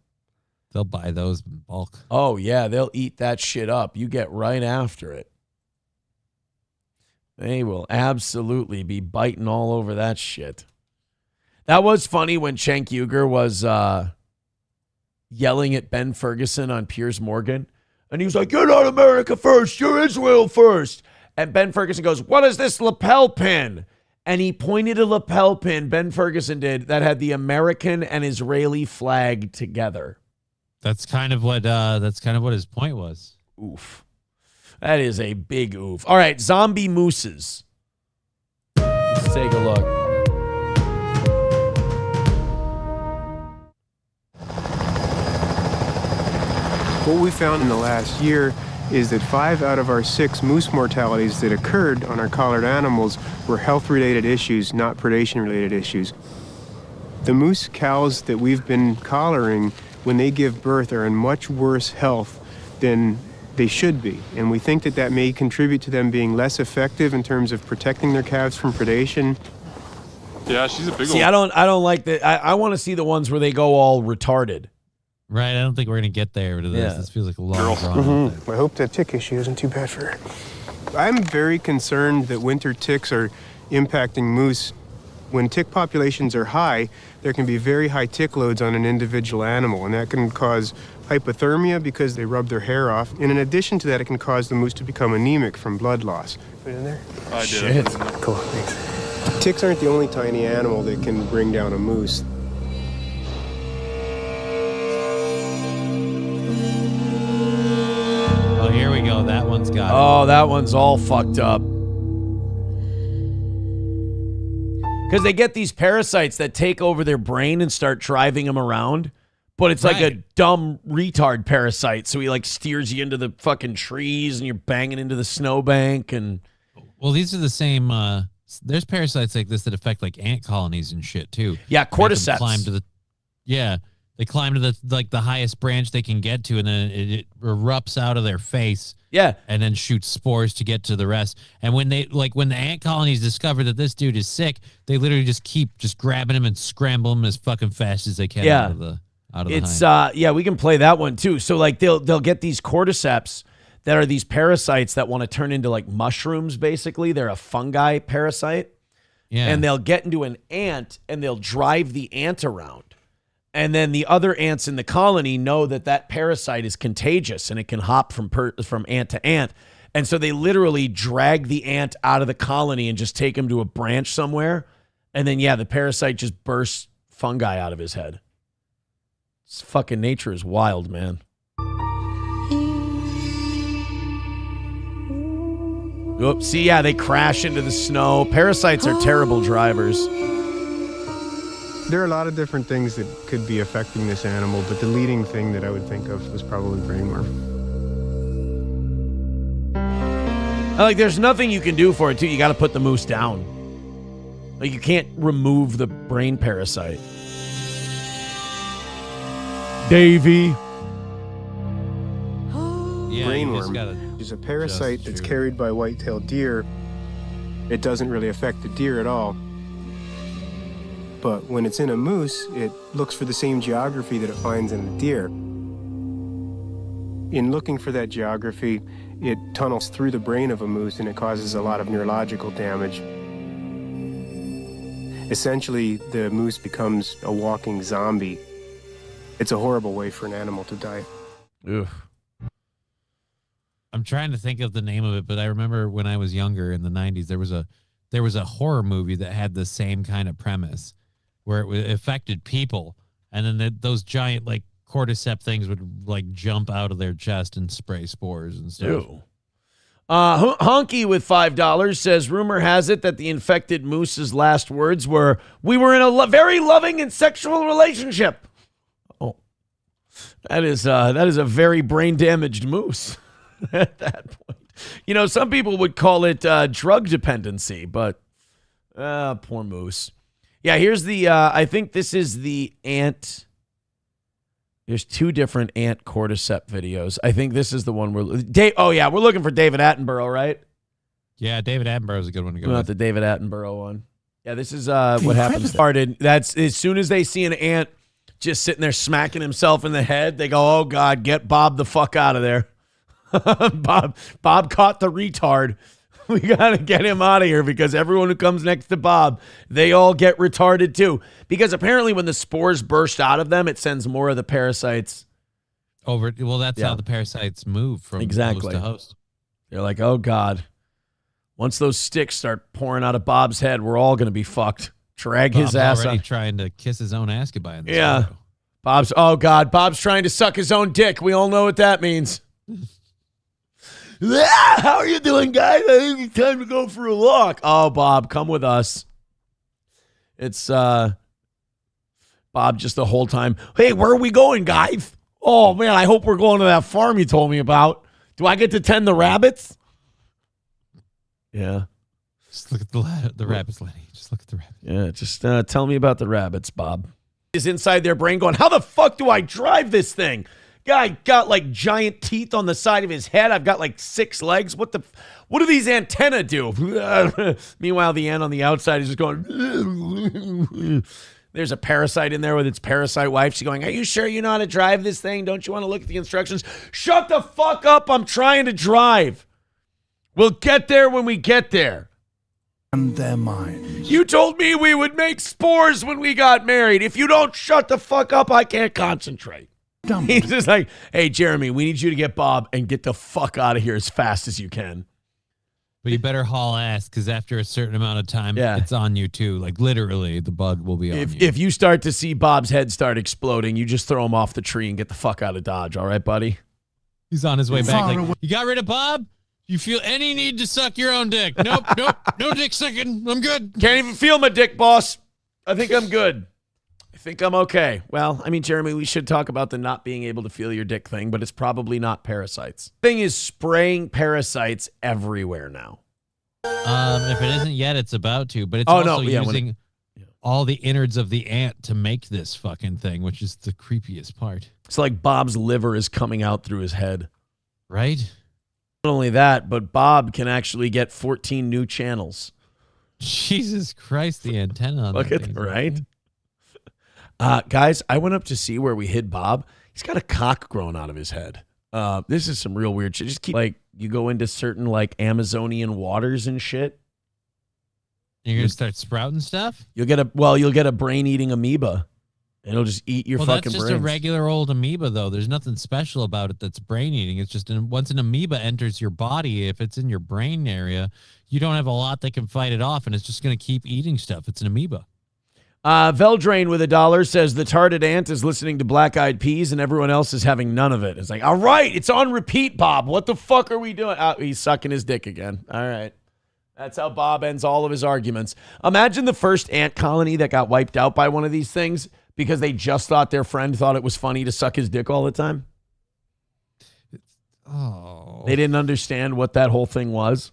buy those in bulk. Oh, yeah, they'll eat that shit up. You get right after it. They will absolutely be biting all over that shit. That was funny when Cenk Uygur was yelling at Ben Ferguson on Piers Morgan. And he was like, you're not America first, you're Israel first. And Ben Ferguson goes, what is this lapel pin? And he pointed a lapel pin, Ben Ferguson did, that had the American and Israeli flag together. That's kind of what his point was. Oof. That is a big oof. All right, zombie mooses. Let's take a look. What we found in the last year is that 5 out of our 6 moose mortalities that occurred on our collared animals were health-related issues, not predation-related issues. The moose cows that we've been collaring, when they give birth, are in much worse health than they should be. And we think that that may contribute to them being less effective in terms of protecting their calves from predation. Yeah, she's a big See, I don't like that. I want to see the ones where they go all retarded. Right, I don't think we're going to get there to this. Yeah. This feels like a long drawn. I hope that tick issue isn't too bad for her. I'm very concerned that winter ticks are impacting moose. When tick populations are high, there can be very high tick loads on an individual animal, and that can cause hypothermia because they rub their hair off. And in addition to that, it can cause the moose to become anemic from blood loss. Put it in there? I did. Shit. Cool, thanks. Ticks aren't the only tiny animal that can bring down a moose. Oh, here we go. That one's got it. Oh, that one's all fucked up. Because they get these parasites that take over their brain and start driving them around. But it's like a dumb retard parasite. So he like steers you into the fucking trees and you're banging into the snowbank. And well, these are the same. There's parasites like this that affect like ant colonies and shit too. Yeah, cordyceps. They climb to the highest branch they can get to, and then it erupts out of their face. Yeah, and then shoots spores to get to the rest. And when the ant colonies discover that this dude is sick, they literally just keep grabbing him and scramble him as fucking fast as they can out of the hive. Yeah, we can play that one too. So like they'll get these cordyceps that are these parasites that want to turn into like mushrooms. Basically, they're a fungi parasite. Yeah, and they'll get into an ant and they'll drive the ant around. And then the other ants in the colony know that parasite is contagious and it can hop from ant to ant. And so they literally drag the ant out of the colony and just take him to a branch somewhere. And then, the parasite just bursts fungi out of his head. It's fucking nature is wild, man. Oops, see, they crash into the snow. Parasites are terrible drivers. There are a lot of different things that could be affecting this animal, but the leading thing that I would think of was probably brainworm. Like, there's nothing you can do for it, too. You got to put the moose down. Like, you can't remove the brain parasite. Davey. Yeah, brainworm is a parasite that's carried by white-tailed deer. It doesn't really affect the deer at all. But when it's in a moose, it looks for the same geography that it finds in the deer. In looking for that geography, it tunnels through the brain of a moose and it causes a lot of neurological damage. Essentially, the moose becomes a walking zombie. It's a horrible way for an animal to die. Ugh. I'm trying to think of the name of it, but I remember when I was younger in the 90s, there was a horror movie that had the same kind of premise where it affected people, and then those giant like cordyceps things would like jump out of their chest and spray spores and stuff. Ew. Honky with $5 says, rumor has it that the infected moose's last words were, "We were in a very loving and sexual relationship." Oh, that is a very brain damaged moose at that point. You know, some people would call it drug dependency, but poor moose. Yeah, here's the, I think this is the ant. There's two different ant cordyceps videos. I think this is the one we're looking for David Attenborough, right? Yeah, David Attenborough is a good one to go Not with. the David Attenborough one. Yeah, this is what happens. Started. That's as soon as they see an ant just sitting there smacking himself in the head, they go, "Oh God, get Bob the fuck out of there." Bob caught the retard. We got to get him out of here because everyone who comes next to Bob, they all get retarded too. Because apparently when the spores burst out of them, it sends more of the parasites over. Well, that's how the parasites move from host to host. They're like, "Oh God, once those sticks start pouring out of Bob's head, we're all going to be fucked." Drag his ass already out. Trying to kiss his own ass goodbye in this Yeah. photo. Bob's trying to suck his own dick. We all know what that means. How are you doing, guys? I think it's time to go for a walk. Oh, Bob, come with us. It's Bob just the whole time. "Hey, where are we going, guys? Oh, man, I hope we're going to that farm you told me about. Do I get to tend the rabbits?" Yeah. Just look at the rabbits, Lenny. Just look at the rabbits. Yeah, just tell me about the rabbits, Bob. Is inside their brain going, "How the fuck do I drive this thing? Guy got like giant teeth on the side of his head. I've got like 6 legs. What do these antennae do?" Meanwhile, the ant on the outside is just going. There's a parasite in there with its parasite wife. She's going, "Are you sure you know how to drive this thing? Don't you want to look at the instructions?" "Shut the fuck up. I'm trying to drive. We'll get there when we get there." And their minds. "You told me we would make spores when we got married. If you don't shut the fuck up, I can't concentrate." He's just like, "Hey, Jeremy, we need you to get Bob and get the fuck out of here as fast as you can." But you better haul ass because after a certain amount of time, it's on you too. Like literally, the bug will be on you. If you start to see Bob's head start exploding, you just throw him off the tree and get the fuck out of Dodge. All right, buddy? He's on his way back. Like, "You got rid of Bob? You feel any need to suck your own dick?" Nope, no dick sucking. I'm good. Can't even feel my dick, boss. I think I'm good. I think I'm okay. Well, I mean, Jeremy, we should talk about the not being able to feel your dick thing, but it's probably not parasites. Thing is spraying parasites everywhere now. If it isn't yet, it's about to. But it's using all the innards of the ant to make this fucking thing, which is the creepiest part. It's like Bob's liver is coming out through his head. Right? Not only that, but Bob can actually get 14 new channels. Jesus Christ, the antenna on Look at that, right? Guys, I went up to see where we hid Bob. He's got a cock growing out of his head. This is some real weird shit. Just keep, like, you go into certain, like, Amazonian waters and shit. You're going to start sprouting stuff? You'll get a brain-eating amoeba. And it'll just eat your fucking brains. That's just a regular old amoeba, though. There's nothing special about it that's brain-eating. It's just once an amoeba enters your body, if it's in your brain area, you don't have a lot that can fight it off, and it's just going to keep eating stuff. It's an amoeba. Veldrain with $1 says the tarted ant is listening to Black Eyed Peas and everyone else is having none of it. It's like, all right, it's on repeat, Bob. What the fuck are we doing? He's sucking his dick again. All right. That's how Bob ends all of his arguments. Imagine the first ant colony that got wiped out by one of these things because they just thought their friend thought it was funny to suck his dick all the time. Oh. They didn't understand what that whole thing was.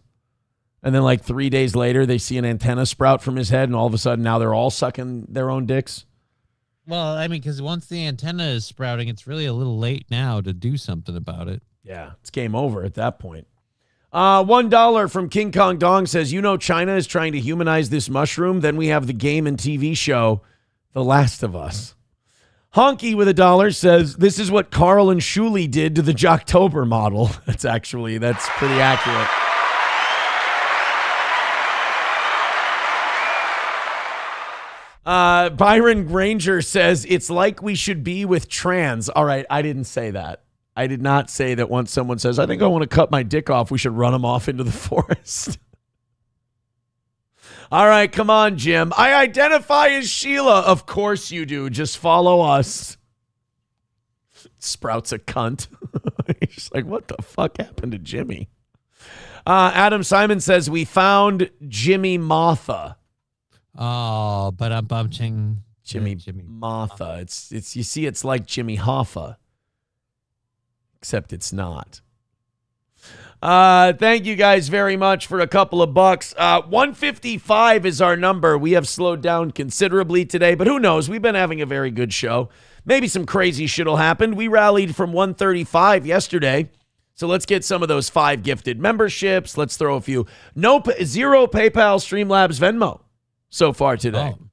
And then like 3 days later, they see an antenna sprout from his head, and all of a sudden now they're all sucking their own dicks. Well, I mean, because once the antenna is sprouting, it's really a little late now to do something about it. Yeah, it's game over at that point. $1 from King Kong Dong says, you know China is trying to humanize this mushroom. Then we have the game and TV show, The Last of Us. Honky with $1 says, this is what Carl and Shuli did to the Jocktober model. That's pretty accurate. Byron Granger says, it's like we should be with trans. All right, I didn't say that. I did not say that once someone says, I think I want to cut my dick off, we should run him off into the forest. All right, come on, Jim. I identify as Sheila. Of course you do. Just follow us. Sprout's a cunt. He's like, what the fuck happened to Jimmy? Adam Simon says, we found Jimmy Motha. Oh, but I'm bumping Jimmy Motha. It's you see, it's like Jimmy Hoffa, except it's not. Thank you guys very much for a couple of bucks. 155 is our number. We have slowed down considerably today, but who knows? We've been having a very good show. Maybe some crazy shit will happen. We rallied from 135 yesterday. So let's get some of those 5 gifted memberships. Let's throw a few. Zero PayPal, Streamlabs, Venmo so far today. Oh.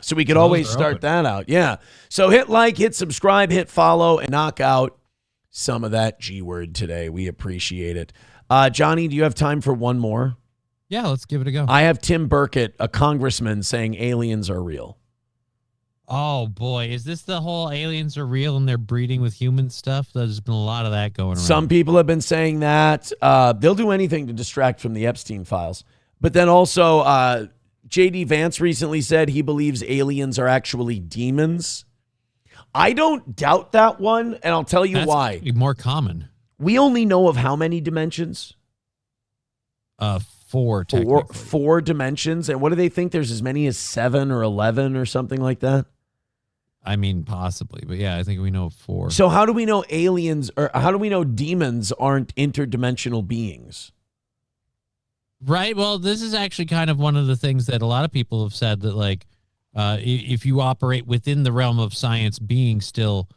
So we could always start that out. Yeah. So hit like, hit subscribe, hit follow, and knock out some of that G word today. We appreciate it. Johnny, do you have time for one more? Yeah, let's give it a go. I have Tim Burkett, a congressman, saying aliens are real. Oh, boy. Is this the whole aliens are real and they're breeding with human stuff? There's been a lot of that going around. Some people have been saying that. They'll do anything to distract from the Epstein files. But then also, J.D. Vance recently said he believes aliens are actually demons. I don't doubt that one, and I'll tell you why. More common. We only know of how many dimensions? 4, technically. 4 dimensions. And what do they think? There's as many as 7 or 11 or something like that? I mean, possibly, but yeah, I think we know 4. So how do we know aliens, or how do we know demons aren't interdimensional beings? Right. Well, this is actually kind of one of the things that a lot of people have said, that like, if you operate within the realm of science being still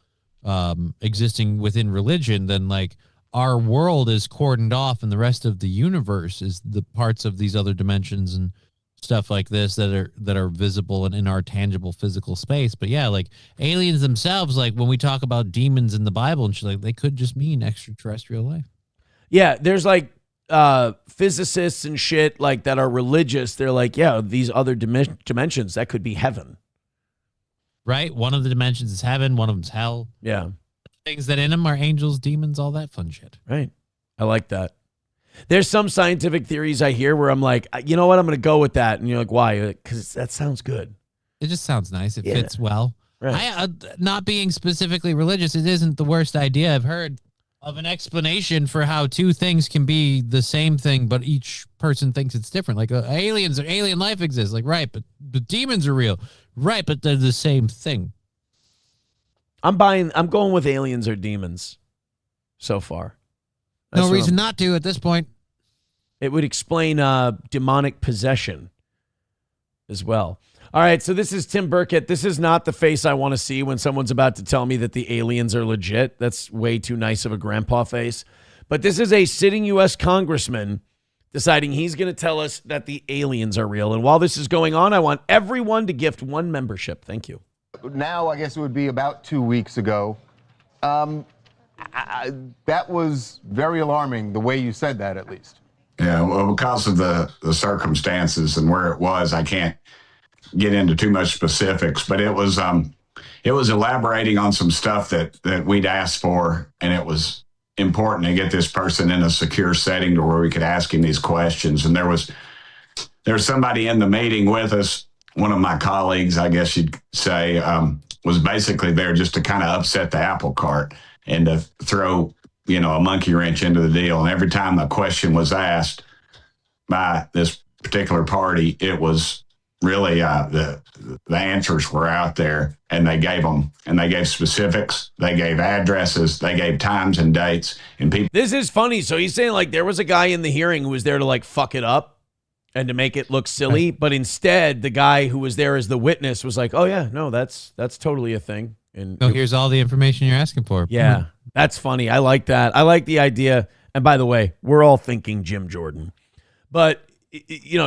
existing within religion, then like our world is cordoned off and the rest of the universe is the parts of these other dimensions and stuff like this that are visible and in our tangible physical space. But yeah, like aliens themselves, like when we talk about demons in the Bible and shit, like they could just mean extraterrestrial life. Yeah, there's like physicists and shit like that are religious. They're like, yeah, these other dimensions, that could be heaven. Right? One of the dimensions is heaven, one of them's hell. Yeah. Things that in them are angels, demons, all that fun shit. Right. I like that. There's some scientific theories I hear where I'm like, you know what, I'm going to go with that. And you're like, why? Because that sounds good. It just sounds nice. It fits well. Right. Not being specifically religious, it isn't the worst idea I've heard of an explanation for how 2 things can be the same thing, but each person thinks it's different. Like aliens or alien life exists. Like, right, but the demons are real. Right, but they're the same thing. I'm going with aliens or demons so far. No reason not to at this point. It would explain demonic possession as well. All right, so this is Tim Burkett. This is not the face I want to see when someone's about to tell me that the aliens are legit. That's way too nice of a grandpa face. But this is a sitting U.S. congressman deciding he's going to tell us that the aliens are real. And while this is going on, I want everyone to gift 1 membership. Thank you. Now, I guess it would be about 2 weeks ago. That was very alarming, the way you said that, at least. Yeah, well, because of the circumstances and where it was, I can't get into too much specifics, but it was elaborating on some stuff that we'd asked for, and it was important to get this person in a secure setting to where we could ask him these questions. And there was somebody in the meeting with us, one of my colleagues, I guess you'd say, was basically there just to kind of upset the apple cart and to throw, a monkey wrench into the deal. And every time a question was asked by this particular party, it was really the answers were out there, and they gave them, and they gave specifics, they gave addresses, they gave times and dates, and people. This is funny. So he's saying like there was a guy in the hearing who was there to like fuck it up and to make it look silly, but instead the guy who was there as the witness was like, oh yeah, no, that's totally a thing. And here's all the information you're asking for. Yeah, that's funny. I like that. I like the idea. And by the way, we're all thinking Jim Jordan, but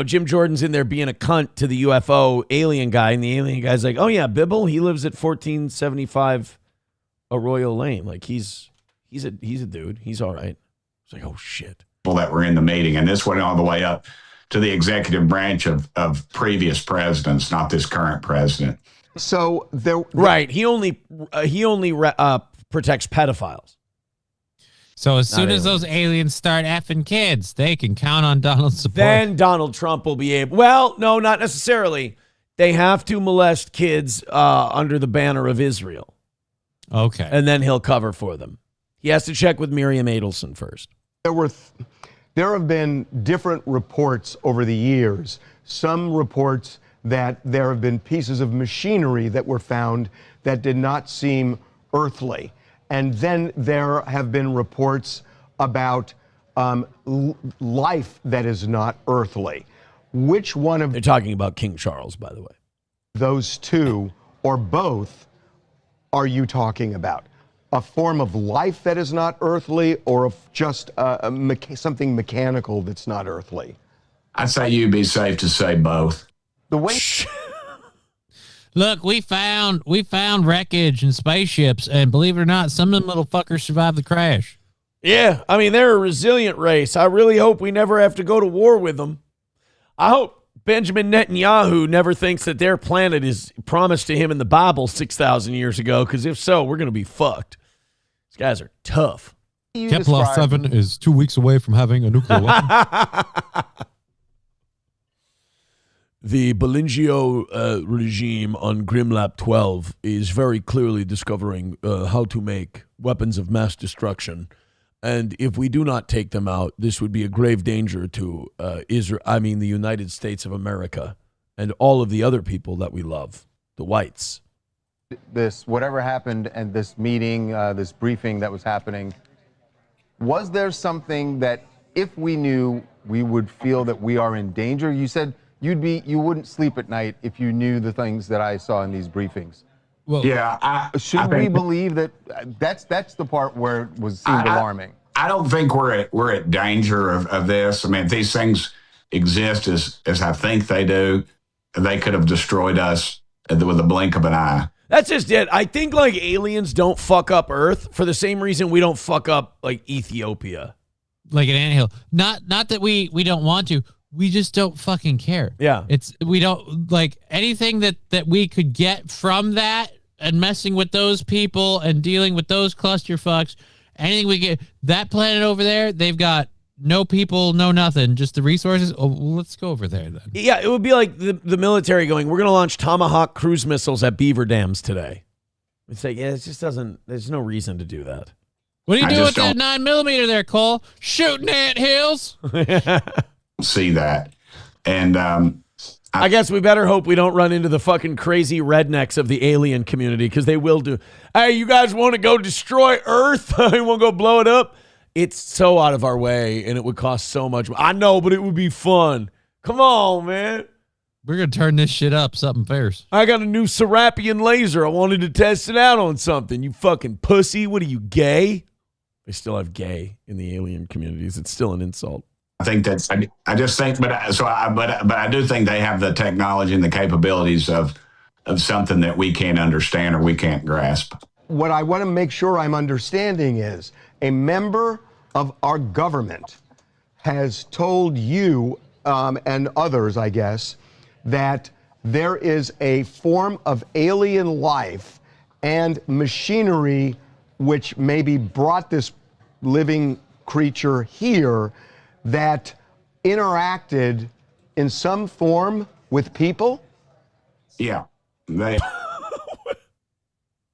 Jim Jordan's in there being a cunt to the UFO alien guy, and the alien guy's like, oh yeah, Bibble, he lives at 1475 Arroyo Lane. Like he's a dude. He's all right. It's like, oh shit. People that were in the meeting, and this went all the way up to the executive branch of previous presidents, not this current president. So there, right? He only protects pedophiles. So as soon Not as those aliens start effing kids, they can count on Donald's support. Then Donald Trump will be able. Well, no, not necessarily. They have to molest kids under the banner of Israel. Okay. And then he'll cover for them. He has to check with Miriam Adelson first. There have been different reports over the years. Some reports that there have been pieces of machinery that were found that did not seem earthly. And then there have been reports about life that is not earthly. Which one of... They're talking about King Charles, by the way. Those two, or both, are you talking about? A form of life that is not earthly, or just something mechanical that's not earthly? I'd say you'd be safe to say both. The way... Look, we found wreckage and spaceships, and believe it or not, some of them little fuckers survived the crash. Yeah, I mean, they're a resilient race. I really hope we never have to go to war with them. I hope Benjamin Netanyahu never thinks that their planet is promised to him in the Bible 6,000 years ago, because if so, we're going to be fucked. These guys are tough. Kepler 7 is 2 weeks away from having a nuclear weapon. The Bellingio regime on Grimlap 12 is very clearly discovering how to make weapons of mass destruction. And if we do not take them out, this would be a grave danger to Israel. I mean, the United States of America and all of the other people that we love, the whites. This, whatever happened and this meeting, this briefing that was happening, was there something that if we knew, we would feel that we are in danger? You said you wouldn't sleep at night if you knew the things that I saw in these briefings. Well, yeah, should we believe that? That's the part where it seemed alarming. I don't think we're at danger of this. I mean, if these things exist as I think they do, they could have destroyed us with a blink of an eye. That's just it. I think like aliens don't fuck up Earth for the same reason we don't fuck up like Ethiopia. Like an anthill. Not that we don't want to. We just don't fucking care. Yeah. We don't like anything that we could get from that and messing with those people and dealing with those clusterfucks. Anything we get, that planet over there, they've got no people, no nothing, just the resources. Oh, well, let's go over there then. Yeah, it would be like the military going, we're going to launch Tomahawk cruise missiles at beaver dams today. It's like, yeah, it just doesn't, there's no reason to do that. What are you doing with that 9mm there, Cole? Shooting ant hills? See that. And I guess we better hope we don't run into the fucking crazy rednecks of the alien community, because they will do. Hey, you guys want to go destroy Earth? You want to go blow it up? It's so out of our way, and it would cost so much. I know, but it would be fun. Come on, man. We're going to turn this shit up, something fierce. I got a new Serapian laser. I wanted to test it out on something. You fucking pussy. What are you, gay? They still have gay in the alien communities. It's still an insult. I think that's. I just think, but I do think they have the technology and the capabilities of something that we can't understand or we can't grasp. What I want to make sure I'm understanding is a member of our government has told you and others, I guess, that there is a form of alien life and machinery which maybe brought this living creature here that interacted in some form with people? Yeah. They.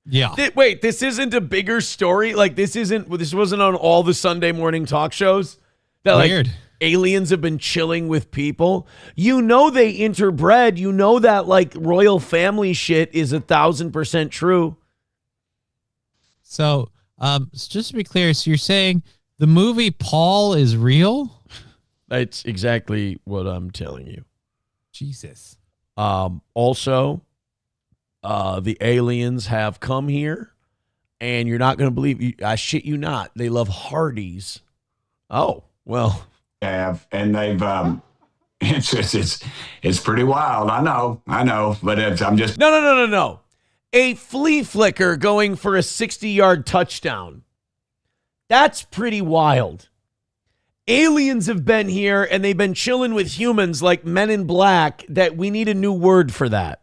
Yeah. Wait, this isn't a bigger story? Like, this wasn't on all the Sunday morning talk shows? That, Weird. Like, aliens have been chilling with people? You know they interbred. You know that, like, royal family shit is 1,000% true. So, just to be clear, so you're saying the movie Paul is real? That's exactly what I'm telling you. Jesus. Also, the aliens have come here, and you're not going to believe. I shit you not. They love Hardee's. Oh, well. Have, and they've. It's pretty wild. I know. But I'm just. No. A flea flicker going for a 60-yard touchdown. That's pretty wild. Aliens have been here, and they've been chilling with humans like Men in Black, that we need a new word for that.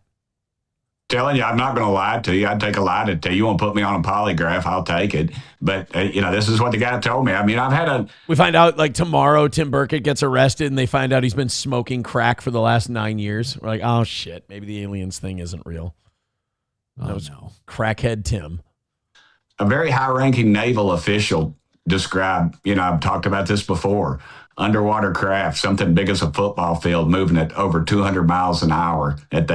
telling you, I'm not going to lie to you. I'd take a lie to tell you. You want to put me on a polygraph, I'll take it. But, this is what the guy told me. I mean, I've had We find out, like, tomorrow Tim Burkett gets arrested, and they find out he's been smoking crack for the last 9 years. We're like, oh, shit, maybe the aliens thing isn't real. That was crackhead Tim. A very high-ranking naval official described, I've talked about this before, underwater craft, something big as a football field, moving at over 200 miles an hour. And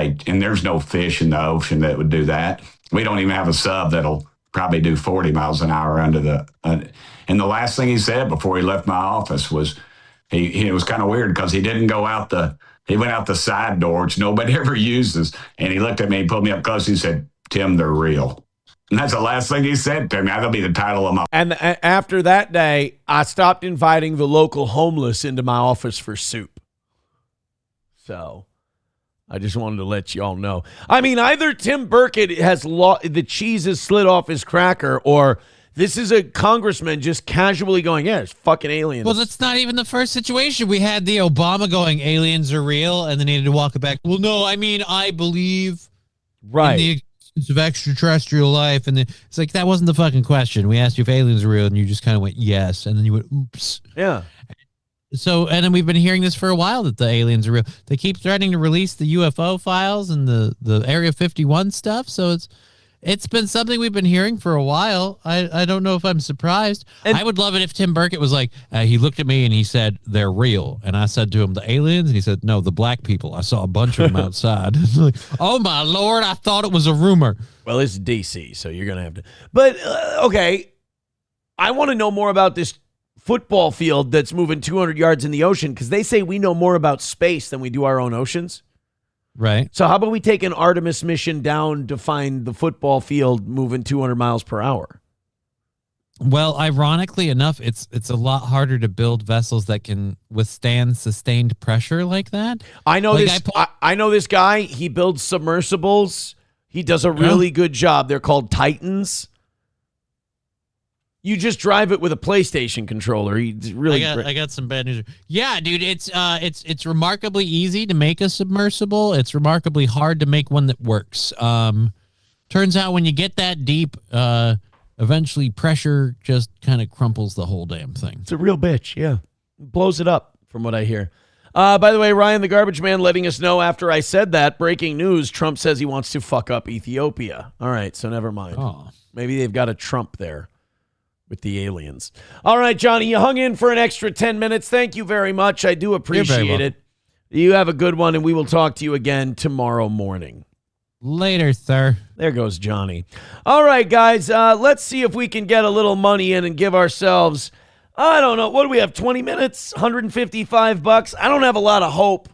there's no fish in the ocean that would do that. We don't even have a sub that'll probably do 40 miles an hour under the. And the last thing he said before he left my office was, it was kind of weird because he didn't go out he went out the side door, which nobody ever uses. And he looked at me, he pulled me up close, and he said, "Tim, they're real." And that's the last thing he said to me. That'll be the title of my. And after that day, I stopped inviting the local homeless into my office for soup. So I just wanted to let you all know. I mean, either Tim Burkett has the cheese has slid off his cracker, or this is a congressman just casually going, yeah, it's fucking aliens. Well, that's not even the first situation. We had the Obama going, aliens are real, and then he had to walk it back. Well, no, I mean, I believe in the existence of extraterrestrial life. And it's like, that wasn't the fucking question. We asked you if aliens are real, and you just kind of went, yes. And then you went, oops. Yeah. So, and then we've been hearing this for a while, that the aliens are real. They keep threatening to release the UFO files and the Area 51 stuff. So it's been something we've been hearing for a while. I don't know if I'm surprised. And I would love it if Tim Burkett was like, he looked at me and he said, they're real. And I said to him, the aliens? And he said, no, the black people. I saw a bunch of them outside. Like, oh, my Lord, I thought it was a rumor. Well, it's DC, so you're going to have to. But, okay, I want to know more about this football field that's moving 200 yards in the ocean, because they say we know more about space than we do our own oceans. Right. So how about we take an Artemis mission down to find the football field moving 200 miles per hour? Well, ironically enough, it's a lot harder to build vessels that can withstand sustained pressure like that. I know I know this guy. He builds submersibles. He does a really good job. They're called Titans. You just drive it with a PlayStation controller. I got some bad news. Yeah, dude, it's remarkably easy to make a submersible. It's remarkably hard to make one that works. Turns out when you get that deep, eventually pressure just kind of crumples the whole damn thing. It's a real bitch, yeah. Blows it up, from what I hear. By the way, Ryan the Garbage Man letting us know after I said that, breaking news, Trump says he wants to fuck up Ethiopia. All right, so never mind. Oh. Maybe they've got a Trump there with the aliens. All right, Johnny, you hung in for an extra 10 minutes. Thank you very much. I do appreciate it. You have a good one, and we will talk to you again tomorrow morning. Later, sir. There goes Johnny. All right, guys, let's see if we can get a little money in and give ourselves, I don't know, what do we have, 20 minutes, $155? I don't have a lot of hope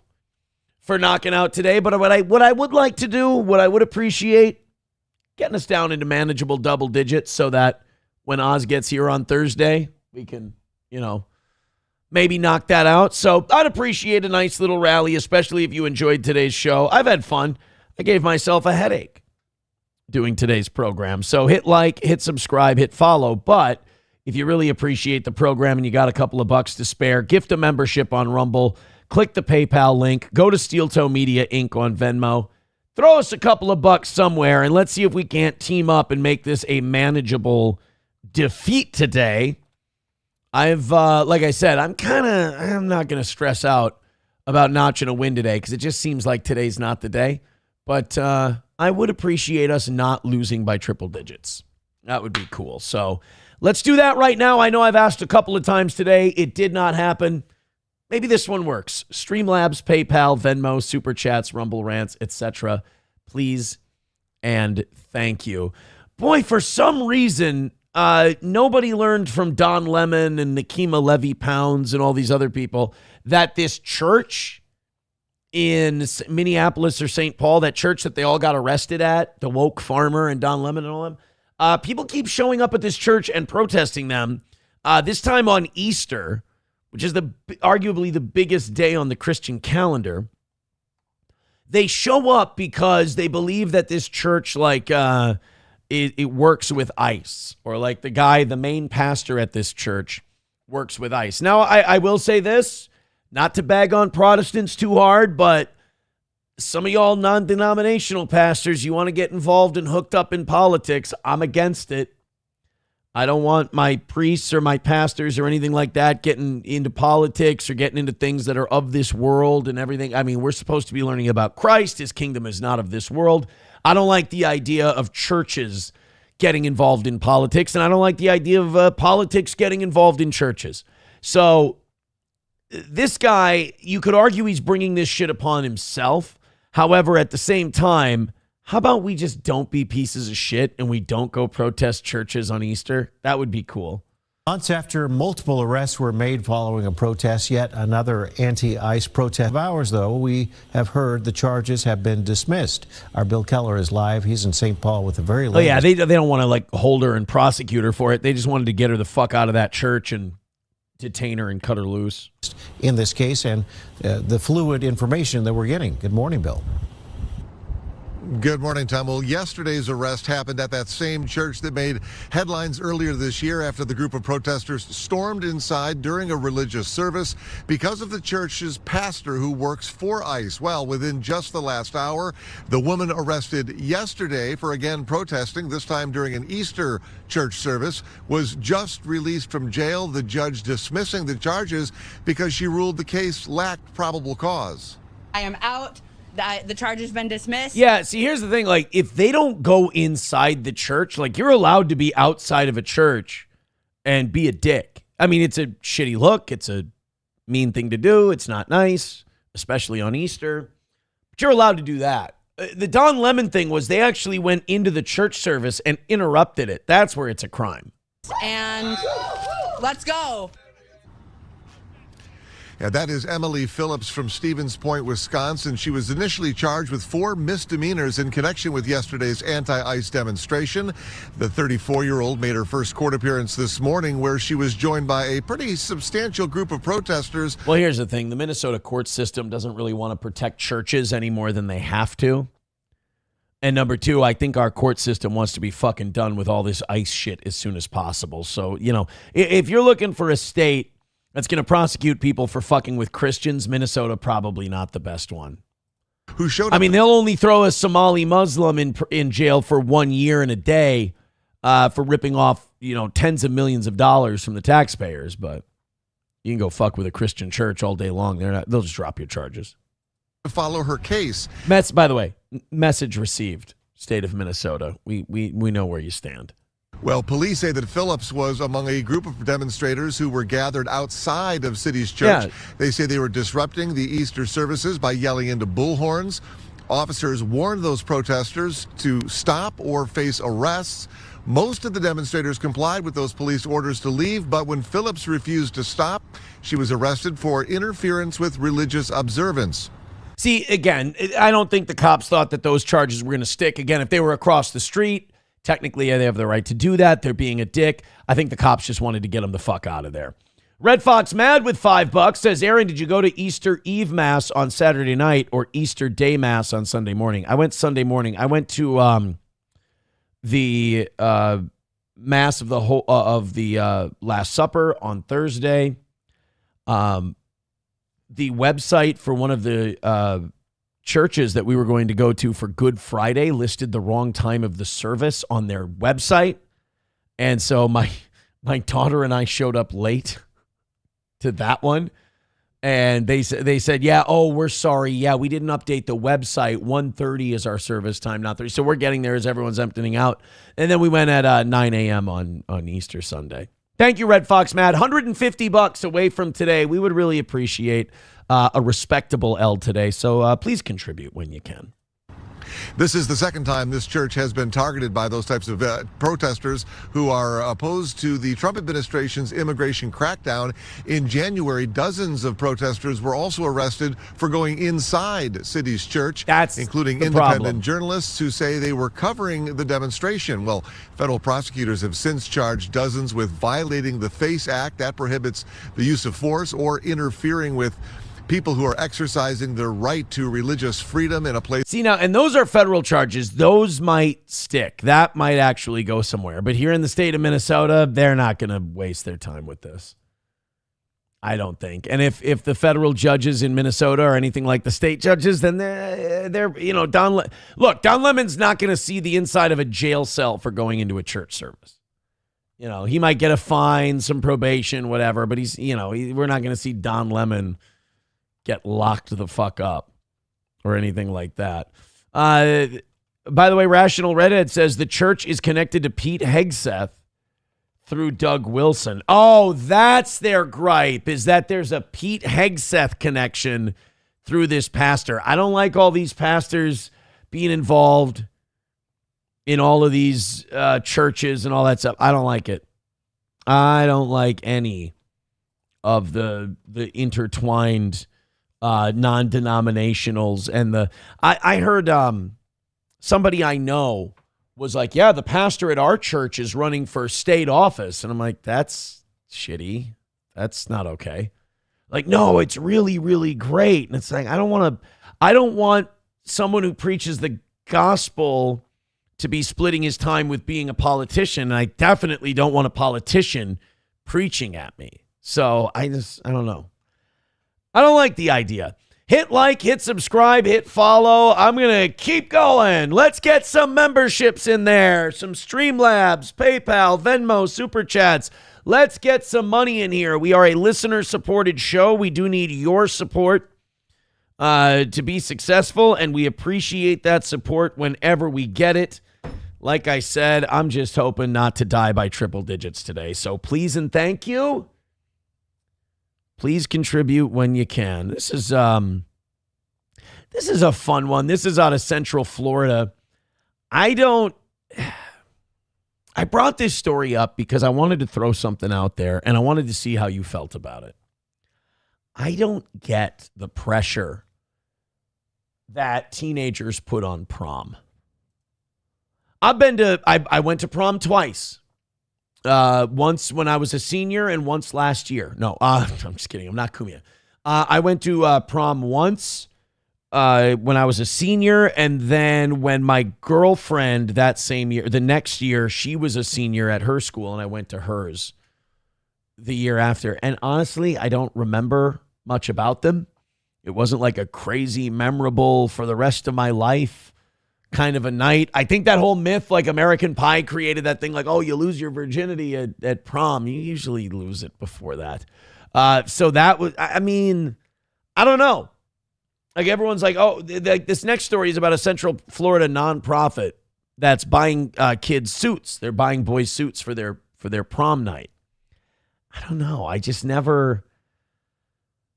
for knocking out today, but what I would like to do, what I would appreciate, getting us down into manageable double digits so that when Oz gets here on Thursday, we can, maybe knock that out. So I'd appreciate a nice little rally, especially if you enjoyed today's show. I've had fun. I gave myself a headache doing today's program. So hit like, hit subscribe, hit follow. But if you really appreciate the program and you got a couple of bucks to spare, gift a membership on Rumble, click the PayPal link, go to Steel Toe Media Inc. on Venmo, throw us a couple of bucks somewhere, and let's see if we can't team up and make this a manageable defeat today. I've like I said, I'm not going to stress out about notching a win today because it just seems like today's not the day. But I would appreciate us not losing by triple digits. That would be cool. So let's do that right now. I know I've asked a couple of times today. It did not happen. Maybe this one works. Streamlabs, PayPal, Venmo, Super Chats, Rumble Rants, etc. Please and thank you. Boy, for some reason, nobody learned from Don Lemon and Nikema Levy Pounds and all these other people that this church in Minneapolis or St. Paul, that church that they all got arrested at, the woke farmer and Don Lemon and all them, people keep showing up at this church and protesting them, this time on Easter, which is arguably the biggest day on the Christian calendar. They show up because they believe that this church, it works with ICE, or like the main pastor at this church works with ICE. Now, I will say this, not to bag on Protestants too hard, but some of y'all non-denominational pastors, you want to get involved and hooked up in politics. I'm against it. I don't want my priests or my pastors or anything like that getting into politics or getting into things that are of this world and everything. I mean, we're supposed to be learning about Christ. His kingdom is not of this world. I don't like the idea of churches getting involved in politics, and I don't like the idea of politics getting involved in churches. So this guy, you could argue he's bringing this shit upon himself. However, at the same time, how about we just don't be pieces of shit and we don't go protest churches on Easter? That would be cool. Months after multiple arrests were made following a protest, yet another anti-ICE protest. Of hours, though, we have heard the charges have been dismissed. Our Bill Keller is live. He's in St. Paul with the very latest. Oh, yeah, they don't want to, like, hold her and prosecute her for it. They just wanted to get her the fuck out of that church and detain her and cut her loose. In this case, and the fluid information that we're getting. Good morning, Bill. Good morning, Tom. Well, yesterday's arrest happened at that same church that made headlines earlier this year after the group of protesters stormed inside during a religious service because of the church's pastor who works for ICE. Well, within just the last hour, the woman arrested yesterday for again protesting, this time during an Easter church service, was just released from jail. The judge dismissing the charges because she ruled the case lacked probable cause. I am out. The charge has been dismissed. Yeah, see, here's the thing. Like, if they don't go inside the church, like, you're allowed to be outside of a church and be a dick. I mean, it's a shitty look. It's a mean thing to do. It's not nice, especially on Easter. But you're allowed to do that. The Don Lemon thing was they actually went into the church service and interrupted it. That's where it's a crime. And let's go. Yeah, that is Emily Phillips from Stevens Point, Wisconsin. She was initially charged with 4 misdemeanors in connection with yesterday's anti-ICE demonstration. The 34-year-old made her first court appearance this morning where she was joined by a pretty substantial group of protesters. Well, here's the thing. The Minnesota court system doesn't really want to protect churches any more than they have to. And number 2, I think our court system wants to be fucking done with all this ICE shit as soon as possible. So, you know, if you're looking for a state that's going to prosecute people for fucking with Christians, Minnesota probably not the best one. Who showed up? I mean, they'll only throw a Somali Muslim in jail for 1 year and a day for ripping off, you know, tens of millions of dollars from the taxpayers. But you can go fuck with a Christian church all day long. They'll just drop your charges. To follow her case. By the way, message received. State of Minnesota. We know where you stand. Well, police say that Phillips was among a group of demonstrators who were gathered outside of City's church. Yeah. They say they were disrupting the Easter services by yelling into bullhorns. Officers warned those protesters to stop or face arrests. Most of the demonstrators complied with those police orders to leave, but when Phillips refused to stop, she was arrested for interference with religious observance. See, again, I don't think the cops thought that those charges were going to stick. Again, if they were across the street, technically, they have the right to do that. They're being a dick. I think the cops just wanted to get them the fuck out of there. Red Fox Mad with $5 says, Aaron, did you go to Easter Eve Mass on Saturday night or Easter Day Mass on Sunday morning? I went Sunday morning. I went to the Mass of the Last Supper on Thursday. The website for one of the churches that we were going to go to for Good Friday listed the wrong time of the service on their website. And so my daughter and I showed up late to that one. And they said, yeah, oh, we're sorry. Yeah, we didn't update the website. 1:30 is our service time, not 30. So we're getting there as everyone's emptying out. And then we went at 9 a.m. on Easter Sunday. Thank you, Red Fox Mad. $150 away from today. We would really appreciate a respectable L today. So please contribute when you can. This is the second time this church has been targeted by those types of protesters who are opposed to the Trump administration's immigration crackdown. In January, dozens of protesters were also arrested for going inside City's church, including independent journalists who say they were covering the demonstration. Well, federal prosecutors have since charged dozens with violating the FACE Act. That prohibits the use of force or interfering with people who are exercising their right to religious freedom in a place. See, now, and those are federal charges. Those might stick. That might actually go somewhere. But here in the state of Minnesota, they're not going to waste their time with this. I don't think. And if the federal judges in Minnesota are anything like the state judges, then they're you know, Don Lemon's not going to see the inside of a jail cell for going into a church service. You know, he might get a fine, some probation, whatever, but we're not going to see Don Lemon get locked the fuck up or anything like that. By the way, Rational Redhead says the church is connected to Pete Hegseth through Doug Wilson. Oh, that's their gripe, is that there's a Pete Hegseth connection through this pastor. I don't like all these pastors being involved in all of these churches and all that stuff. I don't like it. I don't like any of the intertwined non-denominationals. And I heard somebody I know was like, yeah, the pastor at our church is running for state office. And I'm like, that's shitty. That's not okay. Like, no, it's really, really great. And it's like, I don't want someone who preaches the gospel to be splitting his time with being a politician. And I definitely don't want a politician preaching at me. So I don't know. I don't like the idea. Hit like, hit subscribe, hit follow. I'm going to keep going. Let's get some memberships in there. Some Streamlabs, PayPal, Venmo, Super Chats. Let's get some money in here. We are a listener-supported show. We do need your support to be successful, and we appreciate that support whenever we get it. Like I said, I'm just hoping not to die by triple digits today. So please and thank you. Please contribute when you can. This is a fun one. This is out of Central Florida. I brought this story up because I wanted to throw something out there, and I wanted to see how you felt about it. I don't get the pressure that teenagers put on prom. I went to prom twice. Once when I was a senior and once last year. No, I'm just kidding. I'm not Kumia. I went to prom once when I was a senior, and then when my girlfriend that same year, the next year, she was a senior at her school, and I went to hers the year after. And honestly, I don't remember much about them. It wasn't like a crazy memorable for the rest of my life kind of a night. I think that whole myth, like American Pie created that thing, like, oh, you lose your virginity at prom. You usually lose it before that. So that was, I mean, I don't know. Like everyone's like, oh, this next story is about a Central Florida nonprofit that's buying kids suits. They're buying boys suits for their prom night. I don't know. I just never.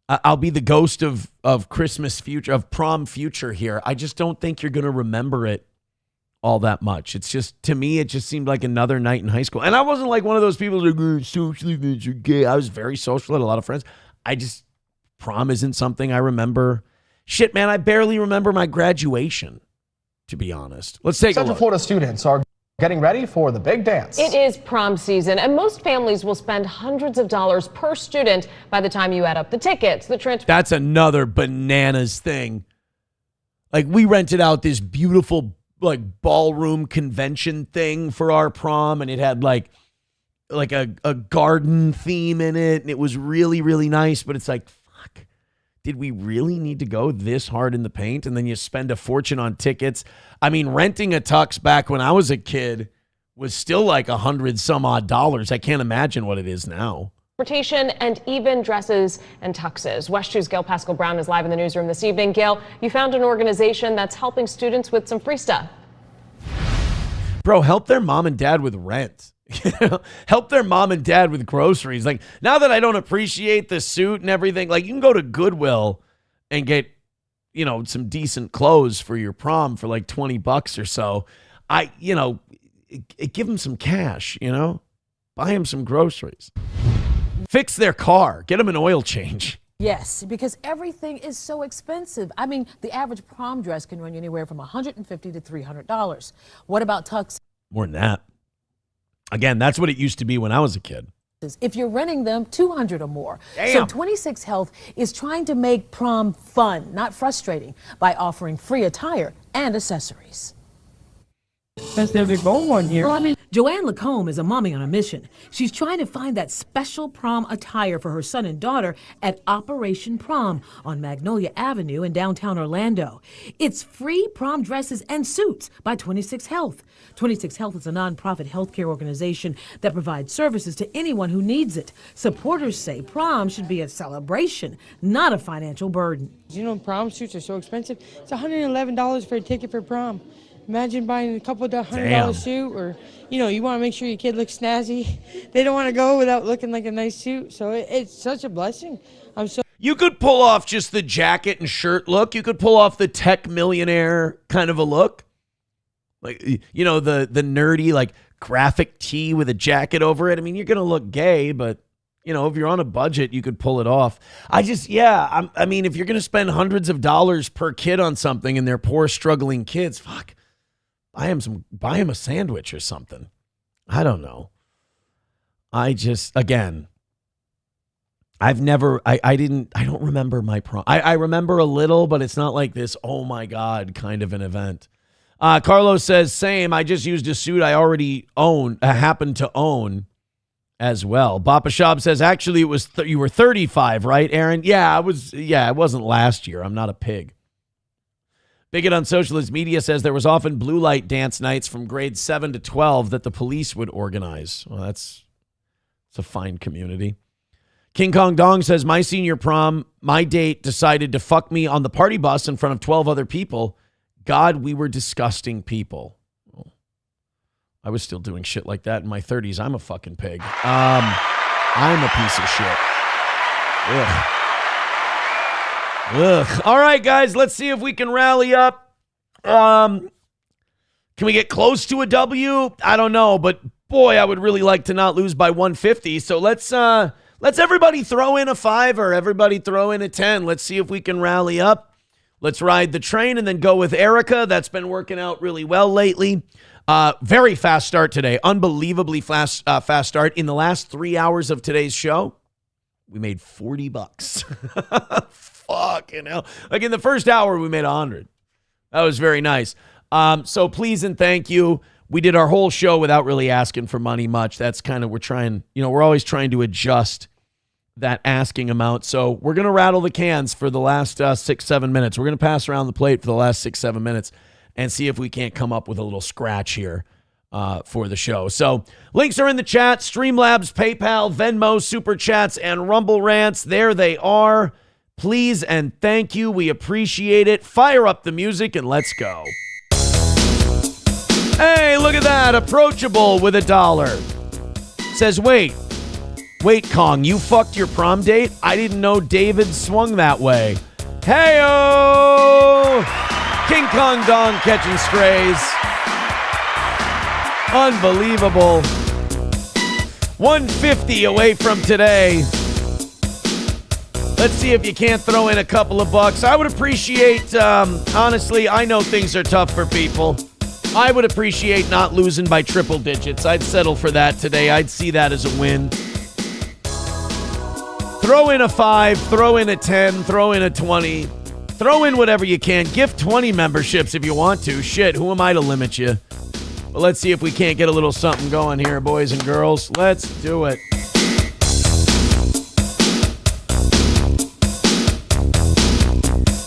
I'll be the ghost of Christmas future, of prom future here. I just don't think you're going to remember it all that much. It's just, to me, it just seemed like another night in high school. And I wasn't like one of those people who are socially gay. I was very social, had a lot of friends. Prom isn't something I remember. Shit, man, I barely remember my graduation, to be honest. Let's take a look. Central Florida students are getting ready for the big dance. It is prom season, and most families will spend hundreds of dollars per student by the time you add up the tickets, the transport. That's another bananas thing. Like, we rented out this beautiful, like, ballroom convention thing for our prom, and it had like a garden theme in it, and it was really, really nice, but it's like, fuck, did we really need to go this hard in the paint? And then you spend a fortune on tickets. I mean, renting a tux back when I was a kid was still like $100 some odd. I can't imagine what it is now. Transportation and even dresses and tuxes. West 2's Gail Pascal Brown is live in the newsroom this evening. Gail, you found an organization that's helping students with some free stuff. Bro, help their mom and dad with rent. Help their mom and dad with groceries. Like, now that I don't appreciate the suit and everything, like, you can go to Goodwill and get, some decent clothes for your prom for like $20 or so. Give them some cash, buy them some groceries, fix their car, get them an oil change. Yes, because everything is so expensive. I mean, the average prom dress can run you anywhere from $150 to $300. What about tux? More than that. Again, that's what it used to be when I was a kid. If you're renting them, $200 or more. Damn. So 26 Health is trying to make prom fun, not frustrating, by offering free attire and accessories. Because there's a goal on here. Well, I mean, Joanne Lacombe is a mommy on a mission. She's trying to find that special prom attire for her son and daughter at Operation Prom on Magnolia Avenue in downtown Orlando. It's free prom dresses and suits by 26 Health. 26 Health is a nonprofit healthcare organization that provides services to anyone who needs it. Supporters say prom should be a celebration, not a financial burden. You know, prom suits are so expensive. It's $111 for a ticket for prom. Imagine buying a couple of $100 suit, or, you know, you want to make sure your kid looks snazzy. They don't want to go without looking like a nice suit. So it's such a blessing. You could pull off just the jacket and shirt look. You could pull off the tech millionaire kind of a look. Like, you know, the nerdy, like, graphic tee with a jacket over it. I mean, you're going to look gay, but, you know, if you're on a budget, you could pull it off. I mean, if you're going to spend hundreds of dollars per kid on something and they're poor, struggling kids, fuck. Buy him a sandwich or something. I don't know. I don't remember my prom. I remember a little, but it's not like this, oh my God, kind of an event. Carlos says, same. I just used a suit I already happened to own as well. Bapa Shab says, actually, it was you were 35, right, Aaron? Yeah, it wasn't last year. I'm not a pig. Bigot on Socialist Media says there was often blue light dance nights from grades 7 to 12 that the police would organize. Well, it's a fine community. King Kong Dong says, my senior prom, my date decided to fuck me on the party bus in front of 12 other people. God, we were disgusting people. I was still doing shit like that in my 30s. I'm a fucking pig. I'm a piece of shit. Ugh. All right, guys, let's see if we can rally up. Can we get close to a W? I don't know, but boy, I would really like to not lose by 150. So let's everybody throw in a 5 or everybody throw in a 10. Let's see if we can rally up. Let's ride the train and then go with Erica. That's been working out really well lately. Very fast start today. Unbelievably fast start. In the last 3 hours of today's show, we made $40. Fucking hell. Like in the first hour, we made 100. That was very nice. So please and thank you. We did our whole show without really asking for money much. That's kind of, we're always trying to adjust that asking amount. So we're going to rattle the cans for the last 6-7 minutes. We're going to pass around the plate for the last 6-7 minutes and see if we can't come up with a little scratch here for the show. So links are in the chat. Streamlabs, PayPal, Venmo, Super Chats, and Rumble Rants. There they are. Please and thank you. We appreciate it. Fire up the music and let's go. Hey, look at that. Approachable with $1. Says, wait, Kong, you fucked your prom date? I didn't know David swung that way. Hey-o! King Kong Dong catching strays. Unbelievable. 150 away from today. Let's see if you can't throw in a couple of bucks. I would appreciate, honestly, I know things are tough for people. I would appreciate not losing by triple digits. I'd settle for that today. I'd see that as a win. Throw in a 5, throw in a 10, throw in a 20. Throw in whatever you can. Gift 20 memberships if you want to. Shit, who am I to limit you? But let's see if we can't get a little something going here, boys and girls. Let's do it.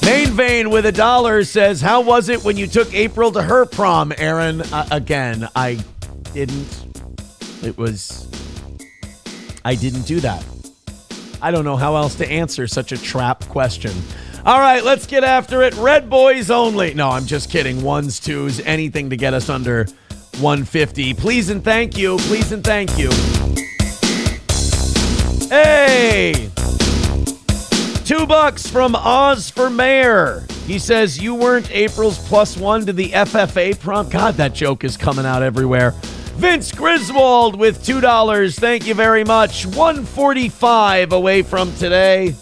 Main Vein with $1 says, how was it when you took April to her prom, Aaron? Again, I didn't do that. I don't know how else to answer such a trap question. All right, let's get after it. Red boys only. No, I'm just kidding. 1s, 2s, anything to get us under 150. Please and thank you. Please and thank you. Hey! $2 from Oz for Mayor. He says, you weren't April's +1 to the FFA prom. God, that joke is coming out everywhere. Vince Griswold with $2. Thank you very much. 145 away from today.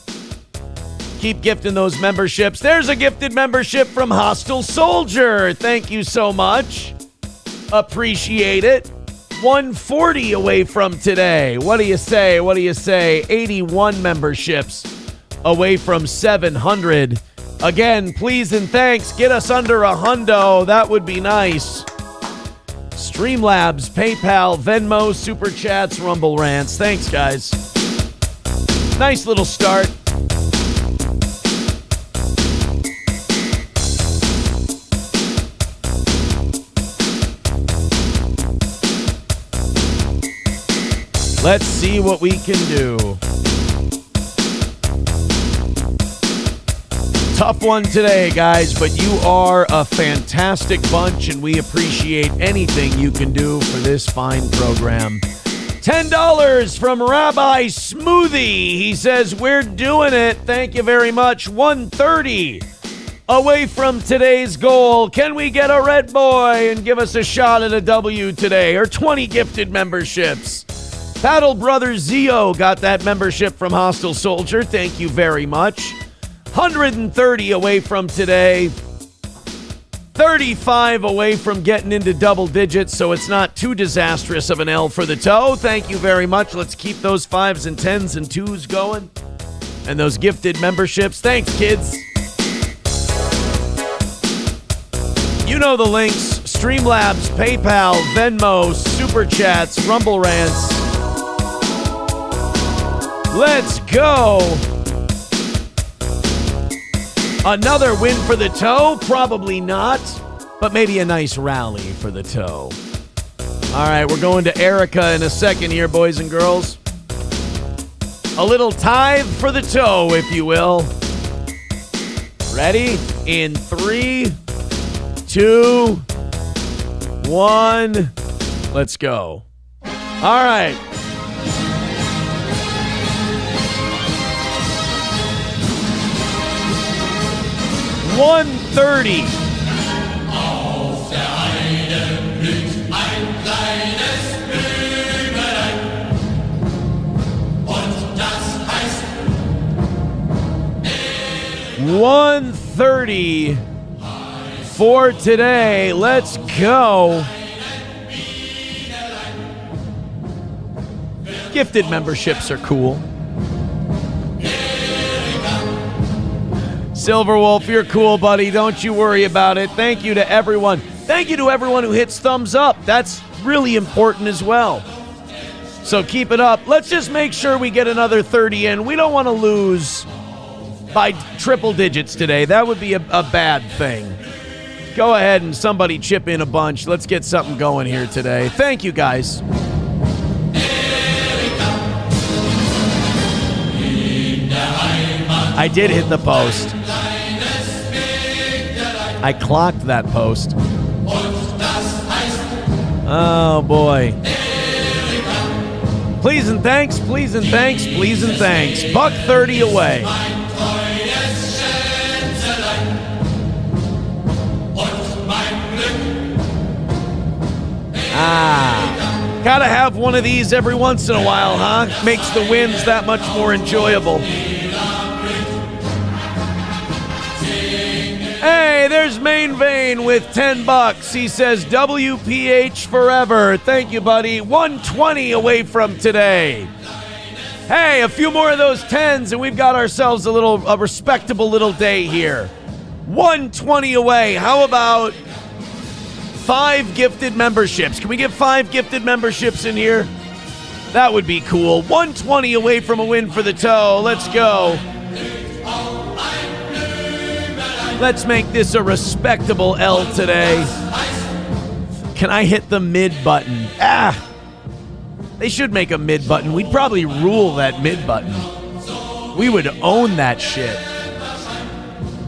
Keep gifting those memberships. There's a gifted membership from Hostile Soldier. Thank you so much. Appreciate it. 140 away from today. What do you say? What do you say? 81 memberships away from 700. Again, please and thanks. Get us under $100. That would be nice. Streamlabs, PayPal, Venmo, Super Chats, Rumble Rants. Thanks, guys. Nice little start. Let's see what we can do. Tough one today, guys, but you are a fantastic bunch, and we appreciate anything you can do for this fine program. $10 from Rabbi Smoothie. He says, we're doing it. Thank you very much. 130 away from today's goal. Can we get a red boy and give us a shot at a W today? Or 20 gifted memberships. Paddle Brothers Zio got that membership from Hostile Soldier. Thank you very much. 130 away from today. 35 away from getting into double digits, so it's not too disastrous of an L for the toe. Thank you very much. Let's keep those 5s and 10s and 2s going. And those gifted memberships. Thanks, kids. You know the links. Streamlabs, PayPal, Venmo, Super Chats, Rumble Rants. Let's go. Another win for the toe? Probably not, but maybe a nice rally for the toe. All right, we're going to Erica in a second here, boys and girls. A little tithe for the toe, if you will. Ready? In 3, 2, 1. Let's go. All right. $130. $130 for today. Let's go. Gifted memberships are cool. Silverwolf, you're cool, buddy. Don't you worry about it. Thank you to everyone. Thank you to everyone who hits thumbs up. That's really important as well. So keep it up. Let's just make sure we get another 30 in. We don't want to lose by triple digits today. That would be a bad thing. Go ahead and somebody chip in a bunch. Let's get something going here today. Thank you, guys. I did hit the post. I clocked that post. Oh, boy. Please and thanks, please and thanks, please and thanks. $130 away. Gotta have one of these every once in a while, huh? Makes the wins that much more enjoyable. Hey, there's Main Vein with $10. He says, WPH forever. Thank you, buddy. 120 away from today. Hey, a few more of those 10s, and we've got ourselves a respectable little day here. 120 away. How about 5 gifted memberships? Can we get 5 gifted memberships in here? That would be cool. 120 away from a win for the toe. Let's go. Let's make this a respectable L today. Can I hit the mid button? They should make a mid button. We'd probably rule that mid button. We would own that shit.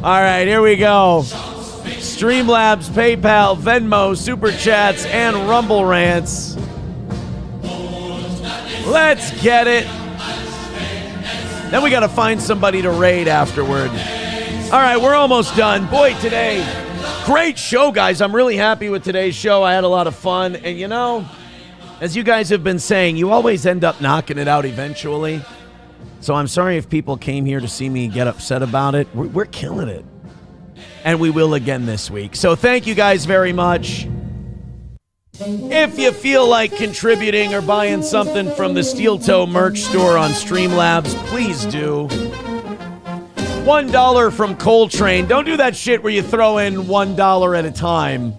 All right, here we go. Streamlabs, PayPal, Venmo, Super Chats, and Rumble Rants. Let's get it. Then we got to find somebody to raid afterward. All right, we're almost done. Boy, today, great show, guys. I'm really happy with today's show. I had a lot of fun. And, you know, as you guys have been saying, you always end up knocking it out eventually. So I'm sorry if people came here to see me get upset about it. We're killing it. And we will again this week. So thank you guys very much. If you feel like contributing or buying something from the Steel Toe merch store on Streamlabs, please do. $1 from Coltrane. Don't do that shit where you throw in $1 at a time.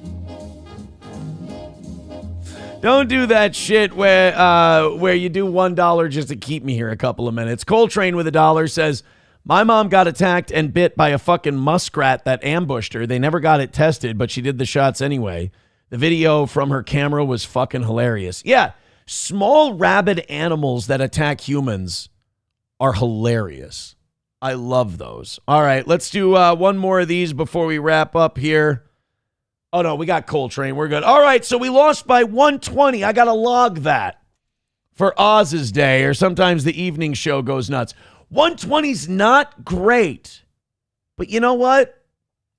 Don't do that shit where you do $1 just to keep me here a couple of minutes. Coltrane with $1 says, my mom got attacked and bit by a fucking muskrat that ambushed her. They never got it tested, but she did the shots anyway. The video from her camera was fucking hilarious. Yeah, small rabid animals that attack humans are hilarious. I love those. All right, let's do one more of these before we wrap up here. Oh, no, we got Coltrane. We're good. All right, so we lost by 120. I got to log that for Oz's day, or sometimes the evening show goes nuts. 120's not great, but you know what?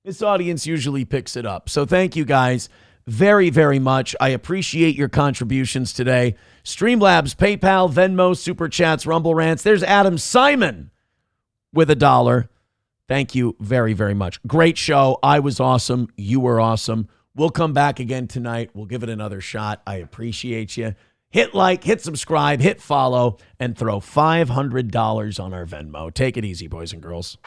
This audience usually picks it up. So thank you guys very, very much. I appreciate your contributions today. Streamlabs, PayPal, Venmo, Super Chats, Rumble Rants. There's Adam Simon with $1. Thank you very, very much. Great show. I was awesome. You were awesome. We'll come back again tonight. We'll give it another shot. I appreciate you. Hit like, hit subscribe, hit follow, and throw $500 on our Venmo. Take it easy, boys and girls.